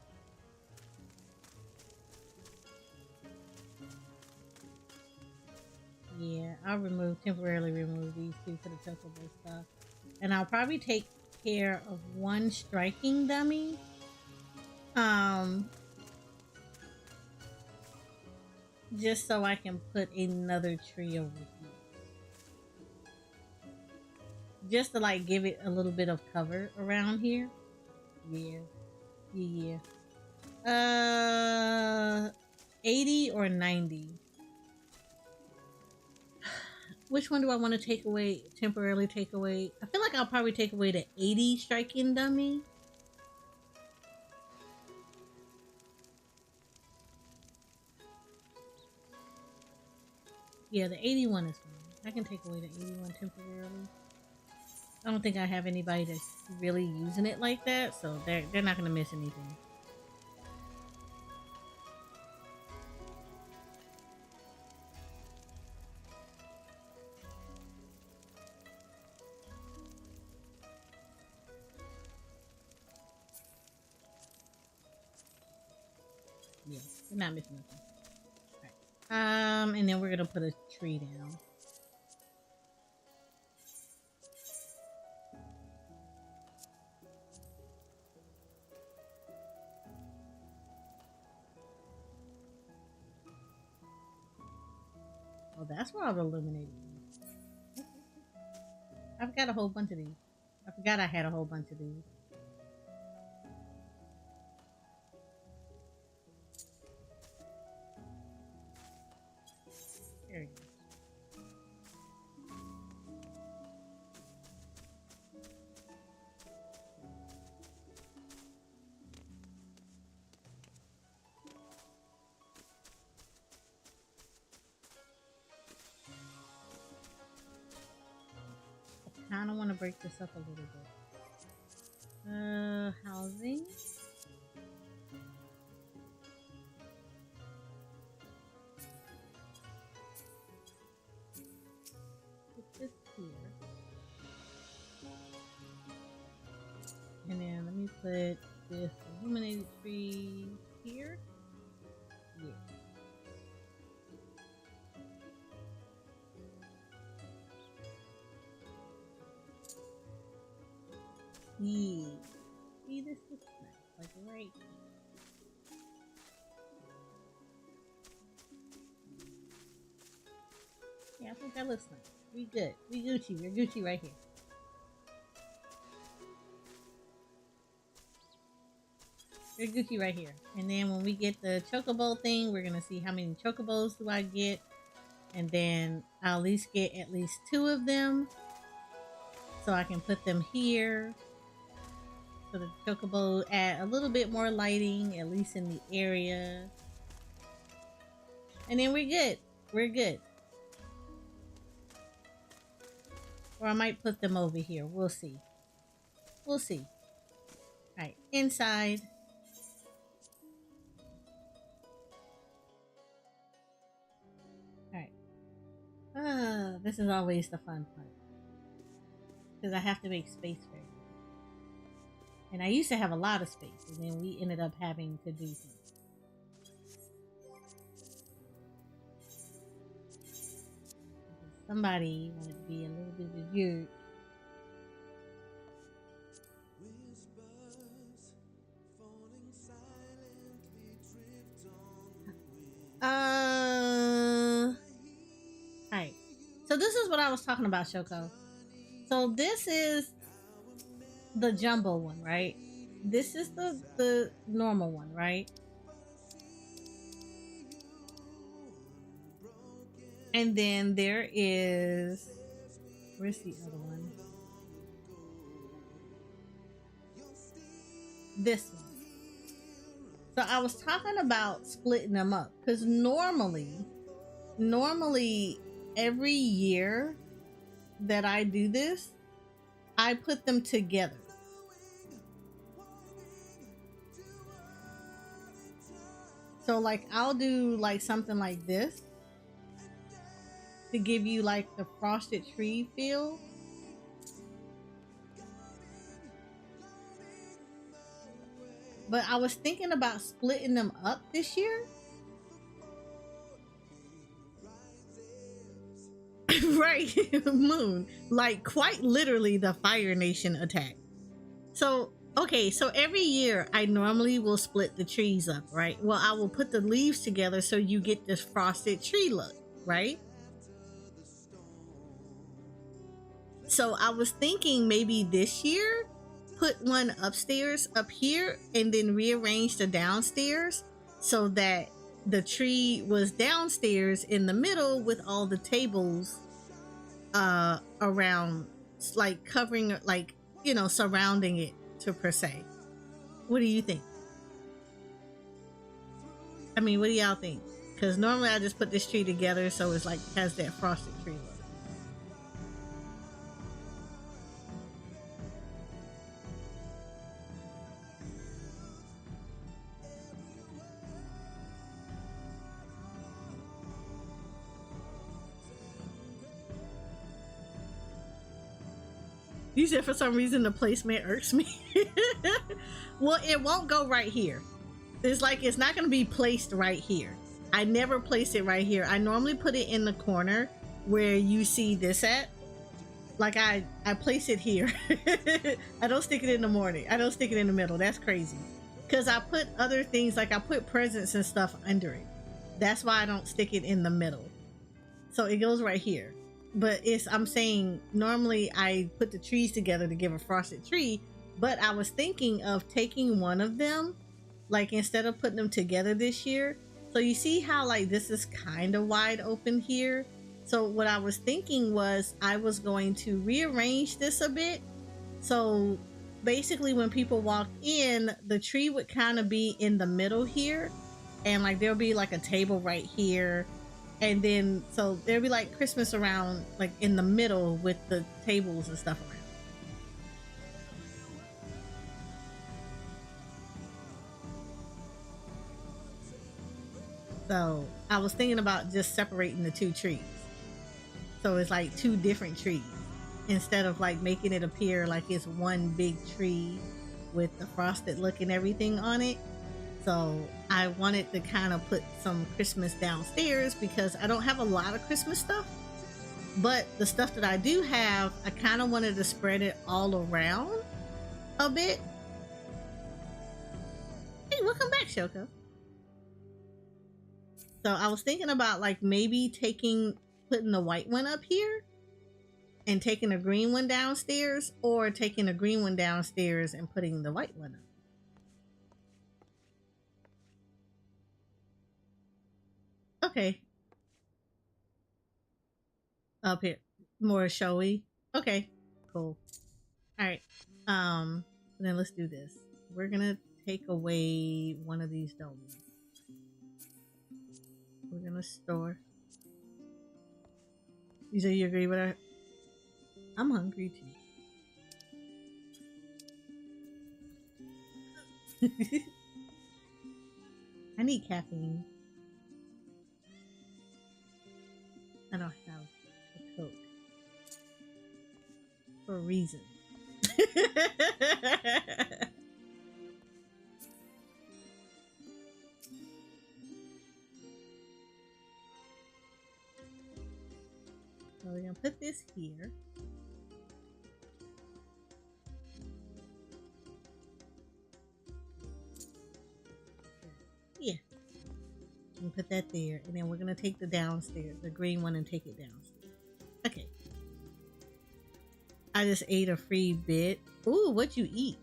Yeah, I'll temporarily remove these two for the chocobo stuff. And I'll probably take care of one striking dummy. Just so I can put another tree over here. Just to like give it a little bit of cover around here. Yeah. 80 or 90. Which one do I want to take away? Temporarily take away? I feel like I'll probably take away the 80 striking dummy. Yeah, the 81 is fine. I can take away the 81 temporarily. I don't think I have anybody that's really using it like that, so they're not gonna miss anything. Yeah, they're not missing nothing. Alright. And then we're gonna put a tree down. Oh, that's where I've illuminated. Okay. I've got a whole bunch of these. I forgot I had a whole bunch of these. There we go. I kind of want to break this up a little bit. Housing. Put this here. And then let me put this illuminated tree here. Yeah. Yeah. See, this looks nice, like right here. Yeah, I think that looks nice. We good. We Gucci. We're Gucci right here. We're Gucci right here. And then when we get the chocobo thing, we're gonna see how many chocobos do I get. And then I'll at least get at least 2 of them. So I can put them here. So the chocobo add a little bit more lighting, at least in the area. And then we're good. We're good. Or I might put them over here. We'll see. We'll see. Alright, inside. Alright. This is always the fun part. Because I have to make space for it. And I used to have a lot of space, and then we ended up having to do things. Somebody wanted to be a little bit of a jerk. Alright. So this is what I was talking about, Shoko. So this is the jumbo one, right? This is the normal one, right? And then there is, where's the other one? This one. So I was talking about splitting them up because normally every year that I do this, I put them together. So like I'll do like something like this to give you like the frosted tree feel. But I was thinking about splitting them up this year. Right, Moon. Like quite literally the Fire Nation attack. So, okay, so every year I normally will split the trees up, right? Well, I will put the leaves together so you get this frosted tree look, right? So I was thinking maybe this year, put one upstairs up here and then rearrange the downstairs so that the tree was downstairs in the middle with all the tables around, like covering, like, you know, surrounding it to per se. What do you think? I mean, what do y'all think? Because normally I just put this tree together so it's like has that frosted tree look. You said for some reason the placement irks me. Well, it won't go right here. It's like it's not going to be placed right here. I never place it right here. I normally put it in the corner where you see this at. Like I place it here. I don't stick it in the morning. I don't stick it in the middle. That's crazy. Because I put other things, like I put presents and stuff under it. That's why I don't stick it in the middle. So it goes right here. But I'm saying normally I put the trees together to give a frosted tree, but I was thinking of taking one of them, like instead of putting them together this year. So you see how like this is kind of wide open here. So what I was thinking was I was going to rearrange this a bit. So basically when people walk in, the tree would kind of be in the middle here, and like there'll be like a table right here. And then, so there'll be like Christmas around, like in the middle with the tables and stuff around. So I was thinking about just separating the 2 trees. So it's like 2 different trees instead of like making it appear like it's one big tree with the frosted look and everything on it. So I wanted to kind of put some Christmas downstairs because I don't have a lot of Christmas stuff, but the stuff that I do have, I kind of wanted to spread it all around a bit. Hey, welcome back, Shoko. So I was thinking about like maybe putting the white one up here and taking a green one downstairs, or taking a green one downstairs and putting the white one up. Okay. Up here, more showy. Okay, cool. All right. Then let's do this. We're gonna take away one of these domes. We're gonna store. You say you agree with her? I'm hungry too. I need caffeine. I don't have a Coke. For a reason. So we're gonna put this here. Yeah. And put that there. And then we're gonna take the downstairs, the green one, and take it downstairs. Okay. I just ate a free bit. Ooh, what you eat?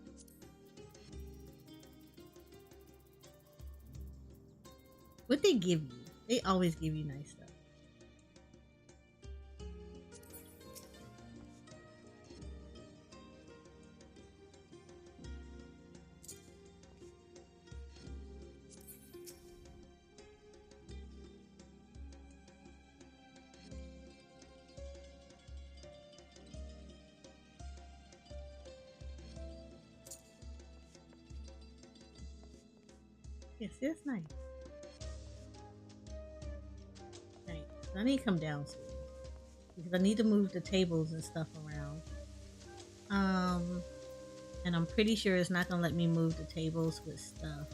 What they give you? They always give you nice stuff. Yes, that's nice. Right. I need to come downstairs because I need to move the tables and stuff around. And I'm pretty sure it's not gonna let me move the tables with stuff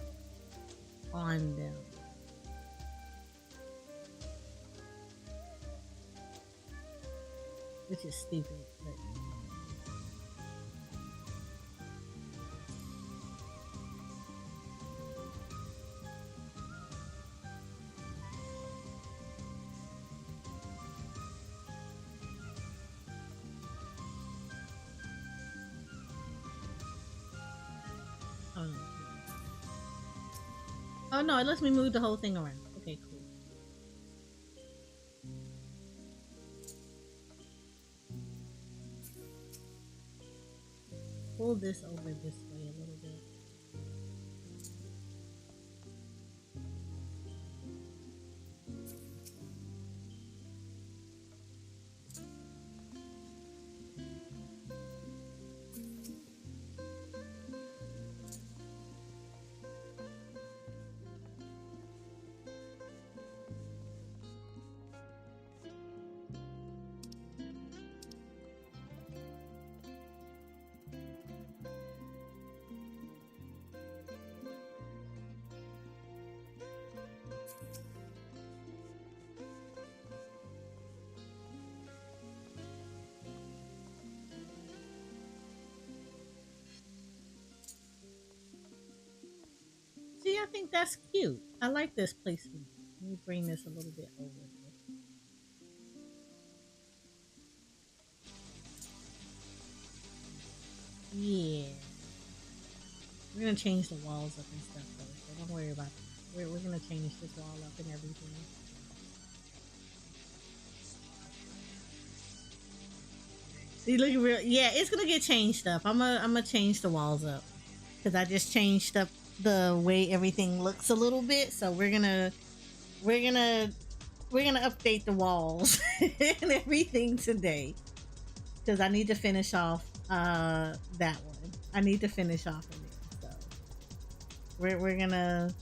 on them. Which is stupid, but oh no, it lets me move the whole thing around. Okay, cool. Pull this over this way a little bit. See, I think that's cute. I like this placement. Let me bring this a little bit over here. Yeah. We're gonna change the walls up and stuff though, so don't worry about that. We're gonna change this wall up and everything. See, look real. Yeah, it's gonna get changed up. I'm gonna change the walls up because I just changed up the way everything looks a little bit. So we're gonna update the walls and everything today because I need to finish off that one. I need to finish off of it. So we're gonna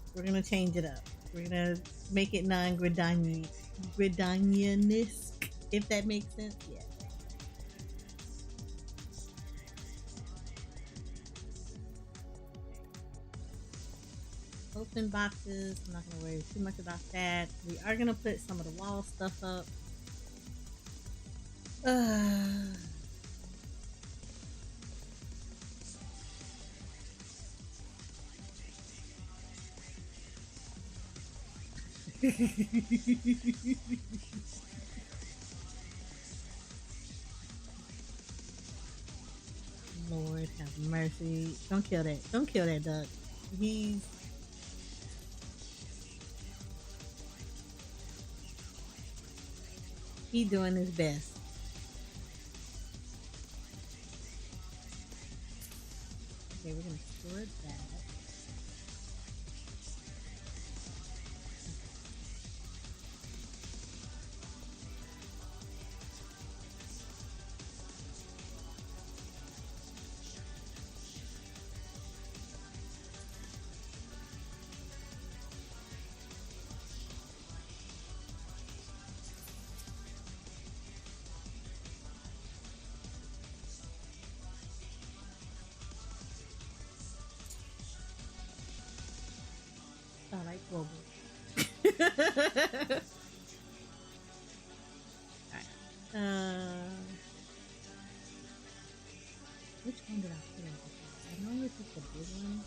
change it up. We're gonna make it non-Gridanian-esque, if that makes sense. Yeah. Open boxes. I'm not gonna worry too much about that. We are gonna put some of the wall stuff up. Lord have mercy. Don't kill that. Don't kill that duck. He's doing his best. Okay, we're gonna store that. I like global. Alright. Which one did I put in before? I normally pick the big one.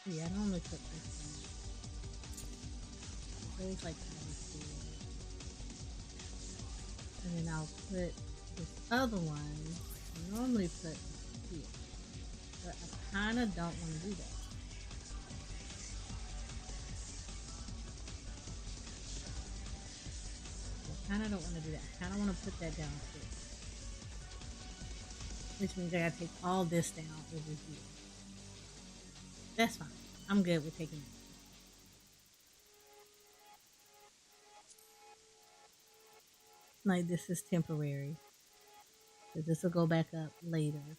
Yeah, I normally put this one. Those like and then I'll put this other one. I normally put here, but I kind of don't want to do that. I kind of don't want to do that. I kind of want to put that down too, which means I gotta take all this down over here. That's fine. I'm good with taking it. Like this is temporary. So this will go back up later.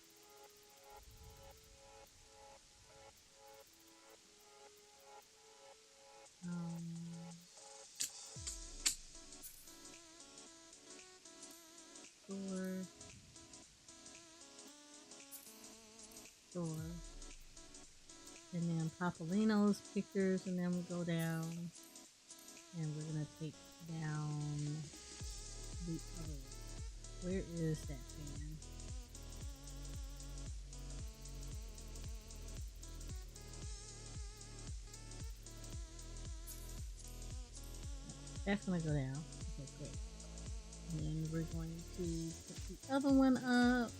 Store. And then Papolino's pictures, and then we'll go down. And we're gonna take down the other. Where is that fan? That's gonna go down. Okay, great. And then we're going to put the other one up.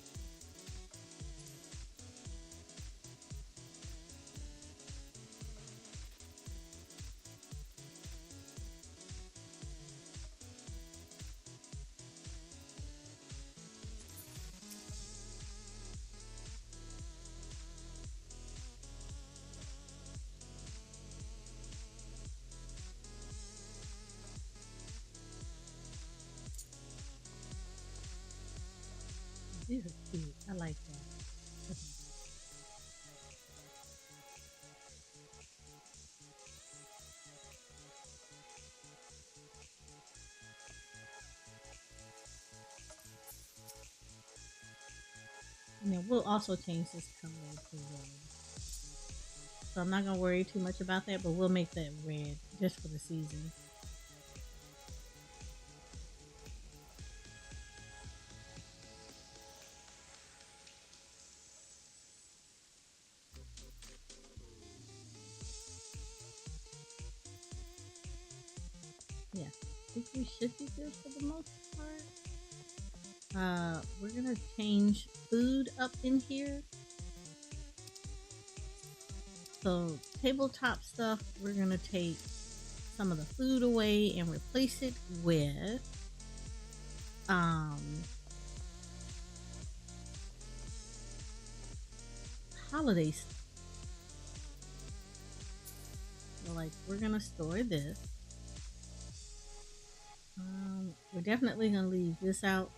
These are cute. I like that. And then we'll also change this color to red. So I'm not going to worry too much about that, but we'll make that red just for the season. Yeah, I think we should be good for the most part. We're gonna change food up in here. So tabletop stuff, we're gonna take some of the food away and replace it with holiday stuff. So like we're gonna store this. We're definitely gonna leave this out.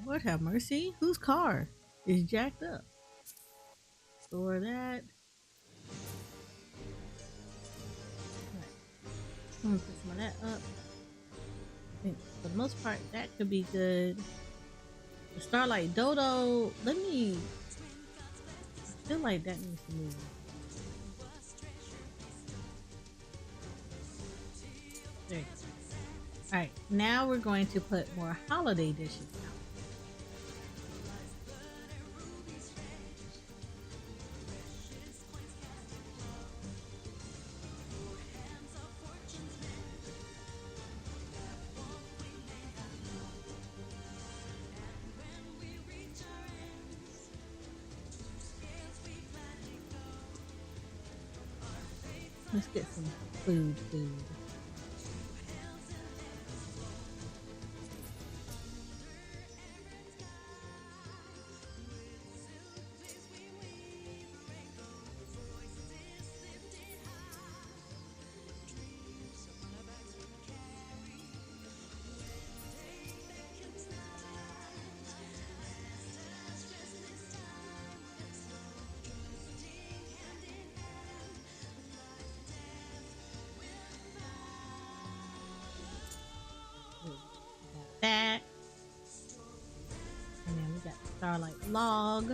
Lord have mercy, whose car is jacked up? Store that. Right. I'm gonna put some of that up. I think for the most part that could be good. The Starlight Dodo, I feel like that needs to move. There you go. Alright, now we're going to put more holiday dishes out. Let's get some food. That. And then we got the Starlight log.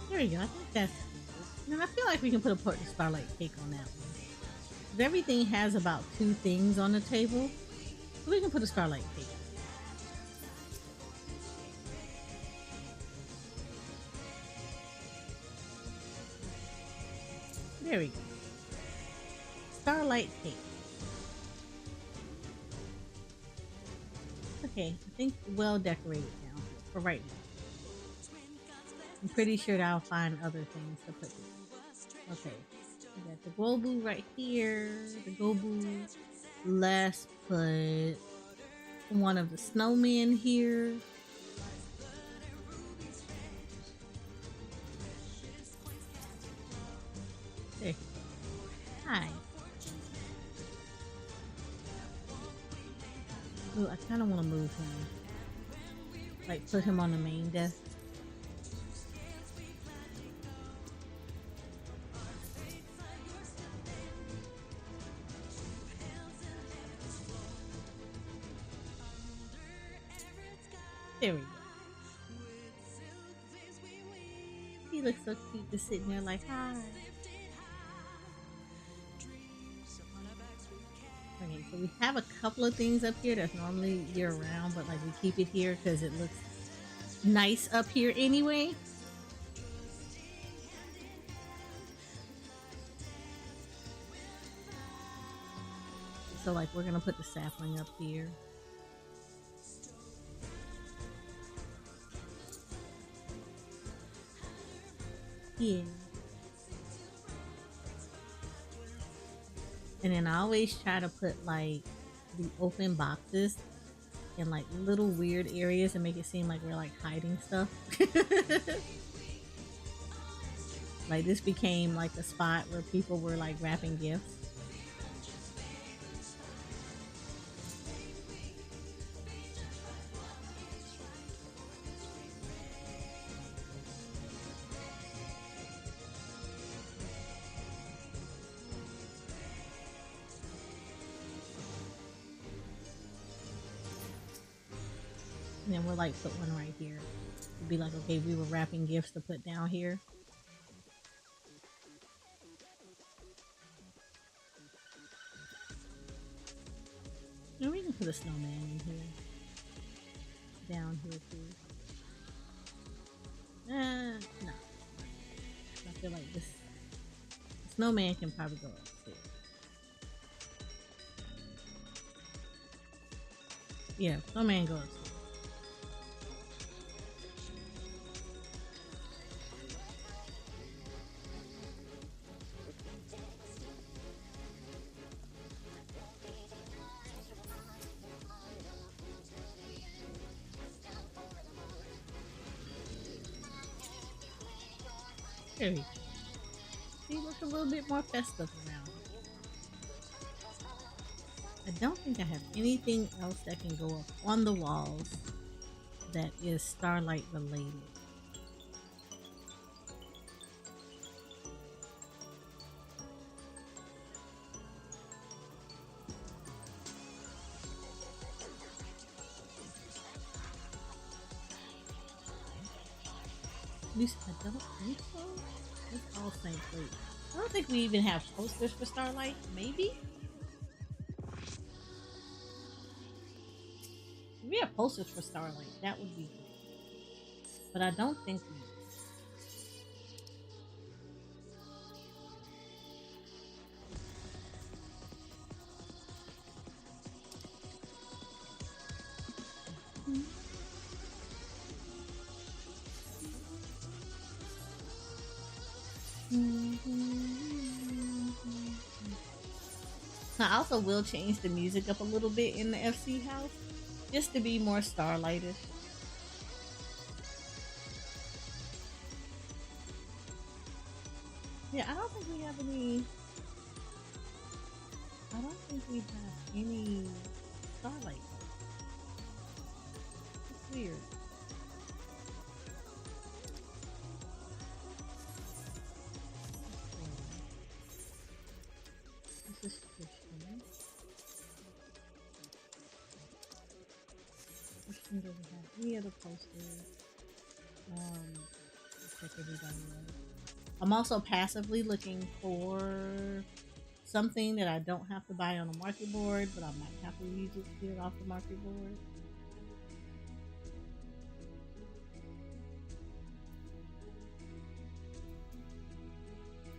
There we go. I think that's. And I feel like we can put a part of Starlight cake on that one. 'Cause everything has about 2 things on the table. So we can put a Starlight cake. There we go. Starlight cake. Okay, I think well decorated now for right now. I'm pretty sure I'll find other things to put here. Okay, we got the Gobu right here. The Gobu. Let's put one of the snowmen here. There. Hi. Ooh, I kind of want to move him. Like, put him on the main desk. There we go. He looks so cute just sitting there like, hi. Okay, so we have a couple of things up here that's normally year round, but like we keep it here because it looks nice up here anyway. So like we're gonna put the sapling up here. Yeah. And then I always try to put like the open boxes in like little weird areas and make it seem like we're like hiding stuff. Like this became like a spot where people were like wrapping gifts. And then we'll like put one right here. It'd be like, okay, we were wrapping gifts to put down here. And we can put a snowman in here. Down here too. No. I feel like this snowman can probably go upstairs. Yeah, snowman goes upstairs. There we go. See, look a little bit more festive around. I don't think I have anything else that can go up on the walls that is Starlight related. At least I don't think so. It's all same place. I don't think we even have posters for Starlight. Maybe? If we have posters for Starlight, that would be great. But I don't think we do. I also will change the music up a little bit in the FC house just to be more starlightish. Yeah, I don't think we have any. I don't think we have any starlight. It's weird. This is Christian. Christian doesn't have any other posters. Check everybody else. I'm also passively looking for something that I don't have to buy on a market board, but I might have to use it to get it off the market board.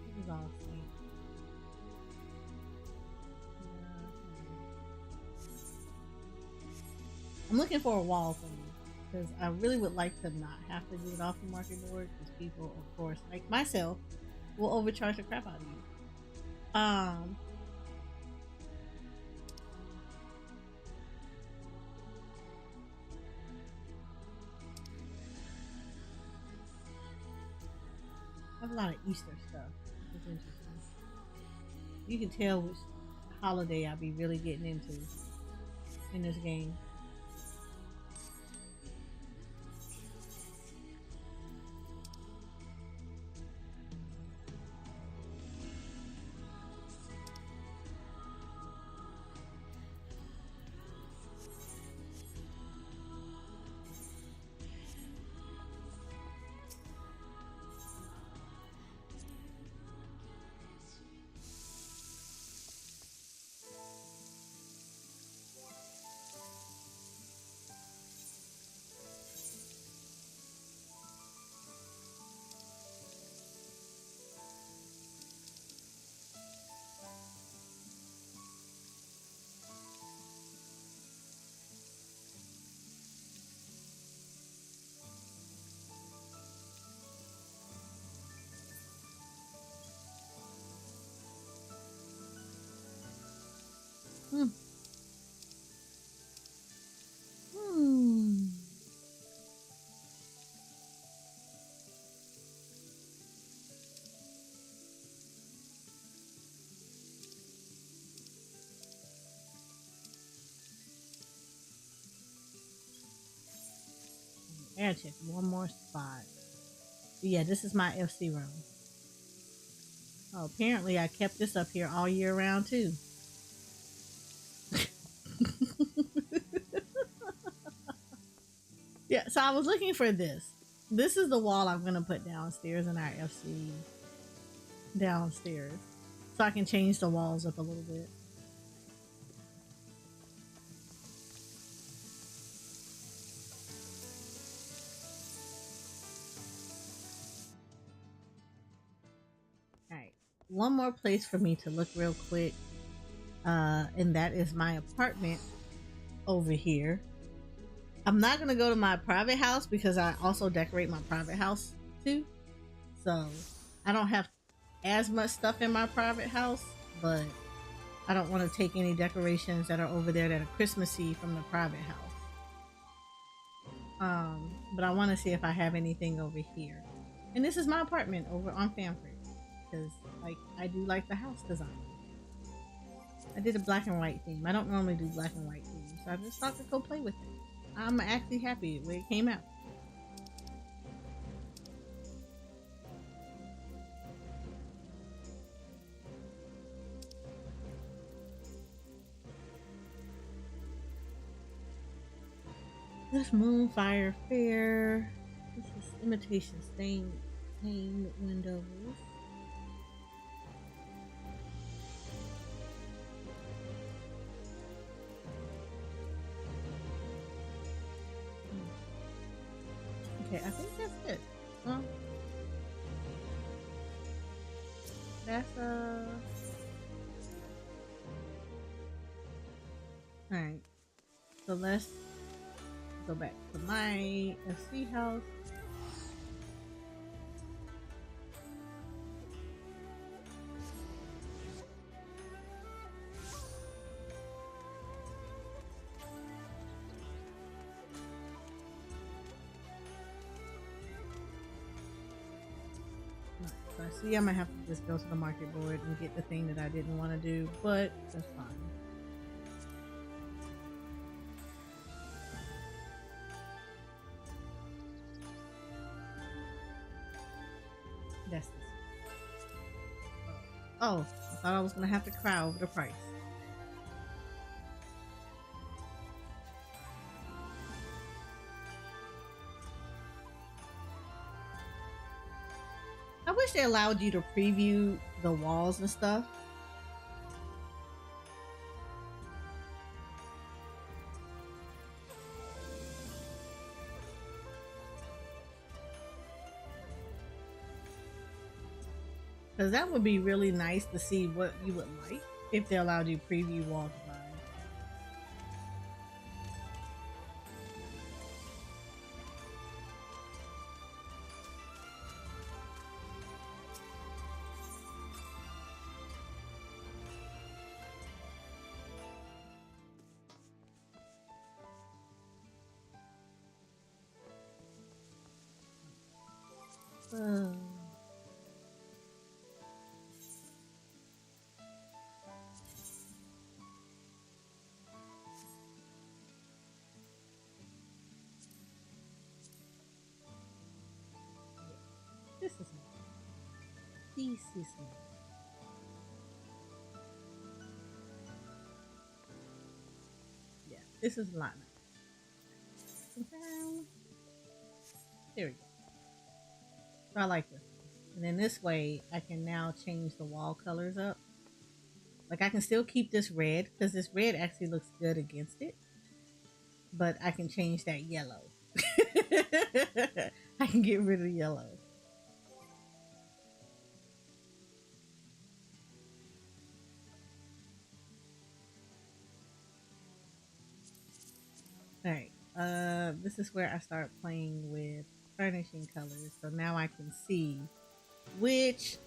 This is all the same. I'm looking for a wall thing because I really would like to not have to get it off the market board because people, of course, like myself, will overcharge the crap out of you. I have a lot of Easter stuff. It's interesting. You can tell which holiday I'll be really getting into in this game. Hmm. Air check one more spot. Yeah, this is my FC room. Oh, apparently I kept this up here all year round too. Yeah, so I was looking for this. This is the wall I'm gonna put downstairs in our FC downstairs. So I can change the walls up a little bit. Alright. One more place for me to look real quick. And that is my apartment over here. I'm not gonna go to my private house because I also decorate my private house too. So I don't have as much stuff in my private house, but I don't want to take any decorations that are over there that are Christmassy from the private house. But I want to see if I have anything over here. And this is my apartment over on Famford because like I do like the house design. I did a black and white theme. I don't normally do black and white themes, so I just thought to go play with it. I'm actually happy where it came out. This Moonfire Fair. This is imitation stained windows. Okay, I think that's it. That's alright. So let's go back to my FC house. see, I'm gonna have to just go to the market board and get the thing that I didn't want to do, but that's fine. That's this. Oh, I thought I was gonna have to cry over the price. I wish they allowed you to preview the walls and stuff. Because that would be really nice to see what you would like if they allowed you preview wall design. This is nice. This is nice. Yeah, this is a lot nice. There we go. So I like this. And then this way, I can now change the wall colors up. Like I can still keep this red because this red actually looks good against it. But I can change that yellow. I can get rid of the yellow. Alright, this is where I start playing with furnishing colors. So now I can see which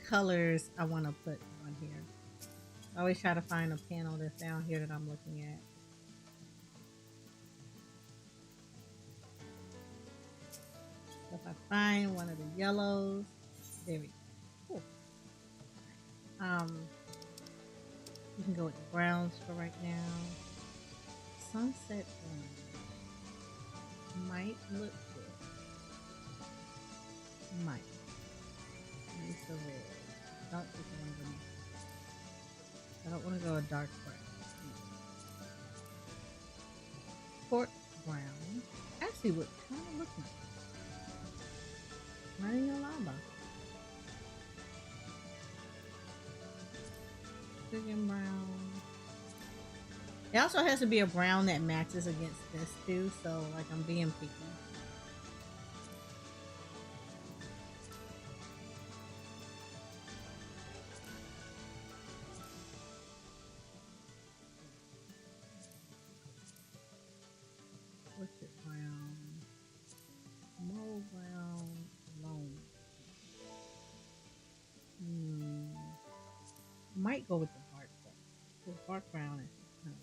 colors I want to put on here. I always try to find a panel that's down here that I'm looking at. So if I find one of the yellows, there we go. Cool. You can go with the browns for right now. Sunset orange might look good. Might. Use the red. Don't think I want to go. I don't want to go a dark brown. Port brown actually would kind of look nice. Not even gonna lie about it. Chicken brown. It also has to be a brown that matches against this too, so like I'm being picky. What's it brown? Mole brown, loam. Might go with the bark though. The bark brown is kind of.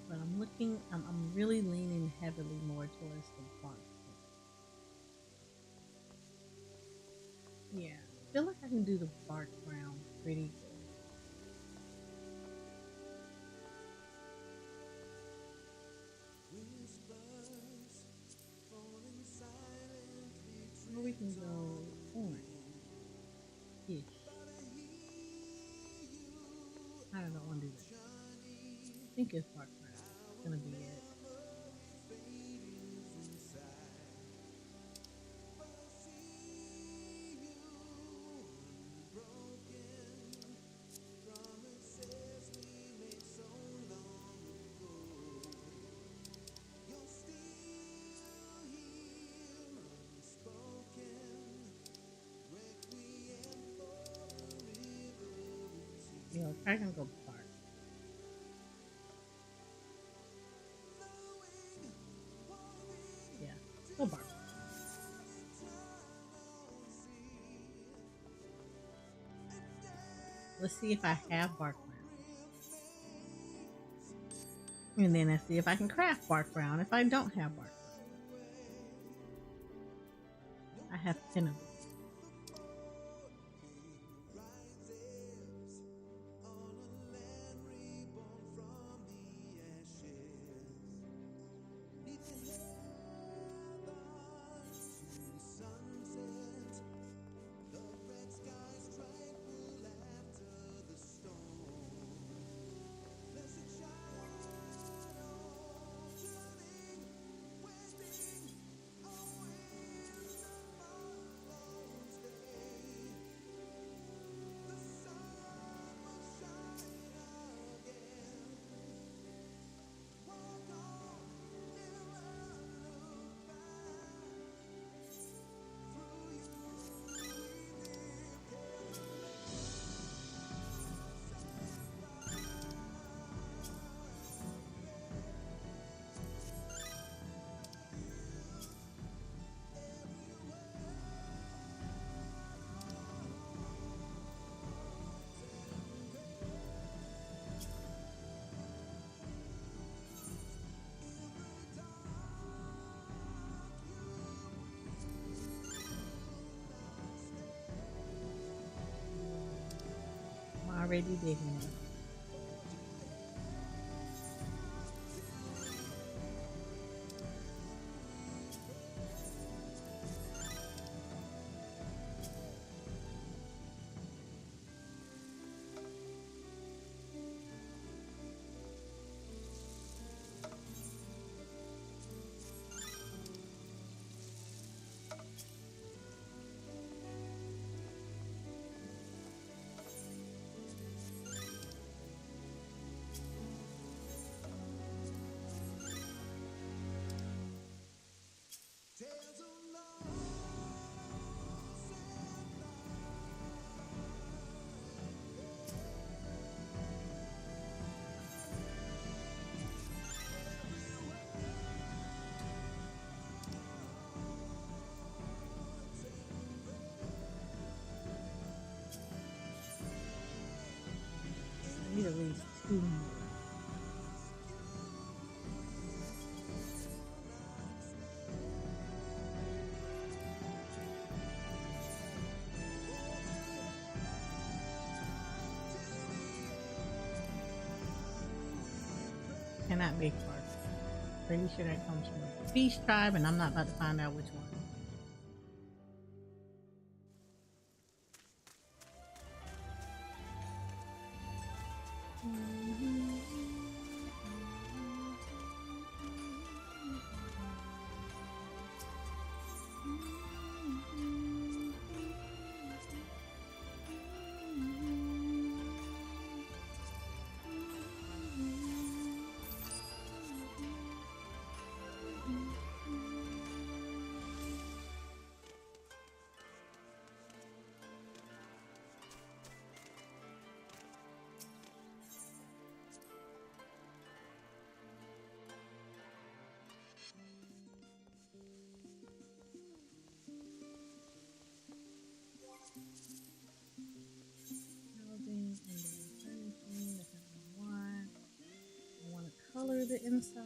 But I'm looking, I'm really leaning heavily more towards the bark. Yeah, I feel like I can do the bark brown pretty good. Or we can go orange-ish. I don't know, I want to do that. I think it's bark brown. It's gonna be it. You know, I can go bark. Yeah, go bark. Let's see if I have bark brown. And then let's see if I can craft bark brown if I don't have bark brown. I have 10 of them. I'm already digging it. I need at least 2 more. Cannot make bark. Pretty sure that comes from the Beast tribe, and I'm not about to find out which one. Color the inside.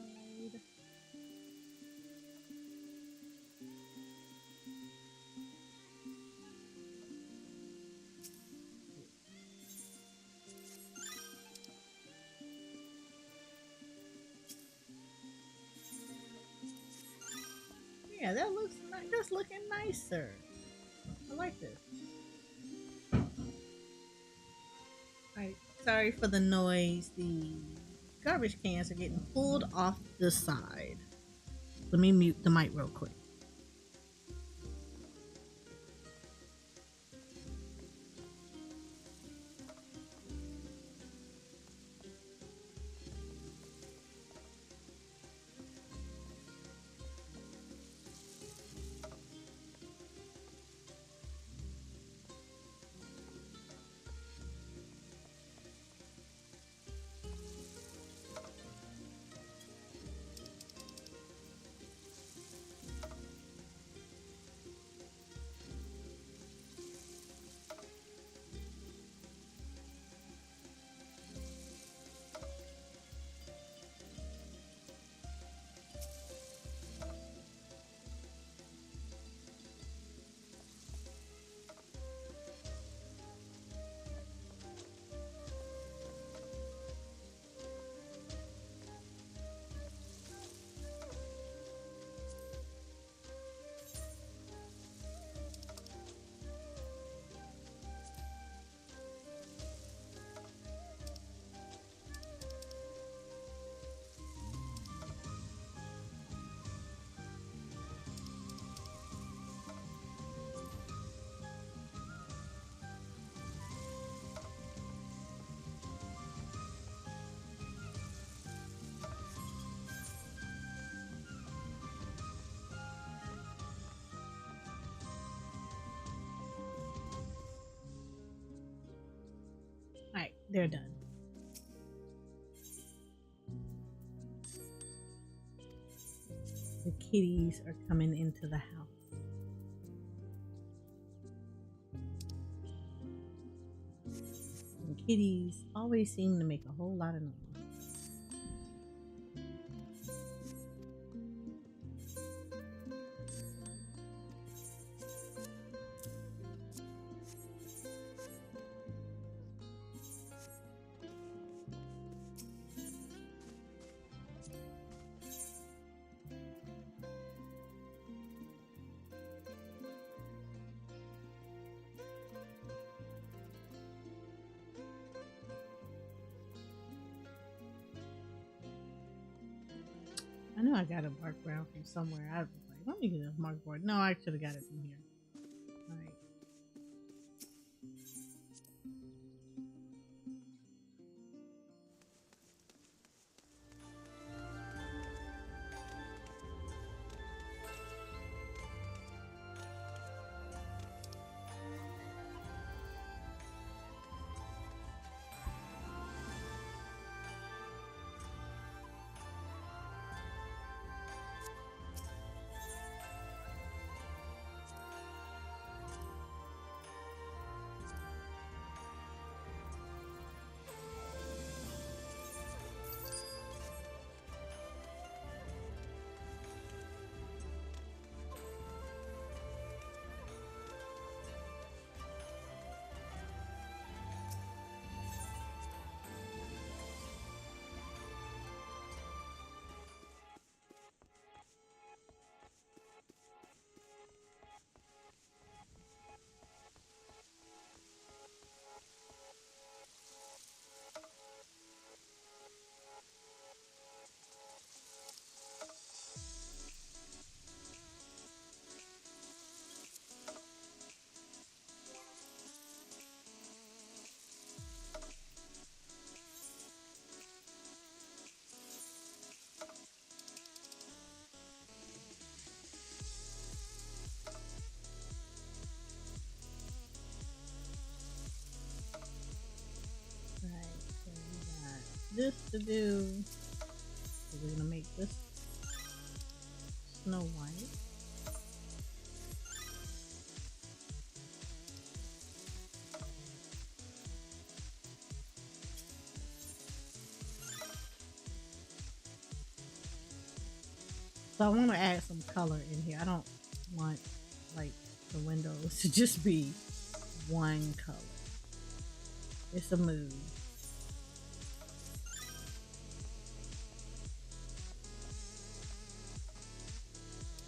Yeah, that looks nice. That's looking nicer. I like this. Alright, sorry for the noise. The garbage cans are getting pulled off the side. Let me mute the mic real quick. they're done. The kitties are coming into the house. And kitties always seem to make a whole lot of noise. I know I got a mark brown from somewhere. I was like, let me get a mark board. No, I should have got it from here. All right. This to do. So we're gonna make this Snow White. So I want to add some color in here. I don't want like the windows to just be one color. It's a mood.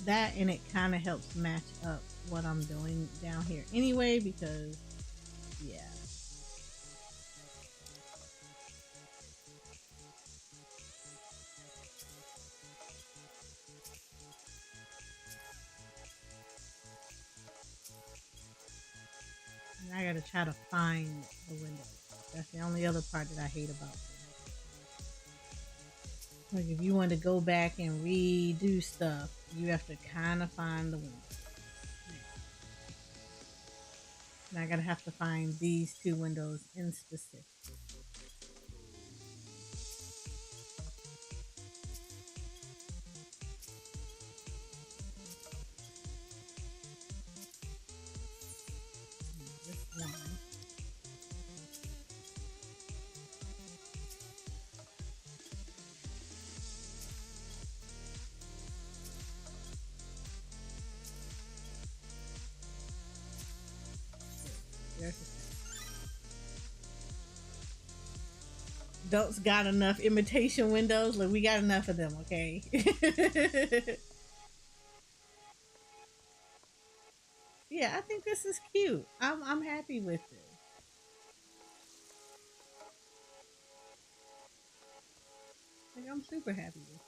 That, and it kind of helps match up what I'm doing down here anyway, because yeah. And I gotta try to find the window. That's the only other part that I hate about it. Like if you want to go back and redo stuff, you have to kind of find the window. And I gotta have to find these two windows in specific. This one. Adults got enough imitation windows. Look, we got enough of them, okay? Yeah, I think this is cute. I'm happy with this. Like, I'm super happy with it.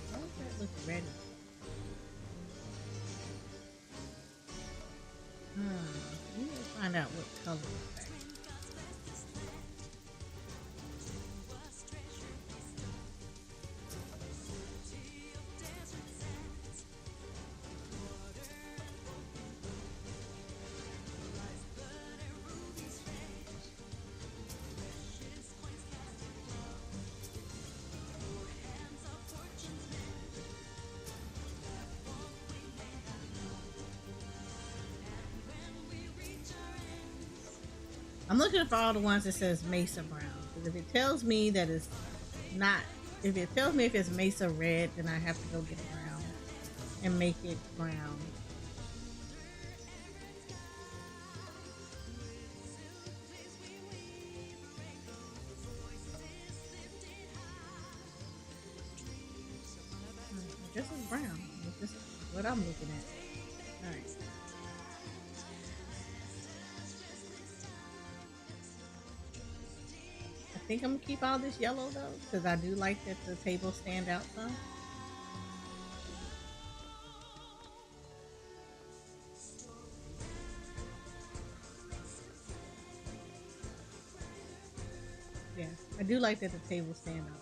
Why does that look ready? We need to find out what color it's back. I'm looking for all the ones that says Mesa Brown. Because if it tells me that it's not, if it tells me if it's Mesa Red, then I have to go get brown and make it brown. I guess it's brown. This is what I'm looking at. Alright. I think I'm gonna keep all this yellow though, because I do like that the tables stand out some. Yeah, I do like that the tables stand out.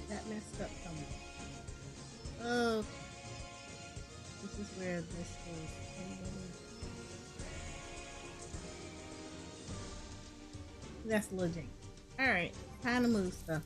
That messed up somewhere. Oh, this is where this is. That's legit. All right, time to move stuff.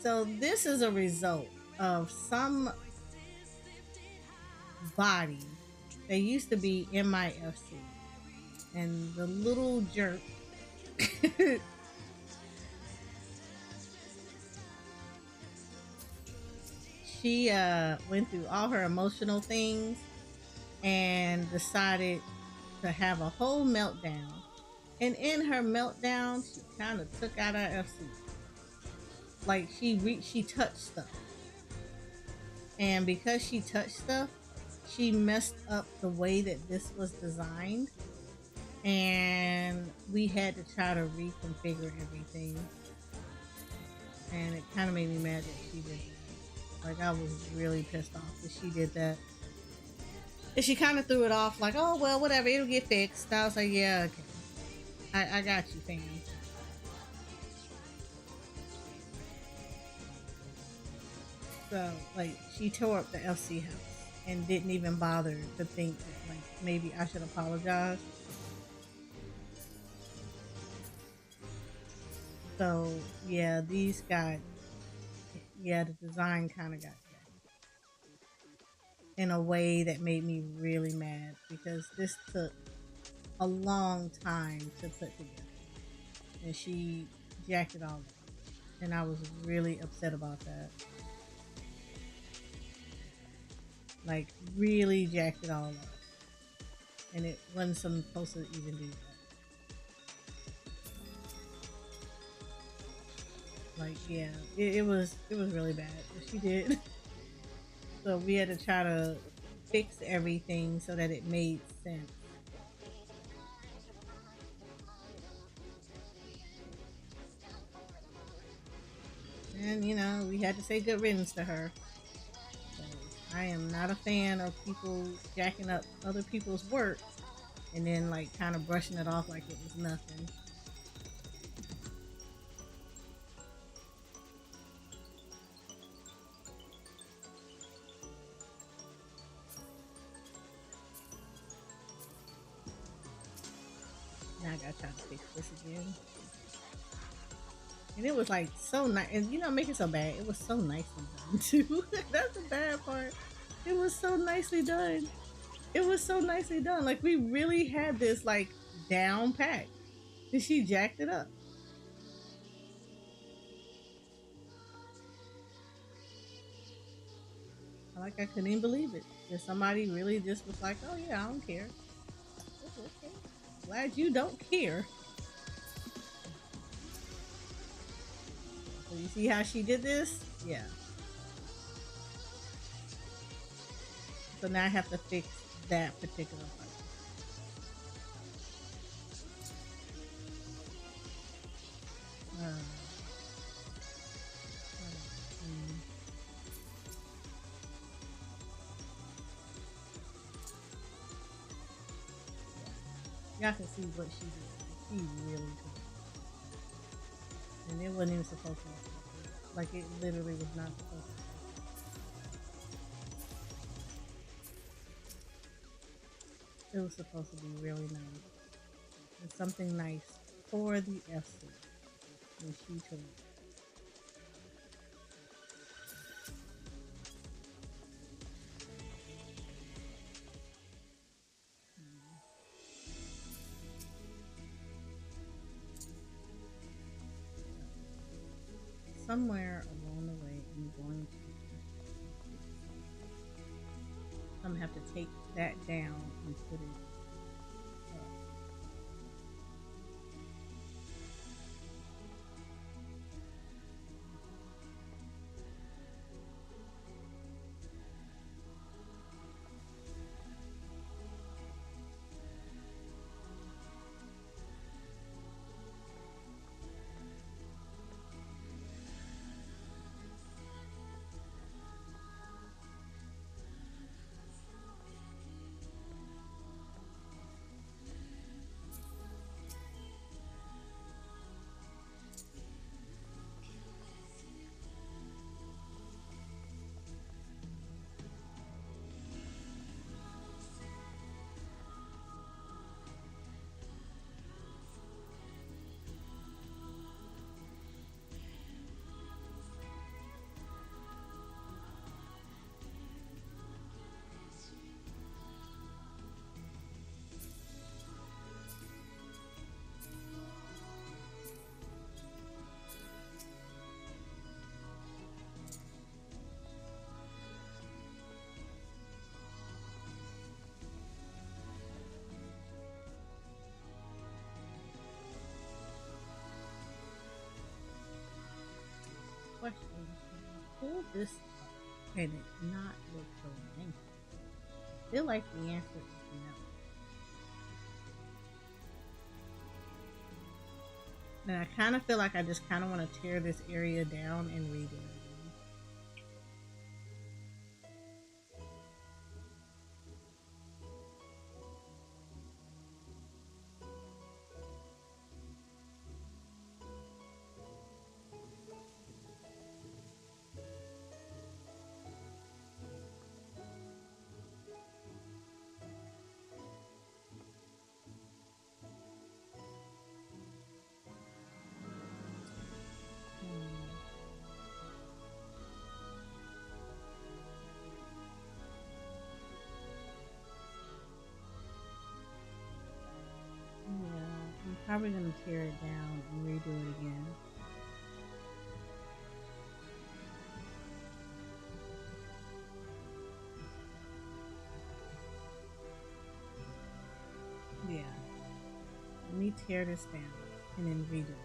So this is a result of some body that used to be in my FC, and the little jerk she went through all her emotional things and decided to have a whole meltdown, and in her meltdown she kind of took out our FC. Like she touched stuff, and because she touched stuff, she messed up the way that this was designed, and we had to try to reconfigure everything, and it kind of made me mad that she did that. Like, I was really pissed off that she did that, and she kind of threw it off like, oh well, whatever, it'll get fixed. I was like, yeah, okay, I got you, fam. So, like, she tore up the FC house and didn't even bother to think that, like, maybe I should apologize. So, yeah, these got, yeah, the design kind of got in a way that made me really mad, because this took a long time to put together. And she jacked it all up. And I was really upset about that. Like, really jacked it all up, and it wasn't supposed to even do that. Like, yeah, it was really bad what she did. So we had to try to fix everything so that it made sense. And you know, we had to say good riddance to her. I am not a fan of people jacking up other people's work and then like kind of brushing it off like it was nothing. Now I gotta try to fix this again. And it was like so nice, and you know, make it so bad. It was so nicely done too. That's the bad part. It was so nicely done. It was so nicely done. Like, we really had this like down pat, and she jacked it up. Like I couldn't even believe it. That somebody really just was like, "Oh yeah, I don't care." Okay. Glad you don't care. So you see how she did this? Yeah. So now I have to fix that particular part. Y'all can see what she did. She really took it. And it wasn't even supposed to be. Like, it literally was not supposed to be. It was supposed to be really nice. And something nice for the FC. And she took it. Somewhere along the way, I'm gonna have to take that down and put it up. Question: pull this up and it not look so lengthy? I feel like the answer is no. And I kind of feel like I just kind of want to tear this area down and redo it. I'm probably gonna tear it down and redo it again. Yeah. Let me tear this down and then redo it.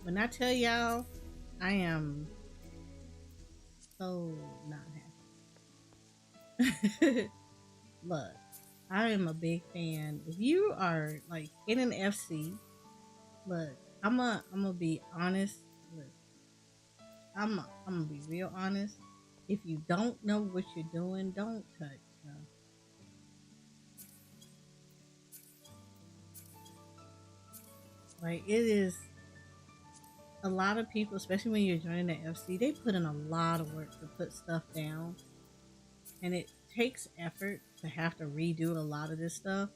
When I tell y'all, I am so not happy. Look, I am a big fan. If you are like in an FC, look, I'm gonna be honest. Look, I'm gonna be real honest. If you don't know what you're doing, don't touch stuff. Like, it is a lot of people, especially when you're joining the FC, they put in a lot of work to put stuff down, and it takes effort to have to redo a lot of this stuff.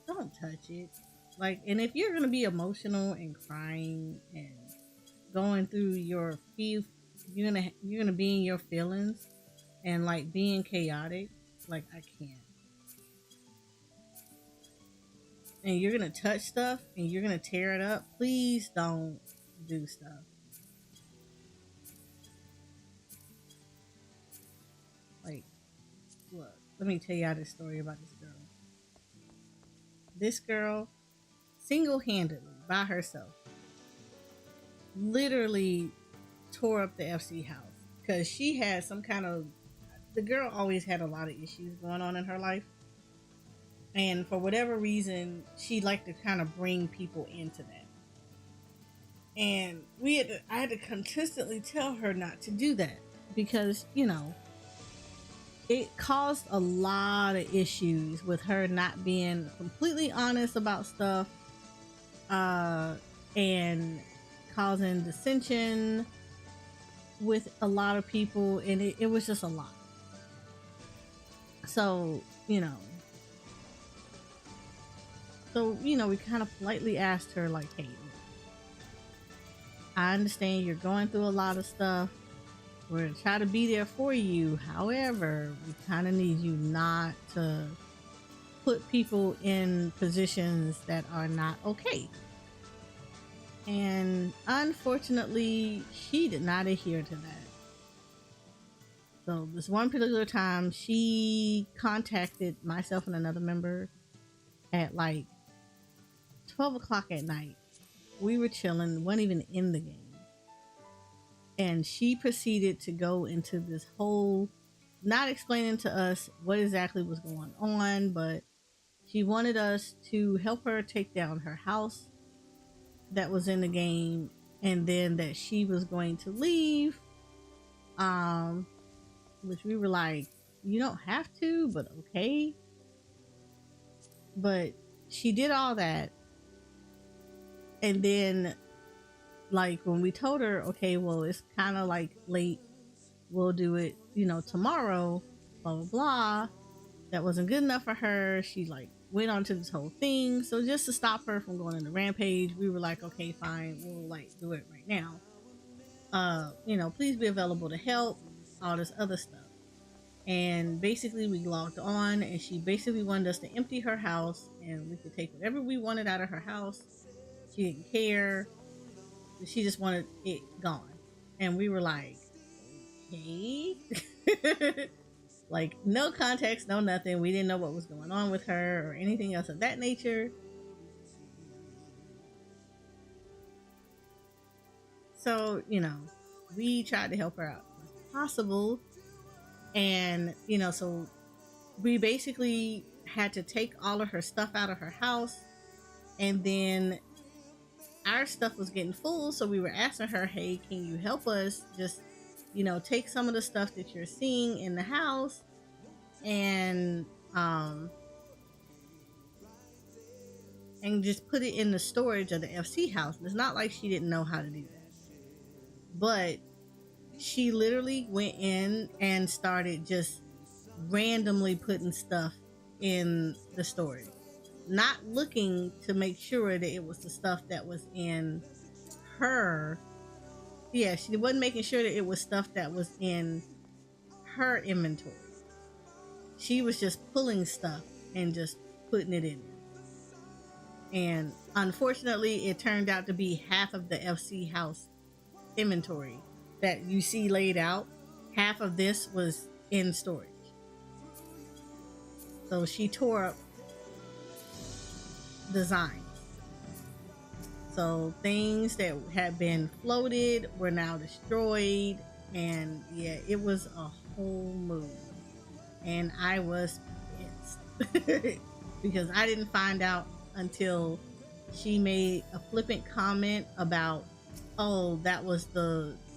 Don't touch it. Like, and if you're gonna be emotional and crying and going through your feel, you're gonna be in your feelings and like being chaotic. Like, I can't. and you're gonna touch stuff and you're gonna tear it up, please don't do stuff. Like, look, let me tell y'all this story about this girl. This girl, single-handedly, by herself, literally tore up the FC house because she had some kind of, the girl always had a lot of issues going on in her life, and for whatever reason she liked to kind of bring people into that, and I had to consistently tell her not to do that because, you know, it caused a lot of issues with her not being completely honest about stuff, and causing dissension with a lot of people, and it was just a lot. So, we kind of politely asked her, like, hey, I understand you're going through a lot of stuff. We're going to try to be there for you. However, we kind of need you not to put people in positions that are not okay. And unfortunately, she did not adhere to that. So this one particular time, she contacted myself and another member at like 12 o'clock at night. We were chilling, weren't even in the game. And she proceeded to go into this whole, not explaining to us what exactly was going on, but she wanted us to help her take down her house that was in the game, and then that she was going to leave, which we were like, you don't have to, but okay. But she did all that, and then, like, when we told her, okay, well, it's kind of like late, we'll do it, tomorrow, blah blah blah, that wasn't good enough for her. She like went on to this whole thing. So just to stop her from going on the rampage, we were like, okay, fine, we'll like do it right now. Please be available to help, all this other stuff. And basically we logged on, and she basically wanted us to empty her house and we could take whatever we wanted out of her house. She didn't care. She just wanted it gone. And we were like, okay. Like, no context, no nothing. We didn't know what was going on with her or anything else of that nature. So, we tried to help her out as possible. And, so we basically had to take all of her stuff out of her house. And then our stuff was getting full. So we were asking her, hey, can you help us just, take some of the stuff that you're seeing in the house and just put it in the storage of the FC house. It's not like she didn't know how to do that, but she literally went in and started just randomly putting stuff in the storage, not looking to make sure that it was the stuff that was in her. Yeah, she wasn't making sure that it was stuff that was in her inventory. She was just pulling stuff and just putting it in. And unfortunately, it turned out to be half of the FC house inventory that you see laid out. Half of this was in storage. So she tore up designs. So things that had been floated were now destroyed, and yeah, it was a whole move. And I was pissed because I didn't find out until she made a flippant comment about,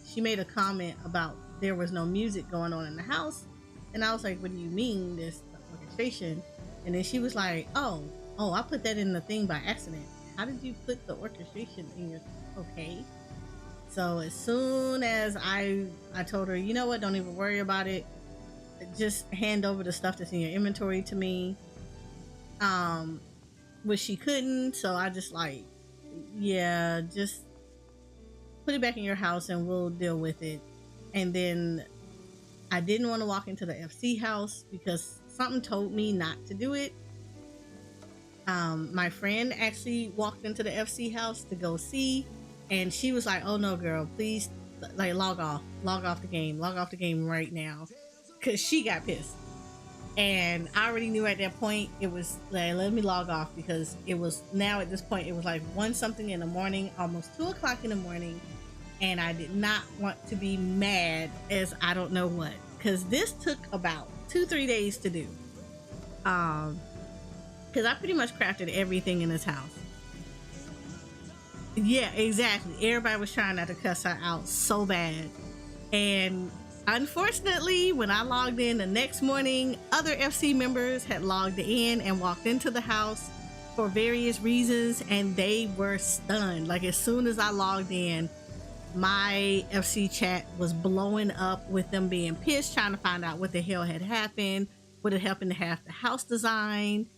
she made a comment about there was no music going on in the house. And I was like, what do you mean there's orchestration? And then she was like, oh, I put that in the thing by accident. How did you put the orchestration in your... Okay. So as soon as I told her, you know what, don't even worry about it. Just hand over the stuff that's in your inventory to me. Which she couldn't. So I just like, yeah, just put it back in your house and we'll deal with it. And then I didn't want to walk into the FC house because something told me not to do it. My friend actually walked into the FC house to go see, and she was like, "Oh no, girl, please, like log off the game right now," because she got pissed. And I already knew at that point it was like, let me log off, because it was now at this point it was like 1 something in the morning, almost 2 o'clock in the morning, and I did not want to be mad as I don't know what, because this took about 2-3 days to do. Because I pretty much crafted everything in this house. Yeah, exactly. Everybody was trying not to cuss her out so bad. And unfortunately, when I logged in the next morning, other FC members had logged in and walked into the house for various reasons, and they were stunned. Like, as soon as I logged in, my FC chat was blowing up with them being pissed, trying to find out what the hell had happened, what had happened to half the house design,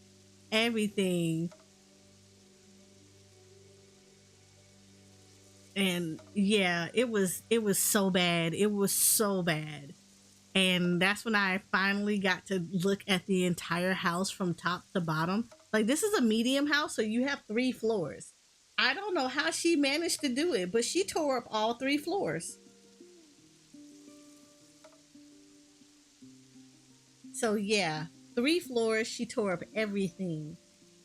everything. And yeah, it was so bad. It was so bad. And that's when I finally got to look at the entire house from top to bottom. Like, this is a medium house, so you have 3 floors. I don't know how she managed to do it, but she tore up all 3 floors. So yeah, 3 floors, she tore up everything.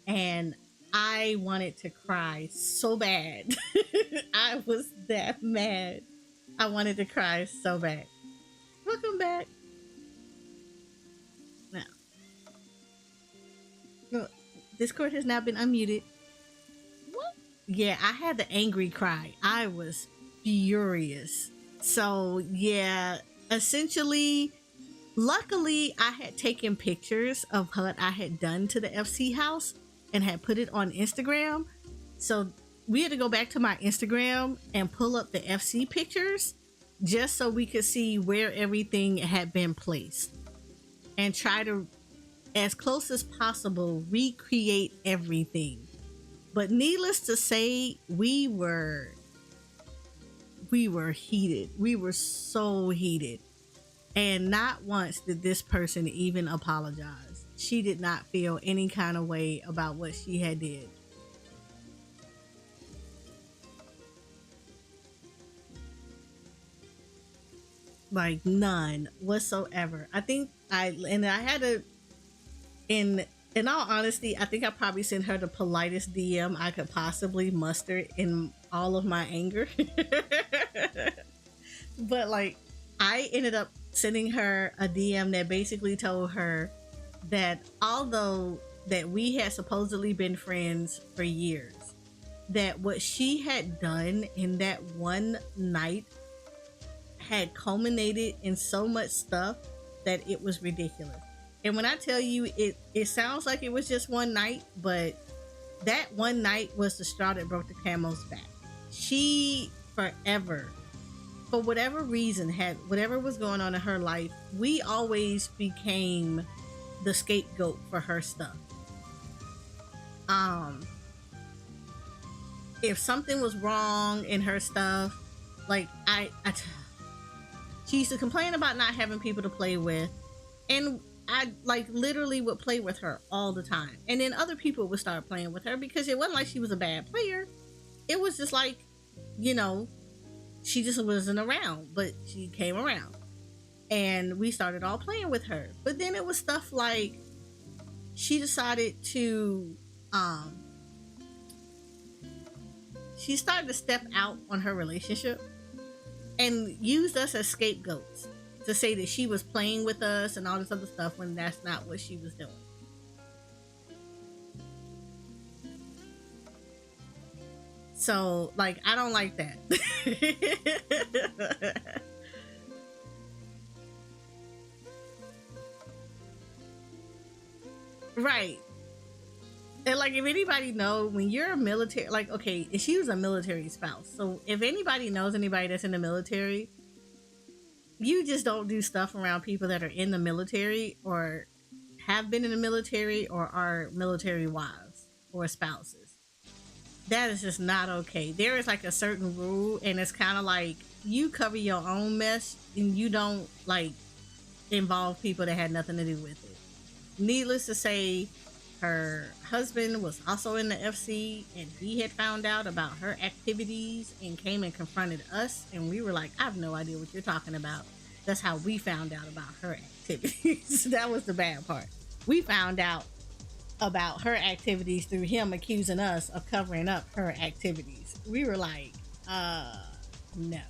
And I wanted to cry so bad. I was that mad. I wanted to cry so bad. Welcome back. Now, no, Discord has now been unmuted. What? Yeah, I had the angry cry. I was furious. So yeah, essentially, luckily I had taken pictures of what I had done to the FC house and had put it on Instagram. So we had to go back to my Instagram and pull up the FC pictures just so we could see where everything had been placed and try to, as close as possible, recreate everything. But needless to say, we were heated. We were so heated. And not once did this person even apologize. She did not feel any kind of way about what she had did. Like, none whatsoever. I think I had to, in all honesty, I think I probably sent her the politest DM I could possibly muster in all of my anger. But like, I ended up sending her a DM that basically told her that although that we had supposedly been friends for years, that what she had done in that one night had culminated in so much stuff that it was ridiculous. And when I tell you, it sounds like it was just one night, but that one night was the straw that broke the camel's back. She forever, for whatever reason, had whatever was going on in her life, we always became the scapegoat for her stuff. If something was wrong in her stuff, like she used to complain about not having people to play with, and I like literally would play with her all the time. And then other people would start playing with her because it wasn't like she was a bad player. It was just like, you know, she just wasn't around, but she came around. And we started all playing with her. But then it was stuff like she decided to she started to step out on her relationship and used us as scapegoats to say that she was playing with us and all this other stuff when that's not what she was doing. So, like, I don't like that. Right. And like, if anybody know, when you're a military, like, okay, she was a military spouse. So if anybody knows anybody that's in the military, you just don't do stuff around people that are in the military or have been in the military or are military wives or spouses. That is just not okay. There is like a certain rule, and it's kind of like you cover your own mess and you don't like involve people that had nothing to do with it. Needless to say, her husband was also in the FC, and he had found out about her activities and came and confronted us, and we were like, I have no idea what you're talking about. That's how we found out about her activities. That was the bad part. We found out about her activities through him accusing us of covering up her activities. We were like, no.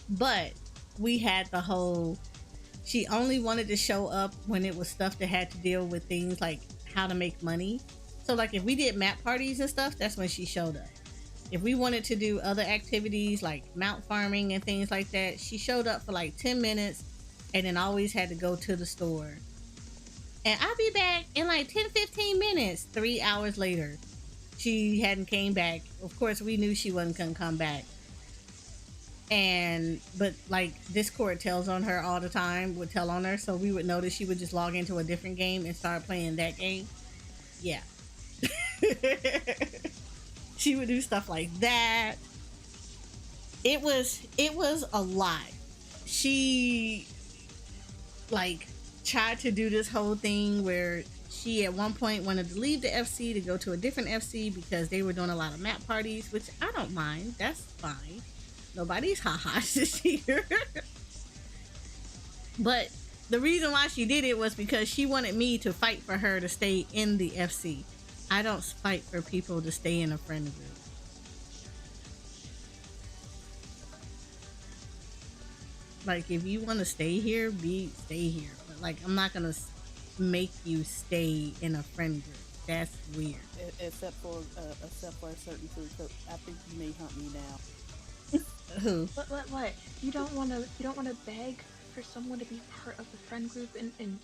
But we had the whole, she only wanted to show up when it was stuff that had to deal with things like how to make money. So like if we did map parties and stuff, that's when she showed up. If we wanted to do other activities like mount farming and things like that, she showed up for like 10 minutes and then always had to go to the store. And I'll be back in like 10-15 minutes. 3 hours later, she hadn't came back. Of course, we knew she wasn't gonna come back. But like Discord tells on her all the time, would tell on her, so we would notice she would just log into a different game and start playing that game. Yeah. She would do stuff like that. It was a lot. She like tried to do this whole thing where she at one point wanted to leave the FC to go to a different FC because they were doing a lot of map parties, which I don't mind. That's fine. Nobody's ha-has this year. But the reason why she did it was because she wanted me to fight for her to stay in the FC. I don't fight for people to stay in a friend group. Like, if you want to stay here, stay here. But like, I'm not gonna make you stay in a friend group. That's weird. Except for a certain food. So I think you may hunt me now. Who? What? You don't want to beg for someone to be part of the friend group and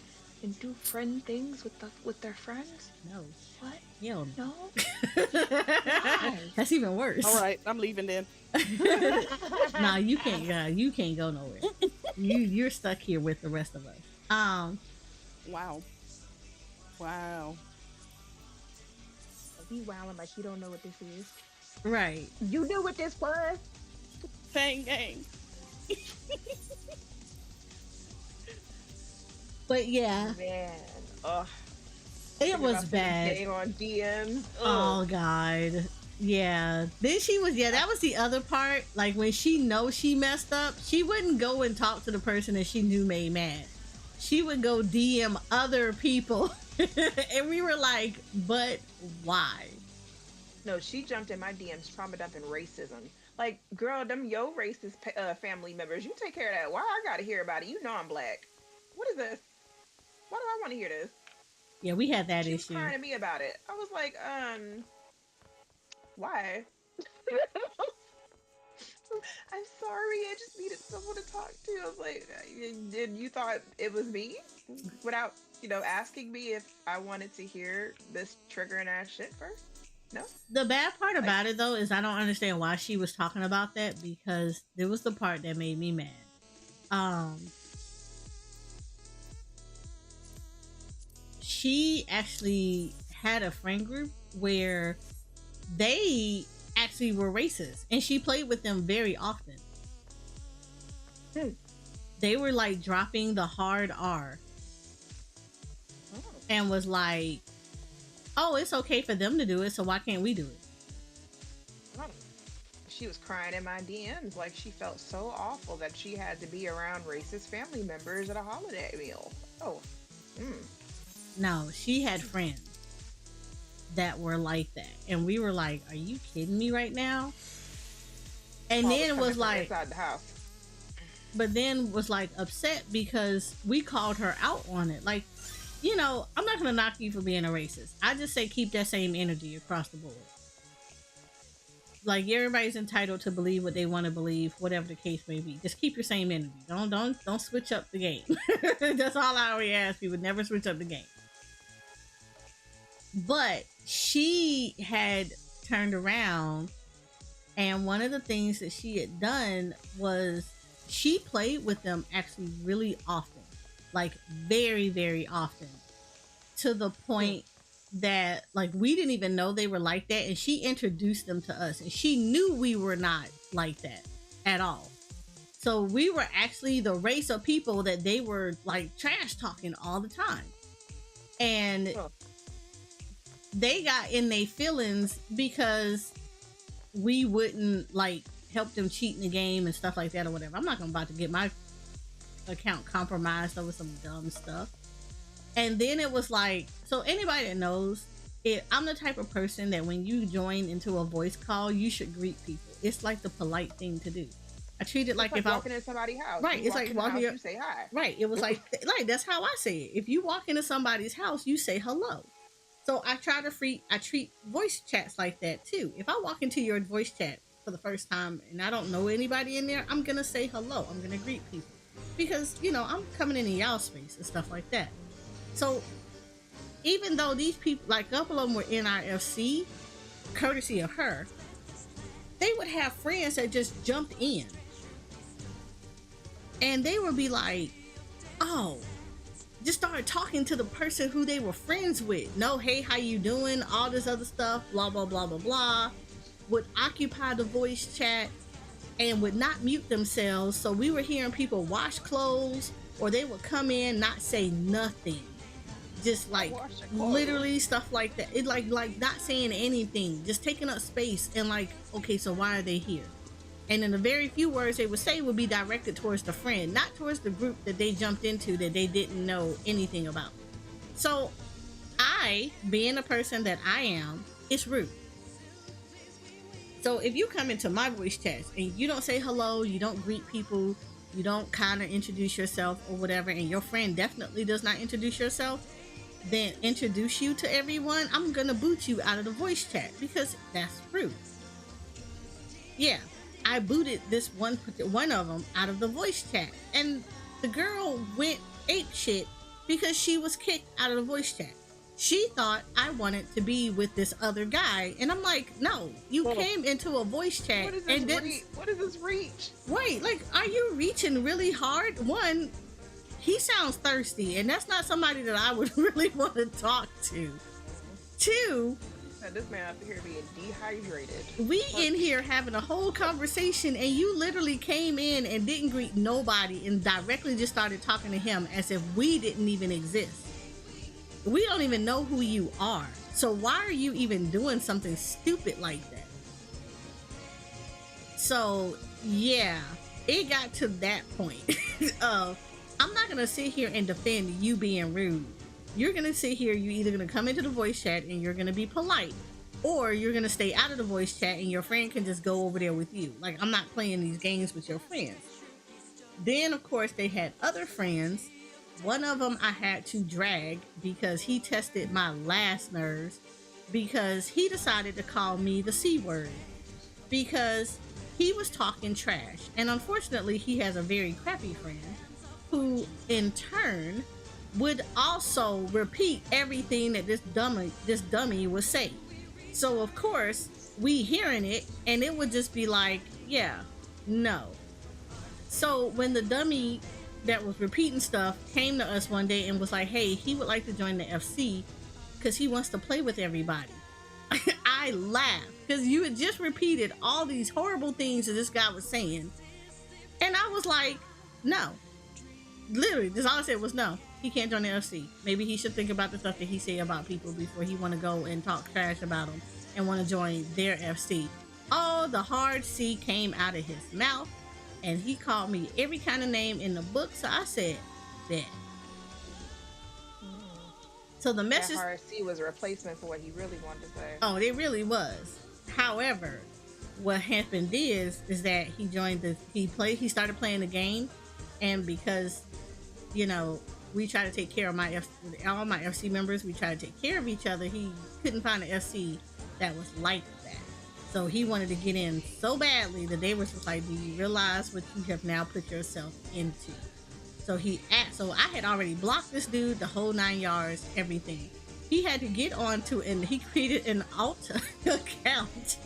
do friend things with their friends? No. What? Hell no. Why? That's even worse. All right, I'm leaving then. Nah, you can't go nowhere. You're stuck here with the rest of us. Wow. You wowing like you don't know what this is. Right. You knew what this was. Fang gang. But yeah. Man. It was bad. Getting on DMs. Oh God. Yeah. Then that was the other part. Like when she knows she messed up, she wouldn't go and talk to the person that she knew made mad. She would go DM other people. And we were like, but why? No, she jumped in my DMs traumatized up in racism. Like, girl, them racist family members, you take care of that. Why I gotta hear about it? You know I'm black. What is this? Why do I want to hear this? Yeah, we had that she issue. Was crying to me about it. I was like, why? I'm sorry. I just needed someone to talk to. I was like, you thought it was me? Without, asking me if I wanted to hear this triggering ass shit first? No? The bad part about it, though, is I don't understand why she was talking about that, because there was the part that made me mad. She actually had a friend group where they actually were racist, and she played with them very often. They were like dropping the hard R and was like, oh, it's okay for them to do it, so why can't we do it? She was crying in my DMs like she felt so awful that she had to be around racist family members at a holiday meal. No, she had friends that were like that, and we were like, are you kidding me right now? And then it was like inside the house. But then was like upset because we called her out on it. Like, I'm not gonna knock you for being a racist. I just say keep that same energy across the board. Like, everybody's entitled to believe what they want to believe, whatever the case may be. Just keep your same energy. Don't switch up the game. That's all I always ask people. Never switch up the game. But she had turned around, and one of the things that she had done was she played with them actually really often, like very, very often, to the point that like we didn't even know they were like that, and she introduced them to us, and she knew we were not like that at all. So we were actually the race of people that they were like trash talking all the time. And they got in their feelings because we wouldn't like help them cheat in the game and stuff like that or whatever. I'm not about to get my account compromised over some dumb stuff. And then it was like, so anybody that knows it, I'm the type of person that when you join into a voice call, you should greet people. It's like the polite thing to do. I treat it like if I walking in somebody's house. Right, you it's like walking in, you say hi. Right, it was like that's how I say it. If you walk into somebody's house, you say hello. So I treat voice chats like that too. If I walk into your voice chat for the first time and I don't know anybody in there, I'm gonna say hello. I'm gonna greet people because I'm coming into y'all space and stuff like that. So even though these people, like a couple of them were in our FC, courtesy of her, they would have friends that just jumped in. And they would be like, oh, just started talking to the person who they were friends with. No, hey, how you doing? All this other stuff, blah, blah, blah, blah, blah. Would occupy the voice chat and would not mute themselves. So we were hearing people wash clothes, or they would come in, not say nothing. Just like literally stuff like that. It like not saying anything, just taking up space and like, okay, so why are they here? And then the very few words they would say would be directed towards the friend, not towards the group that they jumped into that they didn't know anything about. So I, being the person that I am, it's rude. So if you come into my voice chats and you don't say hello, you don't greet people, you don't kind of introduce yourself or whatever, and your friend definitely does not introduce yourself, then introduce you to everyone, I'm gonna boot you out of the voice chat because that's rude. Yeah, I booted this one of them out of the voice chat, and the girl went apeshit because she was kicked out of the voice chat. She thought I wanted to be with this other guy, and I'm like, no, you came into a voice chat and didn't. What is this reach? Wait, like, are you reaching really hard? One, he sounds thirsty, and that's not somebody that I would really want to talk to. Two, this man out here being dehydrated. We in here having a whole conversation, and you literally came in and didn't greet nobody and directly just started talking to him as if we didn't even exist. We don't even know who you are. So why are you even doing something stupid like that? So yeah, it got to that point of, I'm not gonna sit here and defend you being rude. You're gonna sit here, you're either gonna come into the voice chat and you're gonna be polite, or you're gonna stay out of the voice chat and your friend can just go over there with you. Like, I'm not playing these games with your friends. Then of course they had other friends. One of them I had to drag because he tested my last nerves, because he decided to call me the C word because he was talking trash. And unfortunately he has a very crappy friend who in turn would also repeat everything that this dummy would say. So of course we hearing it, and it would just be like, yeah, no. So when the dummy that was repeating stuff came to us one day and was like, hey, he would like to join the FC because he wants to play with everybody. I laughed because you had just repeated all these horrible things that this guy was saying, and I was like, no. Literally, that's all I said was no. He can't join the FC. Maybe he should think about the stuff that he say about people before he want to go and talk trash about them and want to join their FC. Oh, the hard C came out of his mouth, and he called me every kind of name in the book. So I said that. So the message. That hard C was a replacement for what he really wanted to say. Oh, it really was. However, what happened is that he joined he started playing the game, and because, we try to take care of all my FC members, we try to take care of each other, he couldn't find an FC that was like that. So he wanted to get in so badly that they were just like, do you realize what you have now put yourself into? So I had already blocked this dude, the whole 9 yards, everything. He had to get onto, and he created an alt account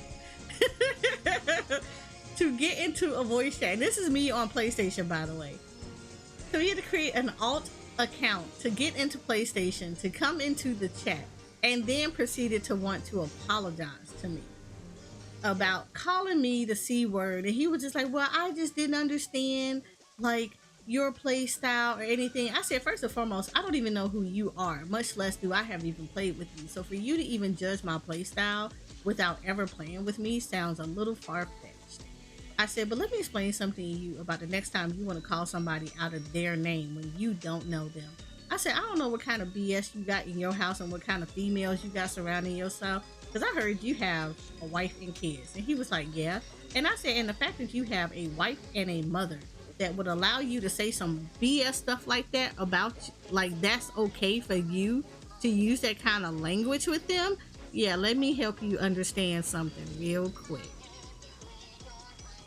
to get into a voice chat. And this is me on PlayStation, by the way. So he had to create an alt account to get into PlayStation, to come into the chat, and then proceeded to want to apologize to me about calling me the C word. And he was just like, well, I just didn't understand, like, your play style or anything. I said, first and foremost, I don't even know who you are, much less do I have even played with you. So for you to even judge my play style without ever playing with me sounds a little far-fetched. I said, but let me explain something to you about the next time you want to call somebody out of their name when you don't know them. I said, I don't know what kind of BS you got in your house and what kind of females you got surrounding yourself, because I heard you have a wife and kids. And he was like, yeah. And I said, and the fact that you have a wife and a mother that would allow you to say some BS stuff like that about, like, that's okay for you to use that kind of language with them. Yeah, let me help you understand something real quick.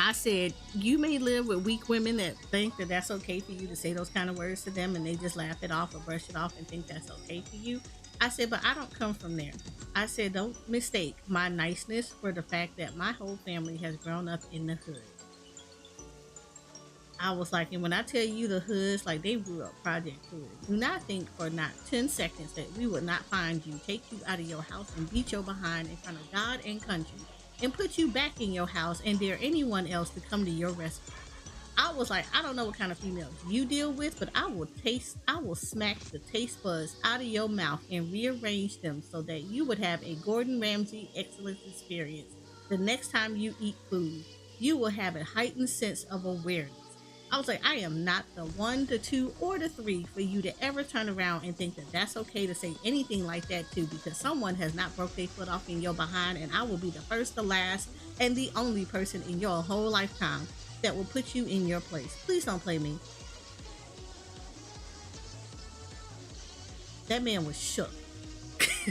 I said, you may live with weak women that think that that's okay for you to say those kind of words to them and they just laugh it off or brush it off and think that's okay for you. I said, but I don't come from there. I said, don't mistake my niceness for the fact that my whole family has grown up in the hood. I was like, and when I tell you the hoods, like, they grew up Project Hood. Do not think for not 10 seconds that we would not find you, take you out of your house and beat your behind in front of God and country and put you back in your house and dare anyone else to come to your rescue. I was like, I don't know what kind of females you deal with, but I will smack the taste buds out of your mouth and rearrange them so that you would have a Gordon Ramsay excellence experience. The next time you eat food, you will have a heightened sense of awareness. I was like, I am not the 1, the 2, or the 3 for you to ever turn around and think that that's okay to say anything like that too, because someone has not broke their foot off in your behind, and I will be the first, the last, and the only person in your whole lifetime that will put you in your place. Please don't play me. That man was shook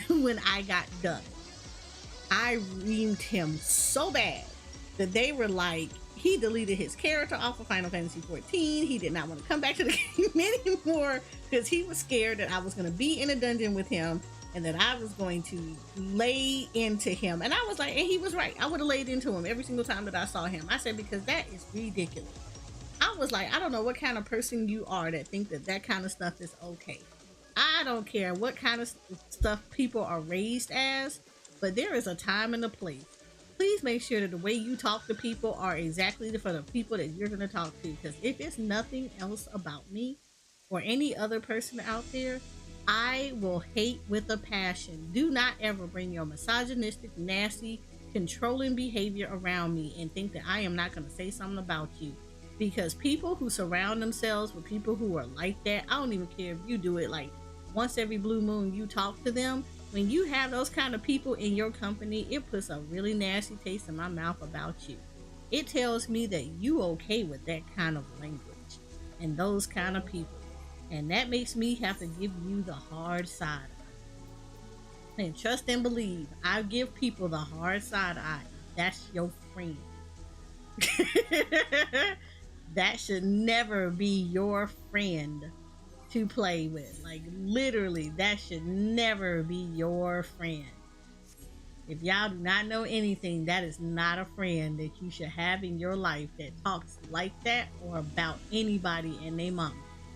when I got done. I reamed him so bad that they were like, he deleted his character off of Final Fantasy XIV. He did not want to come back to the game anymore because he was scared that I was going to be in a dungeon with him and that I was going to lay into him. And I was like, and he was right. I would have laid into him every single time that I saw him. I said, because that is ridiculous. I was like, I don't know what kind of person you are that think that that kind of stuff is okay. I don't care what kind of stuff people are raised as, but there is a time and a place. Please make sure that the way you talk to people are exactly for the people that you're going to talk to. Because if it's nothing else about me or any other person out there, I will hate with a passion. Do not ever bring your misogynistic, nasty, controlling behavior around me and think that I am not going to say something about you. Because people who surround themselves with people who are like that, I don't even care if you do it like once every blue moon, you talk to them. When you have those kind of people in your company, it puts a really nasty taste in my mouth about you. It tells me that you okay with that kind of language and those kind of people. And that makes me have to give you the hard side eye. And trust and believe, I give people the hard side eye. That's your friend. That should never be your friend to play with. Like, literally, that should never be your friend. If y'all do not know anything, that is not a friend that you should have in your life that talks like that or about anybody and their mama.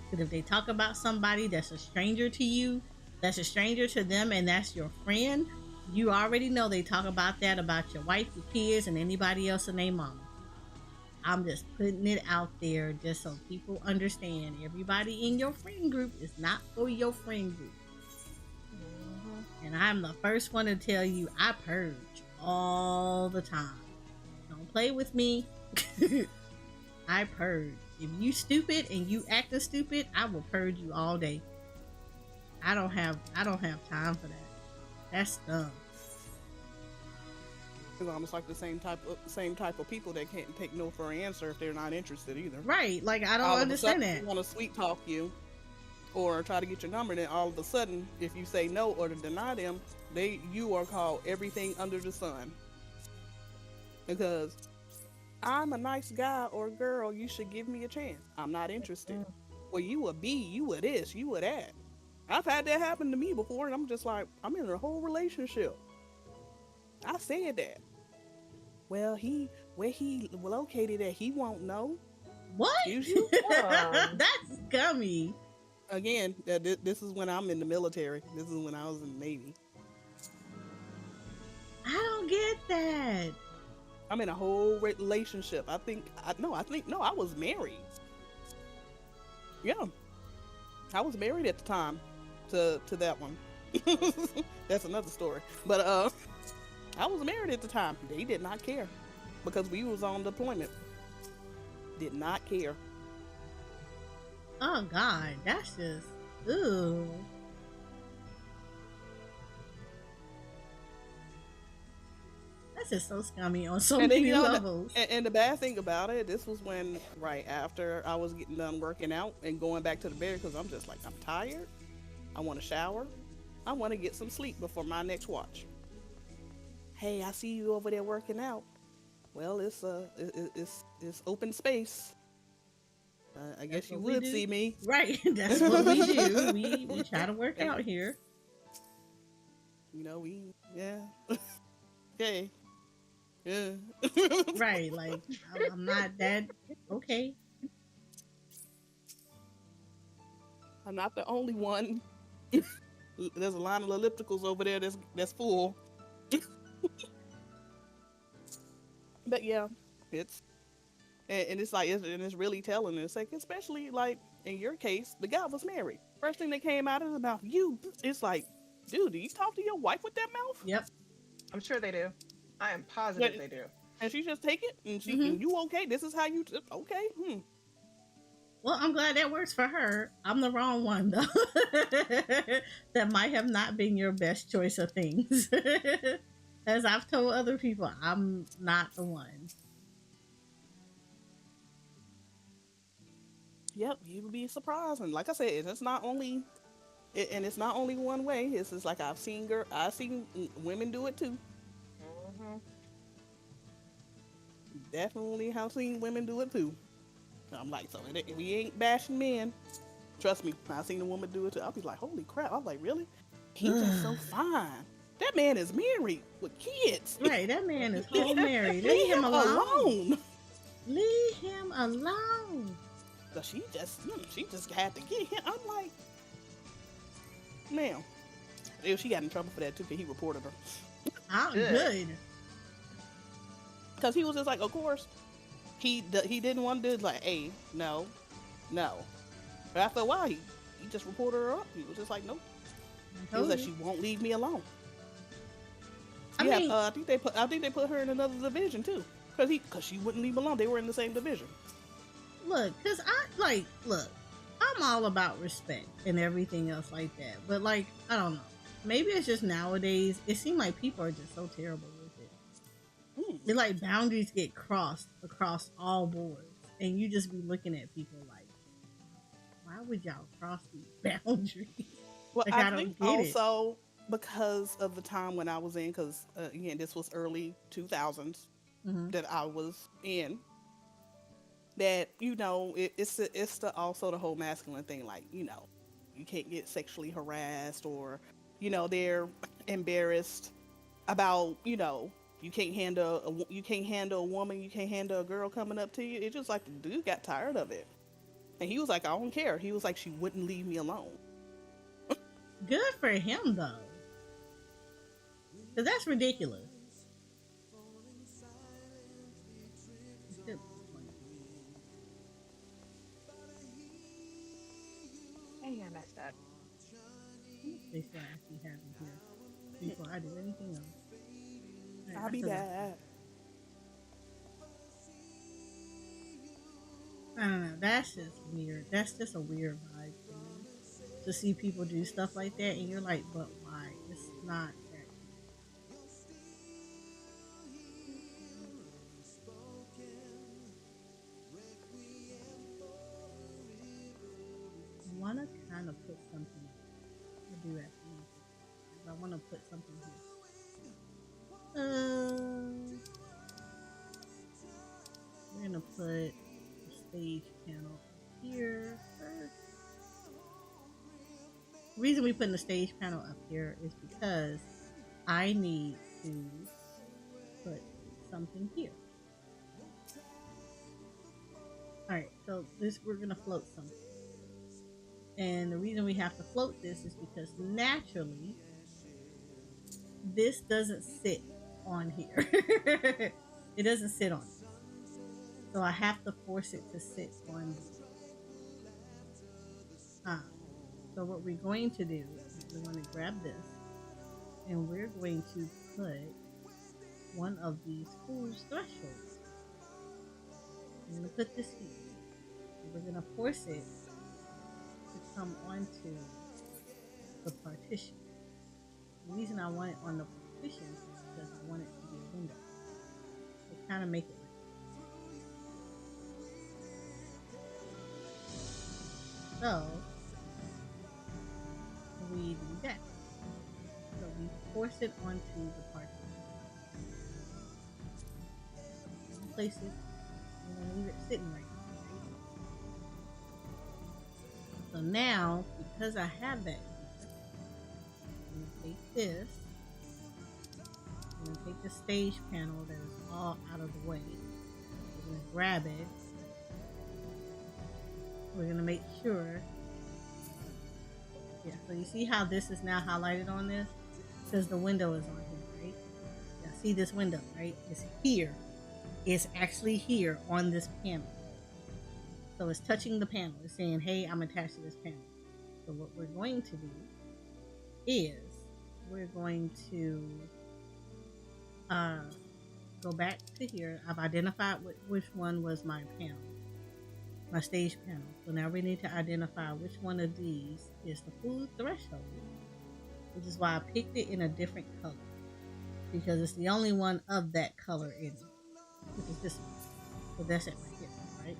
But if they talk about somebody that's a stranger to you, that's a stranger to them, and that's your friend, you already know they talk about that about your wife, your kids, and anybody else and their mama. I'm just putting it out there just so people understand. Everybody in your friend group is not for your friend group. And I'm the first one to tell you, I purge all the time. Don't play with me. I purge. If you stupid and you acting stupid, I will purge you all day. I don't have time for that. That's dumb. It's almost like the same type of people that can't take no for an answer if they're not interested either. Right, like I don't understand that. They want to sweet talk you or try to get your number, then all of a sudden, if you say no or to deny them, you are called everything under the sun. Because I'm a nice guy or girl, you should give me a chance. I'm not interested. Well, you a B, you a this, you a that. I've had that happen to me before, and I'm just like, I'm in a whole relationship. I said that. Well, where he located at, he won't know. What? Excuse you? That's scummy. Again, this is when I'm in the military. This is when I was in the Navy. I don't get that. I'm in a whole relationship. I was married. Yeah. I was married at the time to that one. That's another story. But I was married at the time. They did not care because we was on deployment. Did not care. Oh God, that's just ooh. That's just so scummy on so many levels. And the bad thing about it, this was when right after I was getting done working out and going back to the bed because I'm just like, I'm tired. I want to shower. I want to get some sleep before my next watch. Hey, I see you over there working out. Well, it's open space. I guess you would see me. Right, that's what we do. We try to work out here. You know, yeah. Okay. Yeah. Right, like I'm not that okay. I'm not the only one. There's a line of ellipticals over there that's full. But yeah, it's like it's really telling. It's like, especially like in your case, the guy was married. First thing that came out of his mouth, it's like, dude, do you talk to your wife with that mouth? Yep. I'm sure they do. I am positive they do. And she just take it and and you okay? This is how you okay? Well, I'm glad that works for her. I'm the wrong one though. That might have not been your best choice of things. As I've told other people, I'm not the one. Yep, you would be surprised. And like I said, it's not only one way. It's just like I've seen women do it too. Definitely have seen women do it too. I'm like, so we ain't bashing men. Trust me, I've seen a woman do it too. I'll be like, holy crap. I'm like, really? He's just so fine. That man is married with kids. Right, that man is whole married. Leave him alone. Leave him alone. So she just had to get him. I'm like, ma'am. She got in trouble for that too because he reported her. I'm good. Because he was just like, of course, he didn't want to do it. Like, hey, no. But after a while, he just reported her up. He was just like, nope. He was like, she won't leave me alone. I think they put her in another division too, because she wouldn't leave alone. They were in the same division. Look, I'm all about respect and everything else like that. But like, I don't know. Maybe it's just nowadays. It seems like people are just so terrible with it. It's like boundaries get crossed across all boards, and you just be looking at people like, why would y'all cross these boundaries? Well, like, I think also because of the time when I was in, because again, this was early 2000s that I was in. That, you know, it's also the whole masculine thing, like, you know, you can't get sexually harassed, or, you know, they're embarrassed about, you know, you can't handle a woman, you can't handle a girl coming up to you. It's just like the dude got tired of it, and he was like, I don't care. He was like, she wouldn't leave me alone. Good for him though, because that's ridiculous. Hey, I messed up. They still actually have me here before I do anything else. I'll be back. I don't know. That's just weird. That's just a weird vibe for me. To see people do stuff like that, and you're like, but why? It's not that. I want to kind of put something. I do that. I want to put something here. We're gonna put the stage panel here first. The reason we put the stage panel up here is because I need to put something here. Alright, so we're gonna float something. And the reason we have to float this is because naturally this doesn't sit on here. It doesn't sit on it. So I have to force it to sit on here. So what we're going to do is we're going to grab this and we're going to put one of these fool's thresholds. I'm going to put this here. And we're going to force it to come onto the partition. The reason I want it on the partition is because I want it to be a window. So kind of make it like so. We do that. So we force it onto the partition. Place it. We're gonna leave it sitting right now. So now, because I have that, I'm gonna take this. I'm gonna take the stage panel that is all out of the way. We're gonna grab it. We're gonna make sure. Yeah, so you see how this is now highlighted on this? Because the window is on here, right? Yeah, see this window, right? It's here. It's actually here on this panel. So it's touching the panel. It's saying, hey, I'm attached to this panel. So what we're going to do is we're going to go back to here. I've identified which one was my panel. My stage panel. So now we need to identify which one of these is the full threshold, which is why I picked it in a different color, because it's the only one of that color in it, which is this one. So that's it right here, right?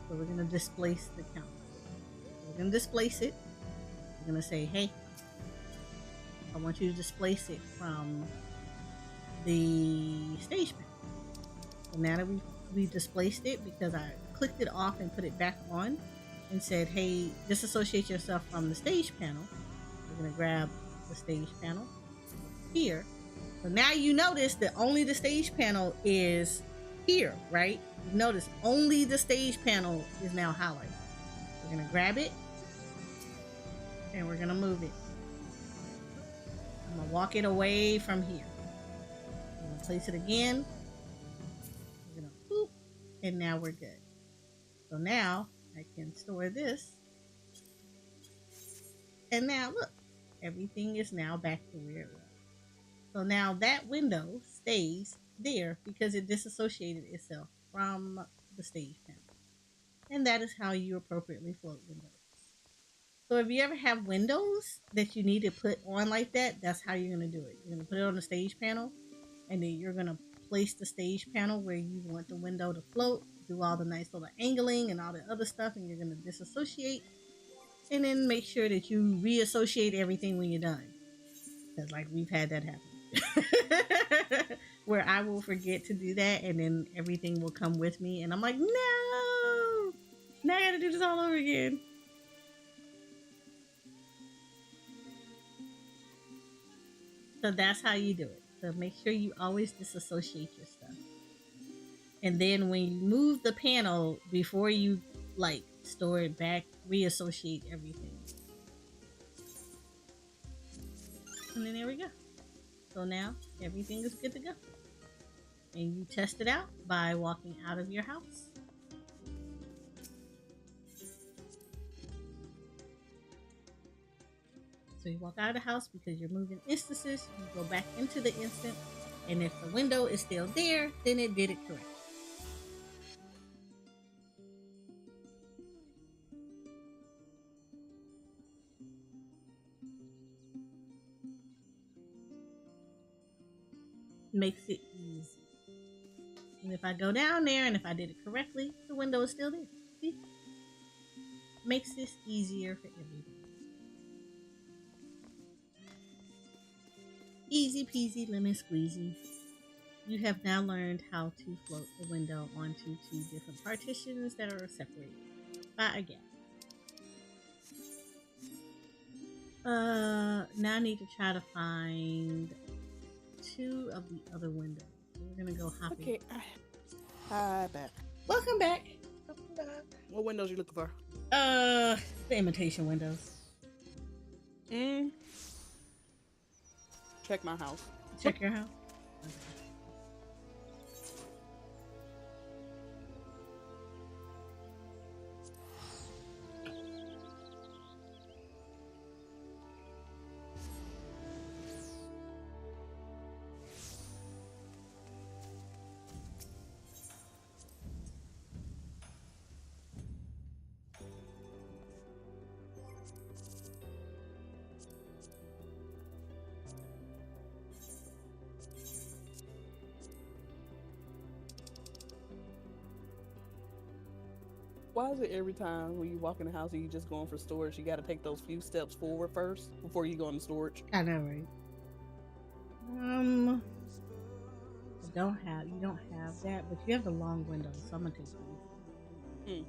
So we're going to displace the count. We're going to displace it. We're going to say, hey, I want you to displace it from the stage panel. So now that we've displaced it, because I clicked it off and put it back on and said, hey, disassociate yourself from the stage panel. We're going to grab the stage panel here. So now you notice that only the stage panel is here, right? You notice only the stage panel is now highlighted. We're going to grab it and we're going to move it. I'm going to walk it away from here. I'm going to place it again. We're going to boop, and now we're good. So now I can store this. And now look, everything is now back to where it was. So now that window stays there because it disassociated itself from the stage panel. And that is how you appropriately float windows. So if you ever have windows that you need to put on like that, that's how you're going to do it. You're going to put it on the stage panel, and then you're going to place the stage panel where you want the window to float, do all the nice little angling and all the other stuff, and you're going to disassociate, and then make sure that you reassociate everything when you're done. Because like we've had that happen. Where I will forget to do that, and then everything will come with me, and I'm like, no! Now I gotta do this all over again. So that's how you do it. So make sure you always disassociate your stuff. And then when you move the panel, before you like store it back, reassociate everything. And then there we go. So now everything is good to go. And you test it out by walking out of your house. So you walk out of the house because you're moving instances. You go back into the instant, and if the window is still there, then it did it correctly. Makes it easy. And if I go down there and if I did it correctly, the window is still there. See? Makes this easier for everybody. Easy peasy lemon squeezy. You have now learned how to float the window onto two different partitions that are separated by a gap. Now I need to try to find two of the other windows. We're gonna go hopping. Okay, hi back. Welcome back. What windows you looking for? The imitation windows. Check my house. Check your house. Okay. Why is it every time when you walk in the house and you just going for storage, you got to take those few steps forward first before you go into storage? I know, right? You don't have that, but you have the long window, so I'm gonna take these.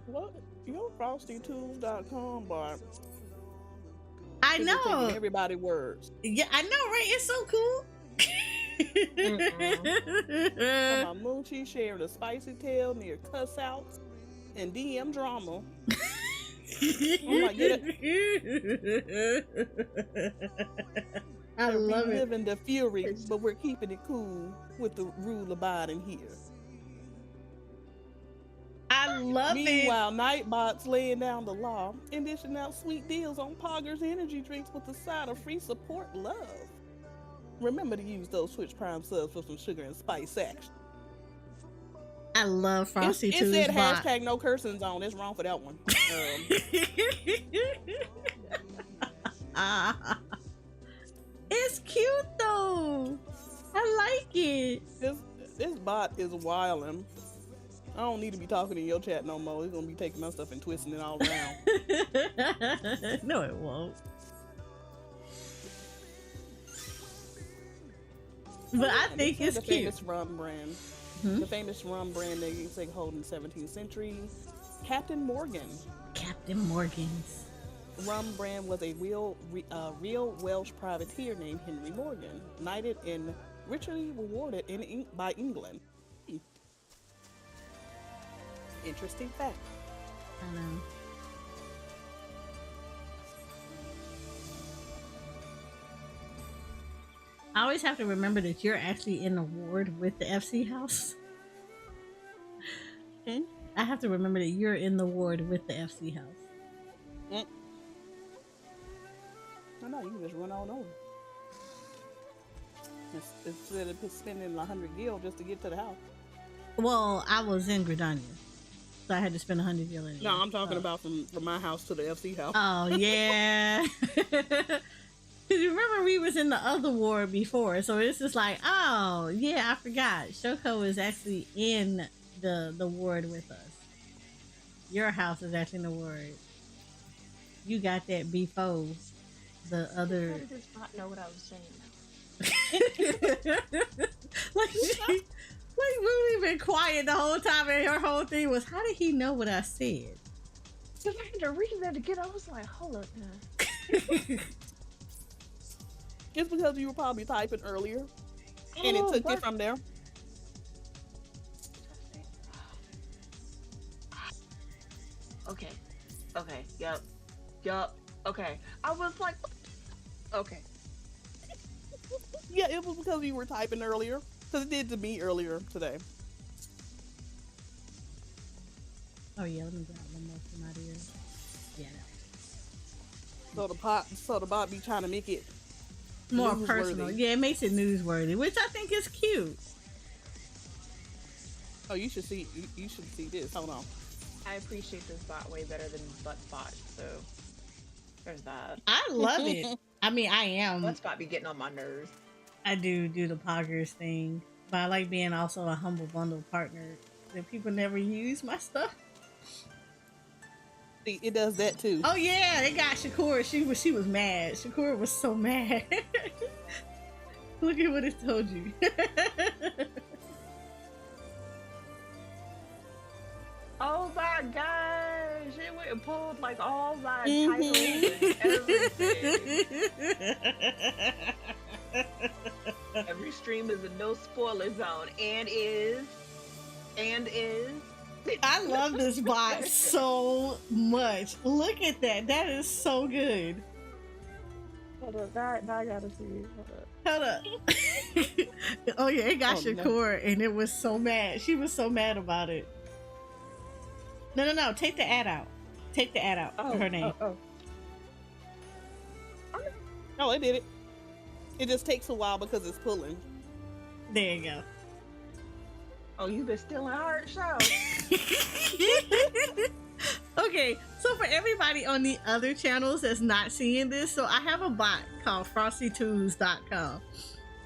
What? Your FrostyTools.com bot. I know. Everybody words. Yeah, I know, right? It's so cool. My Moochie sharing a spicy tale near cuss outs and DM drama. I'm like, get it? I love it. Living the fury, but we're keeping it cool with the rule abiding here. I love it. Meanwhile, Nightbot's laying down the law and dishing out sweet deals on Poggers energy drinks with a side of free support love. Remember to use those Twitch Prime subs for some sugar and spice action. I love Frosty Tools. It said hashtag no cursing zone. It's wrong for that one. It's cute though. I like it. This bot is wildin'. I don't need to be talking in your chat no more. It's gonna be taking my stuff and twisting it all around. No, it won't. But I think it's the cute. Famous rum brand. The famous rum brand they used to hold in the 17th century. Captain Morgan. Captain Morgan's. Rum brand was a real Welsh privateer named Henry Morgan, knighted and richly rewarded by England. Interesting fact. I know. I always have to remember that you're actually in a ward with the FC house. I have to remember that you're in the ward with the FC house. I know, you can just run on over. Instead of spending 100 gil just to get to the house. Well, I was in Gridania, so I had to spend 100 gil in it. No, I'm talking about from my house to the FC house. Oh, yeah. Because you remember we was in the other ward before, so it's just like, oh, yeah, I forgot. Shoko is actually in the ward with us. Your house is actually in the ward. You got that before the other... How did this bot know what I was saying? Like Ruby been quiet the whole time, and her whole thing was, how did he know what I said? Because I had to read that again. I was like, hold up now. It's because you were probably typing earlier, and it took it from there. Okay. Yup. Okay. I was like, okay. Yeah, it was because you were typing earlier. Because it did to me earlier today. Oh yeah, let me grab one more from out here. Yeah. So the bot be trying to make it more newsworthy. personal. Yeah, it makes it newsworthy, which I think is cute. Oh, you should see this. Hold on. I appreciate this bot way better than Buttspot, so there's that. I love it. I mean, I am. Buttspot be getting on my nerves. I do the poggers thing, but I like being also a humble bundle partner that people never use my stuff. See, it does that too. Oh yeah, they got Shakur. She was mad. Shakur was so mad. Look at what it told you. Oh my gosh! It went and pulled like all my titles and everything. Every stream is a no spoiler zone and is. I love this bot so much. Look at that. That is so good. Hold up, now I gotta see. Hold up. Oh yeah, it got Shakur, and it was so mad. She was so mad about it. No. Take the ad out. Take the ad out. Her name. No, it did it. It just takes a while because it's pulling. There you go. Oh, you been stealing hard show. Okay, so for everybody on the other channels that's not seeing this, so I have a bot called FFXIV.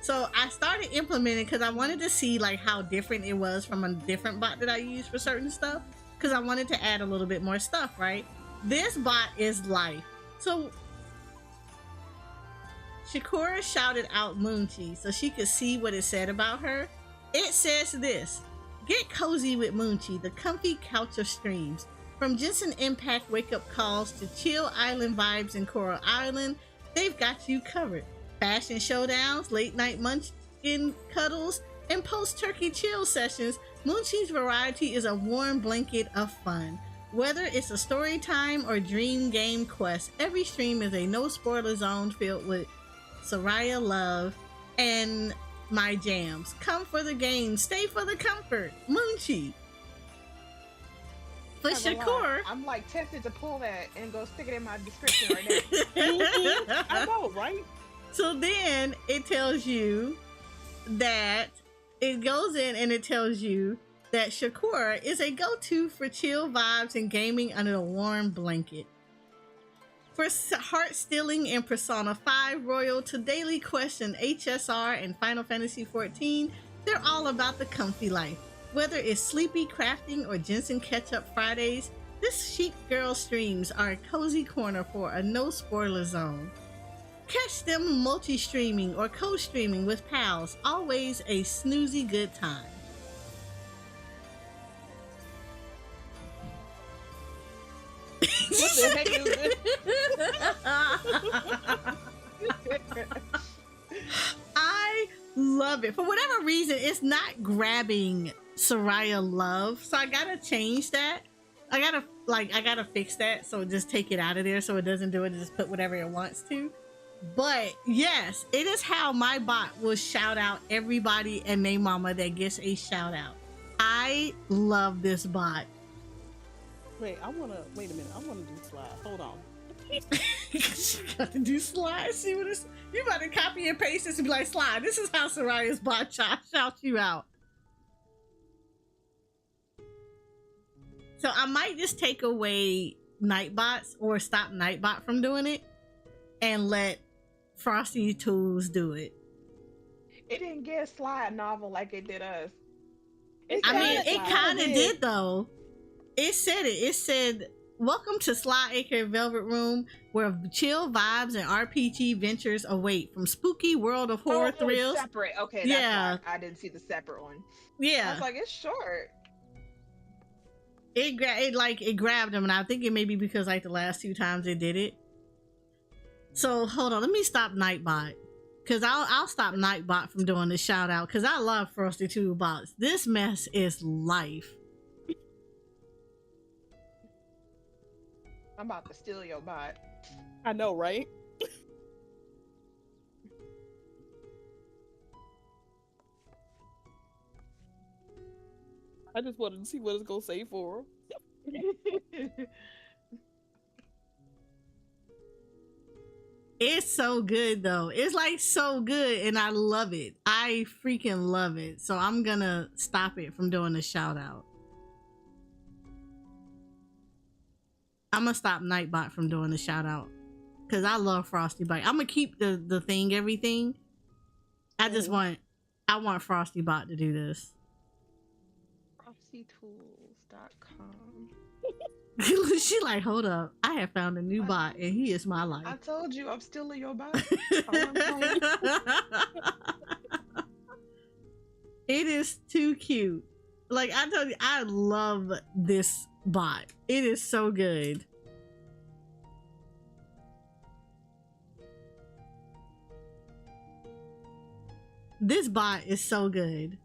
So I started implementing because I wanted to see like how different it was from a different bot that I use for certain stuff, because I wanted to add a little bit more stuff, right? This bot is life. So Shakura shouted out Moonchi so she could see what it said about her. It says this: get cozy with Moonchi, the comfy couch of streams. From Genshin Impact wake-up calls to chill island vibes in Coral Island, they've got you covered. Fashion showdowns, late-night munchkin cuddles, and post-turkey chill sessions, Moonchi's variety is a warm blanket of fun. Whether it's a story time or dream game quest, every stream is a no-spoiler zone filled with Soraya love and my jams. Come for the game, stay for the comfort. Moonchi. For Shakur, I'm like tempted to pull that and go stick it in my description right now. I know, right? So then it tells you that it goes in and it tells you that Shakur is a go-to for chill vibes and gaming under a warm blanket. For heart-stealing in Persona 5 Royal to Daily Quest in HSR and Final Fantasy XIV, they're all about the comfy life. Whether it's sleepy crafting or Jensen Catch-Up Fridays, this chic girl streams are a cozy corner for a no-spoiler zone. Catch them multi-streaming or co-streaming with pals, always a snoozy good time. What the heck is this? I love it. For whatever reason, it's not grabbing Soraya love, so I gotta change that. I gotta fix that, so just take it out of there so it doesn't do it and just put whatever it wants to. But yes, it is how my bot will shout out everybody and their mama that gets a shout out. I love this bot. Wait a minute. I wanna do slide. Hold on. You got to do slide. See what it's. You about to copy and paste this and be like, slide. This is how Soraya's bot shouts you out. So I might just take away Nightbots or stop Nightbot from doing it and let Frosty Tools do it. It didn't get slide novel like it did us. It kind of did though. It said it. It said, welcome to Sly Acre Velvet Room, where chill vibes and RPG ventures await from spooky world of horror thrills. Separate. Okay, that's why I didn't see the separate one. Yeah. I was like, it's short. It grabbed him, and I think it may be because like the last 2 times it did it. So hold on, let me stop Nightbot, because I'll stop Nightbot from doing the shout out, because I love Frosty Two bots. This mess is life. I'm about to steal your bot. I know, right? I just wanted to see what it's gonna say for him. It's so good though. It's like so good, and I love it. I freaking love it. So I'm gonna stop it from doing the shout out. I'm gonna stop Nightbot from doing the shout out because I love Frosty Bite. I'm gonna keep the thing, everything. I want Frosty Bot to do this. FFXITools.com. She like, hold up, I have found a new bot and he is my life. I told you I'm stealing your bot. It is too cute. Like I told you, I love this bot. It is so good. This bot is so good.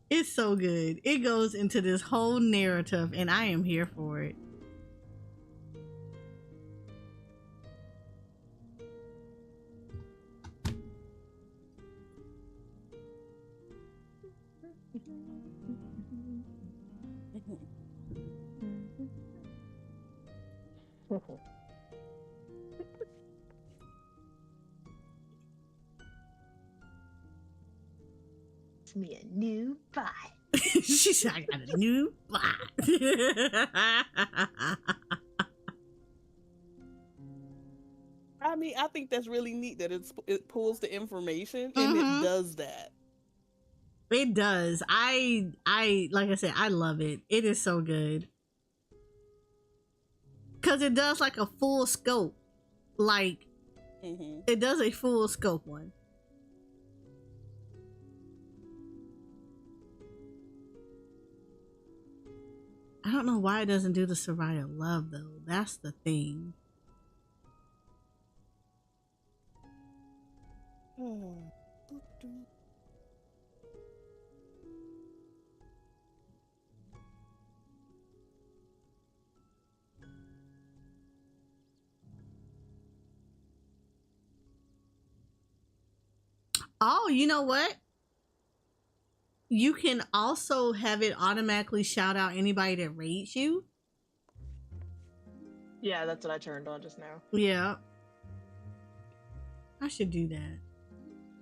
It's so good. It goes into this whole narrative and I am here for it. It's me a new bot. She said, I got a new bot. I mean, I think that's really neat that it pulls the information and it does that. It does. I like I said, I love it. It is so good. Cause it does like a full scope. Like it does a full scope one. I don't know why it doesn't do the Soraya Love though. That's the thing. Oh, you know what? You can also have it automatically shout out anybody that rates you. Yeah, that's what I turned on just now. Yeah. I should do that.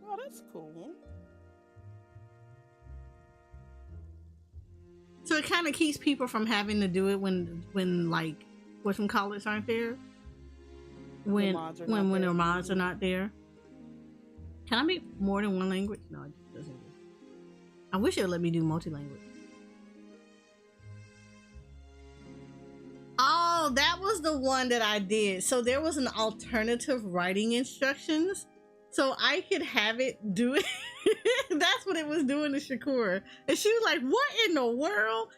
Oh, that's cool. So it kind of keeps people from having to do it when like whatchamacallits aren't there. When their mods are not there. Can I make more than one language? No, it doesn't. I wish it would let me do multi-language. Oh, that was the one that I did. So there was an alternative writing instructions. So I could have it do it. That's what it was doing to Shakur. And she was like, what in the world?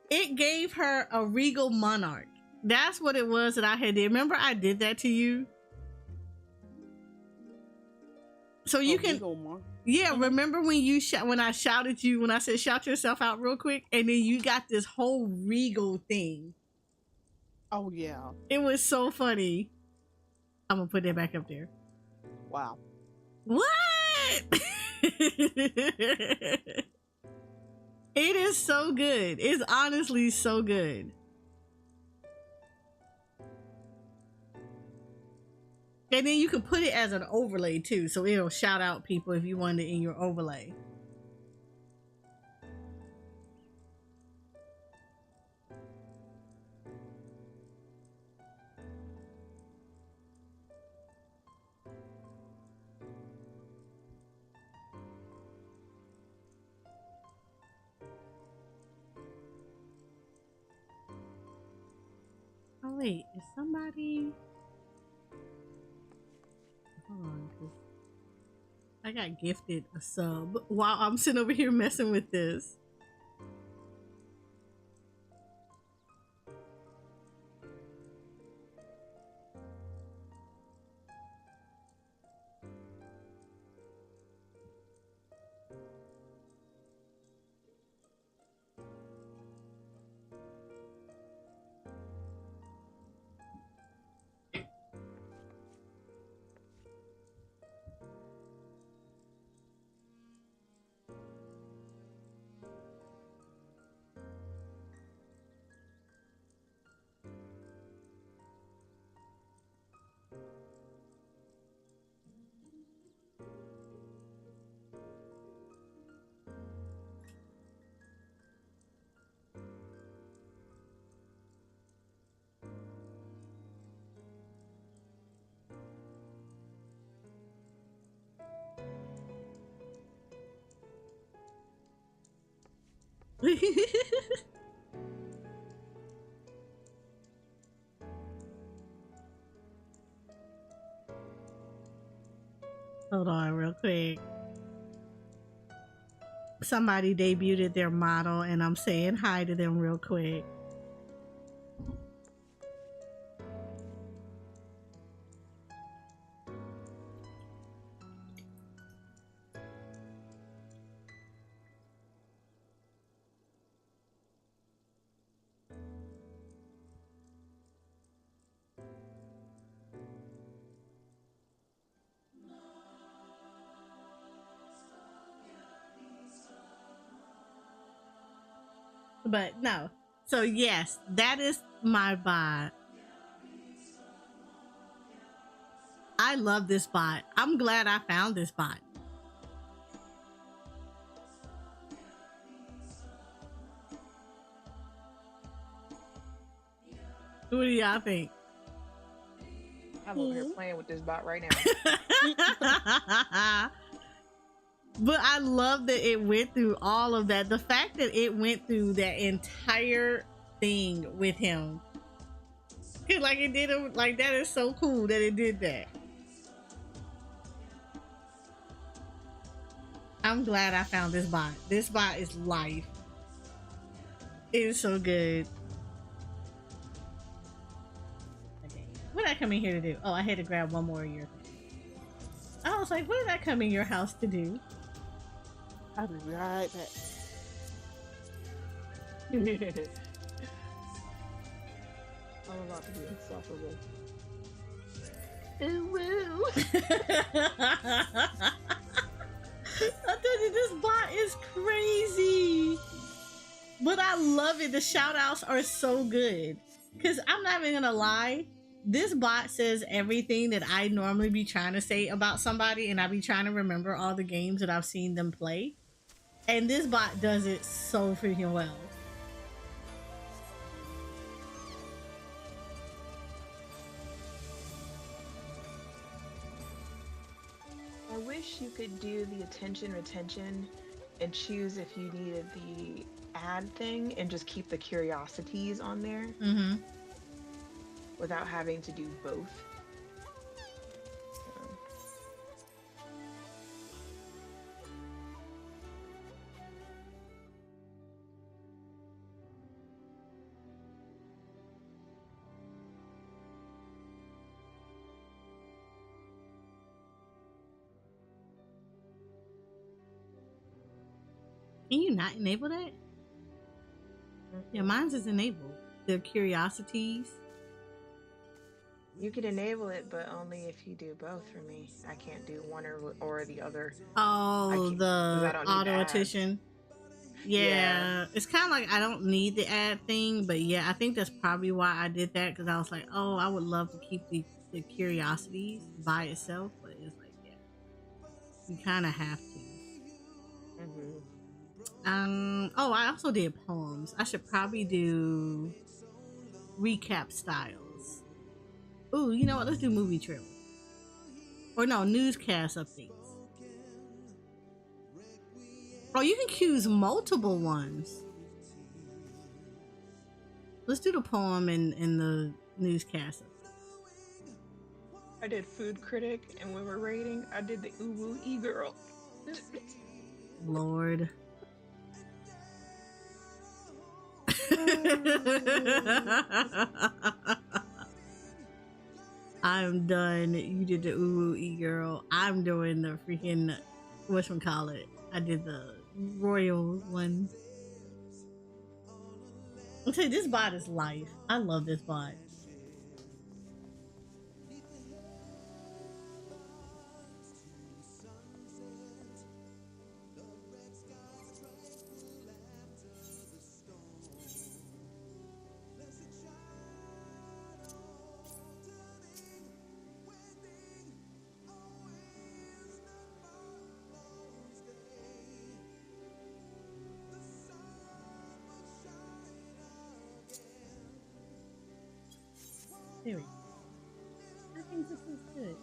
It gave her a regal monarch. That's what it was that I had did. Remember I did that to you? So you can, yeah. Remember when you when I shouted you, when I said shout yourself out real quick, and then you got this whole regal thing. Oh yeah, it was so funny. I'm gonna put that back up there. Wow. What? It is so good. It's honestly so good. And then you can put it as an overlay too, so it'll shout out people if you want it in your overlay. Oh wait, is somebody... Hold on, 'cause I got gifted a sub while I'm sitting over here messing with this. Hold on real quick. Somebody debuted their model and I'm saying hi to them real quick. But no. So yes, that is my bot. I love this bot. I'm glad I found this bot. What do y'all think? I'm over here playing with this bot right now. But I love that it went through all of that. The fact that it went through that entire thing with him. Cause like it did it, like that is so cool that it did that. I'm glad I found this bot. This bot is life. It is so good. Okay. What did I come in here to do? Oh, I had to grab one more of your things. I was like, what did I come in your house to do? I'll be right back. I'm about to be insufferable. Ooh, woo. I told you this bot is crazy. But I love it. The shout outs are so good. Because I'm not even going to lie. This bot says everything that I normally be trying to say about somebody. And I be trying to remember all the games that I've seen them play. And this bot does it so freaking well. I wish you could do the attention retention and choose if you needed the ad thing and just keep the curiosities on there without having to do both. Can you not enable that? Yeah, mine's is enabled. The curiosities. You can enable it, but only if you do both for me. I can't do one or the other. Oh, the auto attention. Yeah, it's kind of like I don't need the ad thing, but yeah, I think that's probably why I did that, because I was like, oh, I would love to keep the curiosities by itself, but it's like, yeah, you kind of have to. Oh, I also did poems. I should probably do recap styles. Ooh, you know what? Let's do movie trailer. Or no, newscast updates. Oh, you can choose multiple ones. Let's do the poem and the newscast. I did food critic, and when we're rating, I did the Uwu e-girl. Lord. I'm done. You did the Uwu e-girl. I'm doing the freaking whatchamacallit. I did the royal one. I'll tell you, this bot is life. I love this bot. There we go. I think this is good.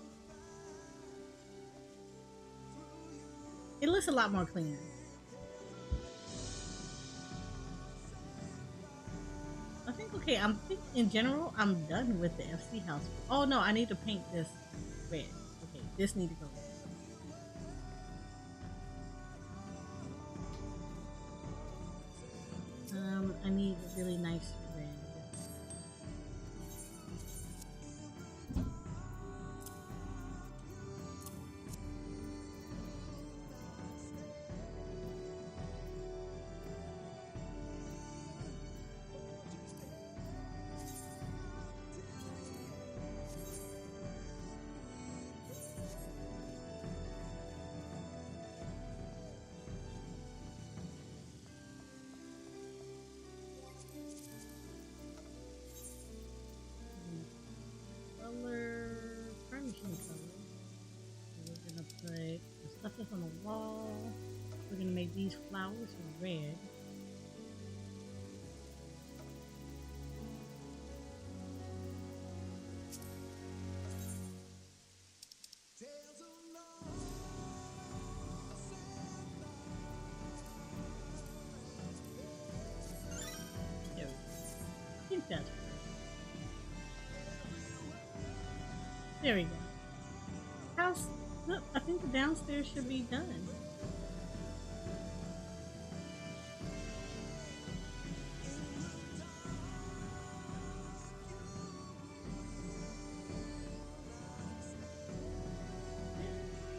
It looks a lot more clean. I think, okay, I'm thinking in general, I'm done with the FC house. Oh no, I need to paint this red. Okay, this need to go. I need a really nice red. Furnishing color. So we're gonna put the stuff that's on the wall. We're gonna make these flowers red. Gotcha. There we go. House. Look, I think the downstairs should be done.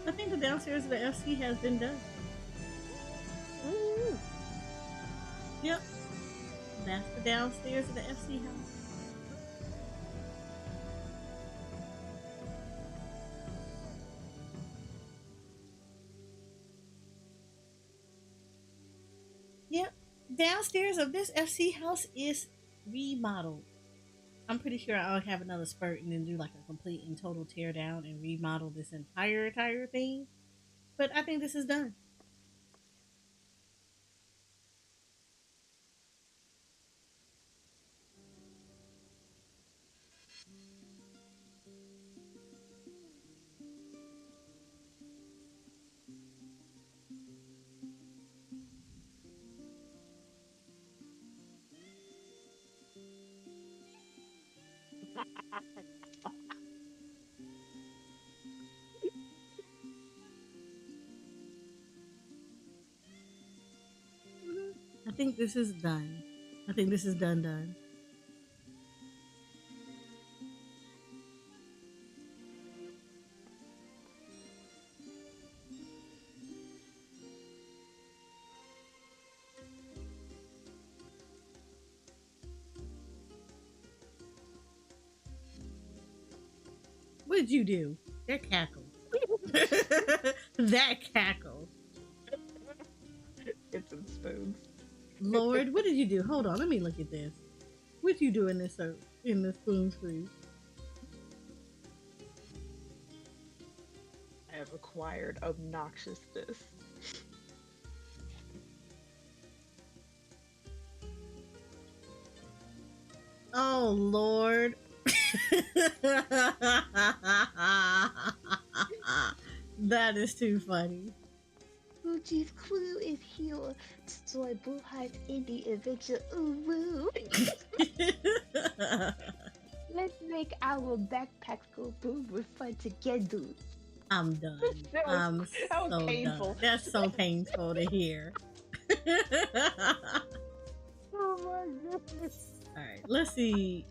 I think the downstairs of the FC has been done. Ooh. Yep. That's the downstairs of the FC house. Yep. Downstairs of this FC house is remodeled. I'm pretty sure I'll have another spurt and then do like a complete and total tear down and remodel this entire thing. But I think this is done. I think this is done. I think this is done. What did you do? That cackle. That cackle. It's in spoons. Lord, what did you do? Hold on, let me look at this. What you do in this spoon freeze? I have acquired obnoxiousness. Oh Lord. That is too funny. Fuji's clue is here. Soy bullheart in the adventure. Ooh woo. Let's make our backpacks go boom with fun together. I'm done. That was so painful. done. That's so painful to hear. Oh my goodness. Alright, let's see.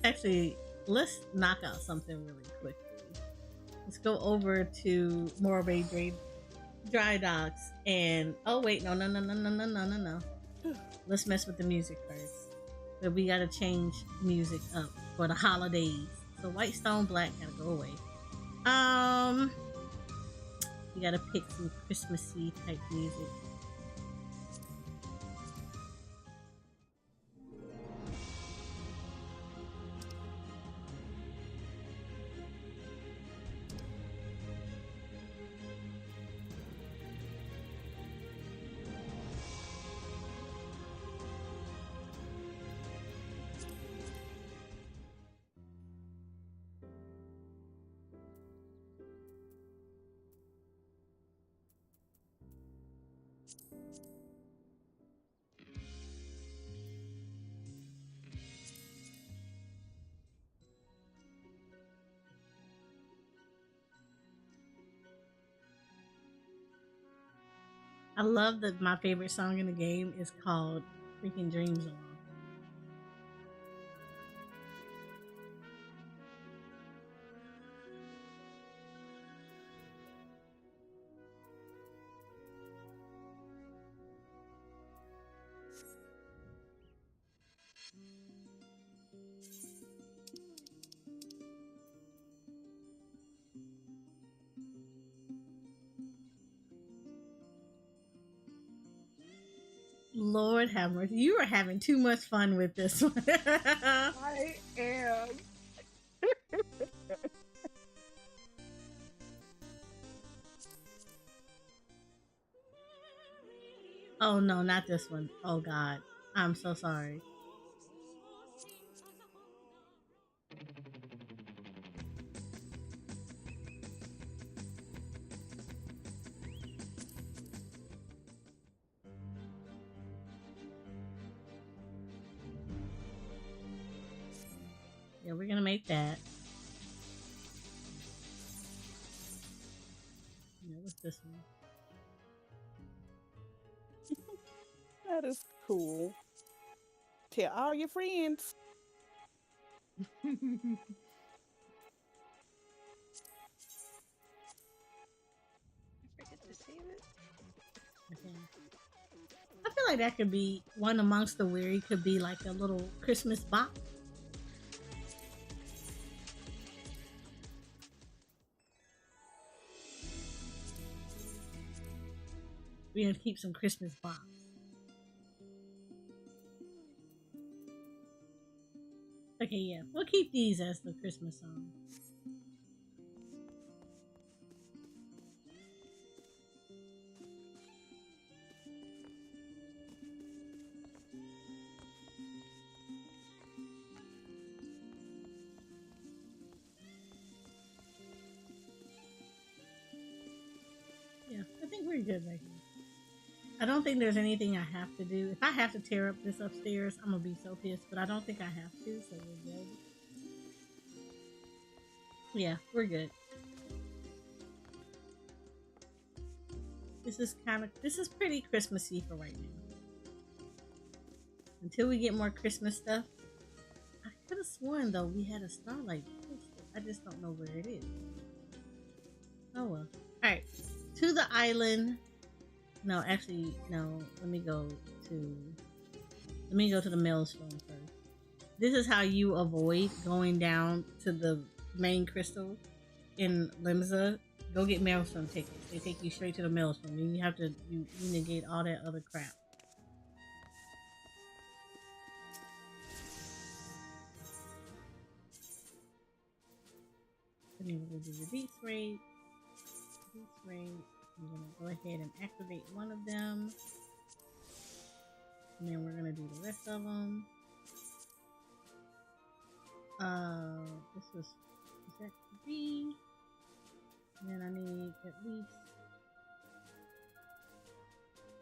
Actually, let's knock out something really quickly. Let's go over to Morbay Dry Docks and oh wait, no. Let's mess with the music first. But we gotta change music up for the holidays. So White Stone Black gotta go away. We gotta pick some Christmassy type music. I love that my favorite song in the game is called freaking Dream Zone. Lord have mercy. You are having too much fun with this one. I am. Oh no, not this one. Oh God. I'm so sorry. we're gonna make that. Yeah, what's this one? That is cool. Tell all your friends. I forget to save it. Okay. I feel like that could be one amongst the weary. Could be like a little Christmas box. We're gonna keep some Christmas box. Okay, yeah, we'll keep these as the Christmas song. Yeah, I think we're good right here. I don't think there's anything I have to do. If I have to tear up this upstairs, I'm gonna be so pissed, but I don't think I have to, so we're good. Yeah, we're good. This is pretty Christmassy for right now. Until we get more Christmas stuff. I could have sworn though we had a starlight crystal. I just don't know where it is. Oh well. Alright. To the island. No, actually, no. Let me go to the maelstrom first. This is how you avoid going down to the main crystal in Limsa. Go get maelstrom tickets. They take you straight to the maelstrom. And you negate all that other crap. And then we'll do the release rate. I'm going to go ahead and activate one of them. And then we're going to do the rest of them. Is that 3? And then I need at least,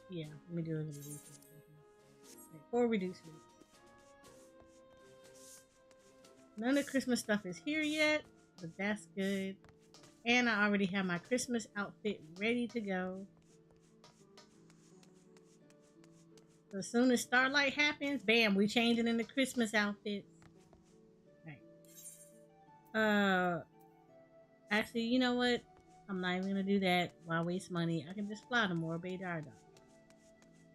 yeah, let me do a reduce rate. 4 reduce rates. None of the Christmas stuff is here yet, but that's good. And I already have my Christmas outfit ready to go. So as soon as Starlight happens, bam, we changing into Christmas outfits. Right. Actually, you know what? I'm not even gonna do that. Why waste money? I can just fly to Morbay Darda.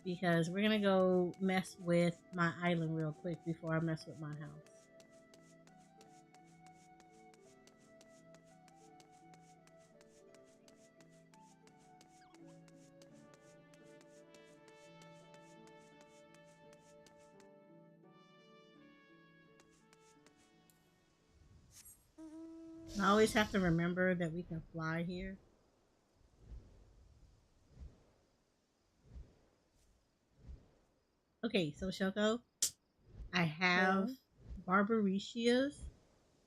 Because we're gonna go mess with my island real quick before I mess with my house. I always have to remember that we can fly here. Okay, so Shoko, I have Barbaricia's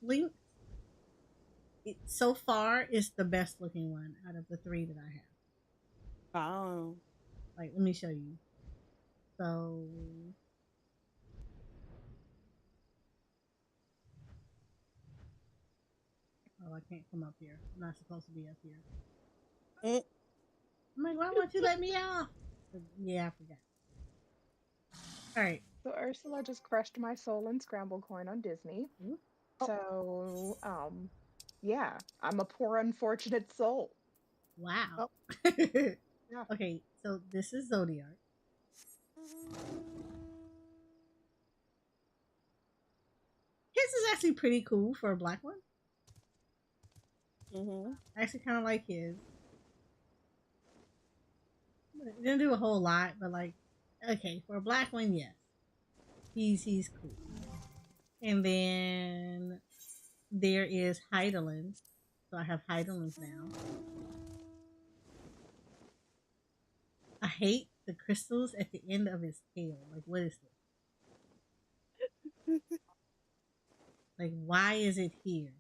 link. So far, it's the best looking one out of the 3 that I have. Oh. Like, let me show you. So... Oh, I can't come up here. I'm not supposed to be up here. I'm like, why won't you let me off? But yeah, I forgot. Alright. So Ursula just crushed my soul in Scramble Coin on Disney. So, yeah, I'm a poor unfortunate soul. Wow. Yeah. Okay, so this is Zodiac. His is actually pretty cool for a black one. I actually kind of like his. Didn't do a whole lot, but like, okay, for a black one, yes, he's cool. And then there is Heidelin, so I have Heidelins now. I hate the crystals at the end of his tail. Like, what is this? Like, why is it here?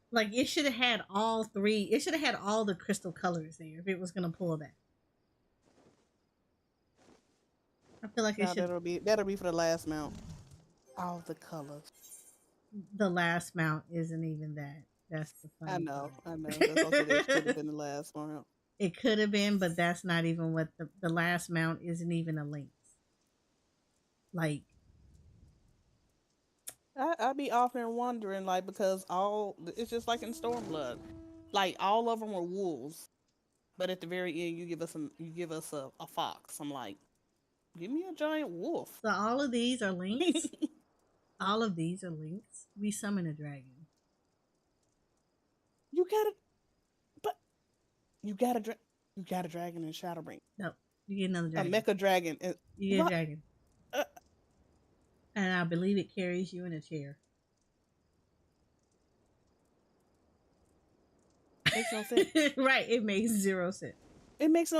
Like, it should have had all 3. It should have had all the crystal colors there if it was gonna pull that. I feel like it should. That'll be for the last mount. All the colors. The last mount isn't even that. That's the funny I know. part. That's also this could have been the last one. It could have been, but that's not even what the last mount isn't even a lynx. Like, I be often wondering, like, because it's just like in Stormblood, like all of them were wolves, but at the very end you give us a fox. I'm like, give me a giant wolf. so all of these are lynx. All of these are lynx. We summon a dragon. You got a dragon in Shadowbring. No, you get another dragon. A mecha dragon. You get a dragon. And I believe it carries you in a chair. Makes no sense. Right, it makes 0 sense. It makes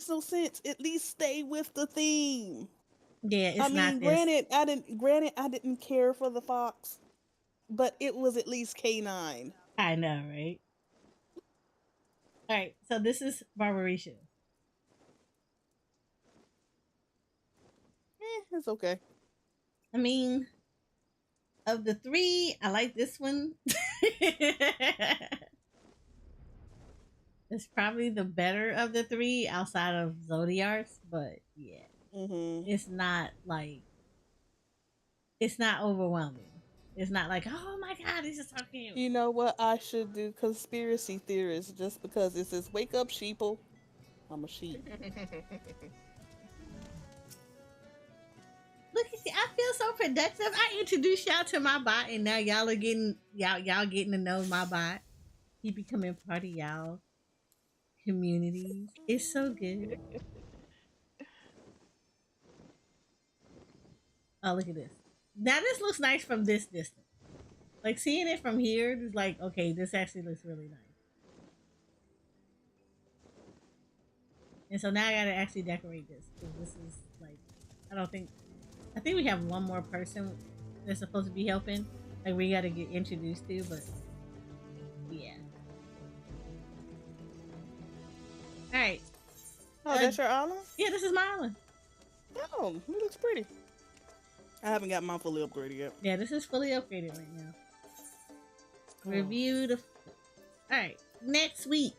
no sense. At least stay with the theme. Yeah, it's not this. Granted, I didn't care for the fox, but it was at least K9. I know, right? All right, so this is Barbarisha. It's okay. I mean, of the 3, I like this one. It's probably the better of the 3 outside of Zodiar's, but yeah. It's not like, it's not overwhelming. It's not like, oh my god, this is so cute. You know what I should do? Conspiracy theorists, just because it says, wake up, sheeple. I'm a sheep. Look at you, I feel so productive. I introduced y'all to my bot, and now y'all are getting getting to know my bot. He becoming part of y'all communities. It's so good. Oh, look at this. Now this looks nice from this distance. Like seeing it from here is like, okay, this actually looks really nice. And so now I gotta actually decorate this, because this is like, I think we have one more person that's supposed to be helping. Like we gotta get introduced to, but yeah. Alright. Oh, that's your island? Yeah, this is my island. Oh, it looks pretty. I haven't got mine fully upgraded yet. Yeah, this is fully upgraded right now. Review the... Alright, next week,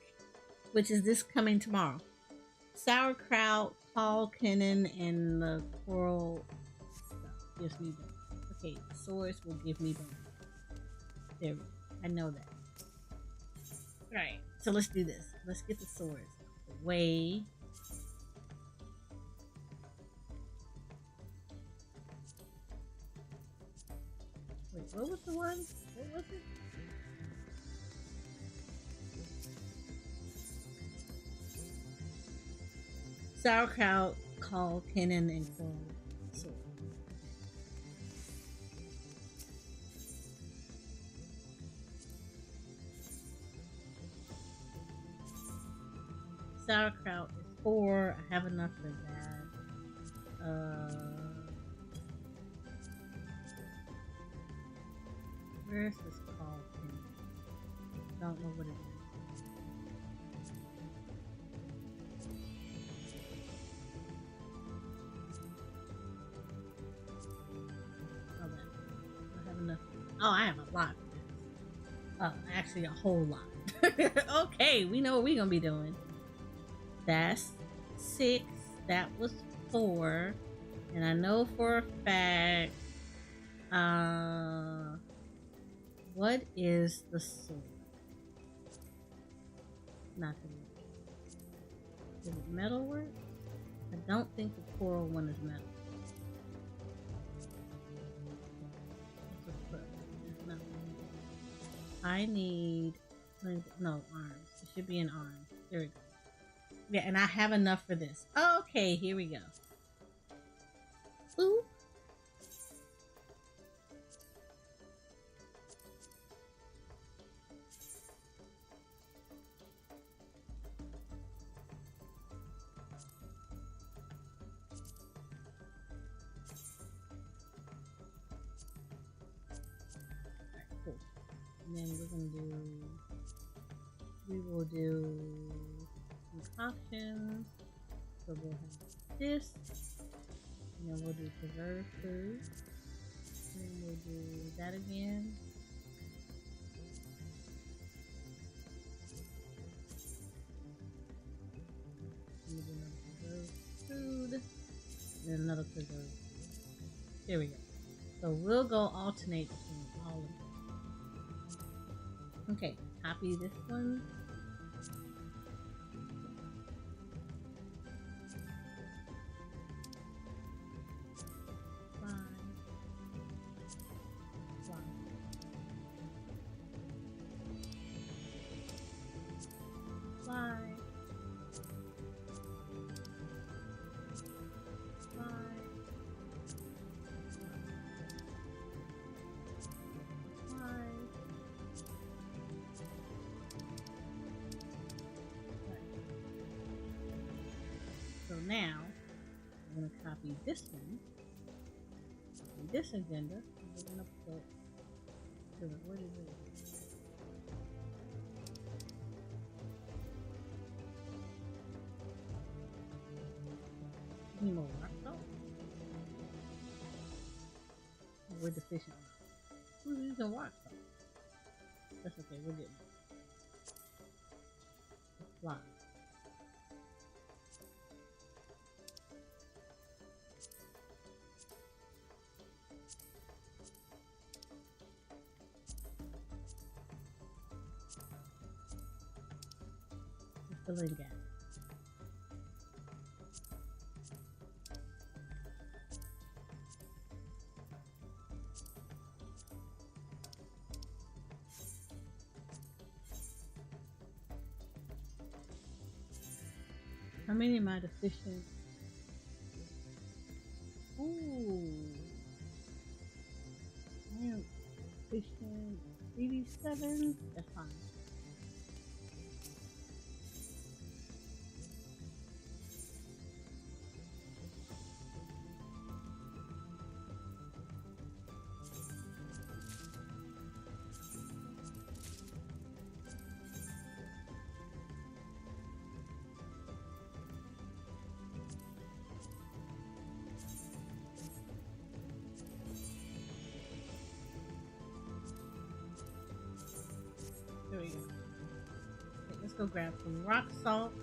which is this coming tomorrow. Sauerkraut, Paul Kennan, and the coral stuff gives me bones. Okay, the swords will give me bones. There we go. I know that. Alright, so let's do this. Let's get the swords away. Wait, what was the one? What was it? Sauerkraut, Call, Kennan, and Coral. Sword. Sauerkraut is 4. I have enough for that. Where's this call? Don't know what it is. I have enough. Oh, I have a lot for this. Actually, a whole lot. Okay, we know what we're gonna be doing. That's 6. That was 4. And I know for a fact. What is the sword? Not the metal. Is it metalwork? I don't think the coral one is metal. No. I need no arms. It should be an arm. There we go. Yeah, and I have enough for this. Okay, here we go. Ooh. And then we will do some options. So we'll have this, and then we'll do preserve food. And then we'll do that again. And we'll do another preserved food. And another preserved food. There we go. So we'll go alternate between all of them. Okay, copy this one. So now I'm going to copy this one, copy this agenda, and we're going to put what is it? Need more rock salt? We're deficient. Who's using rock salt? That's okay, we'll get more. Apply. Filling gap. How many am I deficient? Ooh. I am deficient 87. That's fine. There we go. Okay, let's go grab some rock salt.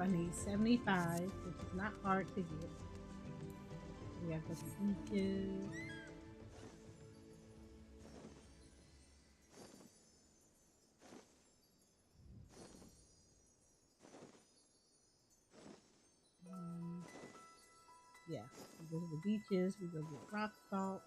I need 75, which is not hard to get. We have to go to beaches. Yeah, we go to the beaches, we go get rock salt.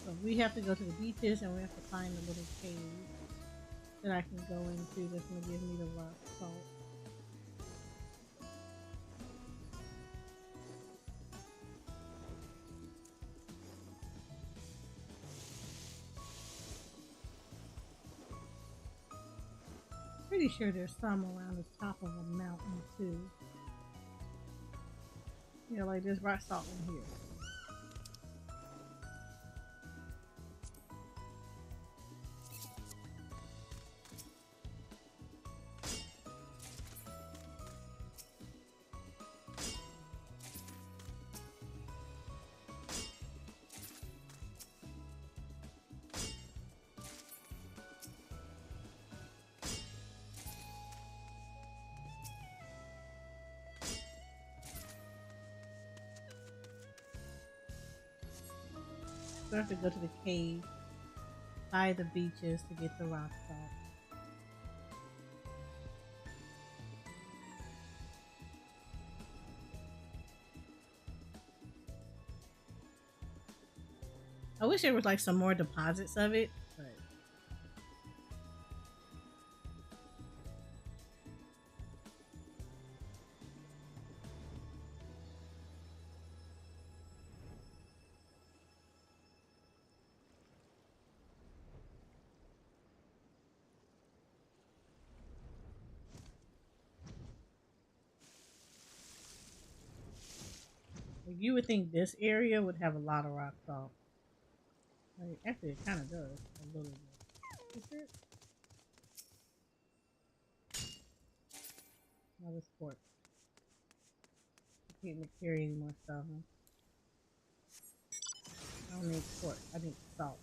So we have to go to the beaches and we have to find a little cave that I can go into that's going to give me the rock salt. Pretty sure there's some around the top of a mountain too. You know, like there's rock salt in here. So I have to go to the cave by the beaches to get the rock salt. I wish there was like some more deposits of it, but Like, you would think this area would have a lot of rock salt. Like, actually, it kind of does a little bit. Is it? No, this quartz. I can't carry any more stuff. Huh? I don't need quartz. I need salt.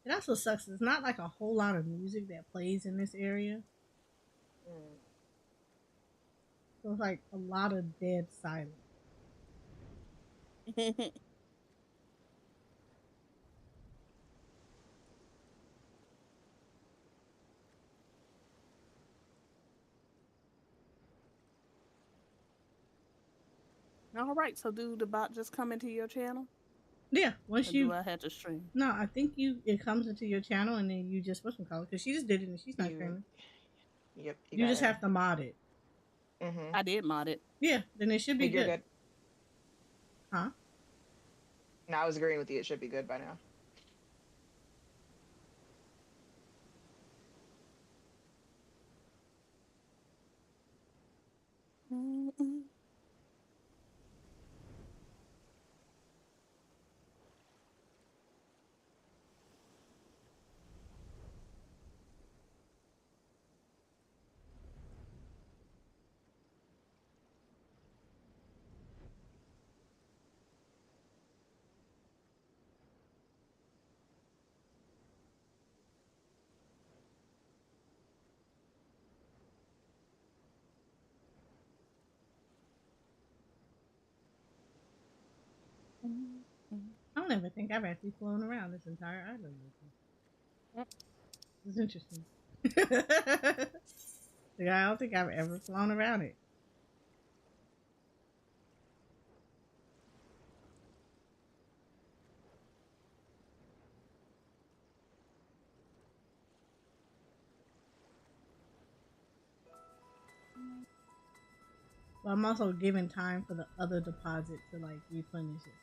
It also sucks. There's not like a whole lot of music that plays in this area. So it's like a lot of dead silence. All right, so do the bot just come into your channel? Yeah, once you. Do I had to stream? No, I think it comes into your channel and then you just whatchamacallit, because she just did it and she's not streaming. Yep. You just have to mod it. I did mod it. Yeah, then it should be You're good. Huh? No, I was agreeing with you. It should be good by now. I don't ever think I've actually flown around this entire island. It's interesting. Like, I don't think I've ever flown around it. But I'm also giving time for the other deposit to like replenish itself.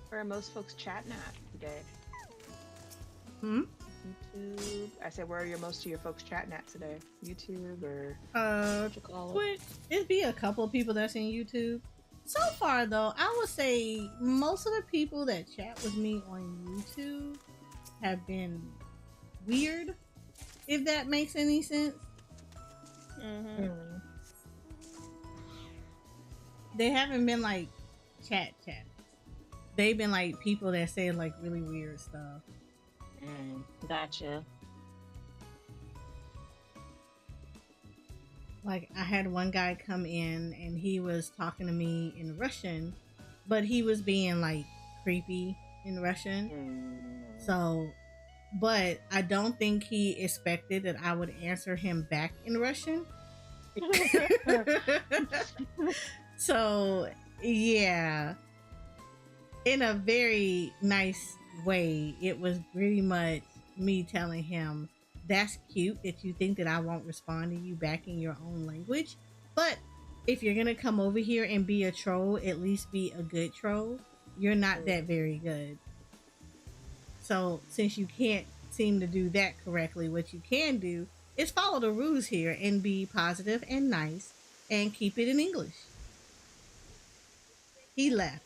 Where are most folks chatting at today? YouTube. I said, where are most of your folks chatting at today? YouTube or what you call Twitch. It'd be a couple of people that's in YouTube. So far, though, I would say most of the people that chat with me on YouTube have been weird, if that makes any sense. They haven't been like chat. They've been like people that say like really weird stuff. Gotcha. Like, I had one guy come in and he was talking to me in Russian, but he was being like creepy in Russian. So, but I don't think he expected that I would answer him back in Russian. So, yeah, in a very nice way, it was pretty much me telling him, that's cute that you think that I won't respond to you back in your own language, but if you're gonna come over here and be a troll, at least be a good troll. you're not that very good. So since you can't seem to do that correctly, what you can do is follow the rules here and be positive and nice and keep it in English. He left.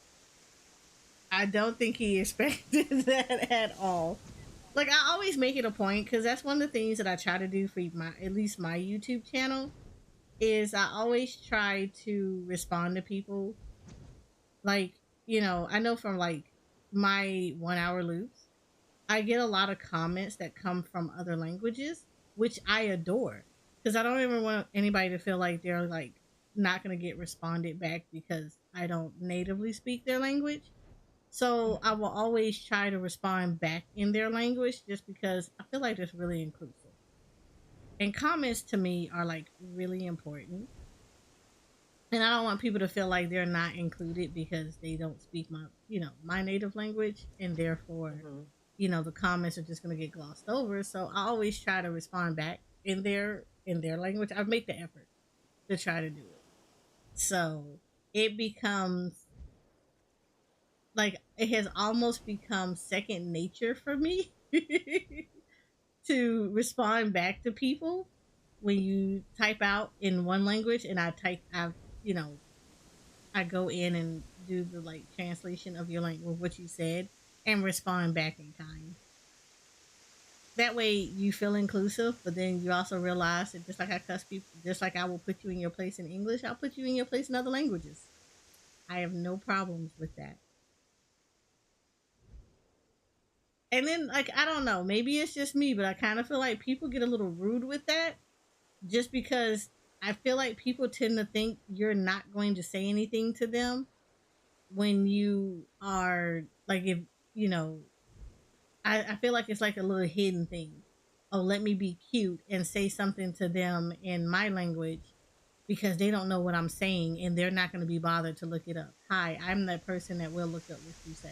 I don't think he expected that at all. Like, I always make it a point, because that's one of the things that I try to do for at least my YouTube channel, is I always try to respond to people. Like, you know, I know from like my 1 hour loops, I get a lot of comments that come from other languages, which I adore, because I don't ever want anybody to feel like they're like not going to get responded back because I don't natively speak their language. So I will always try to respond back in their language, just because I feel like it's really inclusive. And comments to me are like really important. And I don't want people to feel like they're not included because they don't speak my native language, and therefore, the comments are just going to get glossed over. So I always try to respond back in their language. I make the effort to try to do it. So it becomes like, it has almost become second nature for me to respond back to people when you type out in one language, and I go in and do the like translation of your language, what you said, and respond back in kind. That way you feel inclusive, but then you also realize that just like I cuss people, just like I will put you in your place in English, I'll put you in your place in other languages. I have no problems with that. And then, like, I don't know, maybe it's just me, but I kind of feel like people get a little rude with that, just because I feel like people tend to think you're not going to say anything to them when you are, like, if, I feel like it's like a little hidden thing. Oh, let me be cute and say something to them in my language because they don't know what I'm saying and they're not going to be bothered to look it up. Hi, I'm that person that will look up what you say.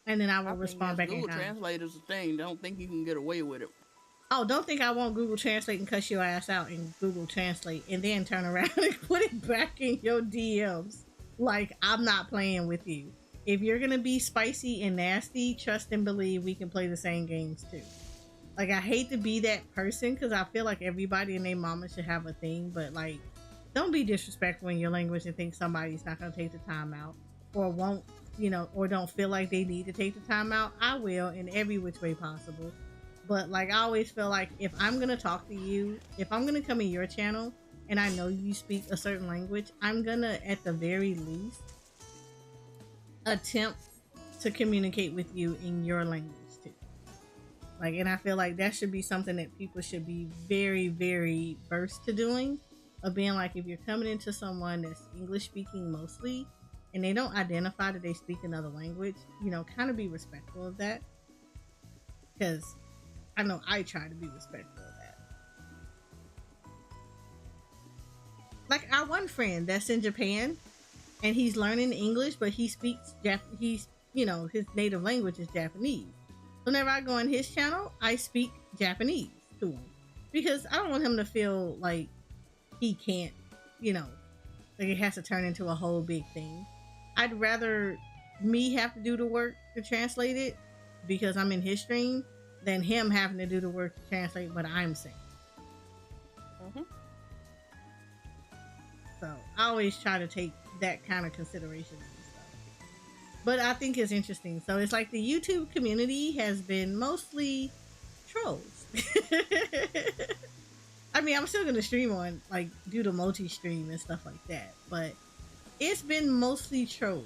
And then I will respond back in Google kind. Translate is a thing. Don't think you can get away with it. Oh, don't think I won't Google Translate and cuss your ass out in Google Translate and then turn around and put it back in your DMs. Like, I'm not playing with you. If you're going to be spicy and nasty, trust and believe we can play the same games too. Like, I hate to be that person because I feel like everybody and their mama should have a thing, but like, don't be disrespectful in your language and think somebody's not going to take the time out or won't, or don't feel like they need to take the time out. I will in every which way possible. But like, I always feel like if I'm going to talk to you, if I'm going to come in your channel and I know you speak a certain language, I'm going to, at the very least, attempt to communicate with you in your language too. Like, and I feel like that should be something that people should be very, very versed to doing, of being like, if you're coming into someone that's English speaking mostly and they don't identify that they speak another language, kind of be respectful of that, because I know I try to be respectful of that. Like, our one friend that's in Japan and he's learning English, but he speaks his native language is Japanese. So whenever I go on his channel, I speak Japanese to him because I don't want him to feel like he can't, like it has to turn into a whole big thing. I'd rather me have to do the work to translate it because I'm in his stream than him having to do the work to translate what I'm saying. So I always try to take that kind of consideration and stuff. But I think it's interesting. So it's like the YouTube community has been mostly trolls. I mean, I'm still gonna stream on, like, do the multi-stream and stuff like that, but it's been mostly trolls.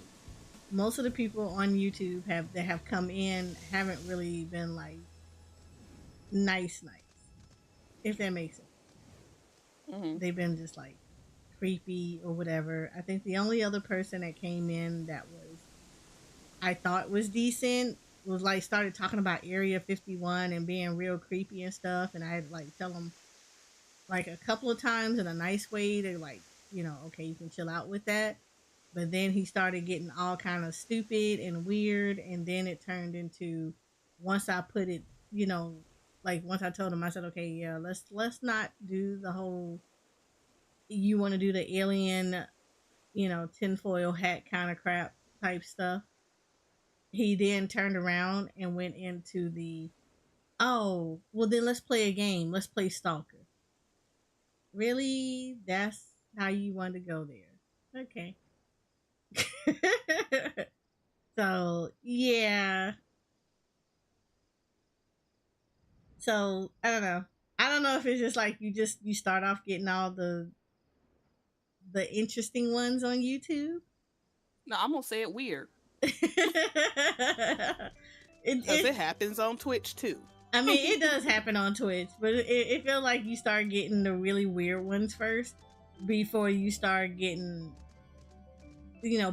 Most of the people on YouTube that have come in haven't really been like nice, if that makes sense. They've been just like creepy or whatever. I think the only other person that came in that I thought was decent was like started talking about Area 51 and being real creepy and stuff, and I had like tell them like a couple of times in a nice way to like, okay, you can chill out with that. But then he started getting all kind of stupid and weird, and then it turned into, once I put it, like once I told him, I said, okay, yeah, let's not do the whole, you want to do the alien tinfoil hat kind of crap type stuff. He then turned around and went into the, oh, well then let's play a game. Let's play Stalker. Really? That's how you want to go there? Okay. So, yeah. So, I don't know. I don't know if it's just like you start off getting all the interesting ones on YouTube. No, I'm gonna say it weird. Because it happens on Twitch too. I mean, it does happen on Twitch, but it feels like you start getting the really weird ones first before you start getting,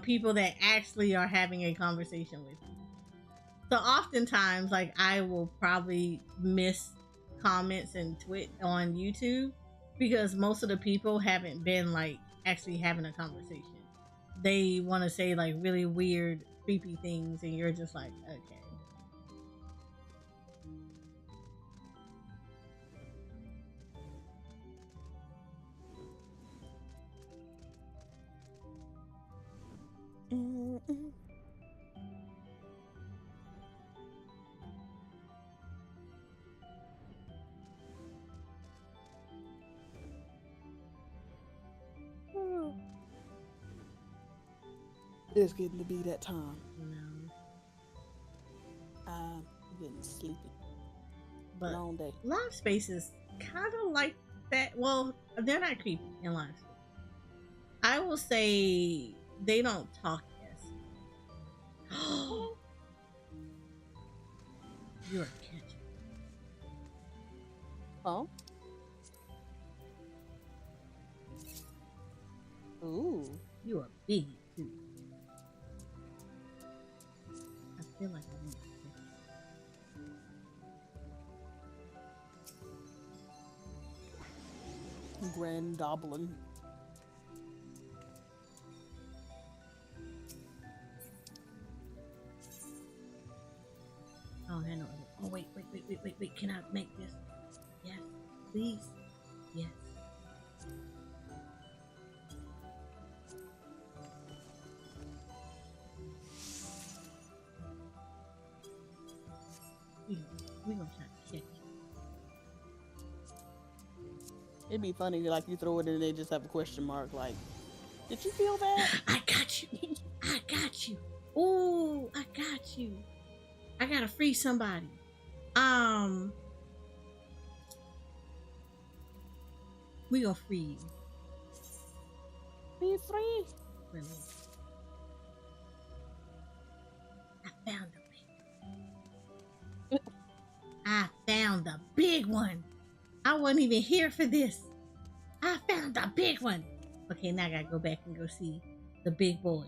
people that actually are having a conversation with you. So oftentimes, like, I will probably miss comments and Twitch on YouTube because most of the people haven't been like actually having a conversation. They want to say like really weird, creepy things, and you're just like, okay. It's getting to be that time. No. I'm getting sleepy. But long day. Live spaces kind of like that. Well, they're not creepy in live space. I will say they don't talk as. You're a catcher. Oh. Ooh. You are big too. I feel like I need to catch. Grand Doblin. Oh, I know. Oh, wait. Can I make this? Yes, please. Yes. We're gonna try to catch it. It'd be funny, like you throw it in and they just have a question mark, like, did you feel that? I got you. I got you. Ooh, I got you. I gotta free somebody. We gonna free you. Be free. Really? I found the big one. I wasn't even here for this. I found the big one. Okay, now I gotta go back and go see the big boy.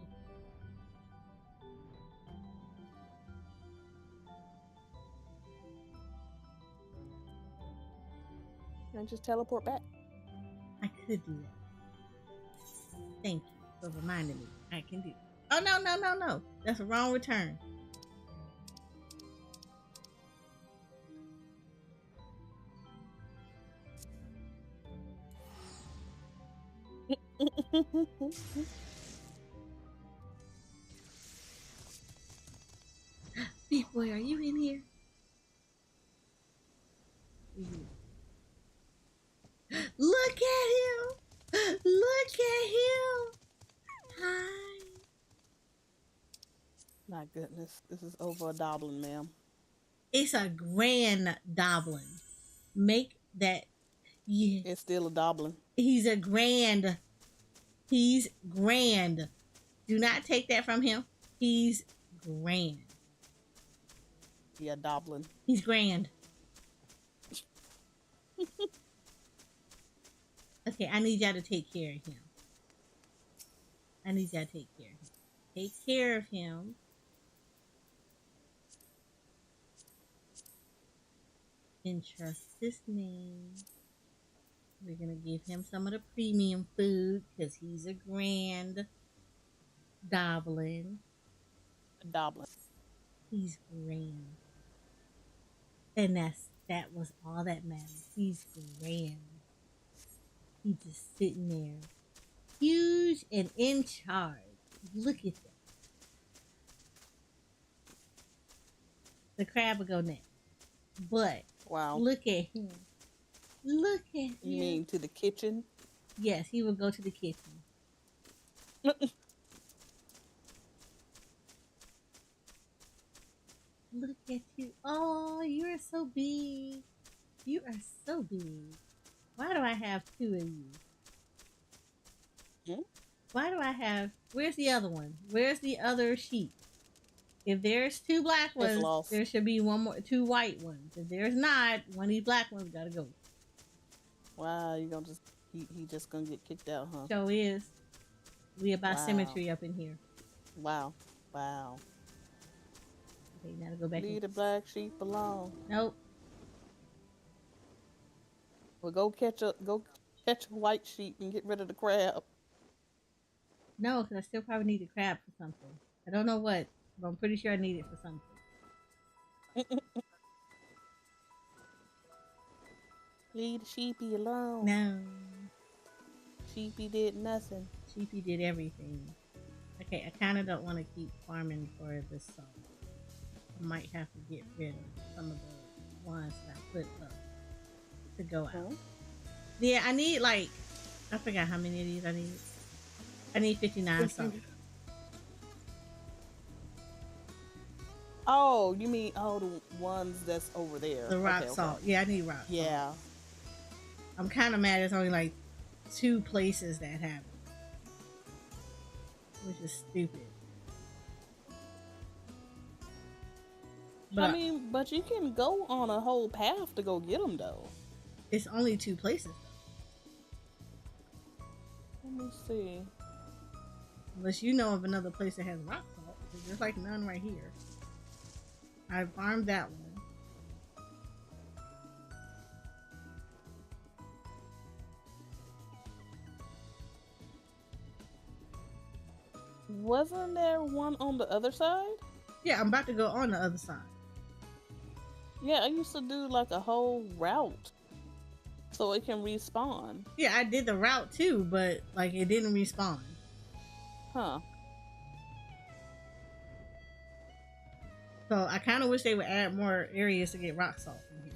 And just teleport back. I could do that. Thank you for reminding me. I can do it. Oh, no. That's a wrong return. Big boy, are you in here? Look at him! Look at him! Hi. My goodness, this is over a Doblin, ma'am. It's a grand Doblin. Make that. Yeah. It's still a Doblin. He's a grand. He's grand. Do not take that from him. He's grand. Yeah, Doblin. He's grand. Okay, I need y'all to take care of him. Take care of him. Entrust his name. We're gonna give him some of the premium food because he's a grand Doblin. He's grand. And that was all that matters. He's grand. He's just sitting there Huge and in charge. Look at that. The crab will go next. But wow. Look at him. Look at him. You mean to the kitchen? Yes, he will go to the kitchen. Look at you. Oh, you are so big. You are so big. Why do I have two of you? Hmm? Why do I have... Where's the other one? Where's the other sheep? If there's two black ones, there should be two white ones. If there's not, one of these black ones gotta go. Wow, you gonna just he just gonna get kicked out, huh? So is. We about symmetry up in here. Wow. Wow. Okay, now to go back. Leave the black sheep alone. Nope. Well, go catch a white sheep and get rid of the crab. No, because I still probably need the crab for something. I don't know what, but I'm pretty sure I need it for something. Leave the sheepy alone. No. Sheepy did nothing. Sheepy did everything. Okay, I kind of don't want to keep farming for this salt. I might have to get rid of some of the ones that I put up to go out. Yeah, I need like, I forgot how many of these I need. I need 59 salt. Oh, you mean the ones that's over there? The rock salt. Yeah, I need rock salt. Yeah. I'm kind of mad it's only like 2 places that have it. Which is stupid. But I mean, but you can go on a whole path to go get them, though. It's only 2 places, though. Let me see. Unless you know of another place that has rock salt. There's like none right here. I farmed that one. Wasn't there one on the other side? Yeah, I'm about to go on the other side. Yeah, I used to do like a whole route so it can respawn. Yeah, I did the route too, but like it didn't respawn. Huh. So I kind of wish they would add more areas to get rock salt in here.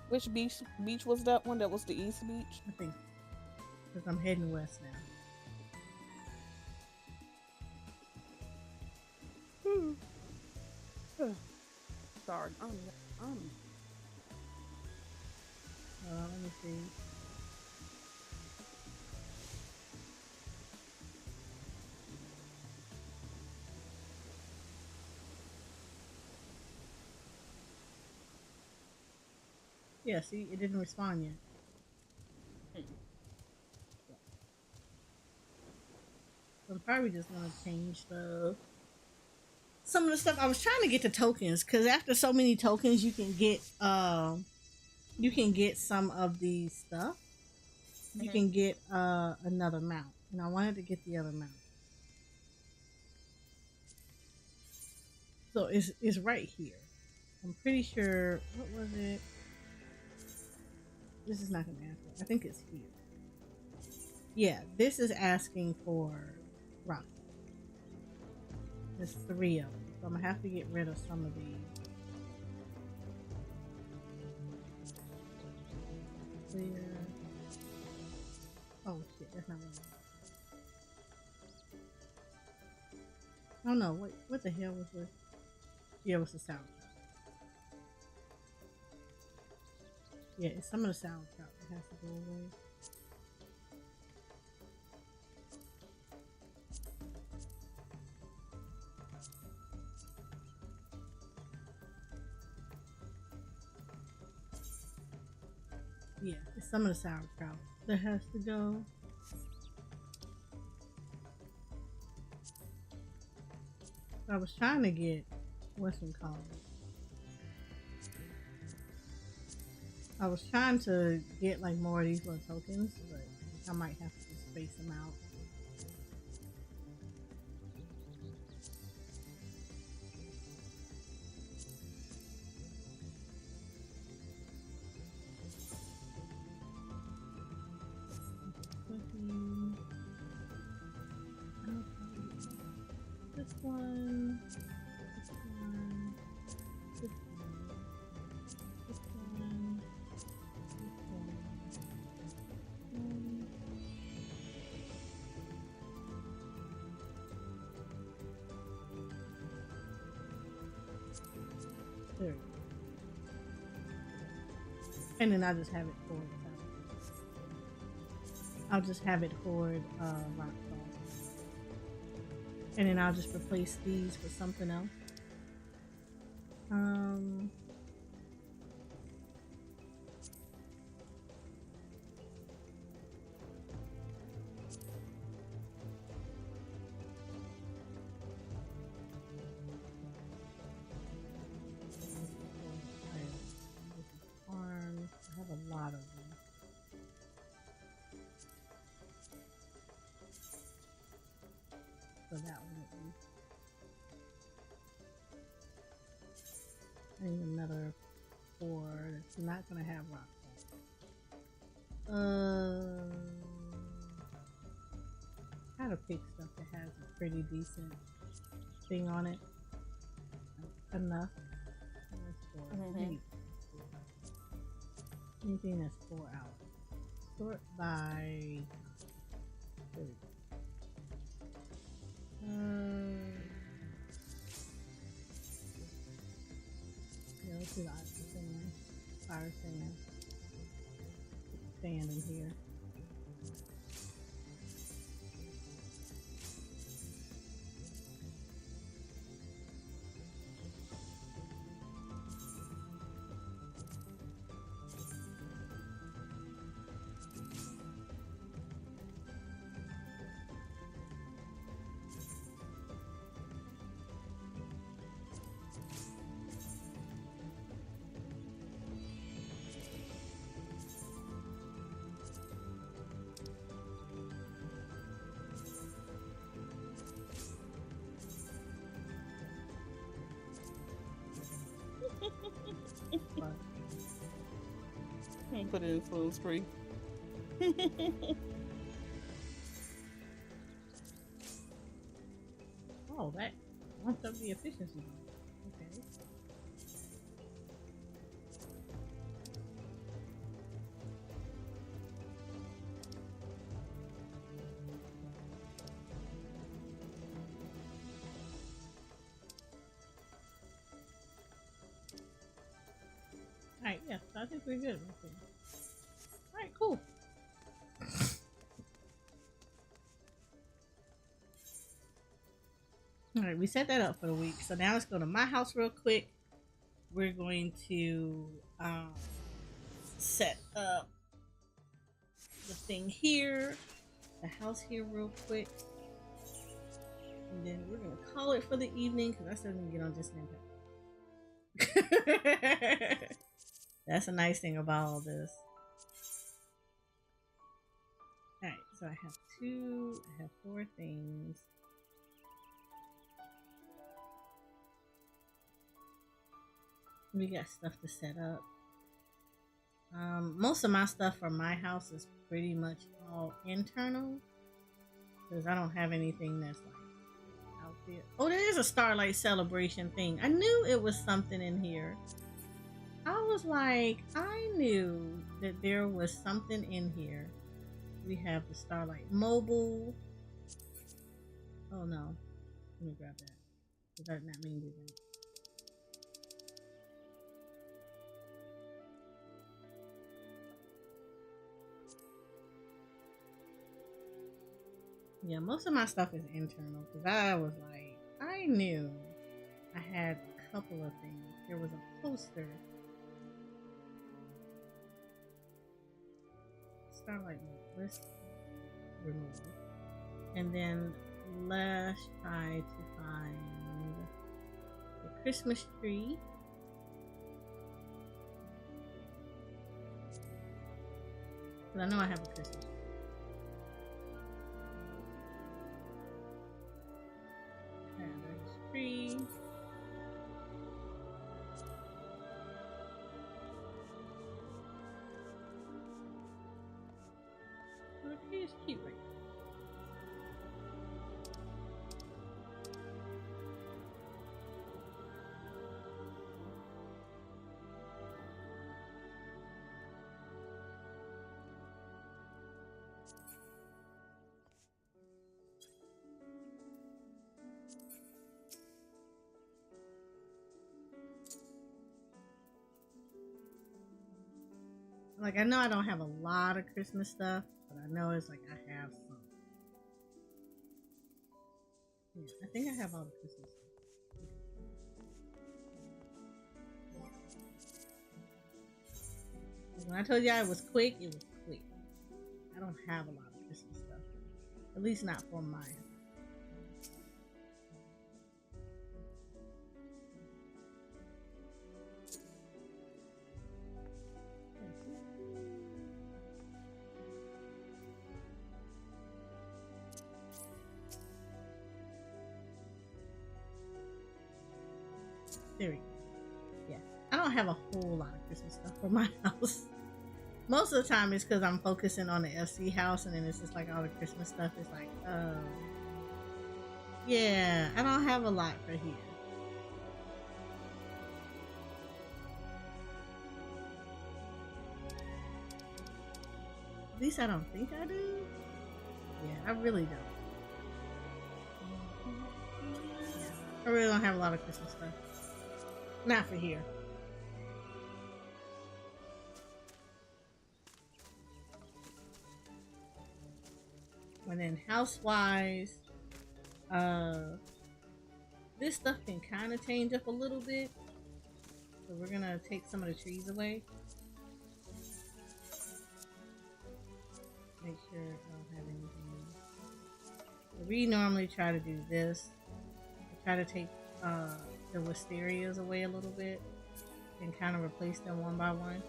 Which beach was that one? That was the East Beach? I think. Because I'm heading west now. Sorry, I'm. Let me see. Yeah, see, it didn't respond yet. I'm probably just gonna change some of the stuff. I was trying to get the tokens because after so many tokens, you can get some of these stuff. You can get another mount, and I wanted to get the other mount. So it's right here. I'm pretty sure. What was it? This is not gonna ask. I think it's here. Yeah, this is asking for rock. There's 3 of them, so I'm gonna have to get rid of some of these. Clear. Oh shit, that's not one. Oh no, wait, what the hell was this? Yeah, it was the sauerkraut. Yeah, it's some of the sauerkraut that has to go away. Yeah, it's some of the sauerkraut that has to go. I was trying to get what's it called? I was trying to get like more of these little tokens, but I might have to just space them out. one, this one, this one, this one, this one. There we go. And then I'll just have it hoard. I'll just have it hoard rock salt. And then I'll just replace these with something else. Arms. I have a lot of them. So that one at least. I need another 4 that's not gonna have rock salt. Try to pick stuff that has a pretty decent thing on it. Enough. Anything that's 4 out. Sort by. There we go. Yeah, let's do the thing. Fire sand. Sand in here. Put it in influence free. Oh, that wants up the efficiency. Okay. Alright, yeah, so I think we're good. Alright, cool. Alright, we set that up for the week. So now let's go to my house real quick. We're going to set up the thing here, the house here real quick. And then we're going to call it for the evening because I still need to get on Disney. That's a nice thing about all this. Alright, so I have 4 things. We got stuff to set up. Most of my stuff for my house is pretty much all internal. Because I don't have anything that's like out there. Oh, there is a Starlight Celebration thing. I knew it was something in here. I was like, I knew that there was something in here. We have the Starlight Mobile. Oh no. Let me grab that. Does that not mean do that? Yeah, most of my stuff is internal because I was like, I knew I had a couple of things. There was a poster. Starlight Mode. Let's remove it. And then let's try to find the Christmas tree. Because I know I have a Christmas tree. Tree. Okay, it's cute, right? Like, I know I don't have a lot of Christmas stuff, but I know it's like I have some. Yeah, I think I have all the Christmas stuff. When I told you it was quick, it was quick. I don't have a lot of Christmas stuff. At least not for mine. There we go. Yeah. I don't have a whole lot of Christmas stuff for my house. Most of the time it's because I'm focusing on the FC house, and then it's just like all the Christmas stuff is like, oh. Yeah, I don't have a lot for here. At least I don't think I do. Yeah, I really don't. Yeah, I really don't have a lot of Christmas stuff. Not for here. And then house-wise, this stuff can kind of change up a little bit. So we're gonna take some of the trees away. Make sure I don't have anything. We normally try to do this. I try to take the wisterias away a little bit and kind of replace them one by one.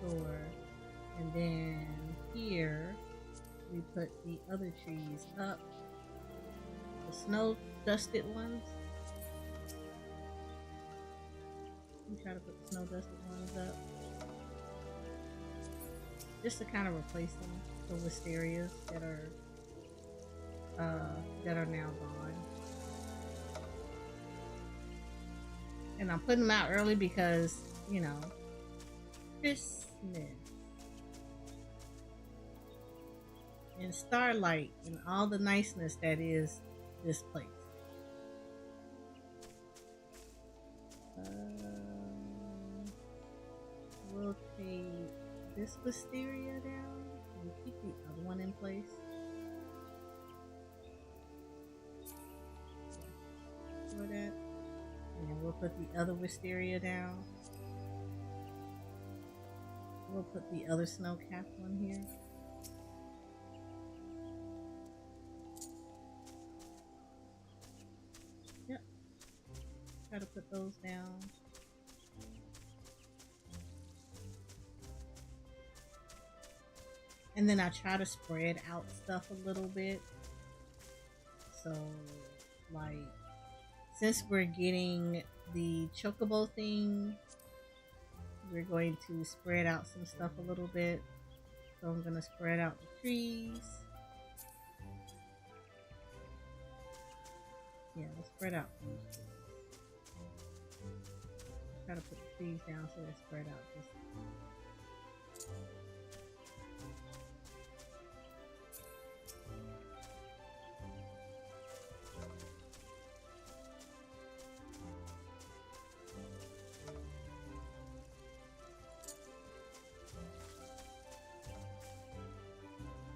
Store. And then here we put the other trees up. The snow dusted ones. We try to put the snow dusted ones up. Just to kind of replace them. The wisterias that are now gone. And I'm putting them out early because, you know, Christmas and starlight and all the niceness that is this place. We'll take this wisteria down and keep the other one in place. For that. And then we'll put the other wisteria down. We'll put the other snow-capped one here. Yep. Try to put those down. And then I try to spread out stuff a little bit. So, like, since we're getting the chocobo thing, we're going to spread out some stuff a little bit. So I'm going to spread out the trees. Yeah, let's spread out these trees. Try to put the trees down so they're spread out just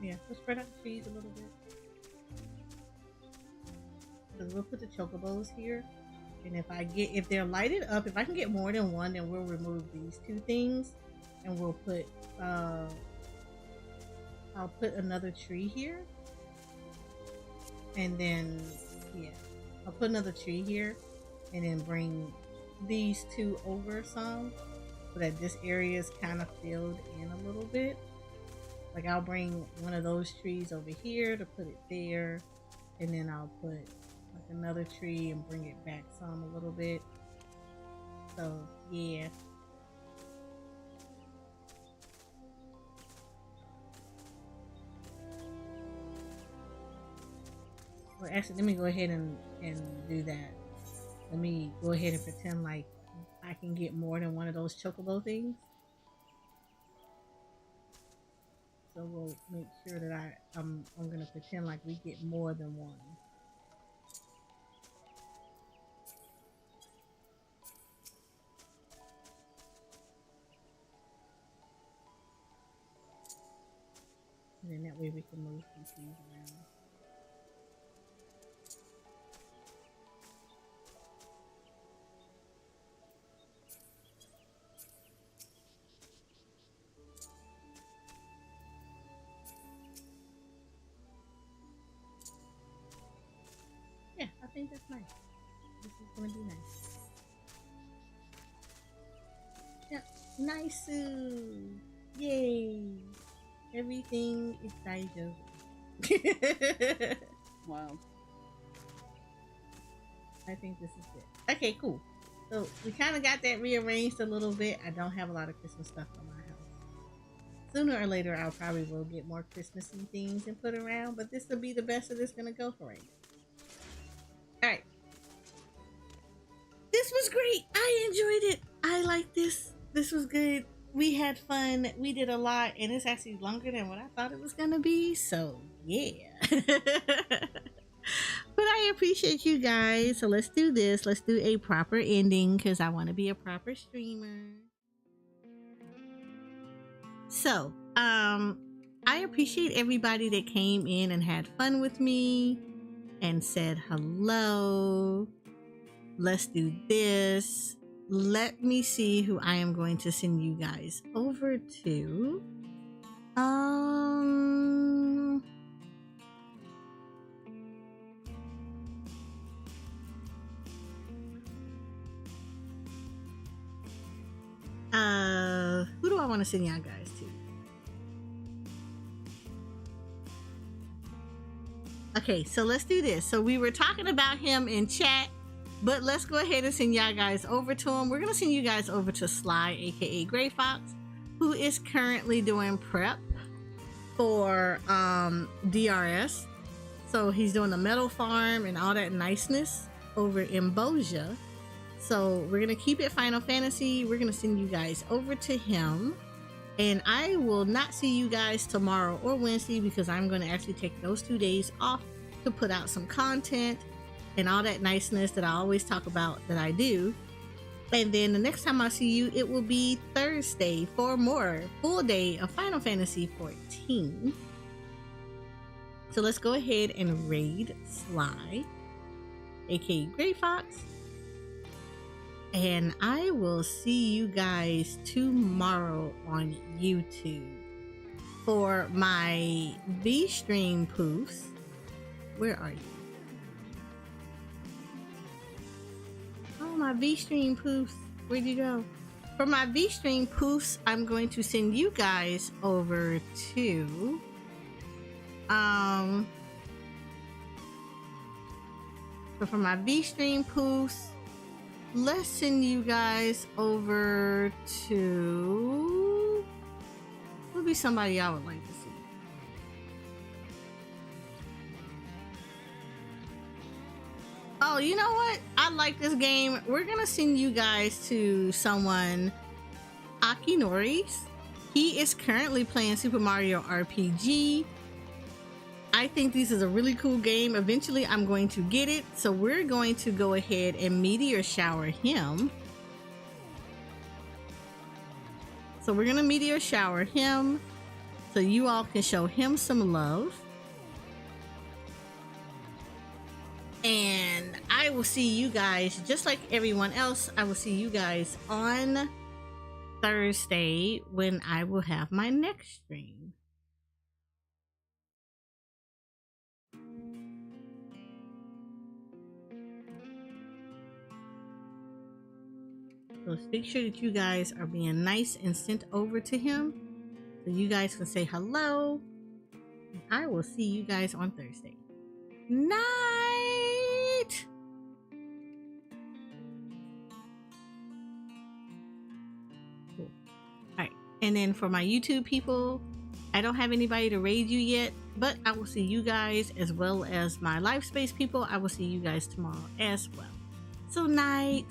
yeah, let's spread out the trees a little bit. Because we'll put the chocobos here. And if they're lighted up, if I can get more than one, then we'll remove these two things. And we'll put, I'll put another tree here. And then, yeah, I'll put another tree here. And then bring these two over some. So that this area is kind of filled in a little bit. Like I'll bring one of those trees over here to put it there, and then I'll put like another tree and bring it back some a little bit. So yeah. Well, actually, let me go ahead and do that. Let me go ahead and pretend like I can get more than one of those chocobo things. So we'll make sure that I'm gonna pretend like we get more than one. And then that way we can move some things around. Yeah, I think that's nice. This is gonna be nice. Yep, nice. Yay! Everything is daijoubu. Wow. I think this is good. Okay, cool. So we kind of got that rearranged a little bit. I don't have a lot of Christmas stuff on my house. Sooner or later, I'll probably will get more Christmassy things and put around, but this will be the best that it's gonna go for right now. All right. This was great. I enjoyed it. I like this. This was good. We had fun. We did a lot, and it's actually longer than what I thought it was gonna be. So yeah. But I appreciate you guys. So let's do this. Let's do a proper ending because I want to be a proper streamer. So, I appreciate everybody that came in and had fun with me and said hello. Let's do this. Let me see who I am going to send you guys over to. Who do I want to send y'all guys to? Okay, so let's do this. So we were talking about him in chat, but let's go ahead and send y'all guys over to him. We're gonna send you guys over to Sly, aka Gray Fox, who is currently doing prep for DRS. So he's doing the metal farm and all that niceness over in Bosia. So we're gonna keep it Final Fantasy. We're gonna send you guys over to him, and I will not see you guys tomorrow or Wednesday because I'm gonna actually take those 2 days off to put out some content and all that niceness that I always talk about that I do. And then the next time I see you, it will be Thursday for more full day of Final Fantasy 14. So let's go ahead and raid Sly, aka Gray Fox. And I will see you guys tomorrow on YouTube for my V-Stream poofs. Where are you? Oh, my V-Stream poofs. Where'd you go? For my V-Stream poofs, I'm going to send you guys over to so for my V-Stream poofs, let's send you guys over to, who'll be somebody I would like to see. Oh, you know what? I like this game. We're gonna send you guys to someone, Akinori's. He is currently playing Super Mario RPG. I think this is a really cool game. Eventually, I'm going to get it. So we're going to go ahead and meteor shower him. So we're going to meteor shower him so you all can show him some love. And I will see you guys, just like everyone else, I will see you guys on Thursday when I will have my next stream. So make sure that you guys are being nice and sent over to him so you guys can say hello. And I will see you guys on Thursday. Night! Cool. Alright, and then for my YouTube people, I don't have anybody to raid you yet, but I will see you guys as well as my live space people. I will see you guys tomorrow as well. So night!